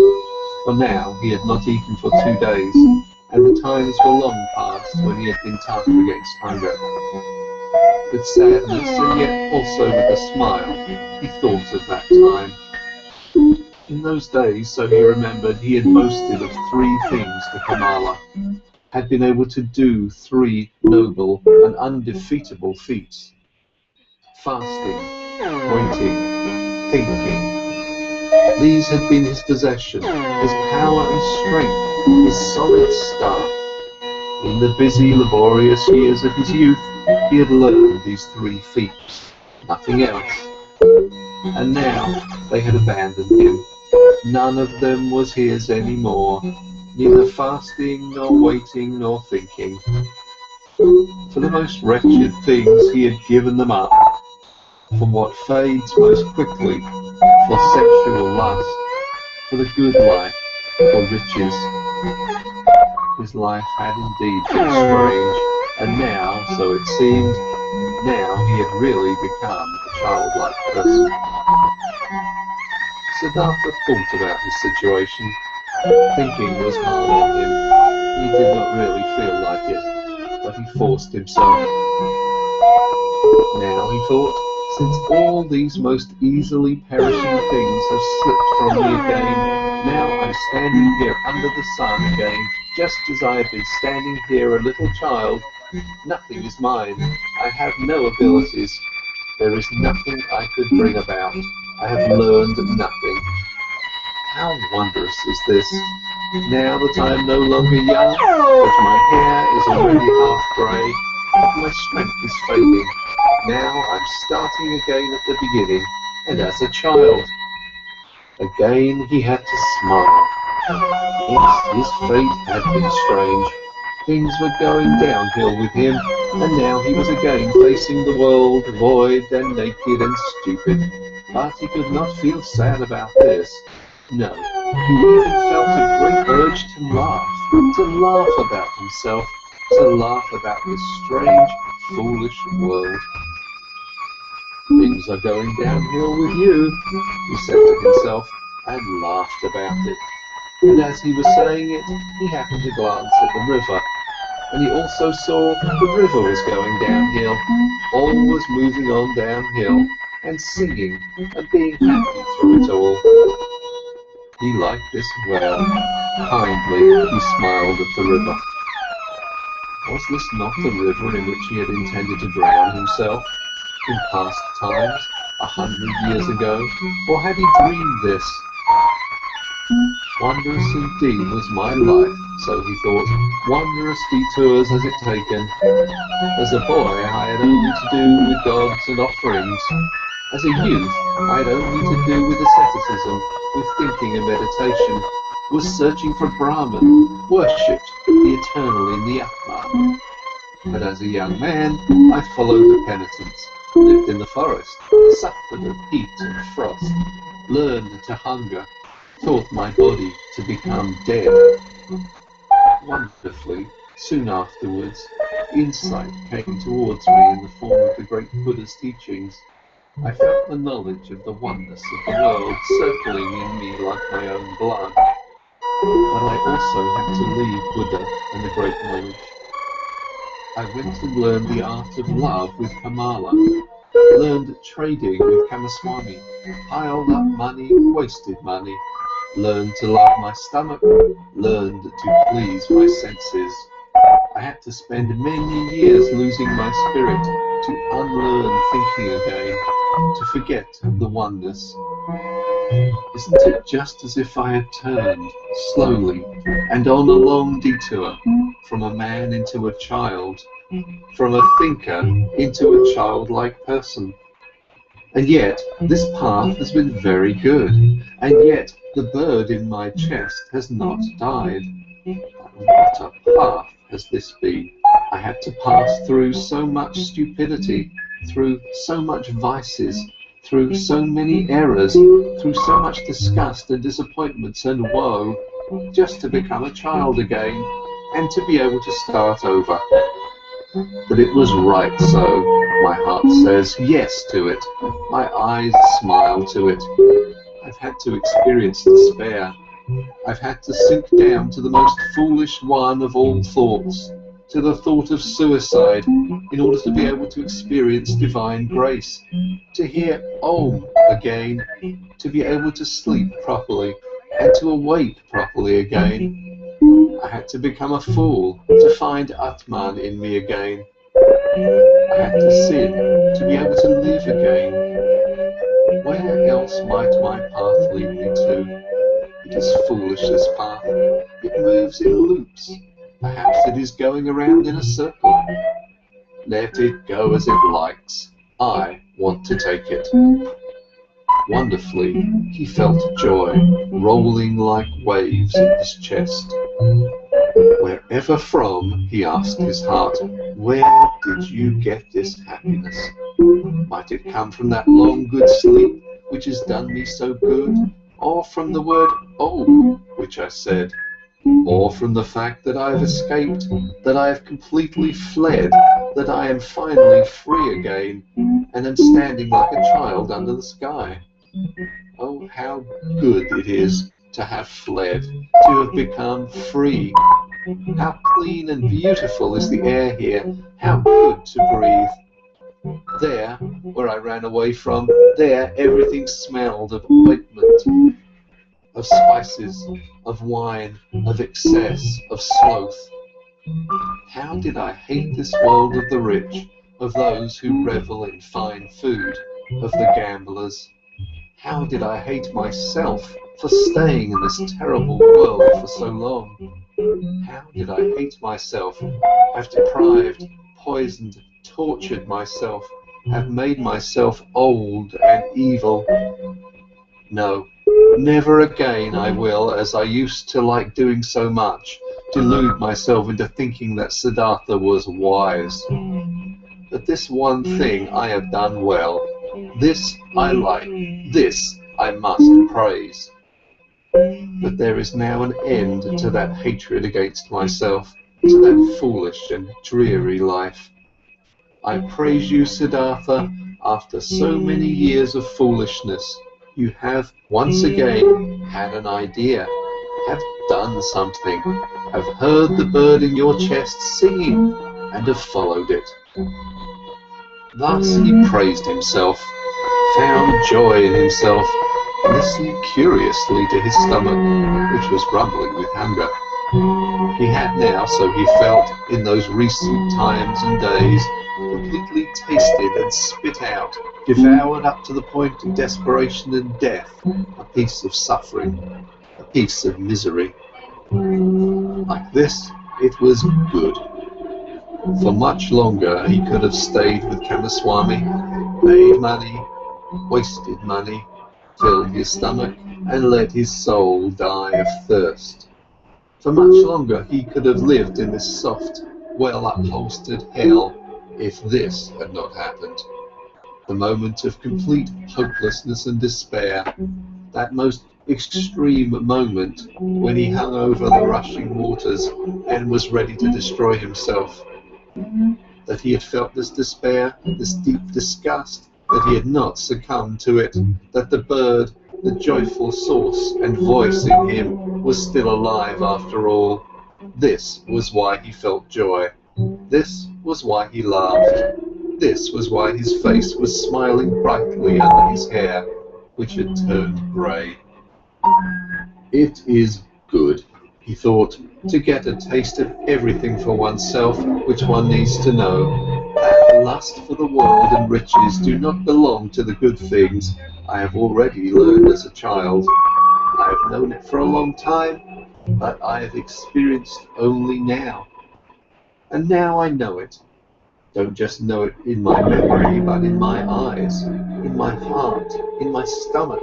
for now he had not eaten for 2 days, and the times were long past when he had been tough against hunger. With sadness, and yet also with a smile, he thought of that time. In those days, so he remembered, he had boasted of 3 things to Kamala, had been able to do 3 noble and undefeatable feats: fasting, waiting, thinking. These had been his possession, his power and strength, his solid staff. In the busy, laborious years of his youth, he had learned these 3 feats, nothing else. And now they had abandoned him. None of them was his any more, neither fasting, nor waiting, nor thinking. For the most wretched things he had given them up, for what fades most quickly, for sexual lust, for the good life, for riches. His life had indeed been strange, and now, so it seemed, now he had really become a childlike person. Siddhartha thought about his situation. Thinking was hard on him. He did not really feel like it, but he forced himself. Now, he thought, since all these most easily perishing things have slipped from me again, now I'm standing here under the sun again, just as I have been standing here a little child. Nothing is mine. I have no abilities. There is nothing I could bring about. I have learned nothing. How wondrous is this? Now that I am no longer young, that my hair is already half grey, my strength is fading. Now I'm starting again at the beginning, and as a child. Again he had to smile. Yes, his fate had been strange. Things were going downhill with him, and now he was again facing the world, void and naked and stupid. But he could not feel sad about this. No, he even felt a great urge to laugh about himself, to laugh about this strange, foolish world. Things are going downhill with you, he said to himself, and laughed about it. And as he was saying it, he happened to glance at the river, and he also saw the river was going downhill, always moving on downhill, and singing, and being happy through it all. He liked this well. Kindly, he smiled at the river. Was this not the river in which he had intended to drown himself in past times, 100 years ago, or had he dreamed this? Wondrous indeed was my life, so he thought, wondrous detours has it taken. As a boy, I had only to do with gods and offerings. As a youth, I had only to do with asceticism, with thinking and meditation, was searching for Brahman, worshipped the eternal in the Atman. But as a young man, I followed the penitents, lived in the forest, suffered of heat and frost, learned to hunger, taught my body to become dead. Wonderfully, soon afterwards, insight came towards me in the form of the great Buddha's teachings. I felt the knowledge of the oneness of the world circling in me like my own blood. But I also had to leave Buddha and the great knowledge. I went and learned the art of love with Kamala, learned trading with Kamaswami, piled up money, wasted money, learned to love my stomach, learned to please my senses. I had to spend many years losing my spirit, to unlearn thinking again, to forget the oneness. Isn't it just as if I had turned, slowly, and on a long detour, from a man into a child, from a thinker into a childlike person? And yet, this path has been very good, and yet the bird in my chest has not died. What a path has this been! I had to pass through so much stupidity, through so much vices, through so many errors, through so much disgust and disappointments and woe, just to become a child again, and to be able to start over. But it was right so. My heart says yes to it. My eyes smile to it. I've had to experience despair. I've had to sink down to the most foolish one of all thoughts, to the thought of suicide, in order to be able to experience divine grace, to hear Om again, to be able to sleep properly, and to awake properly again. I had to become a fool to find Atman in me again. I had to sin to be able to live again. Where else might my path lead me to? It is foolish, this path. It moves in loops. Perhaps it is going around in a circle. Let it go as it likes. I want to take it. Wonderfully, he felt joy rolling like waves in his chest. Wherever from, he asked his heart, where did you get this happiness? Might it come from that long good sleep which has done me so good, or from the word Om, which I said, or from the fact that I have escaped, that I have completely fled, that I am finally free again, and am standing like a child under the sky? Oh, how good it is to have fled, to have become free. How clean and beautiful is the air here, how good to breathe. There, where I ran away from, there everything smelled of ointment, of spices, of wine, of excess, of sloth. How did I hate this world of the rich, of those who revel in fine food, of the gamblers? How did I hate myself for staying in this terrible world for so long? How did I hate myself, have deprived, poisoned, tortured myself, have made myself old and evil? No, never again I will, as I used to like doing so much, delude myself into thinking that Siddhartha was wise. But this one thing I have done well. This I like. This I must praise. But there is now an end to that hatred against myself, to that foolish and dreary life. I praise you, Siddhartha, after so many years of foolishness. You have once again had an idea, have done something, have heard the bird in your chest singing, and have followed it. Thus he praised himself, found joy in himself, listened curiously to his stomach, which was rumbling with hunger. He had now, so he felt, in those recent times and days, completely tasted and spit out, devoured up to the point of desperation and death, a piece of suffering, a piece of misery. Like this, it was good. For much longer he could have stayed with Kamaswami, made money, wasted money, filled his stomach, and let his soul die of thirst. For much longer he could have lived in this soft, well-upholstered hell if this had not happened. The moment of complete hopelessness and despair, that most extreme moment when he hung over the rushing waters and was ready to destroy himself. That he had felt this despair, this deep disgust, that he had not succumbed to it, that the bird, the joyful source and voice in him, was still alive after all. This was why he felt joy. This was why he laughed. This was why his face was smiling brightly under his hair, which had turned grey. It is good, he thought, to get a taste of everything for oneself which one needs to know. That lust for the world and riches do not belong to the good things I have already learned as a child. I have known it for a long time, but I have experienced only now. And now I know it. Don't just know it in my memory, but in my eyes, in my heart, in my stomach.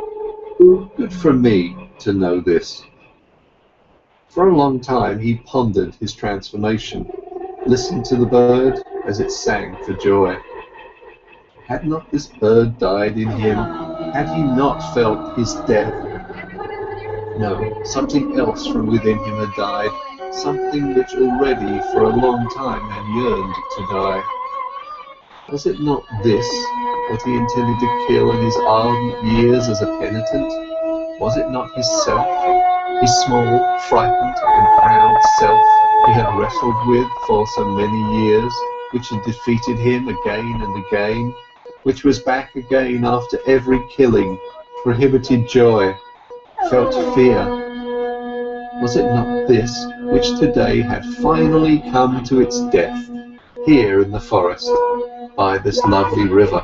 Good for me to know this. For a long time he pondered his transformation, listened to the bird as it sang for joy. Had not this bird died in him? Had he not felt his death? No, something else from within him had died, something which already for a long time had yearned to die. Was it not this what he intended to kill in his ardent years as a penitent? Was it not his self, his small, frightened and proud self he had wrestled with for so many years, which had defeated him again and again, which was back again after every killing, prohibited joy, felt fear? Was it not this which today had finally come to its death, here in the forest, by this lovely river?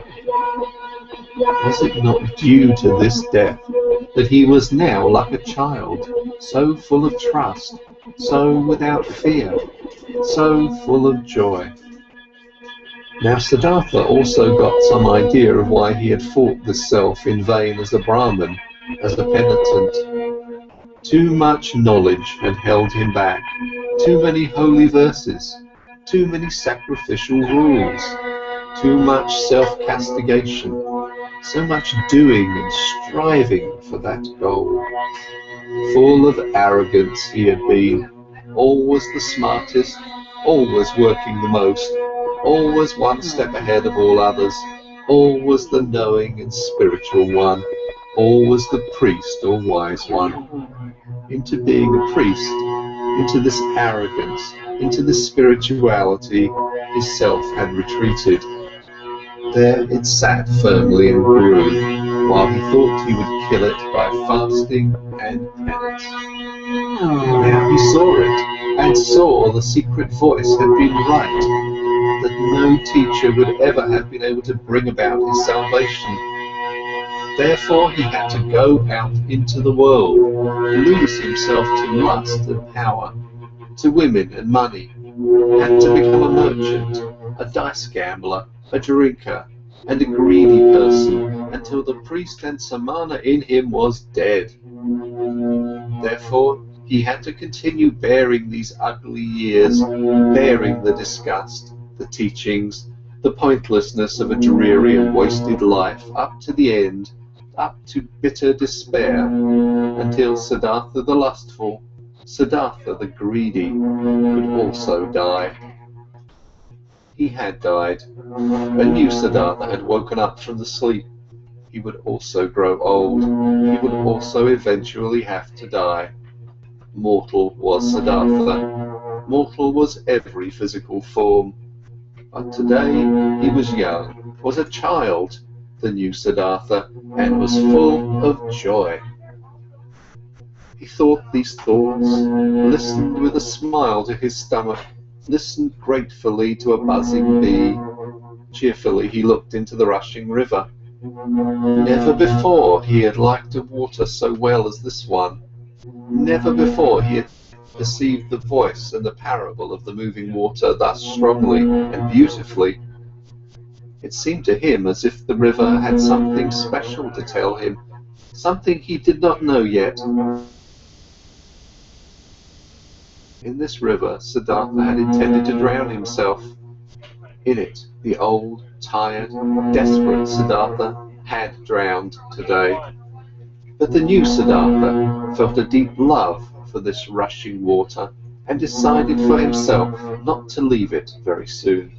Was it not due to this death that he was now like a child, so full of trust, so without fear, so full of joy? Now Siddhartha also got some idea of why he had fought the self in vain as a Brahmin, as a penitent. Too much knowledge had held him back, too many holy verses, too many sacrificial rules, too much self-castigation, so much doing and striving for that goal. Full of arrogance he had been, always the smartest, always working the most, always one step ahead of all others, always the knowing and spiritual one, always the priest or wise one. Into being a priest, into this arrogance, into this spirituality, his self had retreated. There it sat firmly and grew, while he thought he would kill it by fasting and penance. Now he saw it, and saw the secret voice had been right, that no teacher would ever have been able to bring about his salvation. Therefore he had to go out into the world, lose himself to lust and power, to women and money, had to become a merchant, a dice gambler, a drinker, and a greedy person, until the priest and Samana in him was dead. Therefore he had to continue bearing these ugly years, bearing the disgust, the teachings, the pointlessness of a dreary and wasted life, up to the end, up to bitter despair, until Siddhartha the lustful, Siddhartha the greedy, could also die. He had died. A new Siddhartha had woken up from the sleep. He would also grow old. He would also eventually have to die. Mortal was Siddhartha. Mortal was every physical form. But today he was young, was a child, the new Siddhartha, and was full of joy. He thought these thoughts, listened with a smile to his stomach, listened gratefully to a buzzing bee. Cheerfully he looked into the rushing river. Never before he had liked the water so well as this one. Never before he had perceived the voice and the parable of the moving water thus strongly and beautifully. It seemed to him as if the river had something special to tell him, something he did not know yet. In this river, Siddhartha had intended to drown himself. In it, the old, tired, desperate Siddhartha had drowned today. But the new Siddhartha felt a deep love for this rushing water and decided for himself not to leave it very soon.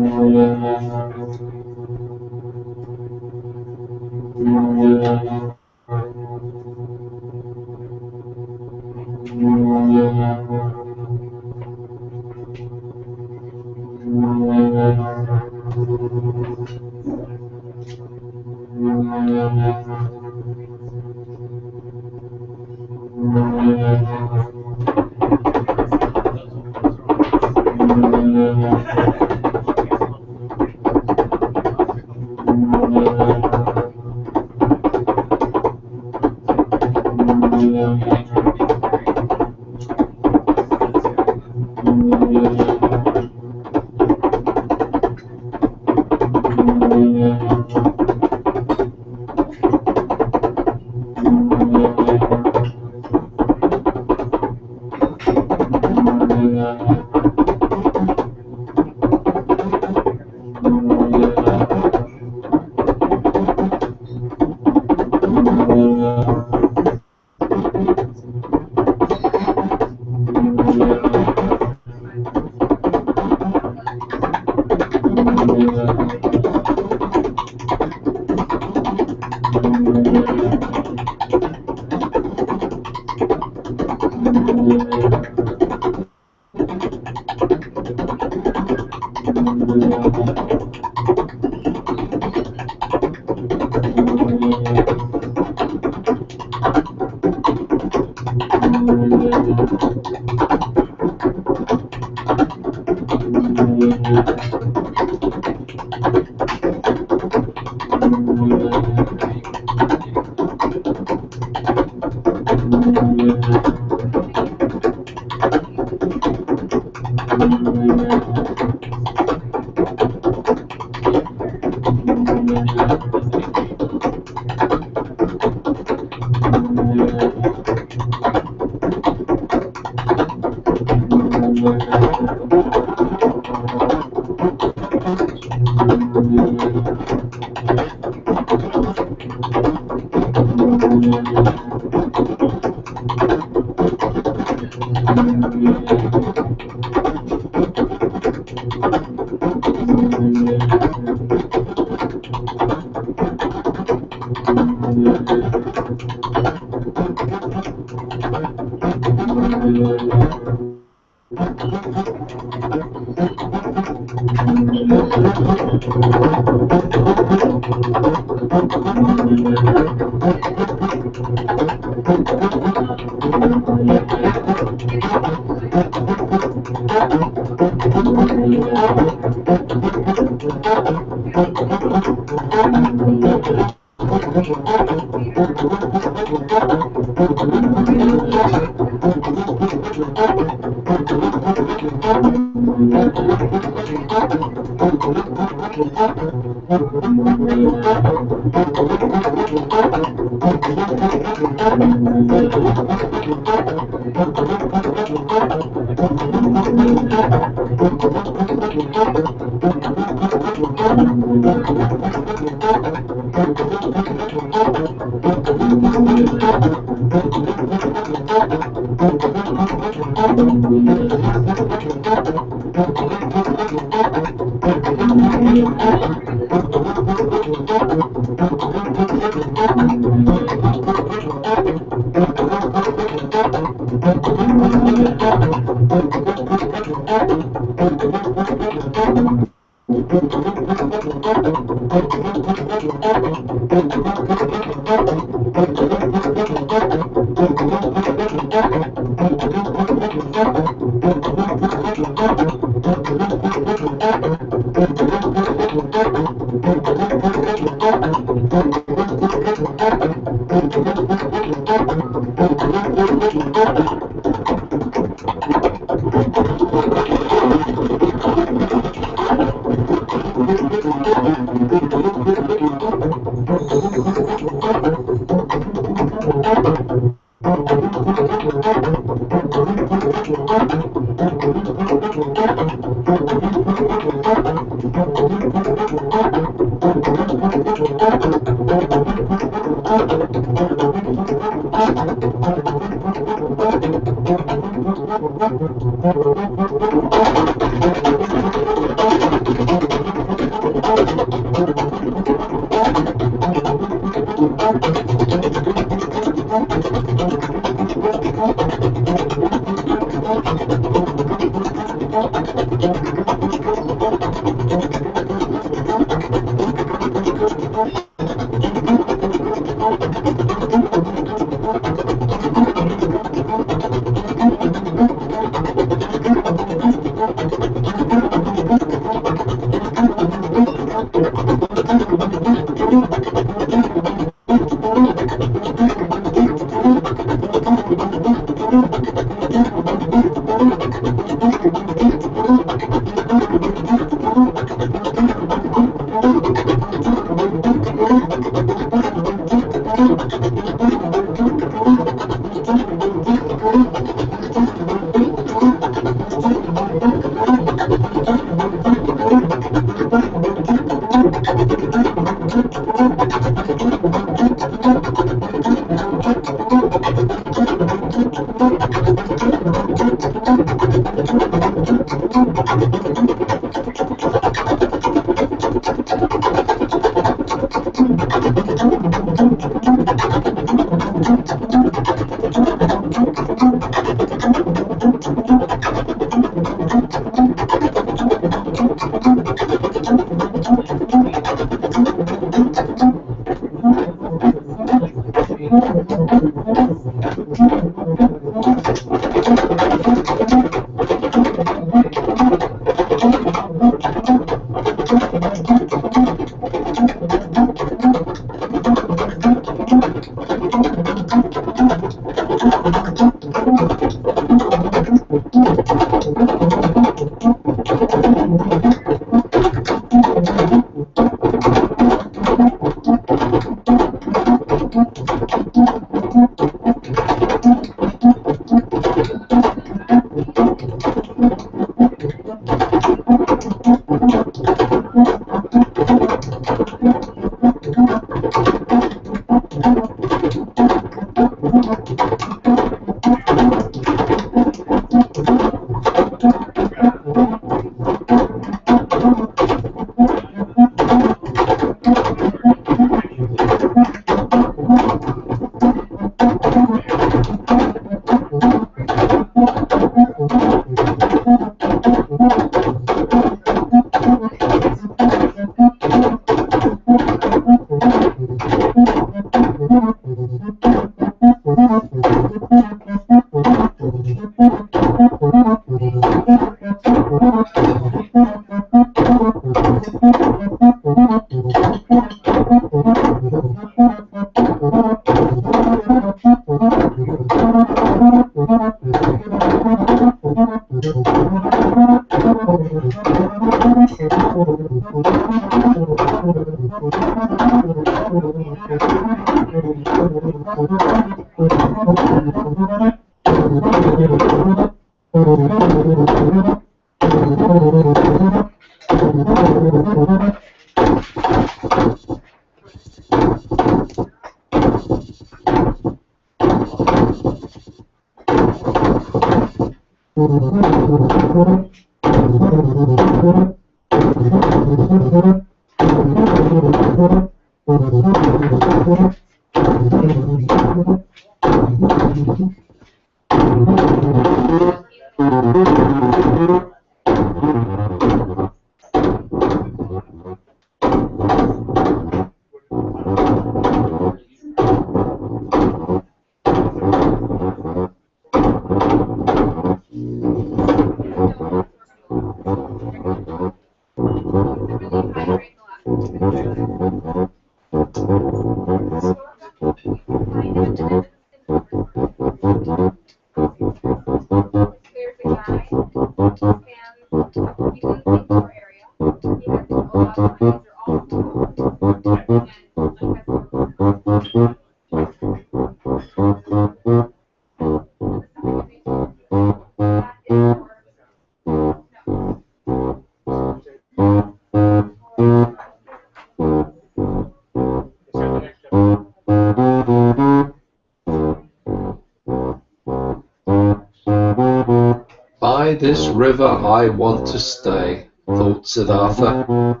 By this river I want to stay, thought Siddhartha.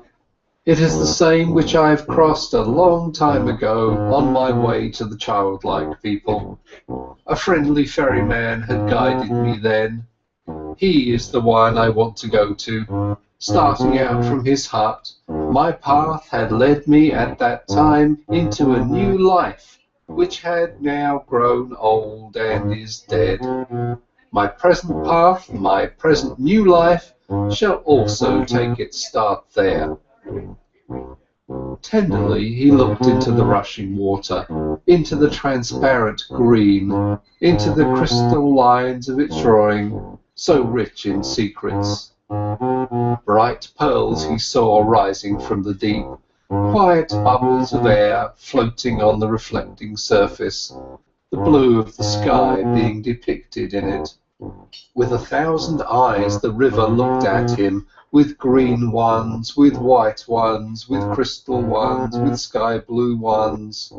It is the same which I have crossed a long time ago on my way to the childlike people. A friendly ferryman had guided me then. He is the one I want to go to. Starting out from his hut, my path had led me at that time into a new life, which had now grown old and is dead. My present path, my present new life, shall also take its start there. Tenderly he looked into the rushing water, into the transparent green, into the crystal lines of its drawing, so rich in secrets. Bright pearls he saw rising from the deep, quiet bubbles of air floating on the reflecting surface, the blue of the sky being depicted in it. With 1,000 eyes the river looked at him, with green ones, with white ones, with crystal ones, with sky blue ones.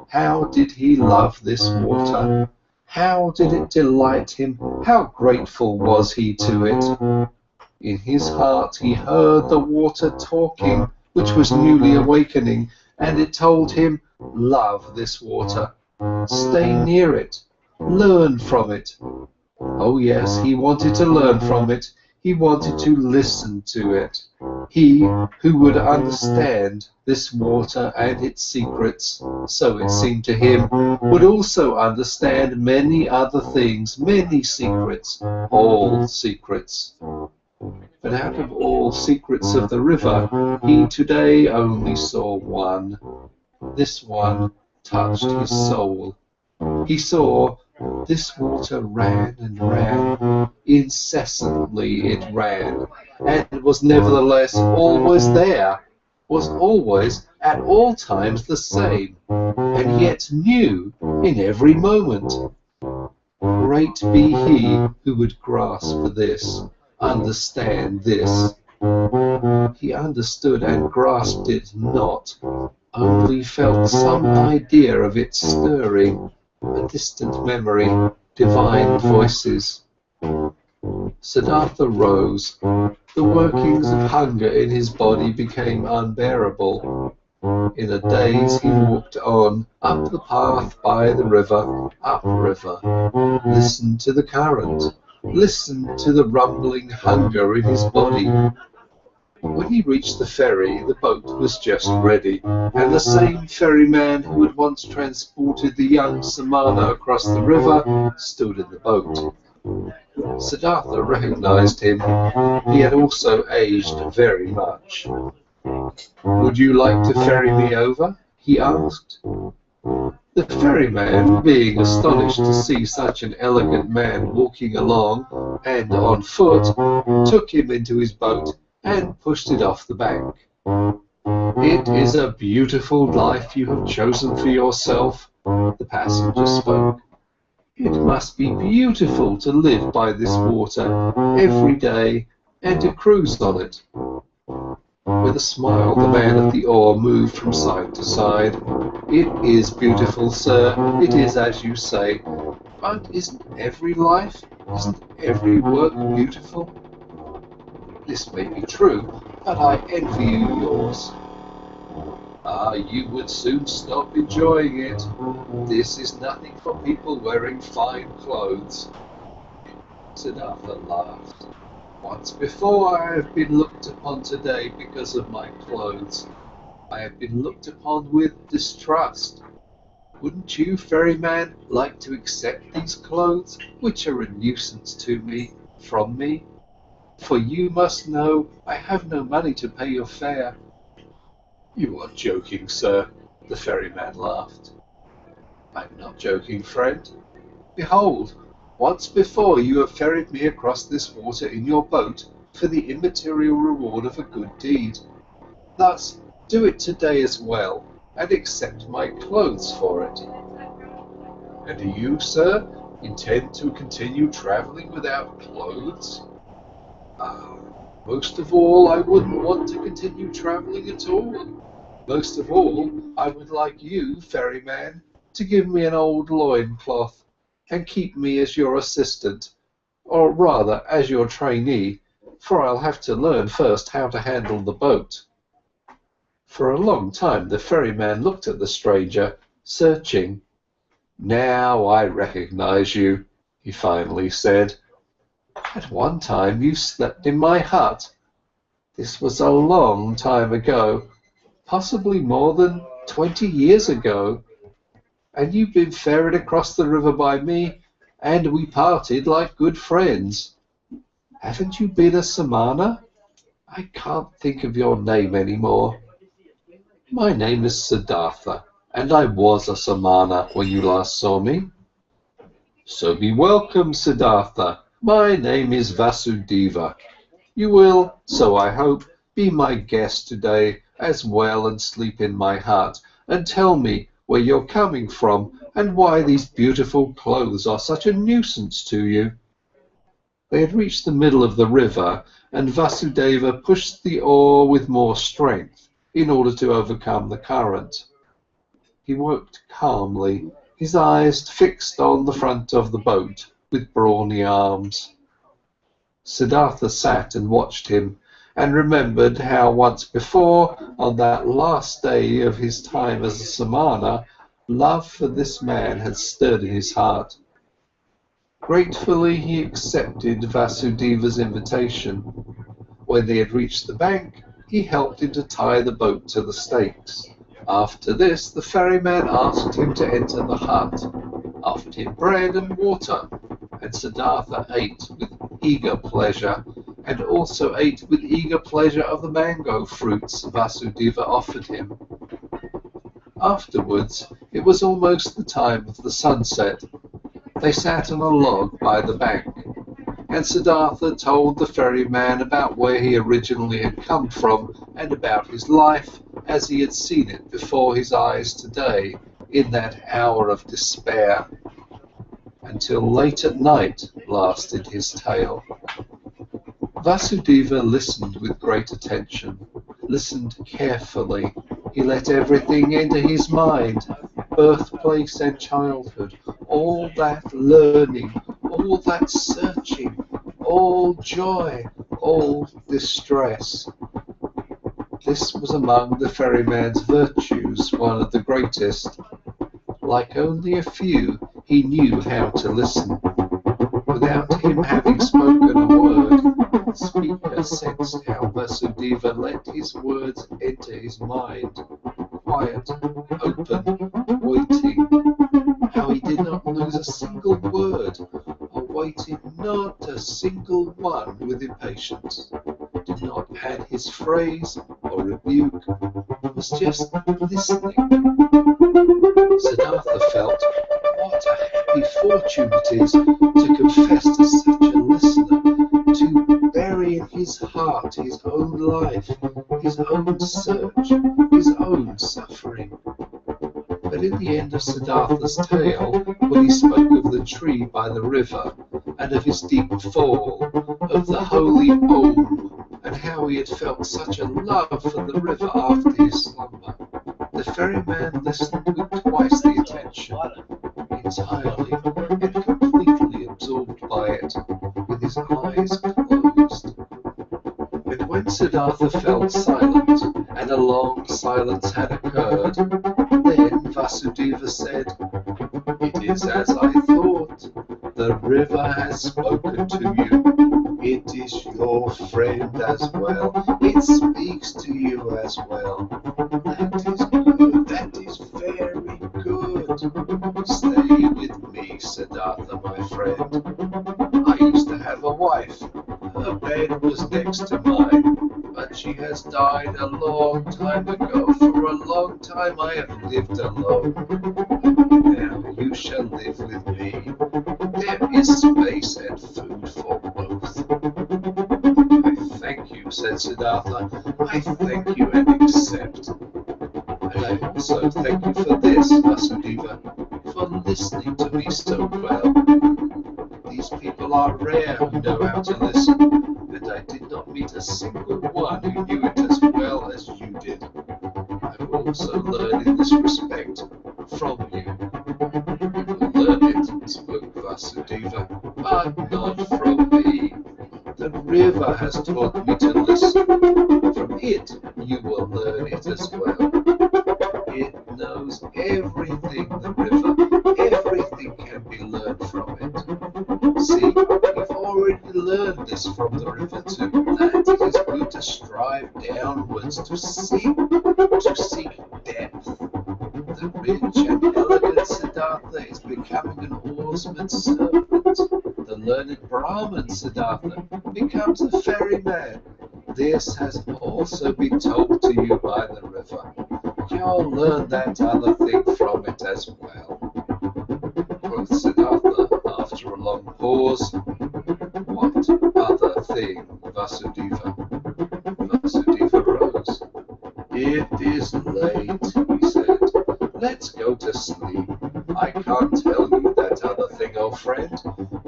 How did he love this water? How did it delight him? How grateful was he to it? In his heart he heard the water talking, which was newly awakening, and it told him, love this water, stay near it, learn from it. Oh yes, he wanted to learn from it. He wanted to listen to it. He who would understand this water and its secrets, so it seemed to him, would also understand many other things, many secrets, all secrets. But out of all secrets of the river, he today only saw one. This one touched his soul. He saw this water ran and ran, incessantly it ran, and was nevertheless always there, was always at all times the same, and yet new in every moment. Great be he who would grasp this, understand this. He understood and grasped it not, only felt some idea of it stirring, a distant memory, divine voices. Siddhartha rose. The workings of hunger in his body became unbearable. In a daze he walked on, up the path by the river, upriver, listened to the current, listened to the rumbling hunger in his body. When he reached the ferry, the boat was just ready, and the same ferryman who had once transported the young Samana across the river stood in the boat. Siddhartha recognized him. He had also aged very much. "Would you like to ferry me over?" he asked. The ferryman, being astonished to see such an elegant man walking along and on foot, took him into his boat and pushed it off the bank. "It is a beautiful life you have chosen for yourself," the passenger spoke. "It must be beautiful to live by this water every day and to cruise on it." With a smile, the man at the oar moved from side to side. "It is beautiful, sir. It is as you say. But isn't every life, isn't every work beautiful? This may be true, but I envy you yours." "Ah, you would soon stop enjoying it. This is nothing for people wearing fine clothes." Siddhartha laughed. "Once before I have been looked upon today because of my clothes. I have been looked upon with distrust. Wouldn't you, ferryman, like to accept these clothes, which are a nuisance to me, from me? For you must know I have no money to pay your fare." "You are joking, sir," the ferryman laughed. "I'm not joking, friend. Behold, once before you have ferried me across this water in your boat for the immaterial reward of a good deed. Thus, do it today as well, and accept my clothes for it." "And do you, sir, intend to continue travelling without clothes?" "Most of all, I wouldn't want to continue travelling at all. Most of all, I would like you, ferryman, to give me an old loincloth and keep me as your assistant, or rather as your trainee, for I'll have to learn first how to handle the boat." For a long time the ferryman looked at the stranger, searching. "Now I recognize you," he finally said. "At one time you slept in my hut. This was a long time ago, possibly more than 20 years ago. And you've been ferried across the river by me, and we parted like good friends. Haven't you been a Samana? I can't think of your name anymore." "My name is Siddhartha, and I was a Samana when you last saw me." "So be welcome, Siddhartha. My name is Vasudeva. You will, so I hope, be my guest today as well and sleep in my hut, and tell me where you're coming from and why these beautiful clothes are such a nuisance to you." They had reached the middle of the river, and Vasudeva pushed the oar with more strength in order to overcome the current. He worked calmly, his eyes fixed on the front of the boat with brawny arms. Siddhartha sat and watched him, and remembered how once before, on that last day of his time as a Samana, love for this man had stirred in his heart. Gratefully he accepted Vasudeva's invitation. When they had reached the bank, he helped him to tie the boat to the stakes. After this, the ferryman asked him to enter the hut, offered him bread and water, and Siddhartha ate with eager pleasure, and also ate with eager pleasure of the mango fruits Vasudeva offered him. Afterwards, it was almost the time of the sunset. They sat on a log by the bank, and Siddhartha told the ferryman about where he originally had come from and about his life as he had seen it before his eyes today in that hour of despair. Until late at night lasted his tale. Vasudeva listened with great attention, listened carefully. He let everything into his mind, birthplace and childhood, all that learning, all that searching, all joy, all distress. This was among the ferryman's virtues, one of the greatest. Like only a few, he knew how to listen. Without him having spoken a word, the speaker sensed how Vasudeva let his words enter his mind, quiet, open, waiting, how he did not lose a single word, or waited not a single one with impatience, did not add his phrase or rebuke, was just listening. Siddhartha felt what a happy fortune it is to confess to such a listener, to bury in his heart his own life, his own search, his own suffering. But in the end of Siddhartha's tale, when he spoke of the tree by the river, and of his deep fall, of the holy Om, and how he had felt such a love for the river after his slumber, the ferryman listened with twice the attention, entirely and completely absorbed by it, with his eyes closed. And when Siddhartha felt silent, and a long silence had occurred, then Vasudeva said, "It is as I thought. The river has spoken to you. It is your friend as well. It speaks to you as well. That is good. That is very good. Stay with me, Siddhartha, my friend. I used to have a wife. Her bed was next to mine, but she has died a long time ago. For a long time I have lived alone. Now you shall live with me. There is space and food for both." "I thank you," said Siddhartha. "I thank you and accept. And I also thank you for this, Vasudeva, for listening to me so well. These people are rare who know how to listen, and I did not meet a single one who knew it as well as you did. I will also learn in this respect from you." "You will learn it," spoke Vasudeva, "but not from me. The river has taught me to listen. From it you will learn it as well. It knows everything, the river. Everything can be learned from it. See, you've already learned this from the river too, that it is good to strive downwards, to seek depth. The rich and elegant Siddhartha is becoming an oarsman's servant. The learned Brahmin Siddhartha becomes a ferryman. This has also been told to you by the river. You'll learn that other thing from it as well." Quoth Siddhartha after a long pause, "What other thing, Vasudeva?" Vasudeva rose. "It is late," he said. "Let's go to sleep. I can't tell you that other thing, old friend.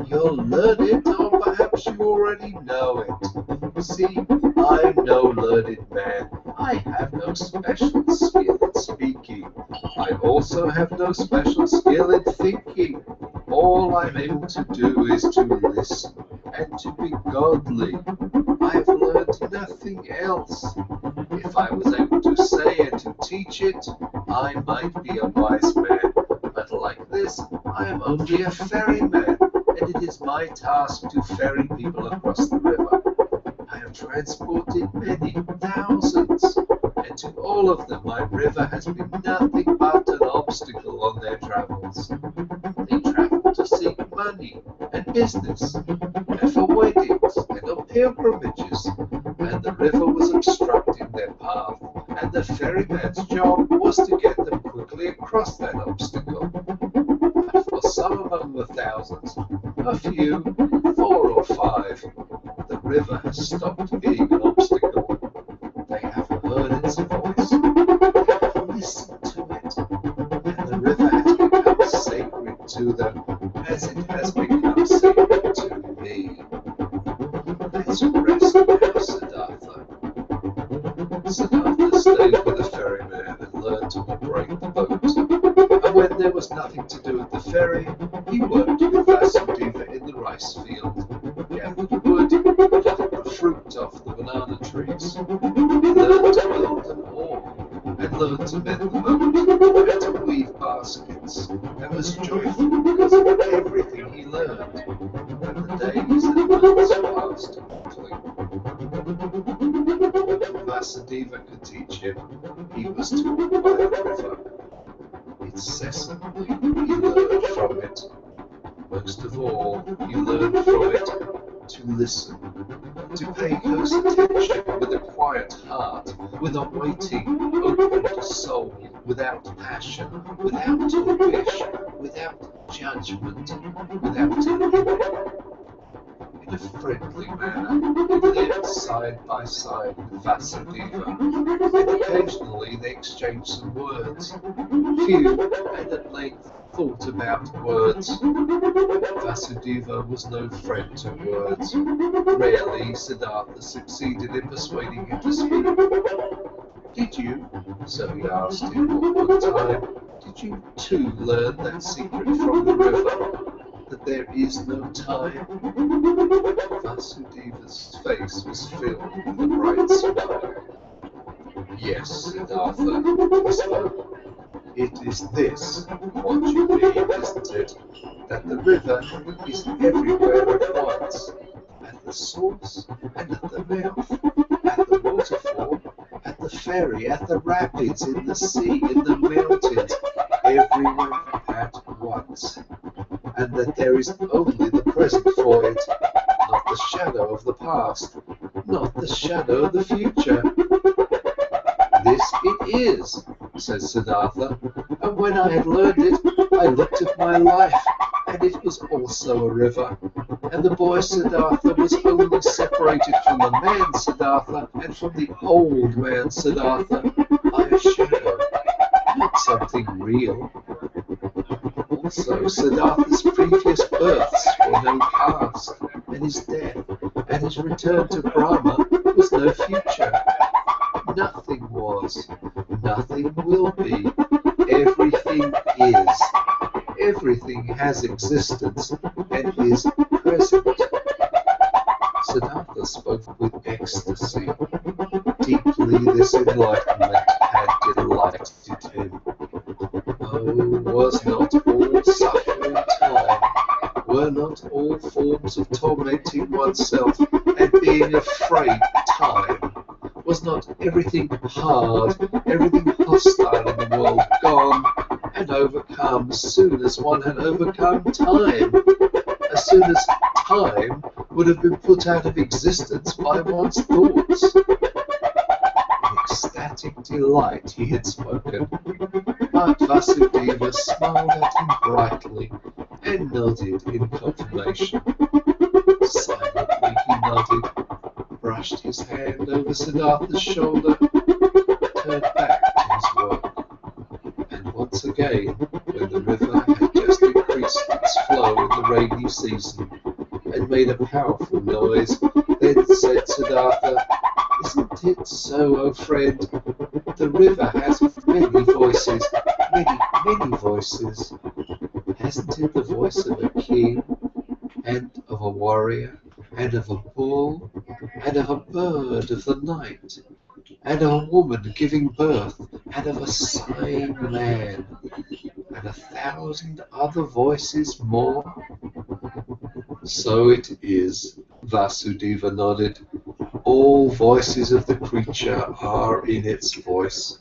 You'll learn it, or perhaps you already know it. See, I'm no learned man. I have no special skill in speaking. I also have no special skill in thinking. All I'm able to do is to listen and to be godly. I've learned nothing else. If I was able to say and to teach it, I might be a wise man. But like this, I am only a ferryman, and it is my task to ferry people across the river. I have transported many, thousands, and to all of them my river has been nothing but an obstacle on their travels. They travel to seek money and business, and for weddings and on pilgrimages, and the river was obstructing their path, and the ferryman's job was to get them quickly across that obstacle. But for some among the thousands, a few, 4 or 5, the river has stopped being an obstacle. They have heard its voice, they have listened to it, and the river has become sacred to them as it has become sacred to me. Let's rest now, Siddhartha." Siddhartha stayed with the ferryman and learned to operate the boat. And when there was nothing to do at the ferry, he worked with Vasudeva in the rice field, gathered wood, gathered the fruit off the banana trees. He learned to build an oar, and learned to mend the boat, and to weave baskets, and was joyful because of everything he learned. And the days and months passed quickly. What Vasudeva could teach him, he was taught by the river. Incessantly he learned from it. Most of all, he learned to listen, to pay close attention with a quiet heart, with a waiting, open soul, without passion, without wish, without judgment, without envy. In a friendly manner, he lived side by side with Vasudeva, and occasionally they exchanged some words. Few had at length thought about words. Vasudeva was no friend to words. Rarely Siddhartha succeeded in persuading him to speak. Did you, so he asked him one time, did you too learn that secret from the river, that there is no time? Vasudeva's face was filled with a bright smile. Yes, Siddhartha, he spoke. It is this, what you mean, isn't it? That the river is everywhere at once, at the source and at the mouth, at the waterfall, at the ferry, at the rapids, in the sea, in the mountains, everywhere at once, and that there is only the present for it, not the shadow of the past, not the shadow of the future. This it is, said Siddhartha, and when I had learned it, I looked at my life, and it was also a river, and the boy Siddhartha was only separated from the man Siddhartha and from the old man Siddhartha by a shadow, not something real. Also, Siddhartha's previous births were no past, and his death and his return to Brahma was no future. Nothing was, nothing will be, everything is. Everything has existence and is present. Siddhartha spoke with ecstasy. Deeply this enlightenment had delighted him. Oh, was not all suffering time, were not all forms of tormenting oneself and being afraid time, was not everything hard, everything hostile in the world gone and overcome as soon as one had overcome time, as soon as time would have been put out of existence by one's thoughts? In ecstatic delight he had spoken, but Vasudeva smiled at him brightly and nodded in confirmation. Silently he nodded, brushed his hand over Siddhartha's shoulder, turned back to his work, and once again, when the river had just increased its flow in the rainy season and made a powerful noise, then said Siddhartha, isn't it so, O friend? The river has many voices, many voices. Hasn't it the voice of a king, and of a warrior, and of a bull, and of a bird of the night, and of a woman giving birth, and of a sighing man, and 1,000 other voices more? So it is, Vasudeva nodded. All voices of the creature are in its voice.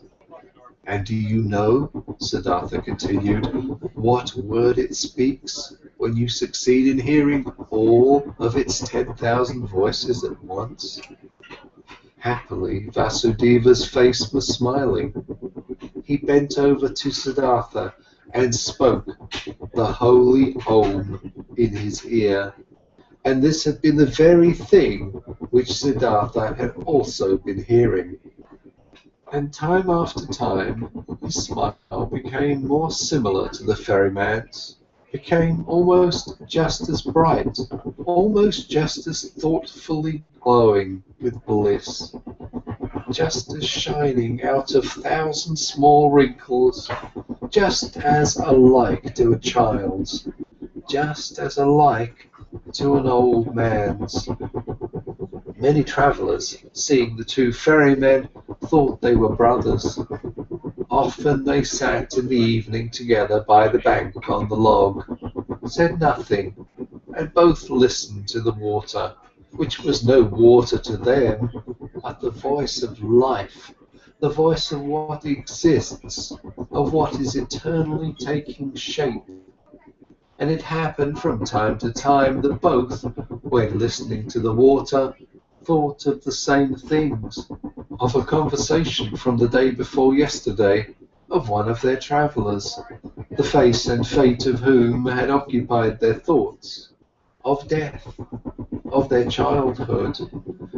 And do you know, Siddhartha continued, what word it speaks when you succeed in hearing all of its 10,000 voices at once? Happily, Vasudeva's face was smiling. He bent over to Siddhartha and spoke the holy Om in his ear. And this had been the very thing which Siddhartha had also been hearing. And time after time, his smile became more similar to the ferryman's, became almost just as bright, almost just as thoughtfully glowing with bliss, just as shining out of 1,000 small wrinkles, just as alike to a child's, just as alike to an old man's. Many travellers, seeing the two ferrymen, thought they were brothers. Often they sat in the evening together by the bank on the log, said nothing, and both listened to the water, which was no water to them, but the voice of life, the voice of what exists, of what is eternally taking shape. And it happened from time to time that both, when listening to the water, thought of the same things, of a conversation from the day before yesterday, of one of their travellers, the face and fate of whom had occupied their thoughts, of death, of their childhood,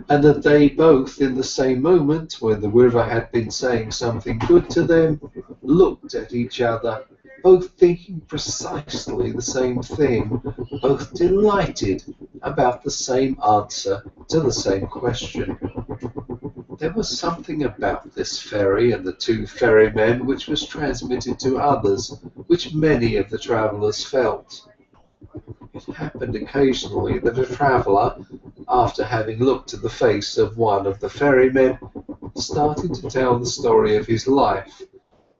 and that they both, in the same moment when the river had been saying something good to them, looked at each other, both thinking precisely the same thing, both delighted about the same answer to the same question. There was something about this ferry and the two ferrymen which was transmitted to others, which many of the travellers felt. It happened occasionally that a traveller, after having looked at the face of one of the ferrymen, started to tell the story of his life,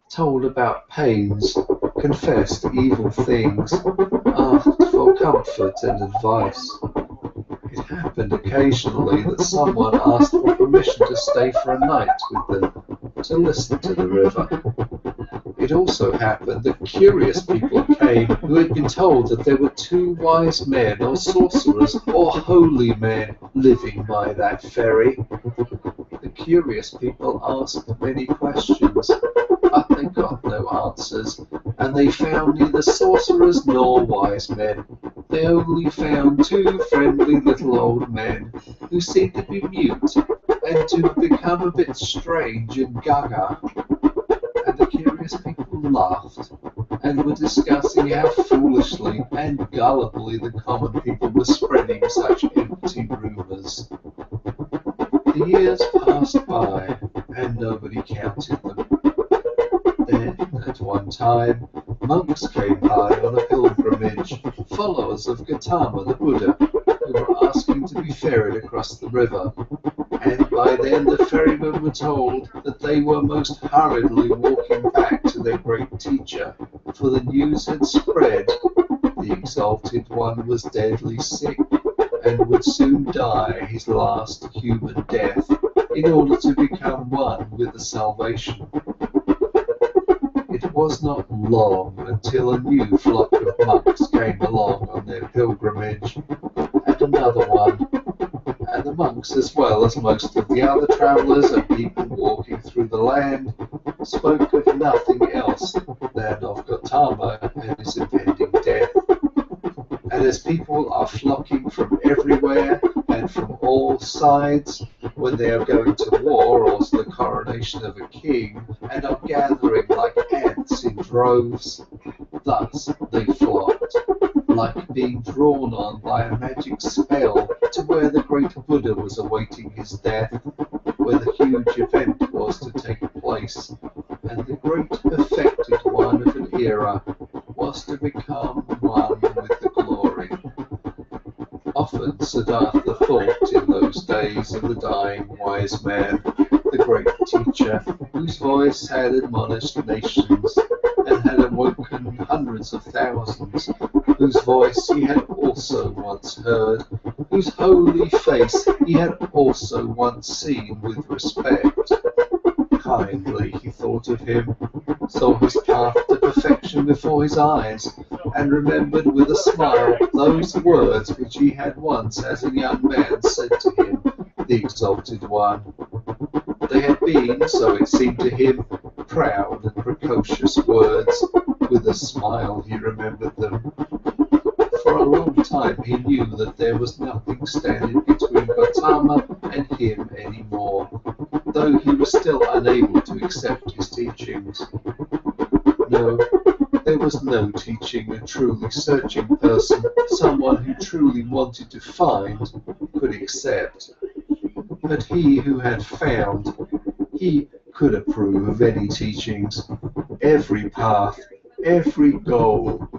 told about pains, confessed evil things, asked for comfort and advice. It happened occasionally that someone asked for permission to stay for a night with them, to listen to the river. It also happened that curious people came who had been told that there were two wise men or sorcerers or holy men living by that ferry. The curious people asked many questions, but they got no answers, and they found neither sorcerers nor wise men. They only found two friendly little old men who seemed to be mute and to have become a bit strange and gaga. And the curious people laughed and were discussing how foolishly and gullibly the common people were spreading such empty rumours. The years passed by and nobody counted them. Then, at one time, monks came by on a pilgrimage, followers of Gotama the Buddha, who were asking to be ferried across the river. And by then the ferrymen were told that they were most hurriedly walking back to their great teacher, for the news had spread. The exalted one was deadly sick, and would soon die his last human death, in order to become one with the salvation. It was not long until a new flock of monks came along on their pilgrimage, and another one, and the monks, as well as most of the other travellers and people walking through the land, spoke of nothing else than of Gotama and his impending death. And as people are flocking from everywhere and from all sides when they are going to war or to the coronation of a king, and are gathering like ants in droves, thus they flocked, like being drawn on by a magic spell to where the great Buddha was awaiting his death, where the huge event was to take place, and the great perfected one of an era was to become one with the glory. Often Siddhartha thought in those days of the dying wise man, the great teacher, whose voice had admonished nations and had awoken hundreds of thousands, whose voice he had also once heard, whose holy face he had also once seen with respect. Kindly he thought of him, saw his path to perfection before his eyes, and remembered with a smile those words which he had once as a young man said to him, the exalted one. They had been, so it seemed to him, proud and precocious words. With a smile he remembered them. For a long time he knew that there was nothing standing between Gotama and him any more, though he was still unable to accept his teachings. No, there was no teaching a truly searching person, someone who truly wanted to find, could accept. But he who had found, he could approve of any teachings, every path, every goal.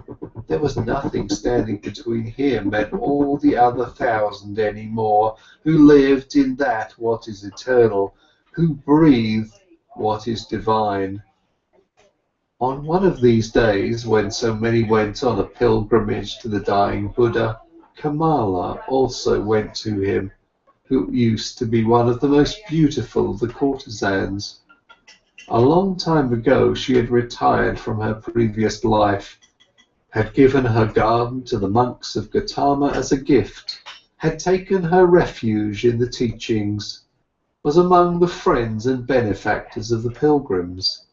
There was nothing standing between him and all the other 1,000 any more, who lived in that what is eternal, who breathed what is divine. On one of these days, when so many went on a pilgrimage to the dying Buddha, Kamala also went to him, who used to be one of the most beautiful of the courtesans. A long time ago she had retired from her previous life, had given her garden to the monks of Gotama as a gift, had taken her refuge in the teachings, was among the friends and benefactors of the pilgrims.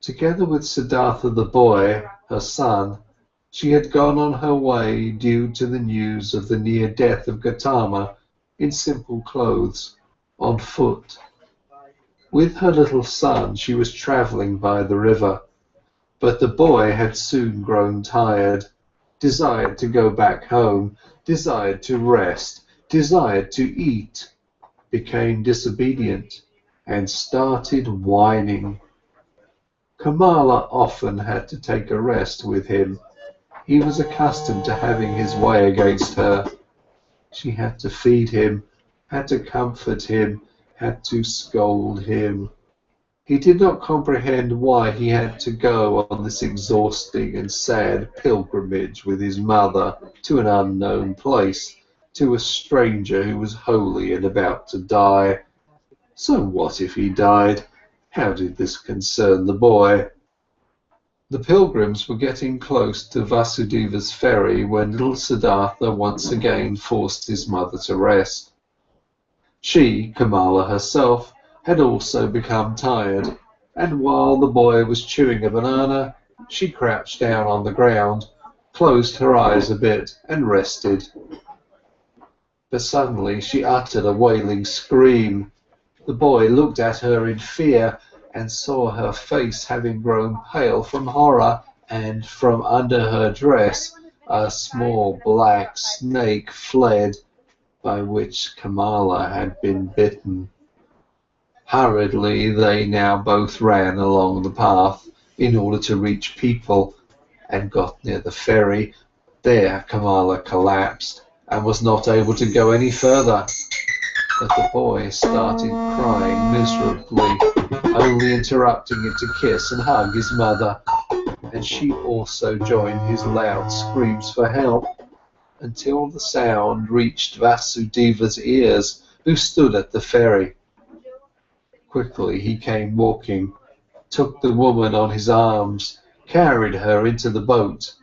Together with Siddhartha the boy, her son, she had gone on her way due to the news of the near death of Gotama, in simple clothes, on foot. With her little son she was travelling by the river, but the boy had soon grown tired, desired to go back home, desired to rest, desired to eat, became disobedient, and started whining. Kamala often had to take a rest with him. He was accustomed to having his way against her. She had to feed him, had to comfort him, had to scold him. He did not comprehend why he had to go on this exhausting and sad pilgrimage with his mother to an unknown place, to a stranger who was holy and about to die. So what if he died? How did this concern the boy? The pilgrims were getting close to Vasudeva's ferry when little Siddhartha once again forced his mother to rest. She, Kamala herself, had also become tired, and while the boy was chewing a banana, she crouched down on the ground, closed her eyes a bit, and rested. But suddenly she uttered a wailing scream. The boy looked at her in fear, and saw her face having grown pale from horror, and from under her dress a small black snake fled, by which Kamala had been bitten. Hurriedly they now both ran along the path in order to reach people, and got near the ferry. There Kamala collapsed, and was not able to go any further. But the boy started crying miserably, only interrupting it to kiss and hug his mother, and she also joined his loud screams for help, until the sound reached Vasudeva's ears, who stood at the ferry. Quickly he came walking, took the woman on his arms, carried her into the boat.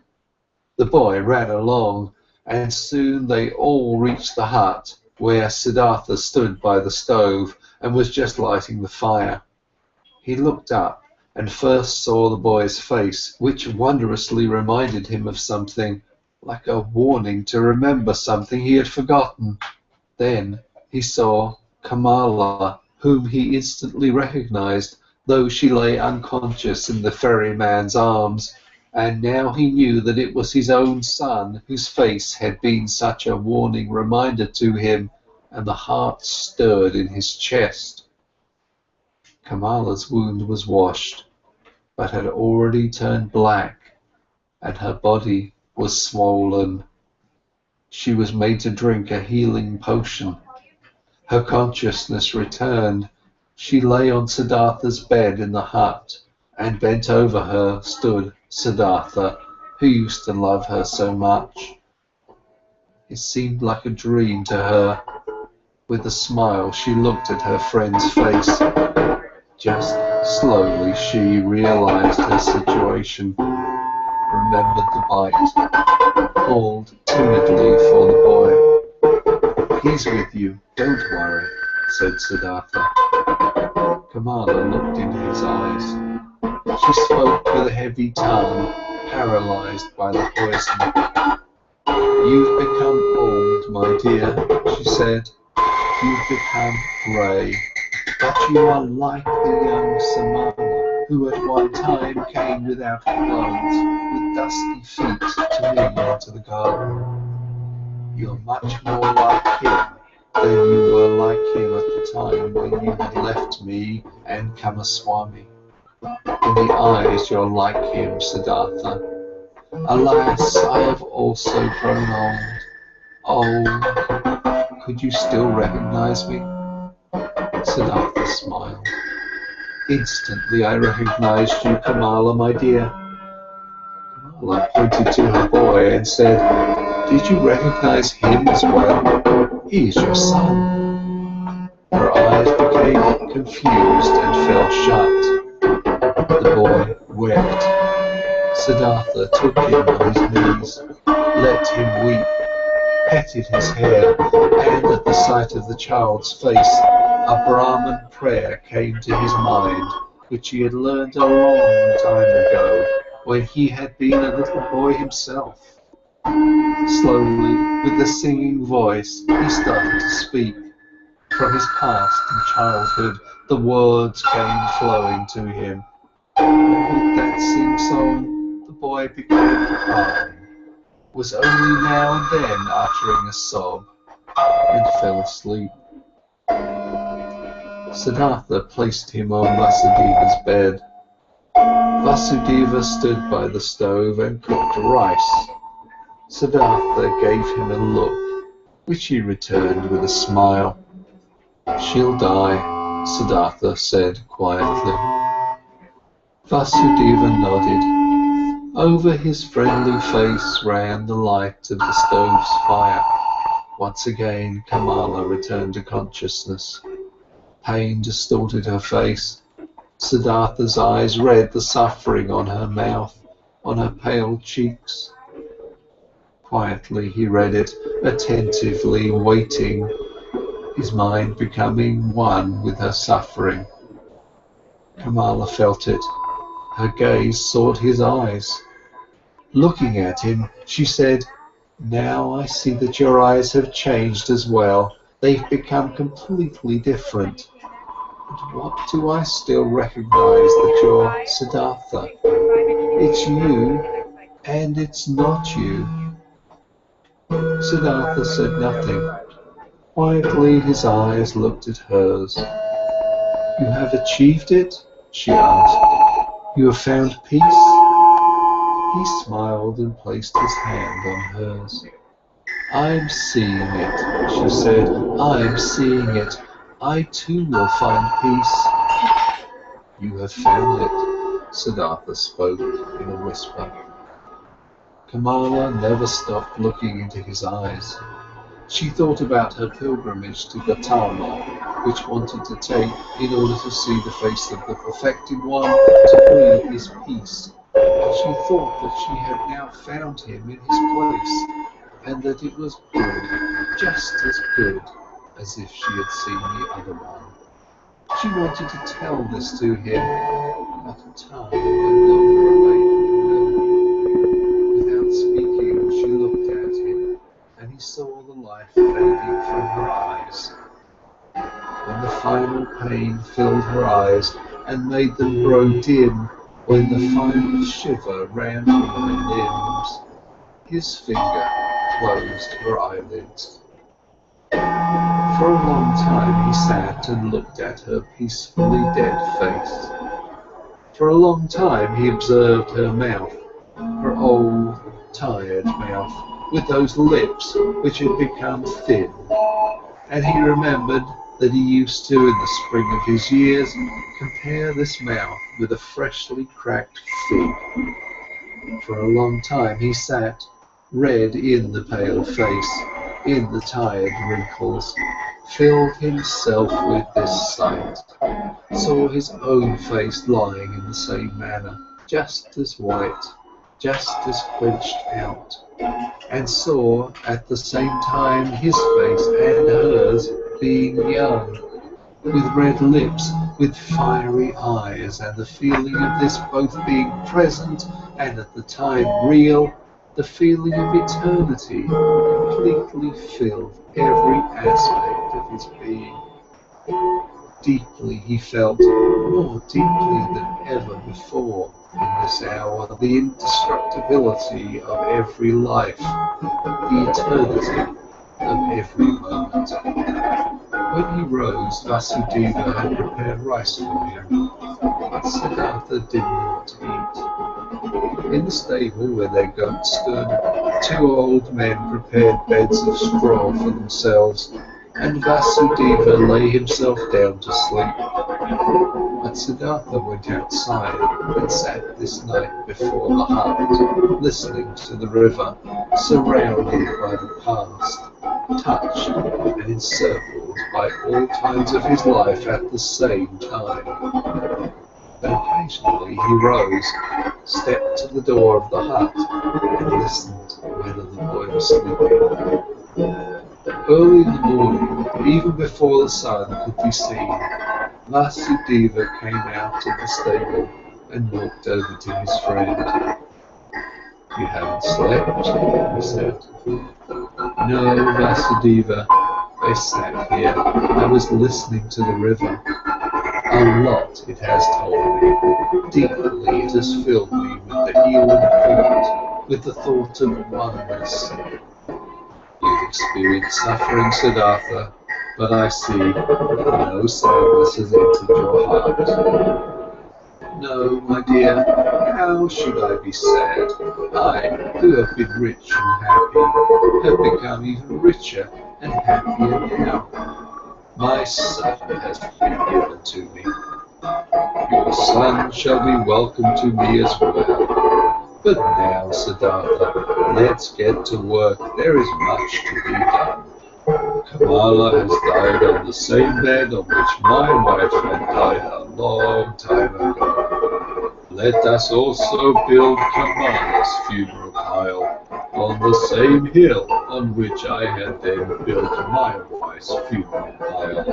The boy ran along, and soon they all reached the hut, where Siddhartha stood by the stove and was just lighting the fire. He looked up and first saw the boy's face, which wondrously reminded him of something, like a warning to remember something he had forgotten. Then he saw Kamala, whom he instantly recognized, though she lay unconscious in the ferryman's arms, and now he knew that it was his own son whose face had been such a warning reminder to him, and the heart stirred in his chest. Kamala's wound was washed, but had already turned black, and her body was swollen. She was made to drink a healing potion. Her consciousness returned. She lay on Siddhartha's bed in the hut, and bent over her stood Siddhartha, who used to love her so much. It seemed like a dream to her. With a smile she looked at her friend's face. Just slowly she realized her situation, remembered the bite, called timidly for the boy. "He's with you, don't worry," said Siddhartha. Kamala looked into his eyes. She spoke with a heavy tongue, paralyzed by the poison. "You've become old, my dear," she said. "You've become grey, but you are like the young Samana, who at one time came without clothes, with dusty feet to me into the garden. You're much more like him than you were like him at the time when you had left me and Kamaswami. In the eyes you're like him, Siddhartha. Alas, I have also grown old. Oh, could you still recognize me?" Siddhartha smiled. "Instantly I recognized you, Kamala, my dear." Kamala pointed to her boy and said, "Did you recognize him as well? He is your son." Her eyes became confused and fell shut. The boy wept. Siddhartha took him on his knees, let him weep, petted his hair, and at the sight of the child's face, a Brahmin prayer came to his mind, which he had learned a long time ago, when he had been a little boy himself. Slowly, with a singing voice, he started to speak. From his past and childhood, the words came flowing to him. And with that sing-song, the boy became calm, was only now and then uttering a sob, and fell asleep. Siddhartha placed him on Vasudeva's bed. Vasudeva stood by the stove and cooked rice. Siddhartha gave him a look, which he returned with a smile. "She'll die," Siddhartha said quietly. Vasudeva nodded. Over his friendly face ran the light of the stove's fire. Once again, Kamala returned to consciousness. Pain distorted her face. Siddhartha's eyes read the suffering on her mouth, on her pale cheeks. Quietly he read it, attentively waiting, his mind becoming one with her suffering. Kamala felt it. Her gaze sought his eyes. Looking at him, she said, "Now I see that your eyes have changed as well. They've become completely different. But what do I still recognize that you're Siddhartha? It's you, and it's not you." Siddhartha said nothing. Quietly his eyes looked at hers. "You have achieved it?" she asked. "You have found peace?" He smiled and placed his hand on hers. "I'm seeing it," she said. "I'm seeing it. I too will find peace." "You have found it," Siddhartha spoke in a whisper. Kamala never stopped looking into his eyes. She thought about her pilgrimage to Gotama, which wanted to take in order to see the face of the perfected one, to breathe his peace. She thought that she had now found him in his place, and that it was good, just as good as if she had seen the other one. She wanted to tell this to him, but time no longer away from her. Without speaking, she looked at him, and he saw the life fading from her eyes. When the final pain filled her eyes and made them grow dim, when the final shiver ran through her limbs, his finger closed her eyelids. For a long time he sat and looked at her peacefully dead face. For a long time he observed her mouth, her old, tired mouth, with those lips which had become thin. And he remembered that he used to, in the spring of his years, compare this mouth with a freshly cracked fig. For a long time he sat, read in the pale face, in the tired wrinkles, filled himself with this sight, saw his own face lying in the same manner, just as white, just as quenched out, and saw at the same time his face and hers being young, with red lips, with fiery eyes, and the feeling of this both being present and at the time real, the feeling of eternity completely filled every aspect of his being. Deeply he felt, more deeply than ever before in this hour, the indestructibility of every life, the eternity of every moment. When he rose, Vasudeva had prepared rice for him, but Siddhartha did not eat. In the stable where their goats stood, two old men prepared beds of straw for themselves, and Vasudeva lay himself down to sleep. But Siddhartha went outside and sat this night before the hut, listening to the river, surrounded by the past, touched and encircled by all times of his life at the same time. But occasionally he rose, stepped to the door of the hut, and listened whether the boy was sleeping. Early in the morning, even before the sun could be seen, Vasudeva came out of the stable and walked over to his friend. "You haven't slept?" he said. "No, Vasudeva, I sat here. I was listening to the river. A lot it has told me. Deeply it has filled me with the healing thought, with the thought of oneness. You've experienced suffering, Siddhartha, but I see no sadness has entered your heart. No, my dear, how should I be sad? I, who have been rich and happy, have become even richer and happier now. My son has been given to me. Your son shall be welcome to me as well. But now, Siddhartha, let's get to work. There is much to be done. Kamala has died on the same bed on which my wife had died a long time ago. Let us also build Kamala's funeral pile on the same hill on which I had then built my wife's funeral pile.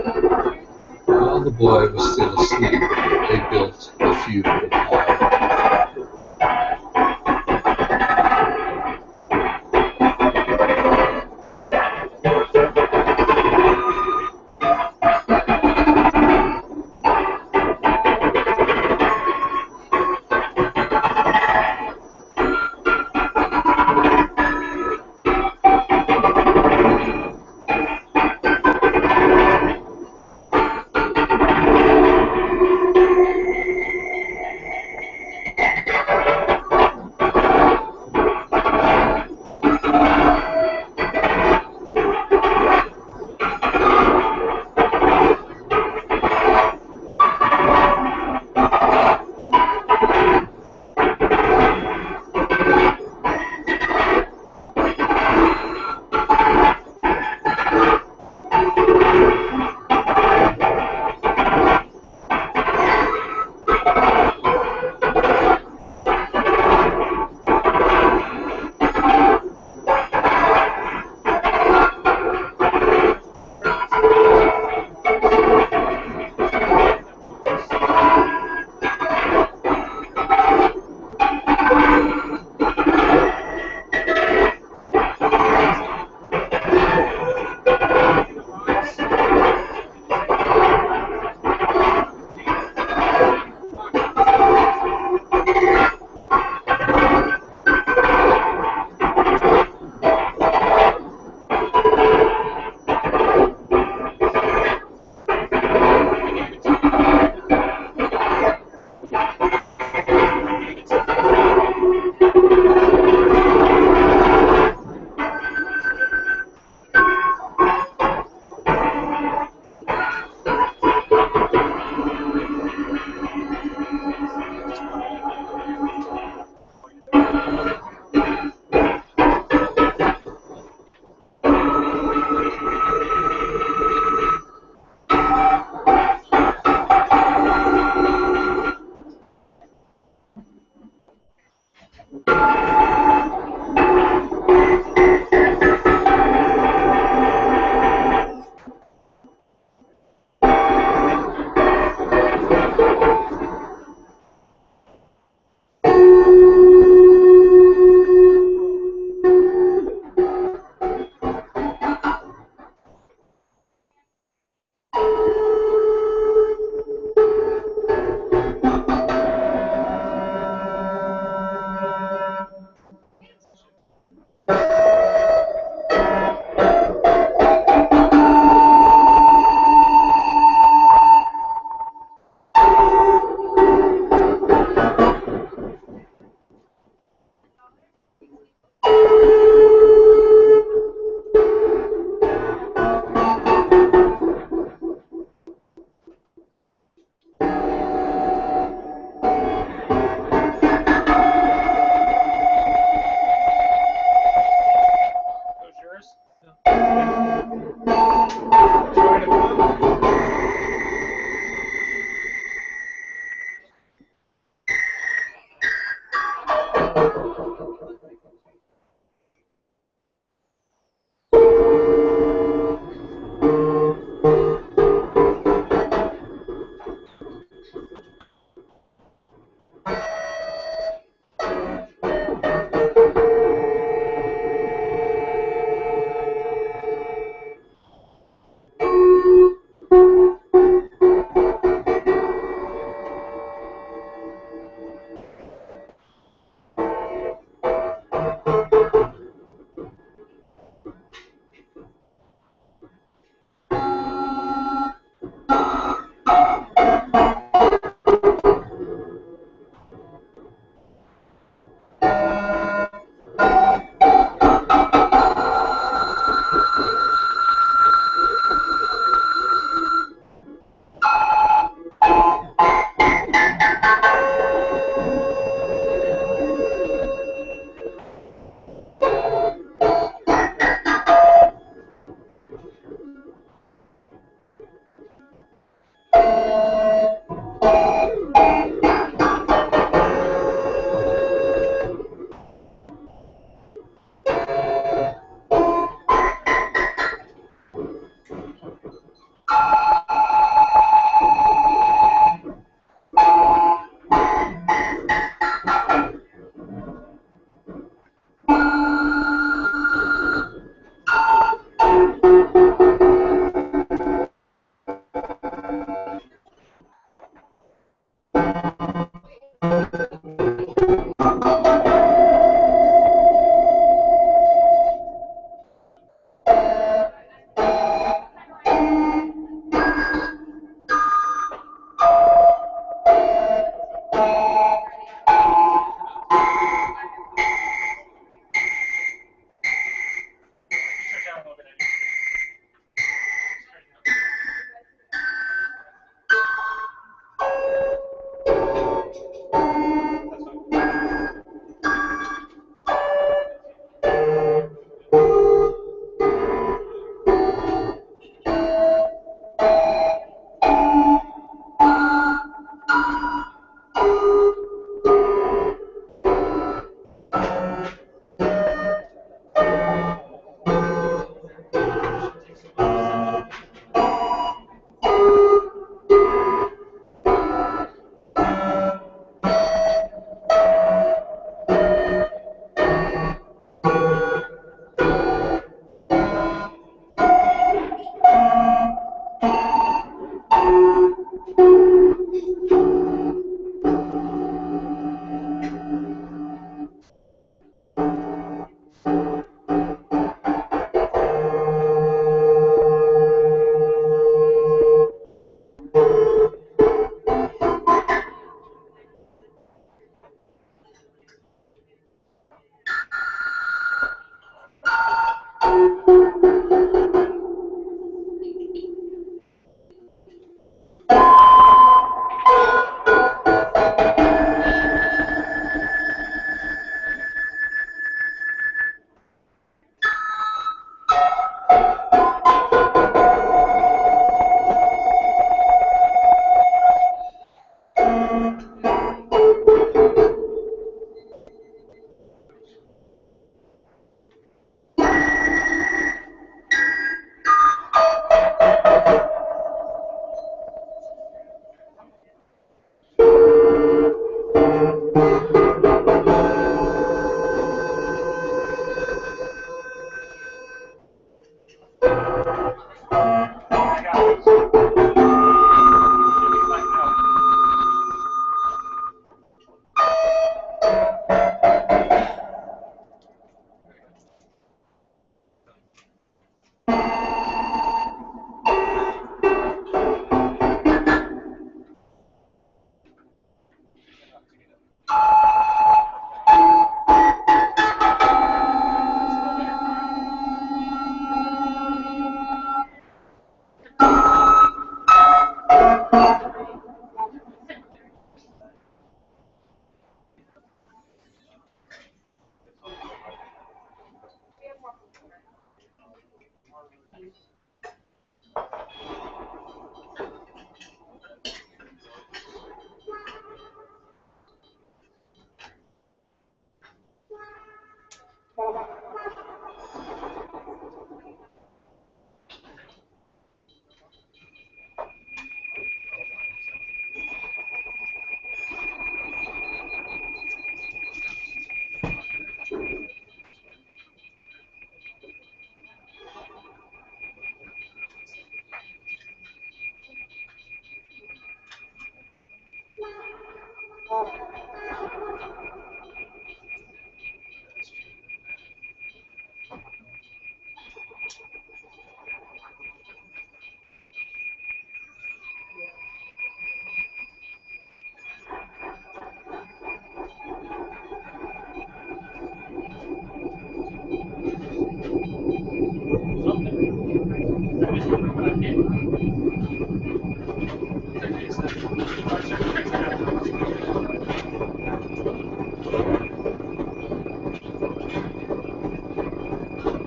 While the boy was still asleep, they built the funeral pile.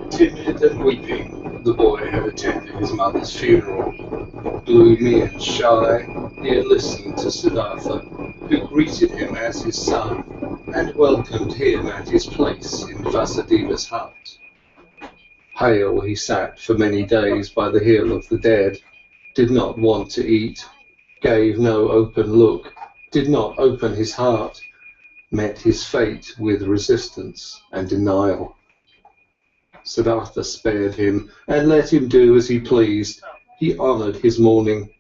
Timid and weeping, the boy had attended his mother's funeral. Gloomy and shy, he had listened to Siddhartha, who greeted him as his son and welcomed him at his place in Vasudeva's hut. Pale he sat for many days by the hill of the dead, did not want to eat, gave no open look, did not open his heart, met his fate with resistance and denial. Siddhartha spared him and let him do as he pleased. He honoured his mourning.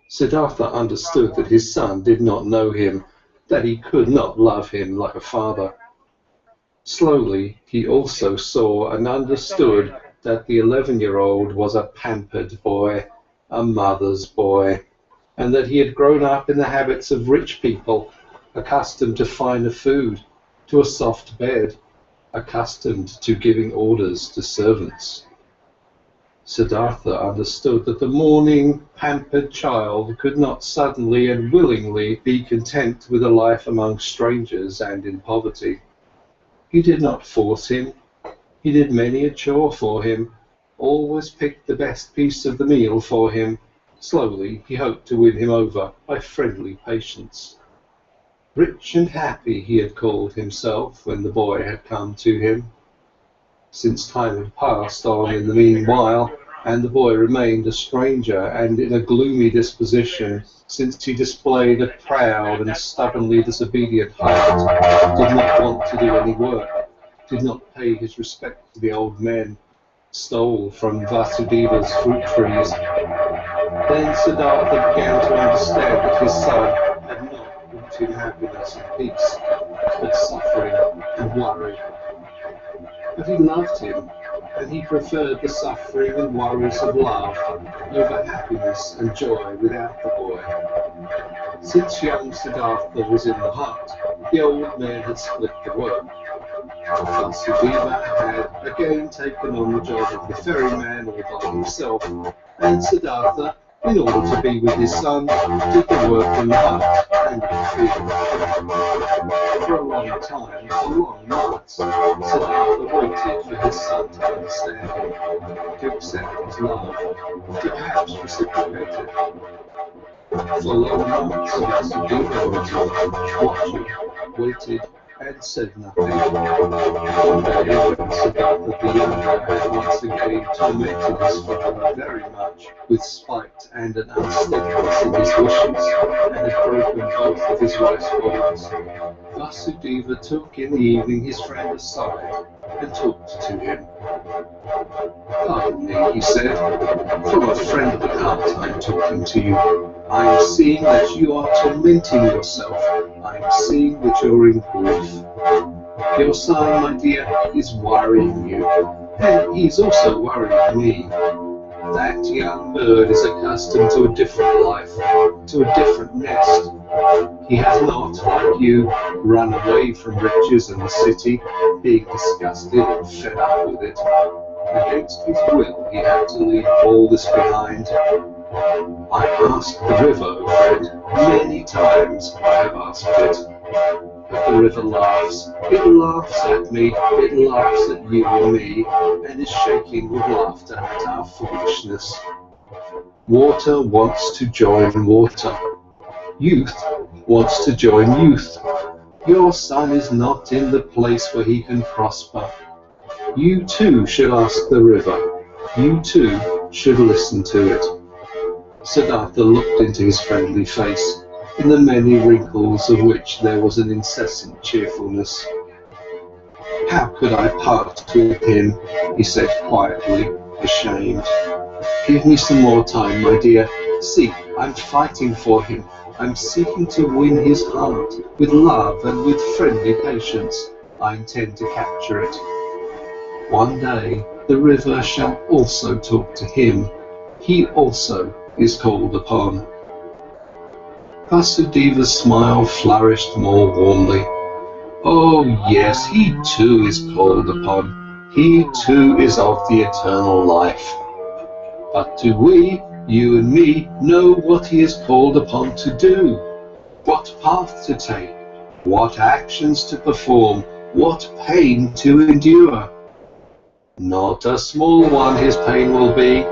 Siddhartha understood that his son did not know him, that he could not love him like a father. Slowly he also saw and understood that the 11-year-old was a pampered boy, a mother's boy, and that he had grown up in the habits of rich people, accustomed to finer food, to a soft bed, accustomed to giving orders to servants. Siddhartha understood that the mourning, pampered child could not suddenly and willingly be content with a life among strangers and in poverty. He did not force him. He did many a chore for him, always picked the best piece of the meal for him. Slowly he hoped to win him over by friendly patience. Rich and happy he had called himself when the boy had come to him. Since time had passed on in the meanwhile, and the boy remained a stranger and in a gloomy disposition, since he displayed a proud and stubbornly disobedient heart, did not want to do any work, did not pay his respect to the old men, stole from Vasudeva's fruit trees. Then Siddhartha began to understand that his son had not brought him happiness and peace, but suffering and worry. But he loved him, and he preferred the suffering and worries of love over happiness and joy without the boy. Since young Siddhartha was in the hut, the old man had split the work. Vasudeva had again taken on the job of the ferryman all by himself, and Siddhartha, in order to be with his son, did the work in the hut and in the field. For a long time, for long months, Siddhartha waited for his son to understand him, to accept his love, to perhaps reciprocate it. For long months, Vasudeva waited, watching, waited, and said nothing. One day, when Siddhartha the younger had once again tormented his father very much with spite and an unsteadiness in his wishes, and had broken both of his wife's bones, Vasudeva took in the evening his friend aside and talked to him. "Pardon me," he said, "from a friendly heart I'm talking to you. I am seeing that you are tormenting yourself. I am seeing that you're in grief. Your son, my dear, is worrying you, and he's also worrying me. That young bird is accustomed to a different life, to a different nest. He has not, like you, run away from riches and the city, being disgusted and fed up with it. Against his will, he had to leave all this behind. I asked the river, O friend, many times I have asked it. But the river laughs. It laughs at me, it laughs at you and me, and is shaking with laughter at our foolishness. Water wants to join water. Youth wants to join youth. Your son is not in the place where he can prosper. You too should ask the river. You too should listen to it." Siddhartha looked into his friendly face, in the many wrinkles of which there was an incessant cheerfulness. "How could I part with him?" he said quietly, ashamed. "Give me some more time, my dear. See, I'm fighting for him. I'm seeking to win his heart with love and with friendly patience. I intend to capture it. One day the river shall also talk to him. He also is called upon." Vasudeva's smile flourished more warmly. "Oh yes, he too is called upon. He too is of the eternal life. But do we, you and me, know what he is called upon to do? What path to take? What actions to perform? What pain to endure? Not a small one his pain will be.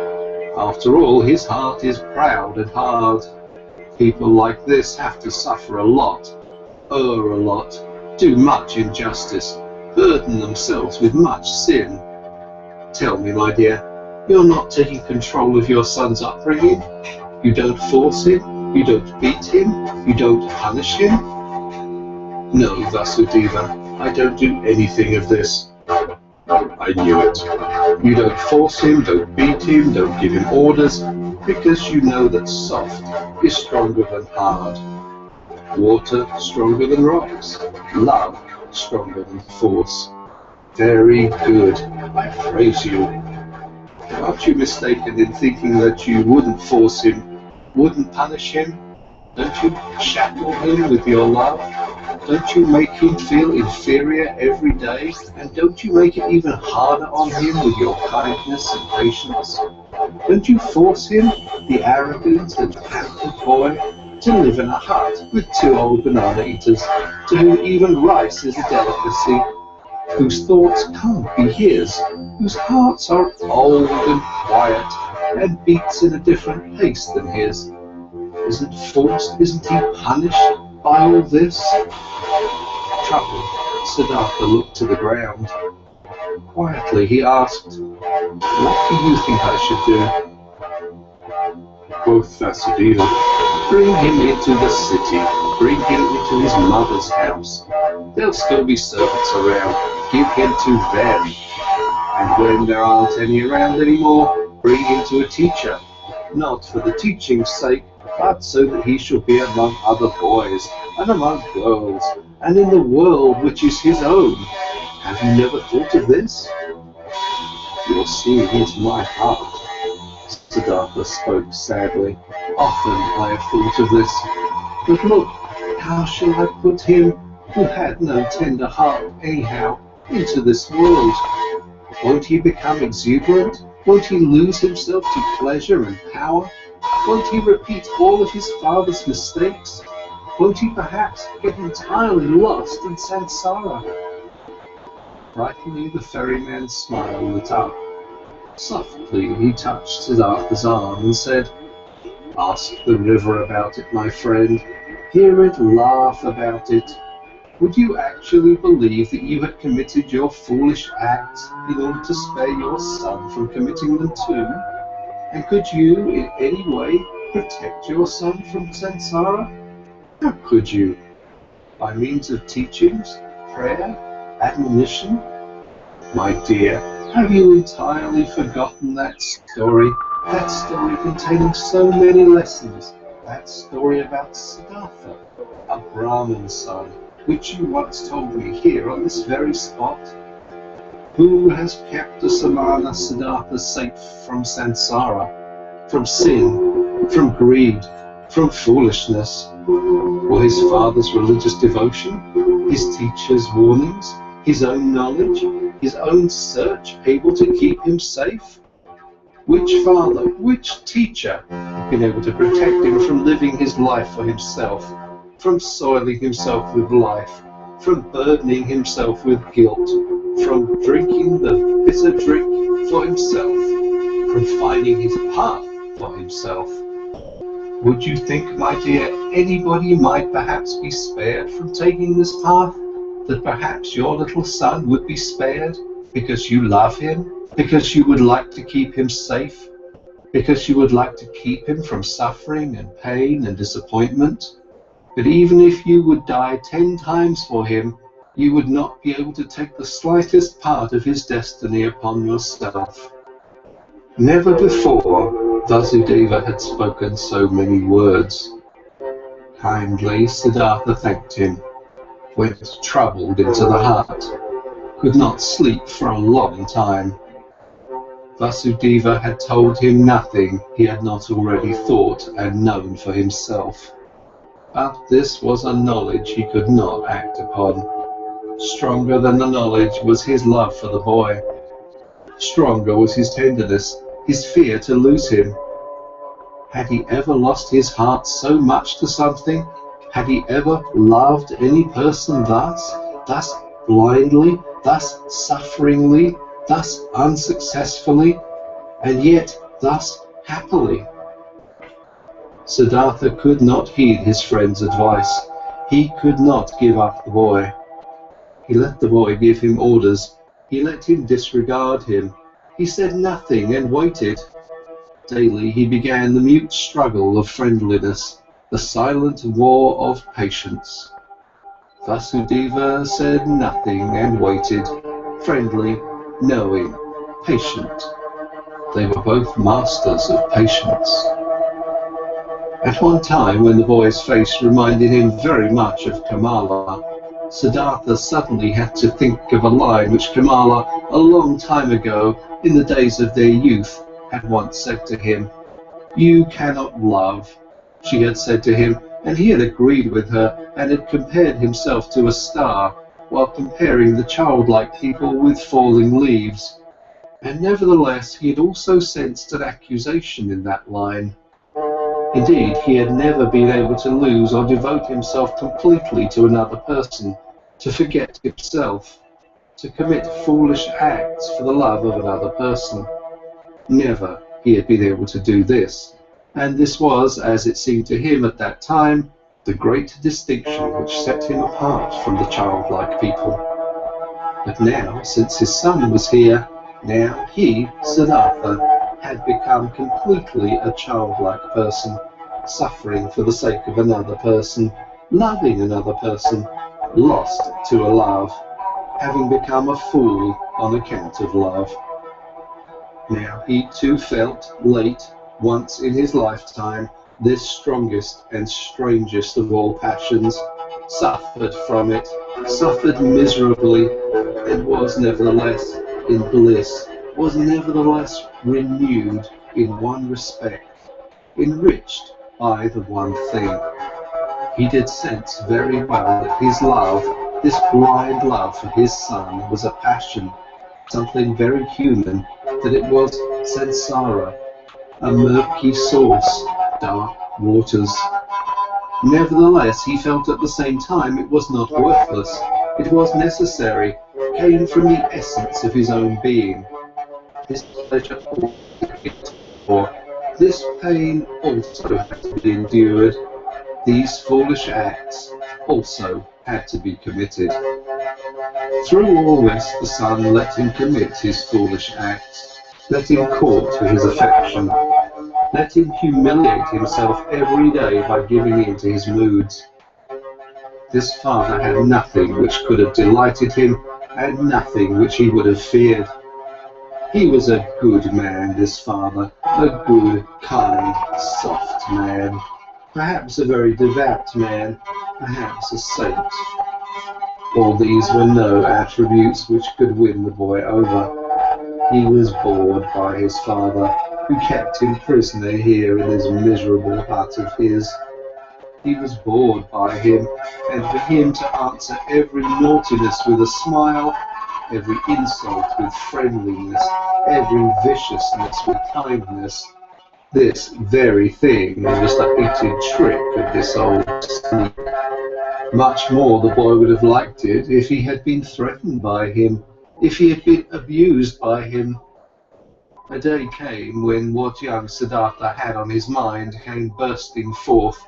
After all, his heart is proud and hard. People like this have to suffer a lot, err a lot, do much injustice, burden themselves with much sin. Tell me, my dear, you're not taking control of your son's upbringing? You don't force him? You don't beat him? You don't punish him?" "No, Vasudeva, I don't do anything of this." "I knew it. You don't force him, don't beat him, don't give him orders, because you know that soft is stronger than hard. Water stronger than rocks. Love stronger than force. Very good. I praise you. Aren't you mistaken in thinking that you wouldn't force him, wouldn't punish him? Don't you shackle him with your love? Don't you make him feel inferior every day? And don't you make it even harder on him with your kindness and patience? Don't you force him, the arrogant and pampered boy, to live in a hut with 2 old banana eaters, to whom even rice is a delicacy, whose thoughts can't be his, whose hearts are old and quiet, and beats in a different pace than his? Isn't forced, isn't he punished by all this?" Troubled, Siddhartha looked to the ground. Quietly he asked, "What do you think I should do?" Quoth Vasudeva, "Bring him into the city, bring him into his mother's house. There'll still be servants around, give him to them. And when there aren't any around anymore, bring him to a teacher, not for the teaching's sake, but so that he shall be among other boys, and among girls, and in the world which is his own. Have you never thought of this?" "You're seeing into my heart." Siddhartha spoke sadly. "Often I have thought of this. But look, how shall I put him, who had no tender heart anyhow, into this world? Won't he become exuberant? Won't he lose himself to pleasure and power? Won't he repeat all of his father's mistakes? Won't he perhaps get entirely lost in samsara?" Brightly the ferryman's smile lit up. Softly he touched Siddhartha's arm and said, "Ask the river about it, my friend. Hear it laugh about it. Would you actually believe that you had committed your foolish acts in order to spare your son from committing them too? And could you in any way protect your son from samsara? How could you? By means of teachings, prayer, admonition? My dear, have you entirely forgotten that story? That story containing so many lessons. That story about Siddhartha, a Brahmin son, which you once told me here on this very spot. Who has kept the Samana Siddhartha safe from samsara, from sin, from greed, from foolishness? Were his father's religious devotion, his teacher's warnings, his own knowledge, his own search able to keep him safe? Which father, which teacher had been able to protect him from living his life for himself, from soiling himself with life, from burdening himself with guilt, from drinking the bitter drink for himself, from finding his path for himself? Would you think, my dear, anybody might perhaps be spared from taking this path? That perhaps your little son would be spared because you love him, because you would like to keep him safe, because you would like to keep him from suffering and pain and disappointment? But even if you would die 10 times for him, you would not be able to take the slightest part of his destiny upon yourself. Never before Vasudeva had spoken so many words. Kindly, Siddhartha thanked him, went troubled into the heart, could not sleep for a long time. Vasudeva had told him nothing he had not already thought and known for himself. But this was a knowledge he could not act upon. Stronger than the knowledge was his love for the boy. Stronger was his tenderness, his fear to lose him. Had he ever lost his heart so much to something? Had he ever loved any person thus blindly, thus sufferingly, thus unsuccessfully, and yet thus happily? Siddhartha could not heed his friend's advice. He could not give up the boy. He let the boy give him orders. He let him disregard him. He said nothing and waited. Daily he began the mute struggle of friendliness, the silent war of patience. Vasudeva said nothing and waited, friendly, knowing, patient. They were both masters of patience. At one time, when the boy's face reminded him very much of Kamala, Siddhartha suddenly had to think of a line which Kamala, a long time ago, in the days of their youth, had once said to him. "You cannot love," she had said to him, and he had agreed with her and had compared himself to a star, while comparing the childlike people with falling leaves. And nevertheless, he had also sensed an accusation in that line. Indeed, he had never been able to lose or devote himself completely to another person, to forget himself, to commit foolish acts for the love of another person. Never he had been able to do this, and this was, as it seemed to him at that time, the great distinction which set him apart from the childlike people. But now, since his son was here, now he, Siddhartha, had become completely a childlike person, suffering for the sake of another person, loving another person, lost to a love, having become a fool on account of love. Now he too felt, late, once in his lifetime, this strongest and strangest of all passions, suffered from it, suffered miserably, and was nevertheless in bliss, was nevertheless renewed in one respect, enriched by the one thing. He did sense very well that his love, this blind love for his son, was a passion, something very human, that it was samsara, a murky source, dark waters. Nevertheless, he felt at the same time it was not worthless, it was necessary, came from the essence of his own being. His pleasure, or this pain also had to be endured. These foolish acts also had to be committed. Through all this, the son let him commit his foolish acts, let him court for his affection, let him humiliate himself every day by giving in to his moods. This father had nothing which could have delighted him, and nothing which he would have feared. He was a good man, this father, a good, kind, soft man, perhaps a very devout man, perhaps a saint. All these were no attributes which could win the boy over. He was bored by his father, who kept him prisoner here in this miserable hut of his. He was bored by him, and for him to answer every naughtiness with a smile, every insult with friendliness, every viciousness with kindness, this very thing was the hated trick of this old sneak. Much more the boy would have liked it if he had been threatened by him, if he had been abused by him. A day came when what young Siddhartha had on his mind came bursting forth,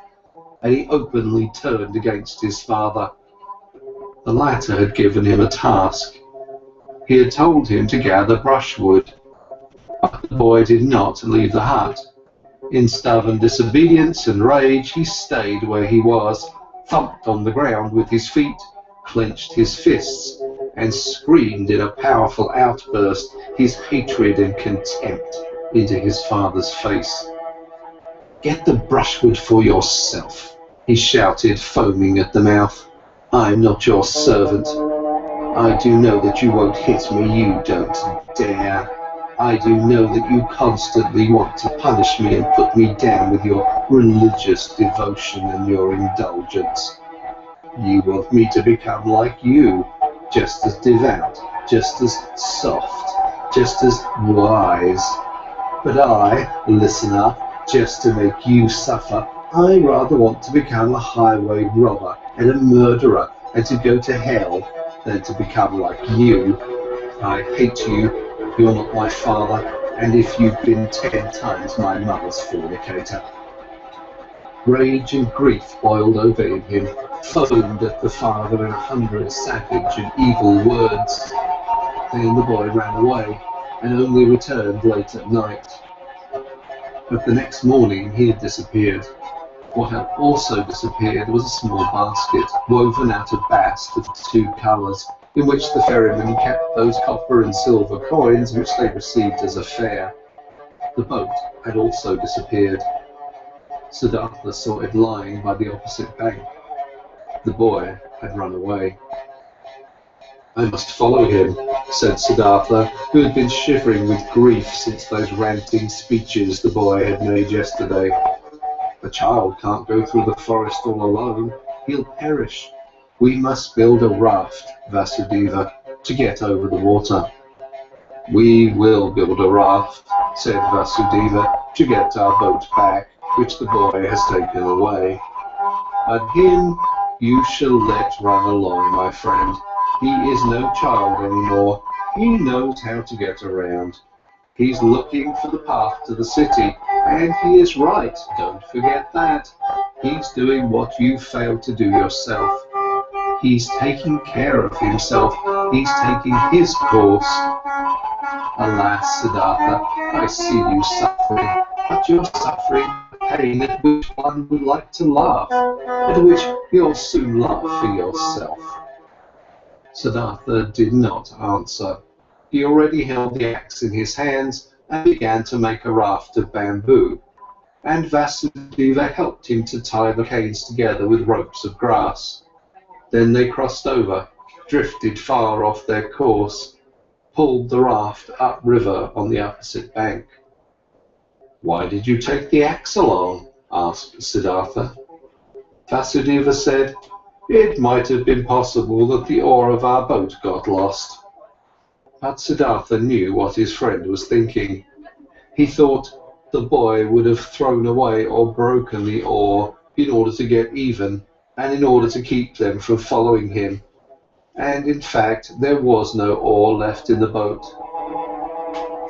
and he openly turned against his father. The latter had given him a task. He had told him to gather brushwood, but the boy did not leave the hut. In stubborn disobedience and rage, he stayed where he was, thumped on the ground with his feet, clenched his fists, and screamed in a powerful outburst his hatred and contempt into his father's face. "Get the brushwood for yourself," he shouted, foaming at the mouth. "I'm not your servant. I do know that you won't hit me, you don't dare. I do know that you constantly want to punish me and put me down with your religious devotion and your indulgence. You want me to become like you, just as devout, just as soft, just as wise. But I, listener, just to make you suffer, I rather want to become a highway robber and a murderer and to go to hell than to become like you. I hate you, you're not my father, and if you've been 10 times my mother's fornicator." Rage and grief boiled over in him, foamed at the father in 100 savage and evil words. Then the boy ran away, and only returned late at night. But the next morning he had disappeared. What had also disappeared was a small basket, woven out of bast of 2 colours, in which the ferrymen kept those copper and silver coins which they received as a fare. The boat had also disappeared. Siddhartha saw it lying by the opposite bank. The boy had run away. "I must follow him," said Siddhartha, who had been shivering with grief since those ranting speeches the boy had made yesterday. "A child can't go through the forest all alone. He'll perish. We must build a raft, Vasudeva, to get over the water." "We will build a raft," said Vasudeva, "to get our boat back, which the boy has taken away. But him you shall let run along, my friend. He is no child anymore. He knows how to get around. He's looking for the path to the city, and he is right, don't forget that. He's doing what you failed to do yourself. He's taking care of himself. He's taking his course. Alas, Siddhartha, I see you suffering, but you're suffering pain at which one would like to laugh, at which you'll soon laugh for yourself." Siddhartha did not answer. He already held the axe in his hands and began to make a raft of bamboo, and Vasudeva helped him to tie the canes together with ropes of grass. Then they crossed over, drifted far off their course, pulled the raft upriver on the opposite bank. "Why did you take the axe along?" asked Siddhartha. Vasudeva said, "It might have been possible that the oar of our boat got lost." But Siddhartha knew what his friend was thinking. He thought the boy would have thrown away or broken the oar in order to get even, and in order to keep them from following him. And in fact, there was no oar left in the boat.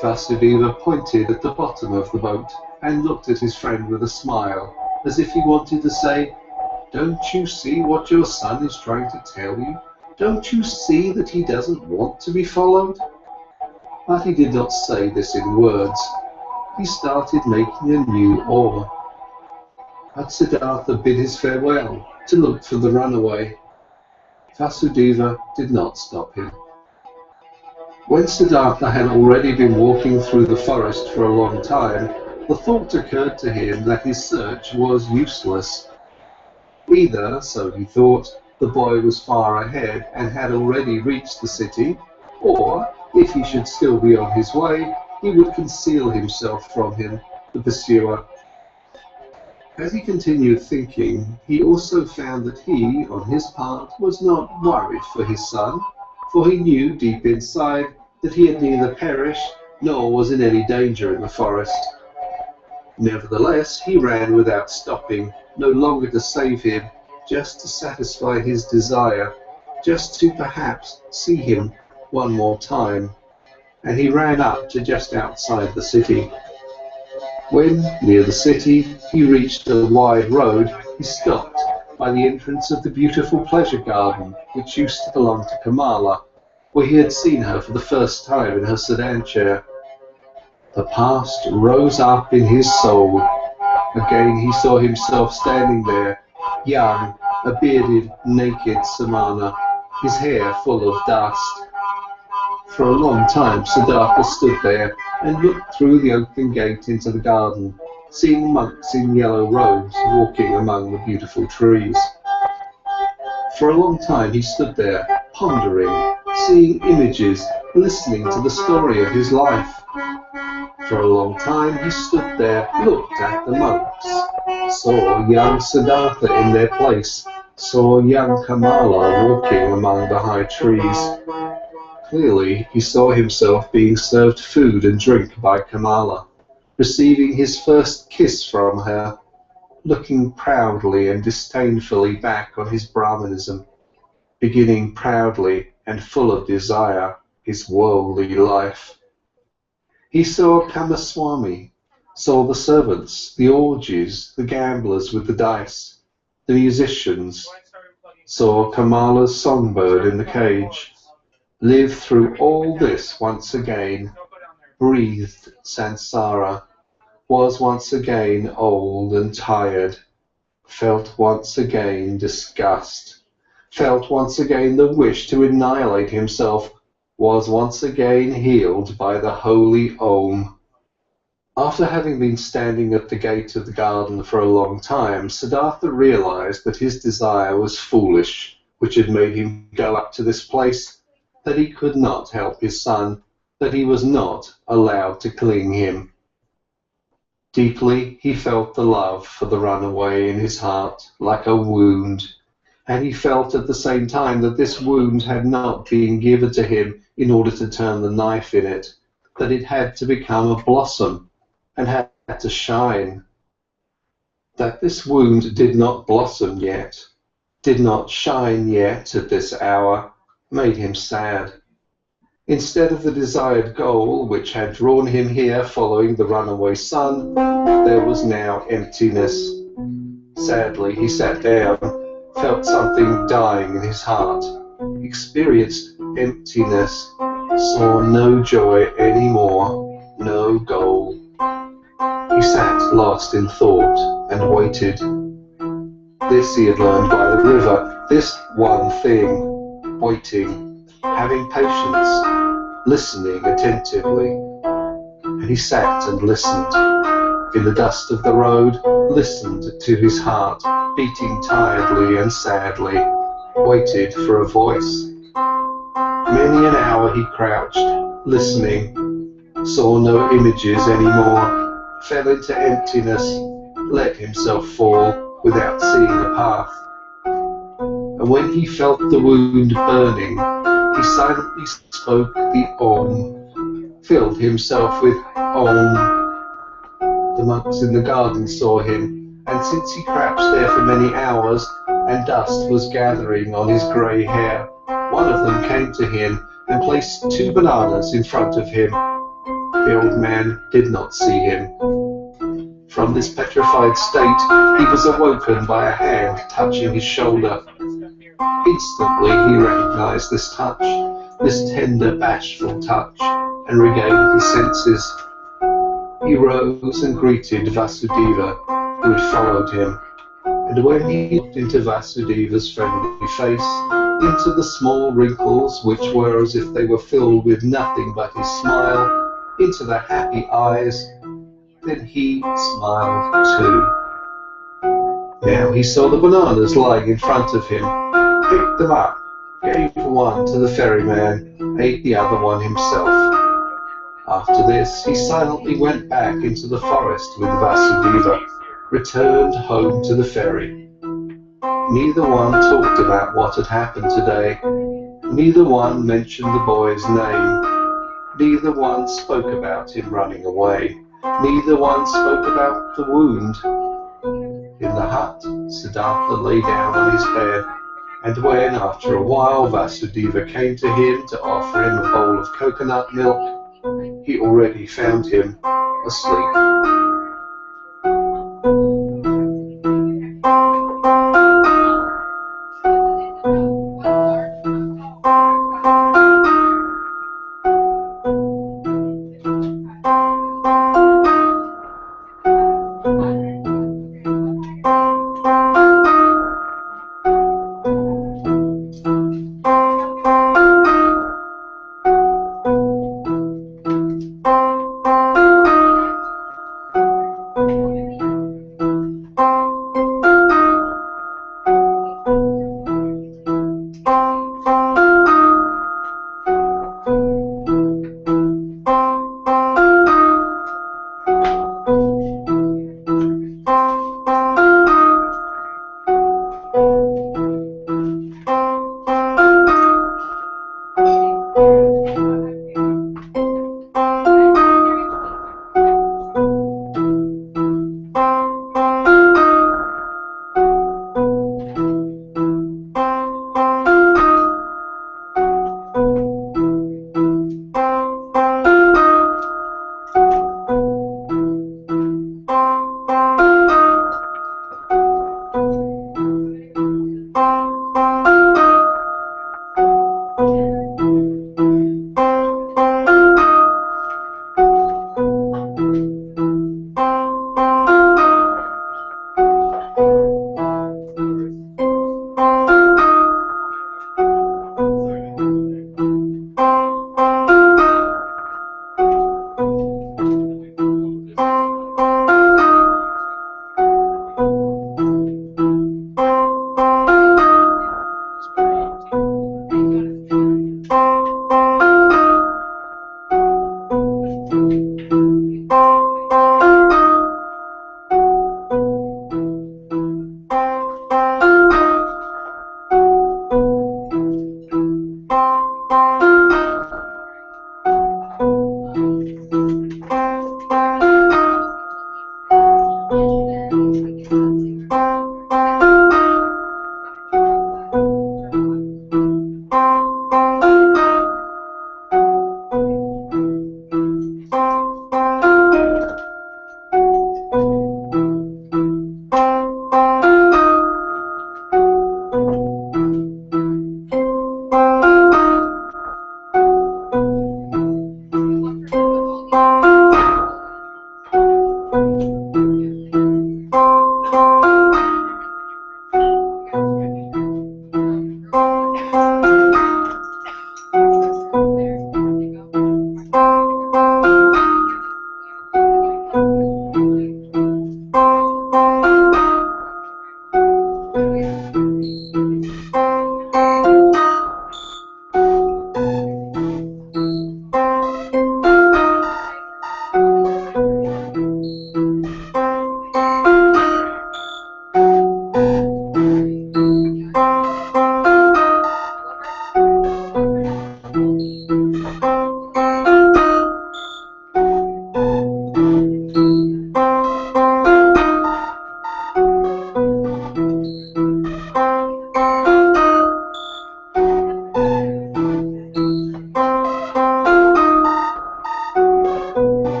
Vasudeva pointed at the bottom of the boat and looked at his friend with a smile, as if he wanted to say, Don't you see what your son is trying to tell you? Don't you see that he doesn't want to be followed? But he did not say this in words. He started making a new oar. But Siddhartha bid his farewell to look for the runaway. Vasudeva did not stop him. When Siddhartha had already been walking through the forest for a long time, the thought occurred to him that his search was useless. Either, so he thought, the boy was far ahead and had already reached the city, or, if he should still be on his way, he would conceal himself from him, the pursuer. As he continued thinking, he also found that he, on his part, was not worried for his son, for he knew deep inside that he had neither perished nor was in any danger in the forest. Nevertheless, he ran without stopping, no longer to save him, just to satisfy his desire, just to perhaps see him one more time. And he ran up to just outside the city. When, near the city, he reached a wide road, he stopped by the entrance of the beautiful pleasure garden which used to belong to Kamala, where he had seen her for the first time in her sedan chair. The past rose up in his soul. Again he saw himself standing there, young, a bearded, naked Samana, his hair full of dust. For a long time Siddhartha stood there and looked through the open gate into the garden, seeing monks in yellow robes walking among the beautiful trees. For a long time he stood there, pondering, seeing images, listening to the story of his life. For a long time he stood there, looked at the monks, saw young Siddhartha in their place, saw young Kamala walking among the high trees. Clearly he saw himself being served food and drink by Kamala, receiving his first kiss from her, looking proudly and disdainfully back on his Brahmanism, beginning proudly and full of desire his worldly life. He saw Kamaswami, saw the servants, the orgies, the gamblers with the dice, the musicians, saw Kamala's songbird in the cage, lived through all this once again, breathed samsara, was once again old and tired, felt once again disgust, felt once again the wish to annihilate himself, was once again healed by the holy Om. After having been standing at the gate of the garden for a long time, Siddhartha realized that his desire was foolish, which had made him go up to this place, that he could not help his son, that he was not allowed to cling him. Deeply he felt the love for the runaway in his heart, like a wound, and he felt at the same time that this wound had not been given to him in order to turn the knife in it, that it had to become a blossom and had to shine. That this wound did not blossom yet, did not shine yet at this hour, made him sad. Instead of the desired goal which had drawn him here following the runaway son, there was now emptiness. Sadly he sat down, felt something dying in his heart, experienced emptiness, saw no joy anymore, no goal. He sat lost in thought and waited. This he had learned by the river, this one thing, waiting, having patience, listening attentively. And he sat and listened. In the dust of the road, listened to his heart, beating tiredly and sadly, waited for a voice. Many an hour he crouched, listening, saw no images anymore, fell into emptiness, let himself fall without seeing a path. And when he felt the wound burning, he silently spoke the Om, filled himself with Om. The monks in the garden saw him, and since he crouched there for many hours, and dust was gathering on his grey hair, one of them came to him and placed 2 bananas in front of him. The old man did not see him. From from this petrified state, he was awoken by a hand touching his shoulder. Instantly he recognized this touch, this tender, bashful touch, and regained his senses. He rose and greeted Vasudeva, who had followed him, and when he looked into Vasudeva's friendly face, into the small wrinkles which were as if they were filled with nothing but his smile, into the happy eyes, then he smiled too. Now he saw the bananas lying in front of him, picked them up, gave one to the ferryman, ate the other one himself. After this, he silently went back into the forest with Vasudeva, returned home to the ferry. Neither one talked about what had happened today. Neither one mentioned the boy's name. Neither one spoke about him running away. Neither one spoke about the wound. In the hut, Siddhartha lay down on his bed, and when, after a while, Vasudeva came to him to offer him a bowl of coconut milk, he already found him asleep.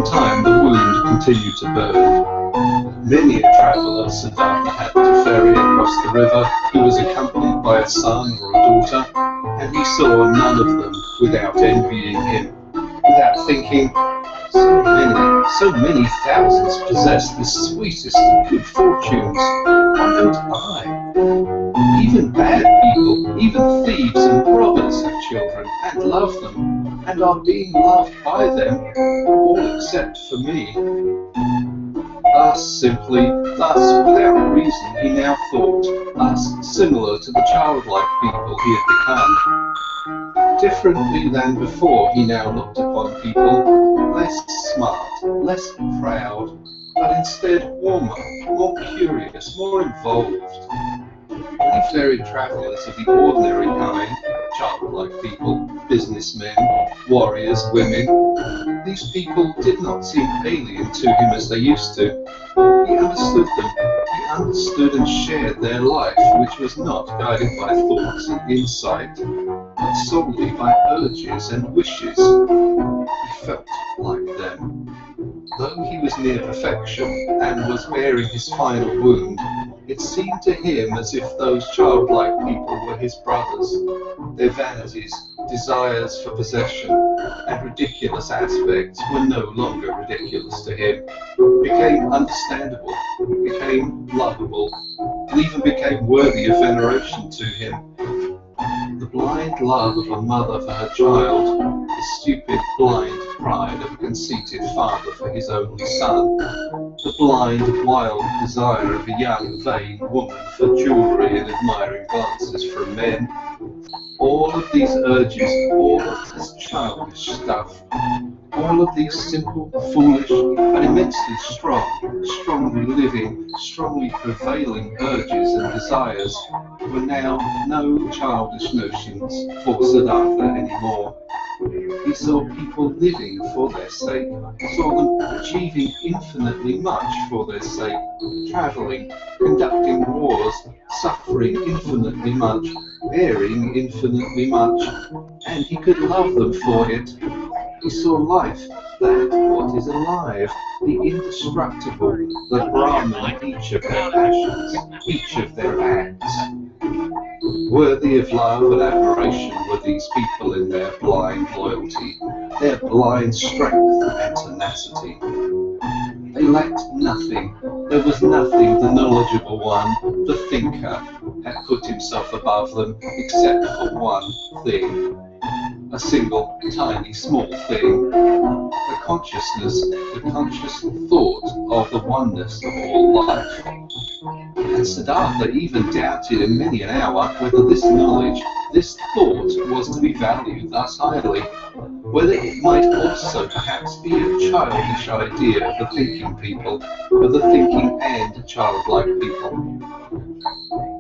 time, the wound continued to burn. Many a traveller Siddhartha had to ferry across the river who was accompanied by a son or a daughter, and he saw none of them without envying him, without thinking, so many thousands possess the sweetest of good fortunes. Why don't I? Even bad people, even thieves and robbers have children and love them, and are being loved by them, all except for me. Thus simply, thus without reason, he now thought, thus similar to the childlike people he had become. Differently than before, he now looked upon people, less smart, less proud, but instead warmer, more curious, more involved. Many ferried travellers of the ordinary kind, childlike people, businessmen, warriors, women, these people did not seem alien to him as they used to. He understood them. He understood and shared their life, which was not guided by thoughts and insight, but solely by urges and wishes. He felt like them. Though he was near perfection and was bearing his final wound, it seemed to him as if those childlike people were his brothers. Their vanities, desires for possession, and ridiculous aspects were no longer ridiculous to him, became understandable, became lovable, and even became worthy of veneration to him. The blind love of a mother for her child, the stupid, blind pride of a conceited father for his only son, the blind, wild desire of a young, vain woman for jewellery and admiring glances from men, all of these urges, all of this childish stuff, all of these simple, foolish, but immensely strongly living, strongly prevailing urges and desires were now no childish notions for Siddhartha anymore. He saw people living for their sake, saw them achieving infinitely much for their sake, travelling, conducting wars, suffering infinitely much, bearing infinitely much, and he could love them for it. He saw life, that what is alive, the indestructible, the Brahman, each of their passions, each of their acts. Worthy of love and admiration were these people in their blind loyalty, their blind strength and tenacity. They lacked nothing. There was nothing the knowledgeable one, the thinker, had put himself above them except for one thing. A single, tiny, small thing. The consciousness, the conscious thought of the oneness of all life. And Siddhartha even doubted in many an hour whether this knowledge, this thought, was to be valued thus highly, whether it might also perhaps be a childish idea of the thinking people, of the thinking and childlike people.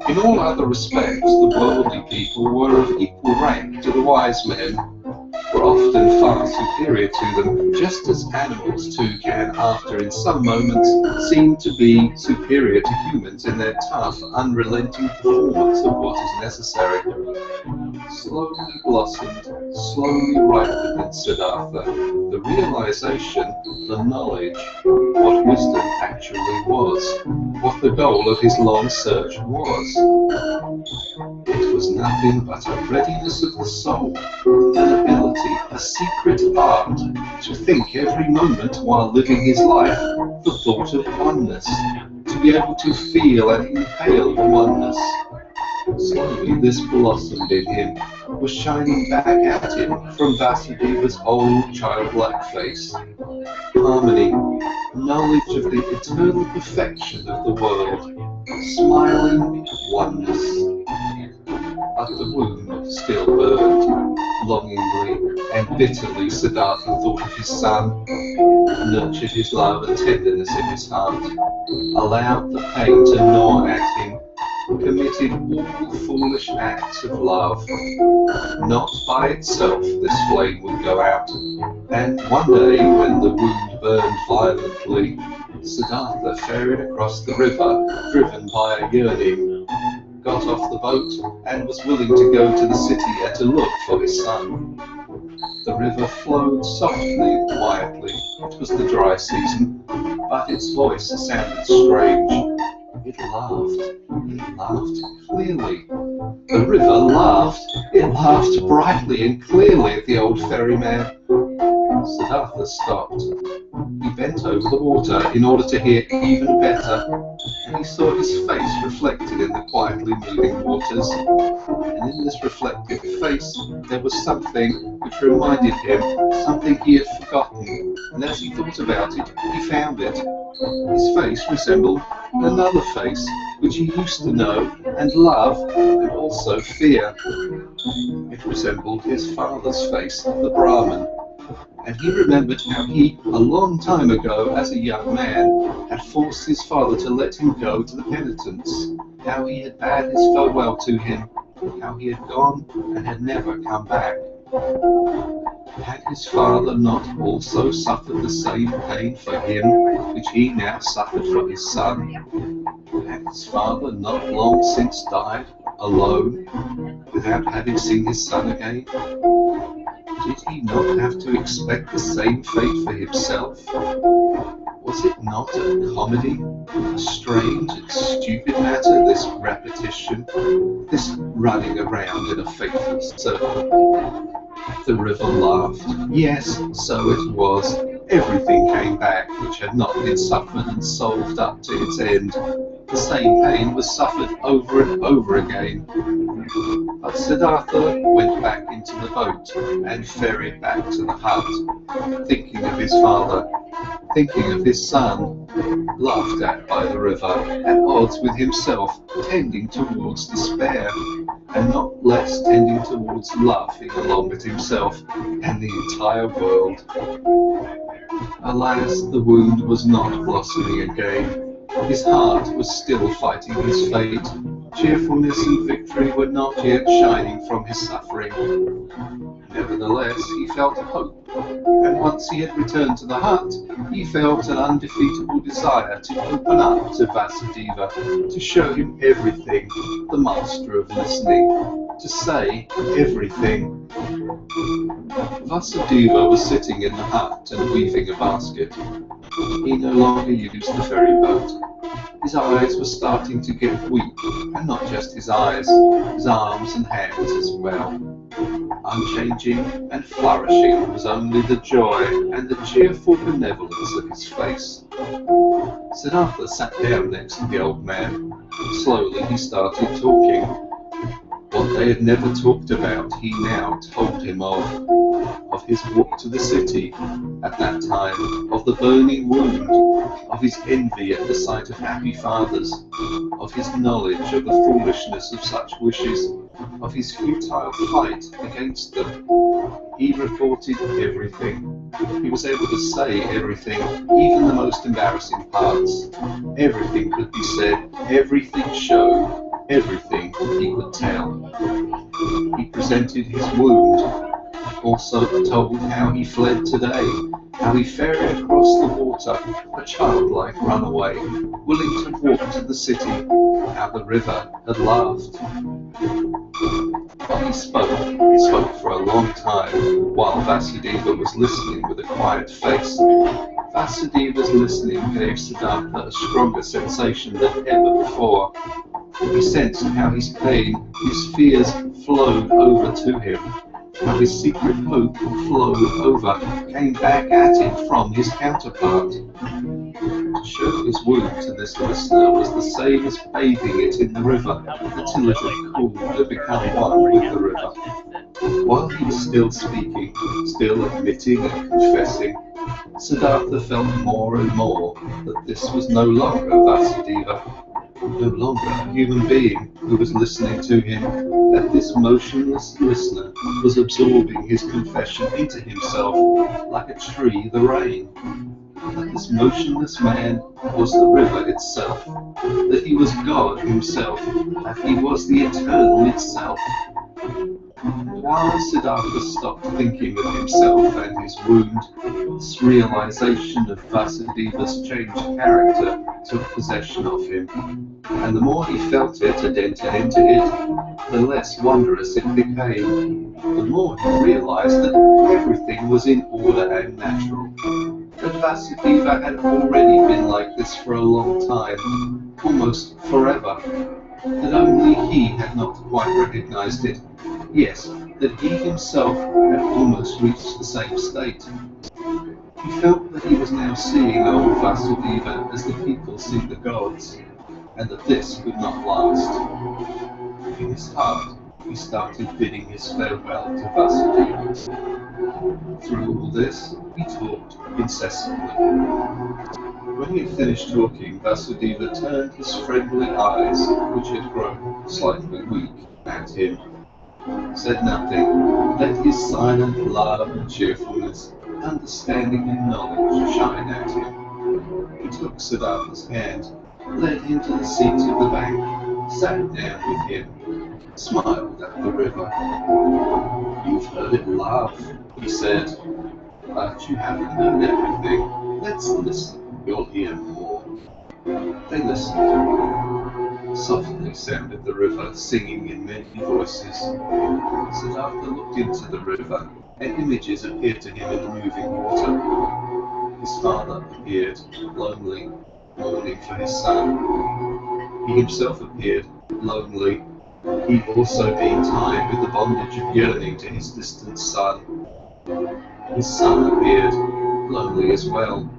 In all other respects, the worldly people were of equal rank to the wise men, were often far superior to them, just as animals too can, after in some moments, seem to be superior to humans in their tough, unrelenting performance of what is necessary. Slowly blossomed, slowly ripened in Siddhartha, the realization, the knowledge, what wisdom actually was, what the goal of his long search was. It was nothing but a readiness of the soul, an ability, a secret art, to think every moment while living his life the thought of oneness, to be able to feel and inhale the oneness. Slowly this blossomed in him, was shining back at him from Vasudeva's old childlike face. Harmony, knowledge of the eternal perfection of the world, smiling oneness. But the wound still burned. Longingly and bitterly Siddhartha thought of his son, nurtured his love and tenderness in his heart, allowed the pain to gnaw at him, committed all foolish acts of love. Not by itself this flame would go out, and one day when the wound burned violently, Siddhartha ferried across the river, driven by a yearning, got off the boat and was willing to go to the city and to look for his son. The river flowed softly and quietly. It was the dry season, but its voice sounded strange. It laughed clearly. The river laughed. It laughed brightly and clearly at the old ferryman. Siddhartha stopped. He bent over the water in order to hear even better, and he saw his face reflected in the quietly moving waters. And in this reflected face there was something which reminded him something he had forgotten, and as he thought about it, he found it. His face resembled another face which he used to know and love and also fear. It resembled his father's face, the Brahmin. And he remembered how he, a long time ago, as a young man, had forced his father to let him go to the penitence, how he had bade his farewell to him, how he had gone and had never come back. Had his father not also suffered the same pain for him which he now suffered for his son? Had his father not long since died, alone, without having seen his son again? Did he not have to expect the same fate for himself? Was it not a comedy, a strange and stupid matter, this repetition, this running around in a fateful circle? The river laughed. Yes, so it was. Everything came back which had not been suffered and solved up to its end. The same pain was suffered over and over again. But Siddhartha went back into the boat and ferried back to the hut, thinking of his father, thinking of his son, laughed at by the river, at odds with himself, tending towards despair, and not less tending towards laughing along with himself and the entire world. Alas, the wound was not blossoming again. His heart was still fighting his fate. Cheerfulness and victory were not yet shining from his suffering. Nevertheless, he felt hope, and once he had returned to the hut, he felt an undefeatable desire to open up to Vasudeva, to show him everything, the master of listening, to say everything. Vasudeva was sitting in the hut and weaving a basket. He no longer used the ferry boat. His eyes were starting to get weak, and not just his eyes, his arms and hands as well. Unchanging and flourishing was only the joy and the cheerful benevolence of his face. Siddhartha sat down next to the old man. Slowly he started talking. What they had never talked about, he now told him of his walk to the city at that time, of the burning wound, of his envy at the sight of happy fathers, of his knowledge of the foolishness of such wishes, of his futile fight against them. He reported everything. He was able to say everything, even the most embarrassing parts. Everything could be said, everything showed, everything he could tell. He presented his wound, also told how he fled today, how he ferried across the water, a childlike runaway, willing to walk to the city, how the river had laughed. While he spoke for a long time, while Vasudeva was listening with a quiet face. Vasudeva's listening gave Siddhartha a stronger sensation than ever before. He sensed how his pain, his fears flowed over to him, how his secret hope flowed over, came back at him from his counterpart. To show his wound to this listener was the same as bathing it in the river until it had cooled and become one with the river. While he was still speaking, still admitting and confessing, Siddhartha felt more and more that this was no longer Vasudeva, no longer a human being who was listening to him, that this motionless listener was absorbing his confession into himself like a tree the rain, that this motionless man was the river itself, that he was God himself, that he was the eternal itself, While Siddhartha stopped thinking of himself and his wound, this realization of Vasudeva's changed character took possession of him, and the more he felt it and entered into it, the less wondrous it became. The more he realized that everything was in order and natural, that Vasudeva had already been like this for a long time, almost forever, that only he had not quite recognized it. Yes, that he himself had almost reached the same state. He felt that he was now seeing old Vasudeva as the people see the gods, and that this could not last. In his heart, he started bidding his farewell to Vasudeva. Through all this, he talked incessantly. When he had finished talking, Vasudeva turned his friendly eyes, which had grown slightly weak, at him, said nothing, let his silent love and cheerfulness, understanding and knowledge shine at him. He took Siddhartha's hand, led him to the seat of the bank, sat down with him, smiled at the river. You've heard it laugh, he said, but you haven't heard everything. Let's listen, you'll hear more. They listened. Softly sounded the river, singing in many voices. Siddhartha looked into the river, and images appeared to him in the moving water. His father appeared, lonely, mourning for his son. He himself appeared, lonely, he also being tied with the bondage of yearning to his distant son. His son appeared, lonely as well,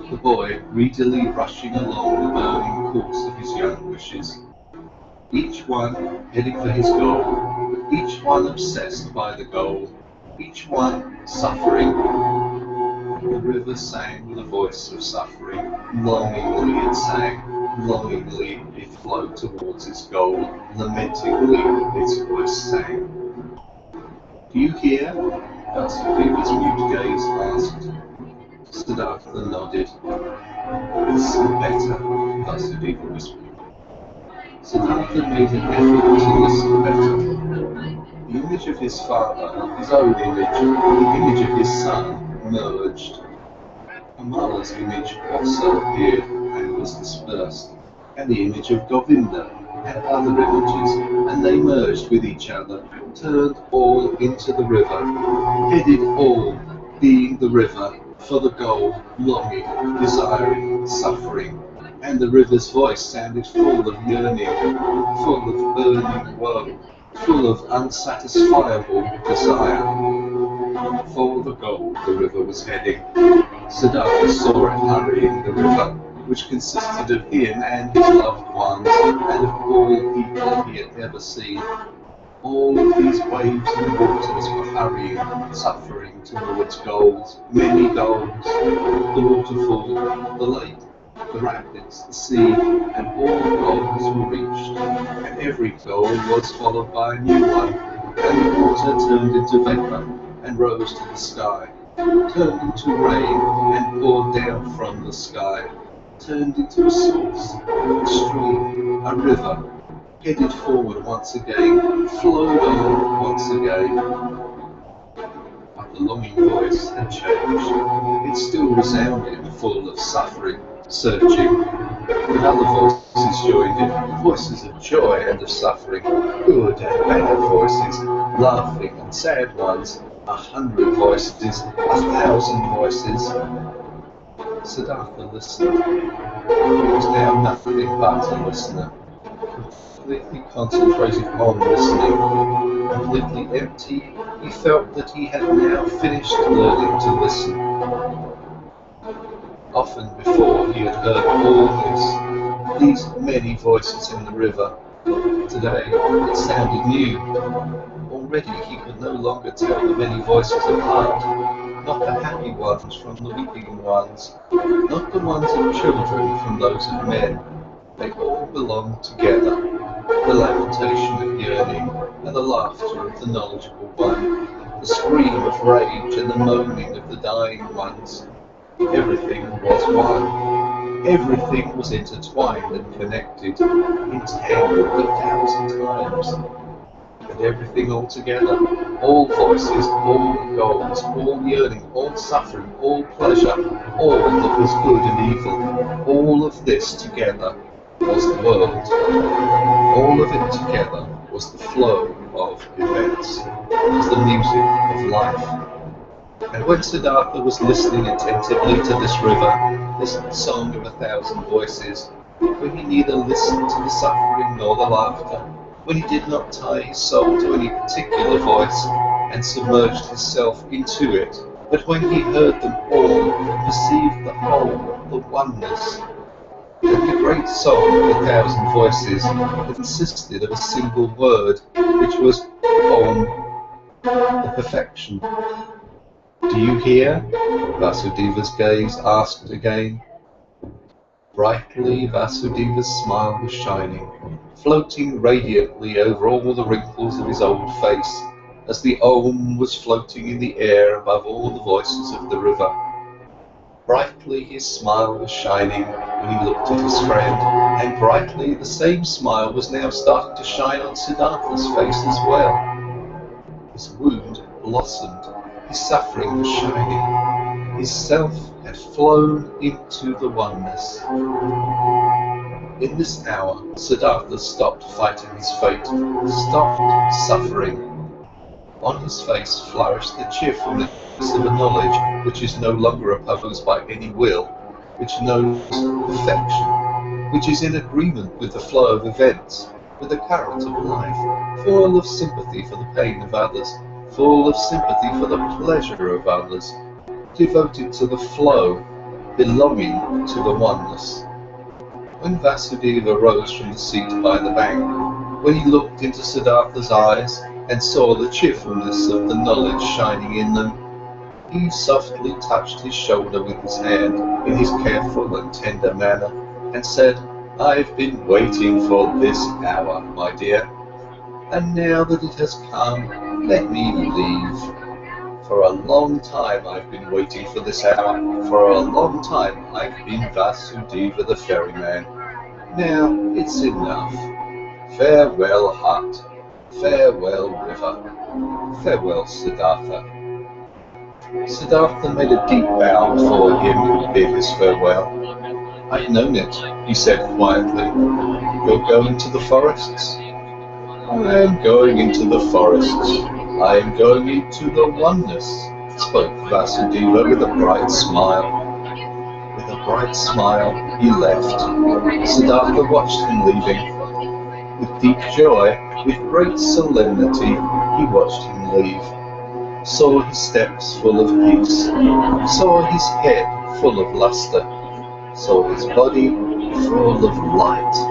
the boy greedily rushing along the burning course of his young wishes. Each one heading for his goal, each one obsessed by the goal, each one suffering. The river sang with a voice of suffering. Longingly it sang, longingly it flowed towards its goal, lamentingly its voice sang. Do you hear? Vasudeva's mute gaze asked. Siddhartha nodded. Listen better, Vasudeva whispered. Siddhartha made an effort to listen better. The image of his father, his own image, the image of his son, merged. Kamala's image also appeared and was dispersed, and the image of Govinda and other images, and they merged with each other, turned all into the river, headed all, being the river, for the goal, longing, desiring, suffering, and the river's voice sounded full of yearning, full of burning woe, full of unsatisfiable desire. For the goal the river was heading. Siddhartha saw it hurrying the river, which consisted of him and his loved ones, and of all people he had ever seen. All of these waves and waters were hurrying, suffering towards goals, many goals, the waterfall, the lake, the rapids, the sea, and all goals were reached, and every goal was followed by a new one, and the water turned into vapor and rose to the sky, turned into rain and poured down from the sky, turned into a source, a stream, a river, headed forward once again, flowed on once again. But the longing voice had changed. It still resounded, full of suffering, searching. But other voices joined in, voices of joy and of suffering, good and bad voices, laughing and sad ones, 100 voices, 1,000 voices. Siddhartha listened. He was now nothing but a listener, completely concentrated on listening, completely empty. He felt that he had now finished learning to listen. Often before he had heard all these many voices in the river. Today it sounded new. Already he could no longer tell the many voices apart, not the happy ones from the weeping ones, not the ones of children from those of men. They all belonged together, the lamentation of yearning, and the laughter of the knowledgeable one, the scream of rage and the moaning of the dying ones. Everything was one. Everything was intertwined and connected, entangled 1,000 times. And everything all together. All voices, all goals, all yearning, all suffering, all pleasure, all that was good and evil. All of this together was the world. All of it together was the flow of events, was the music of life. And when Siddhartha was listening attentively to this river, this song of 1,000 voices, when he neither listened to the suffering nor the laughter, when he did not tie his soul to any particular voice and submerged himself into it, but when he heard them all and perceived the whole, the oneness, and the great song of 1,000 voices consisted of a single word, which was Om, the perfection. Do you hear? Vasudeva's gaze asked again. Brightly, Vasudeva's smile was shining, floating radiantly over all the wrinkles of his old face, as the Om was floating in the air above all the voices of the river. Brightly his smile was shining when he looked at his friend, and brightly the same smile was now starting to shine on Siddhartha's face as well. His wound blossomed, his suffering was shining, his self had flown into the oneness. In this hour, Siddhartha stopped fighting his fate, stopped suffering. On his face flourished the cheerfulness of a knowledge which is no longer opposed by any will, which knows perfection, which is in agreement with the flow of events, with the current of life, full of sympathy for the pain of others, full of sympathy for the pleasure of others, devoted to the flow, belonging to the oneness. When Vasudeva rose from the seat by the bank, when he looked into Siddhartha's eyes and saw the cheerfulness of the knowledge shining in them, he softly touched his shoulder with his hand in his careful and tender manner and said, "I've been waiting for this hour, my dear, and now that it has come, let me leave. For a long time I've been waiting for this hour. For a long time I've been Vasudeva the ferryman. Now it's enough. Farewell hut. Farewell river. Farewell Siddhartha." Siddhartha made a deep bow before him and bid his farewell. "I've known it," he said quietly. "You're going to the forests?" "I am going into the forests. I am going into the oneness," spoke Vasudeva with a bright smile. With a bright smile, he left. Siddhartha watched him leaving. With deep joy, with great solemnity, he watched him leave. Saw his steps full of peace, saw his head full of luster, saw his body full of light.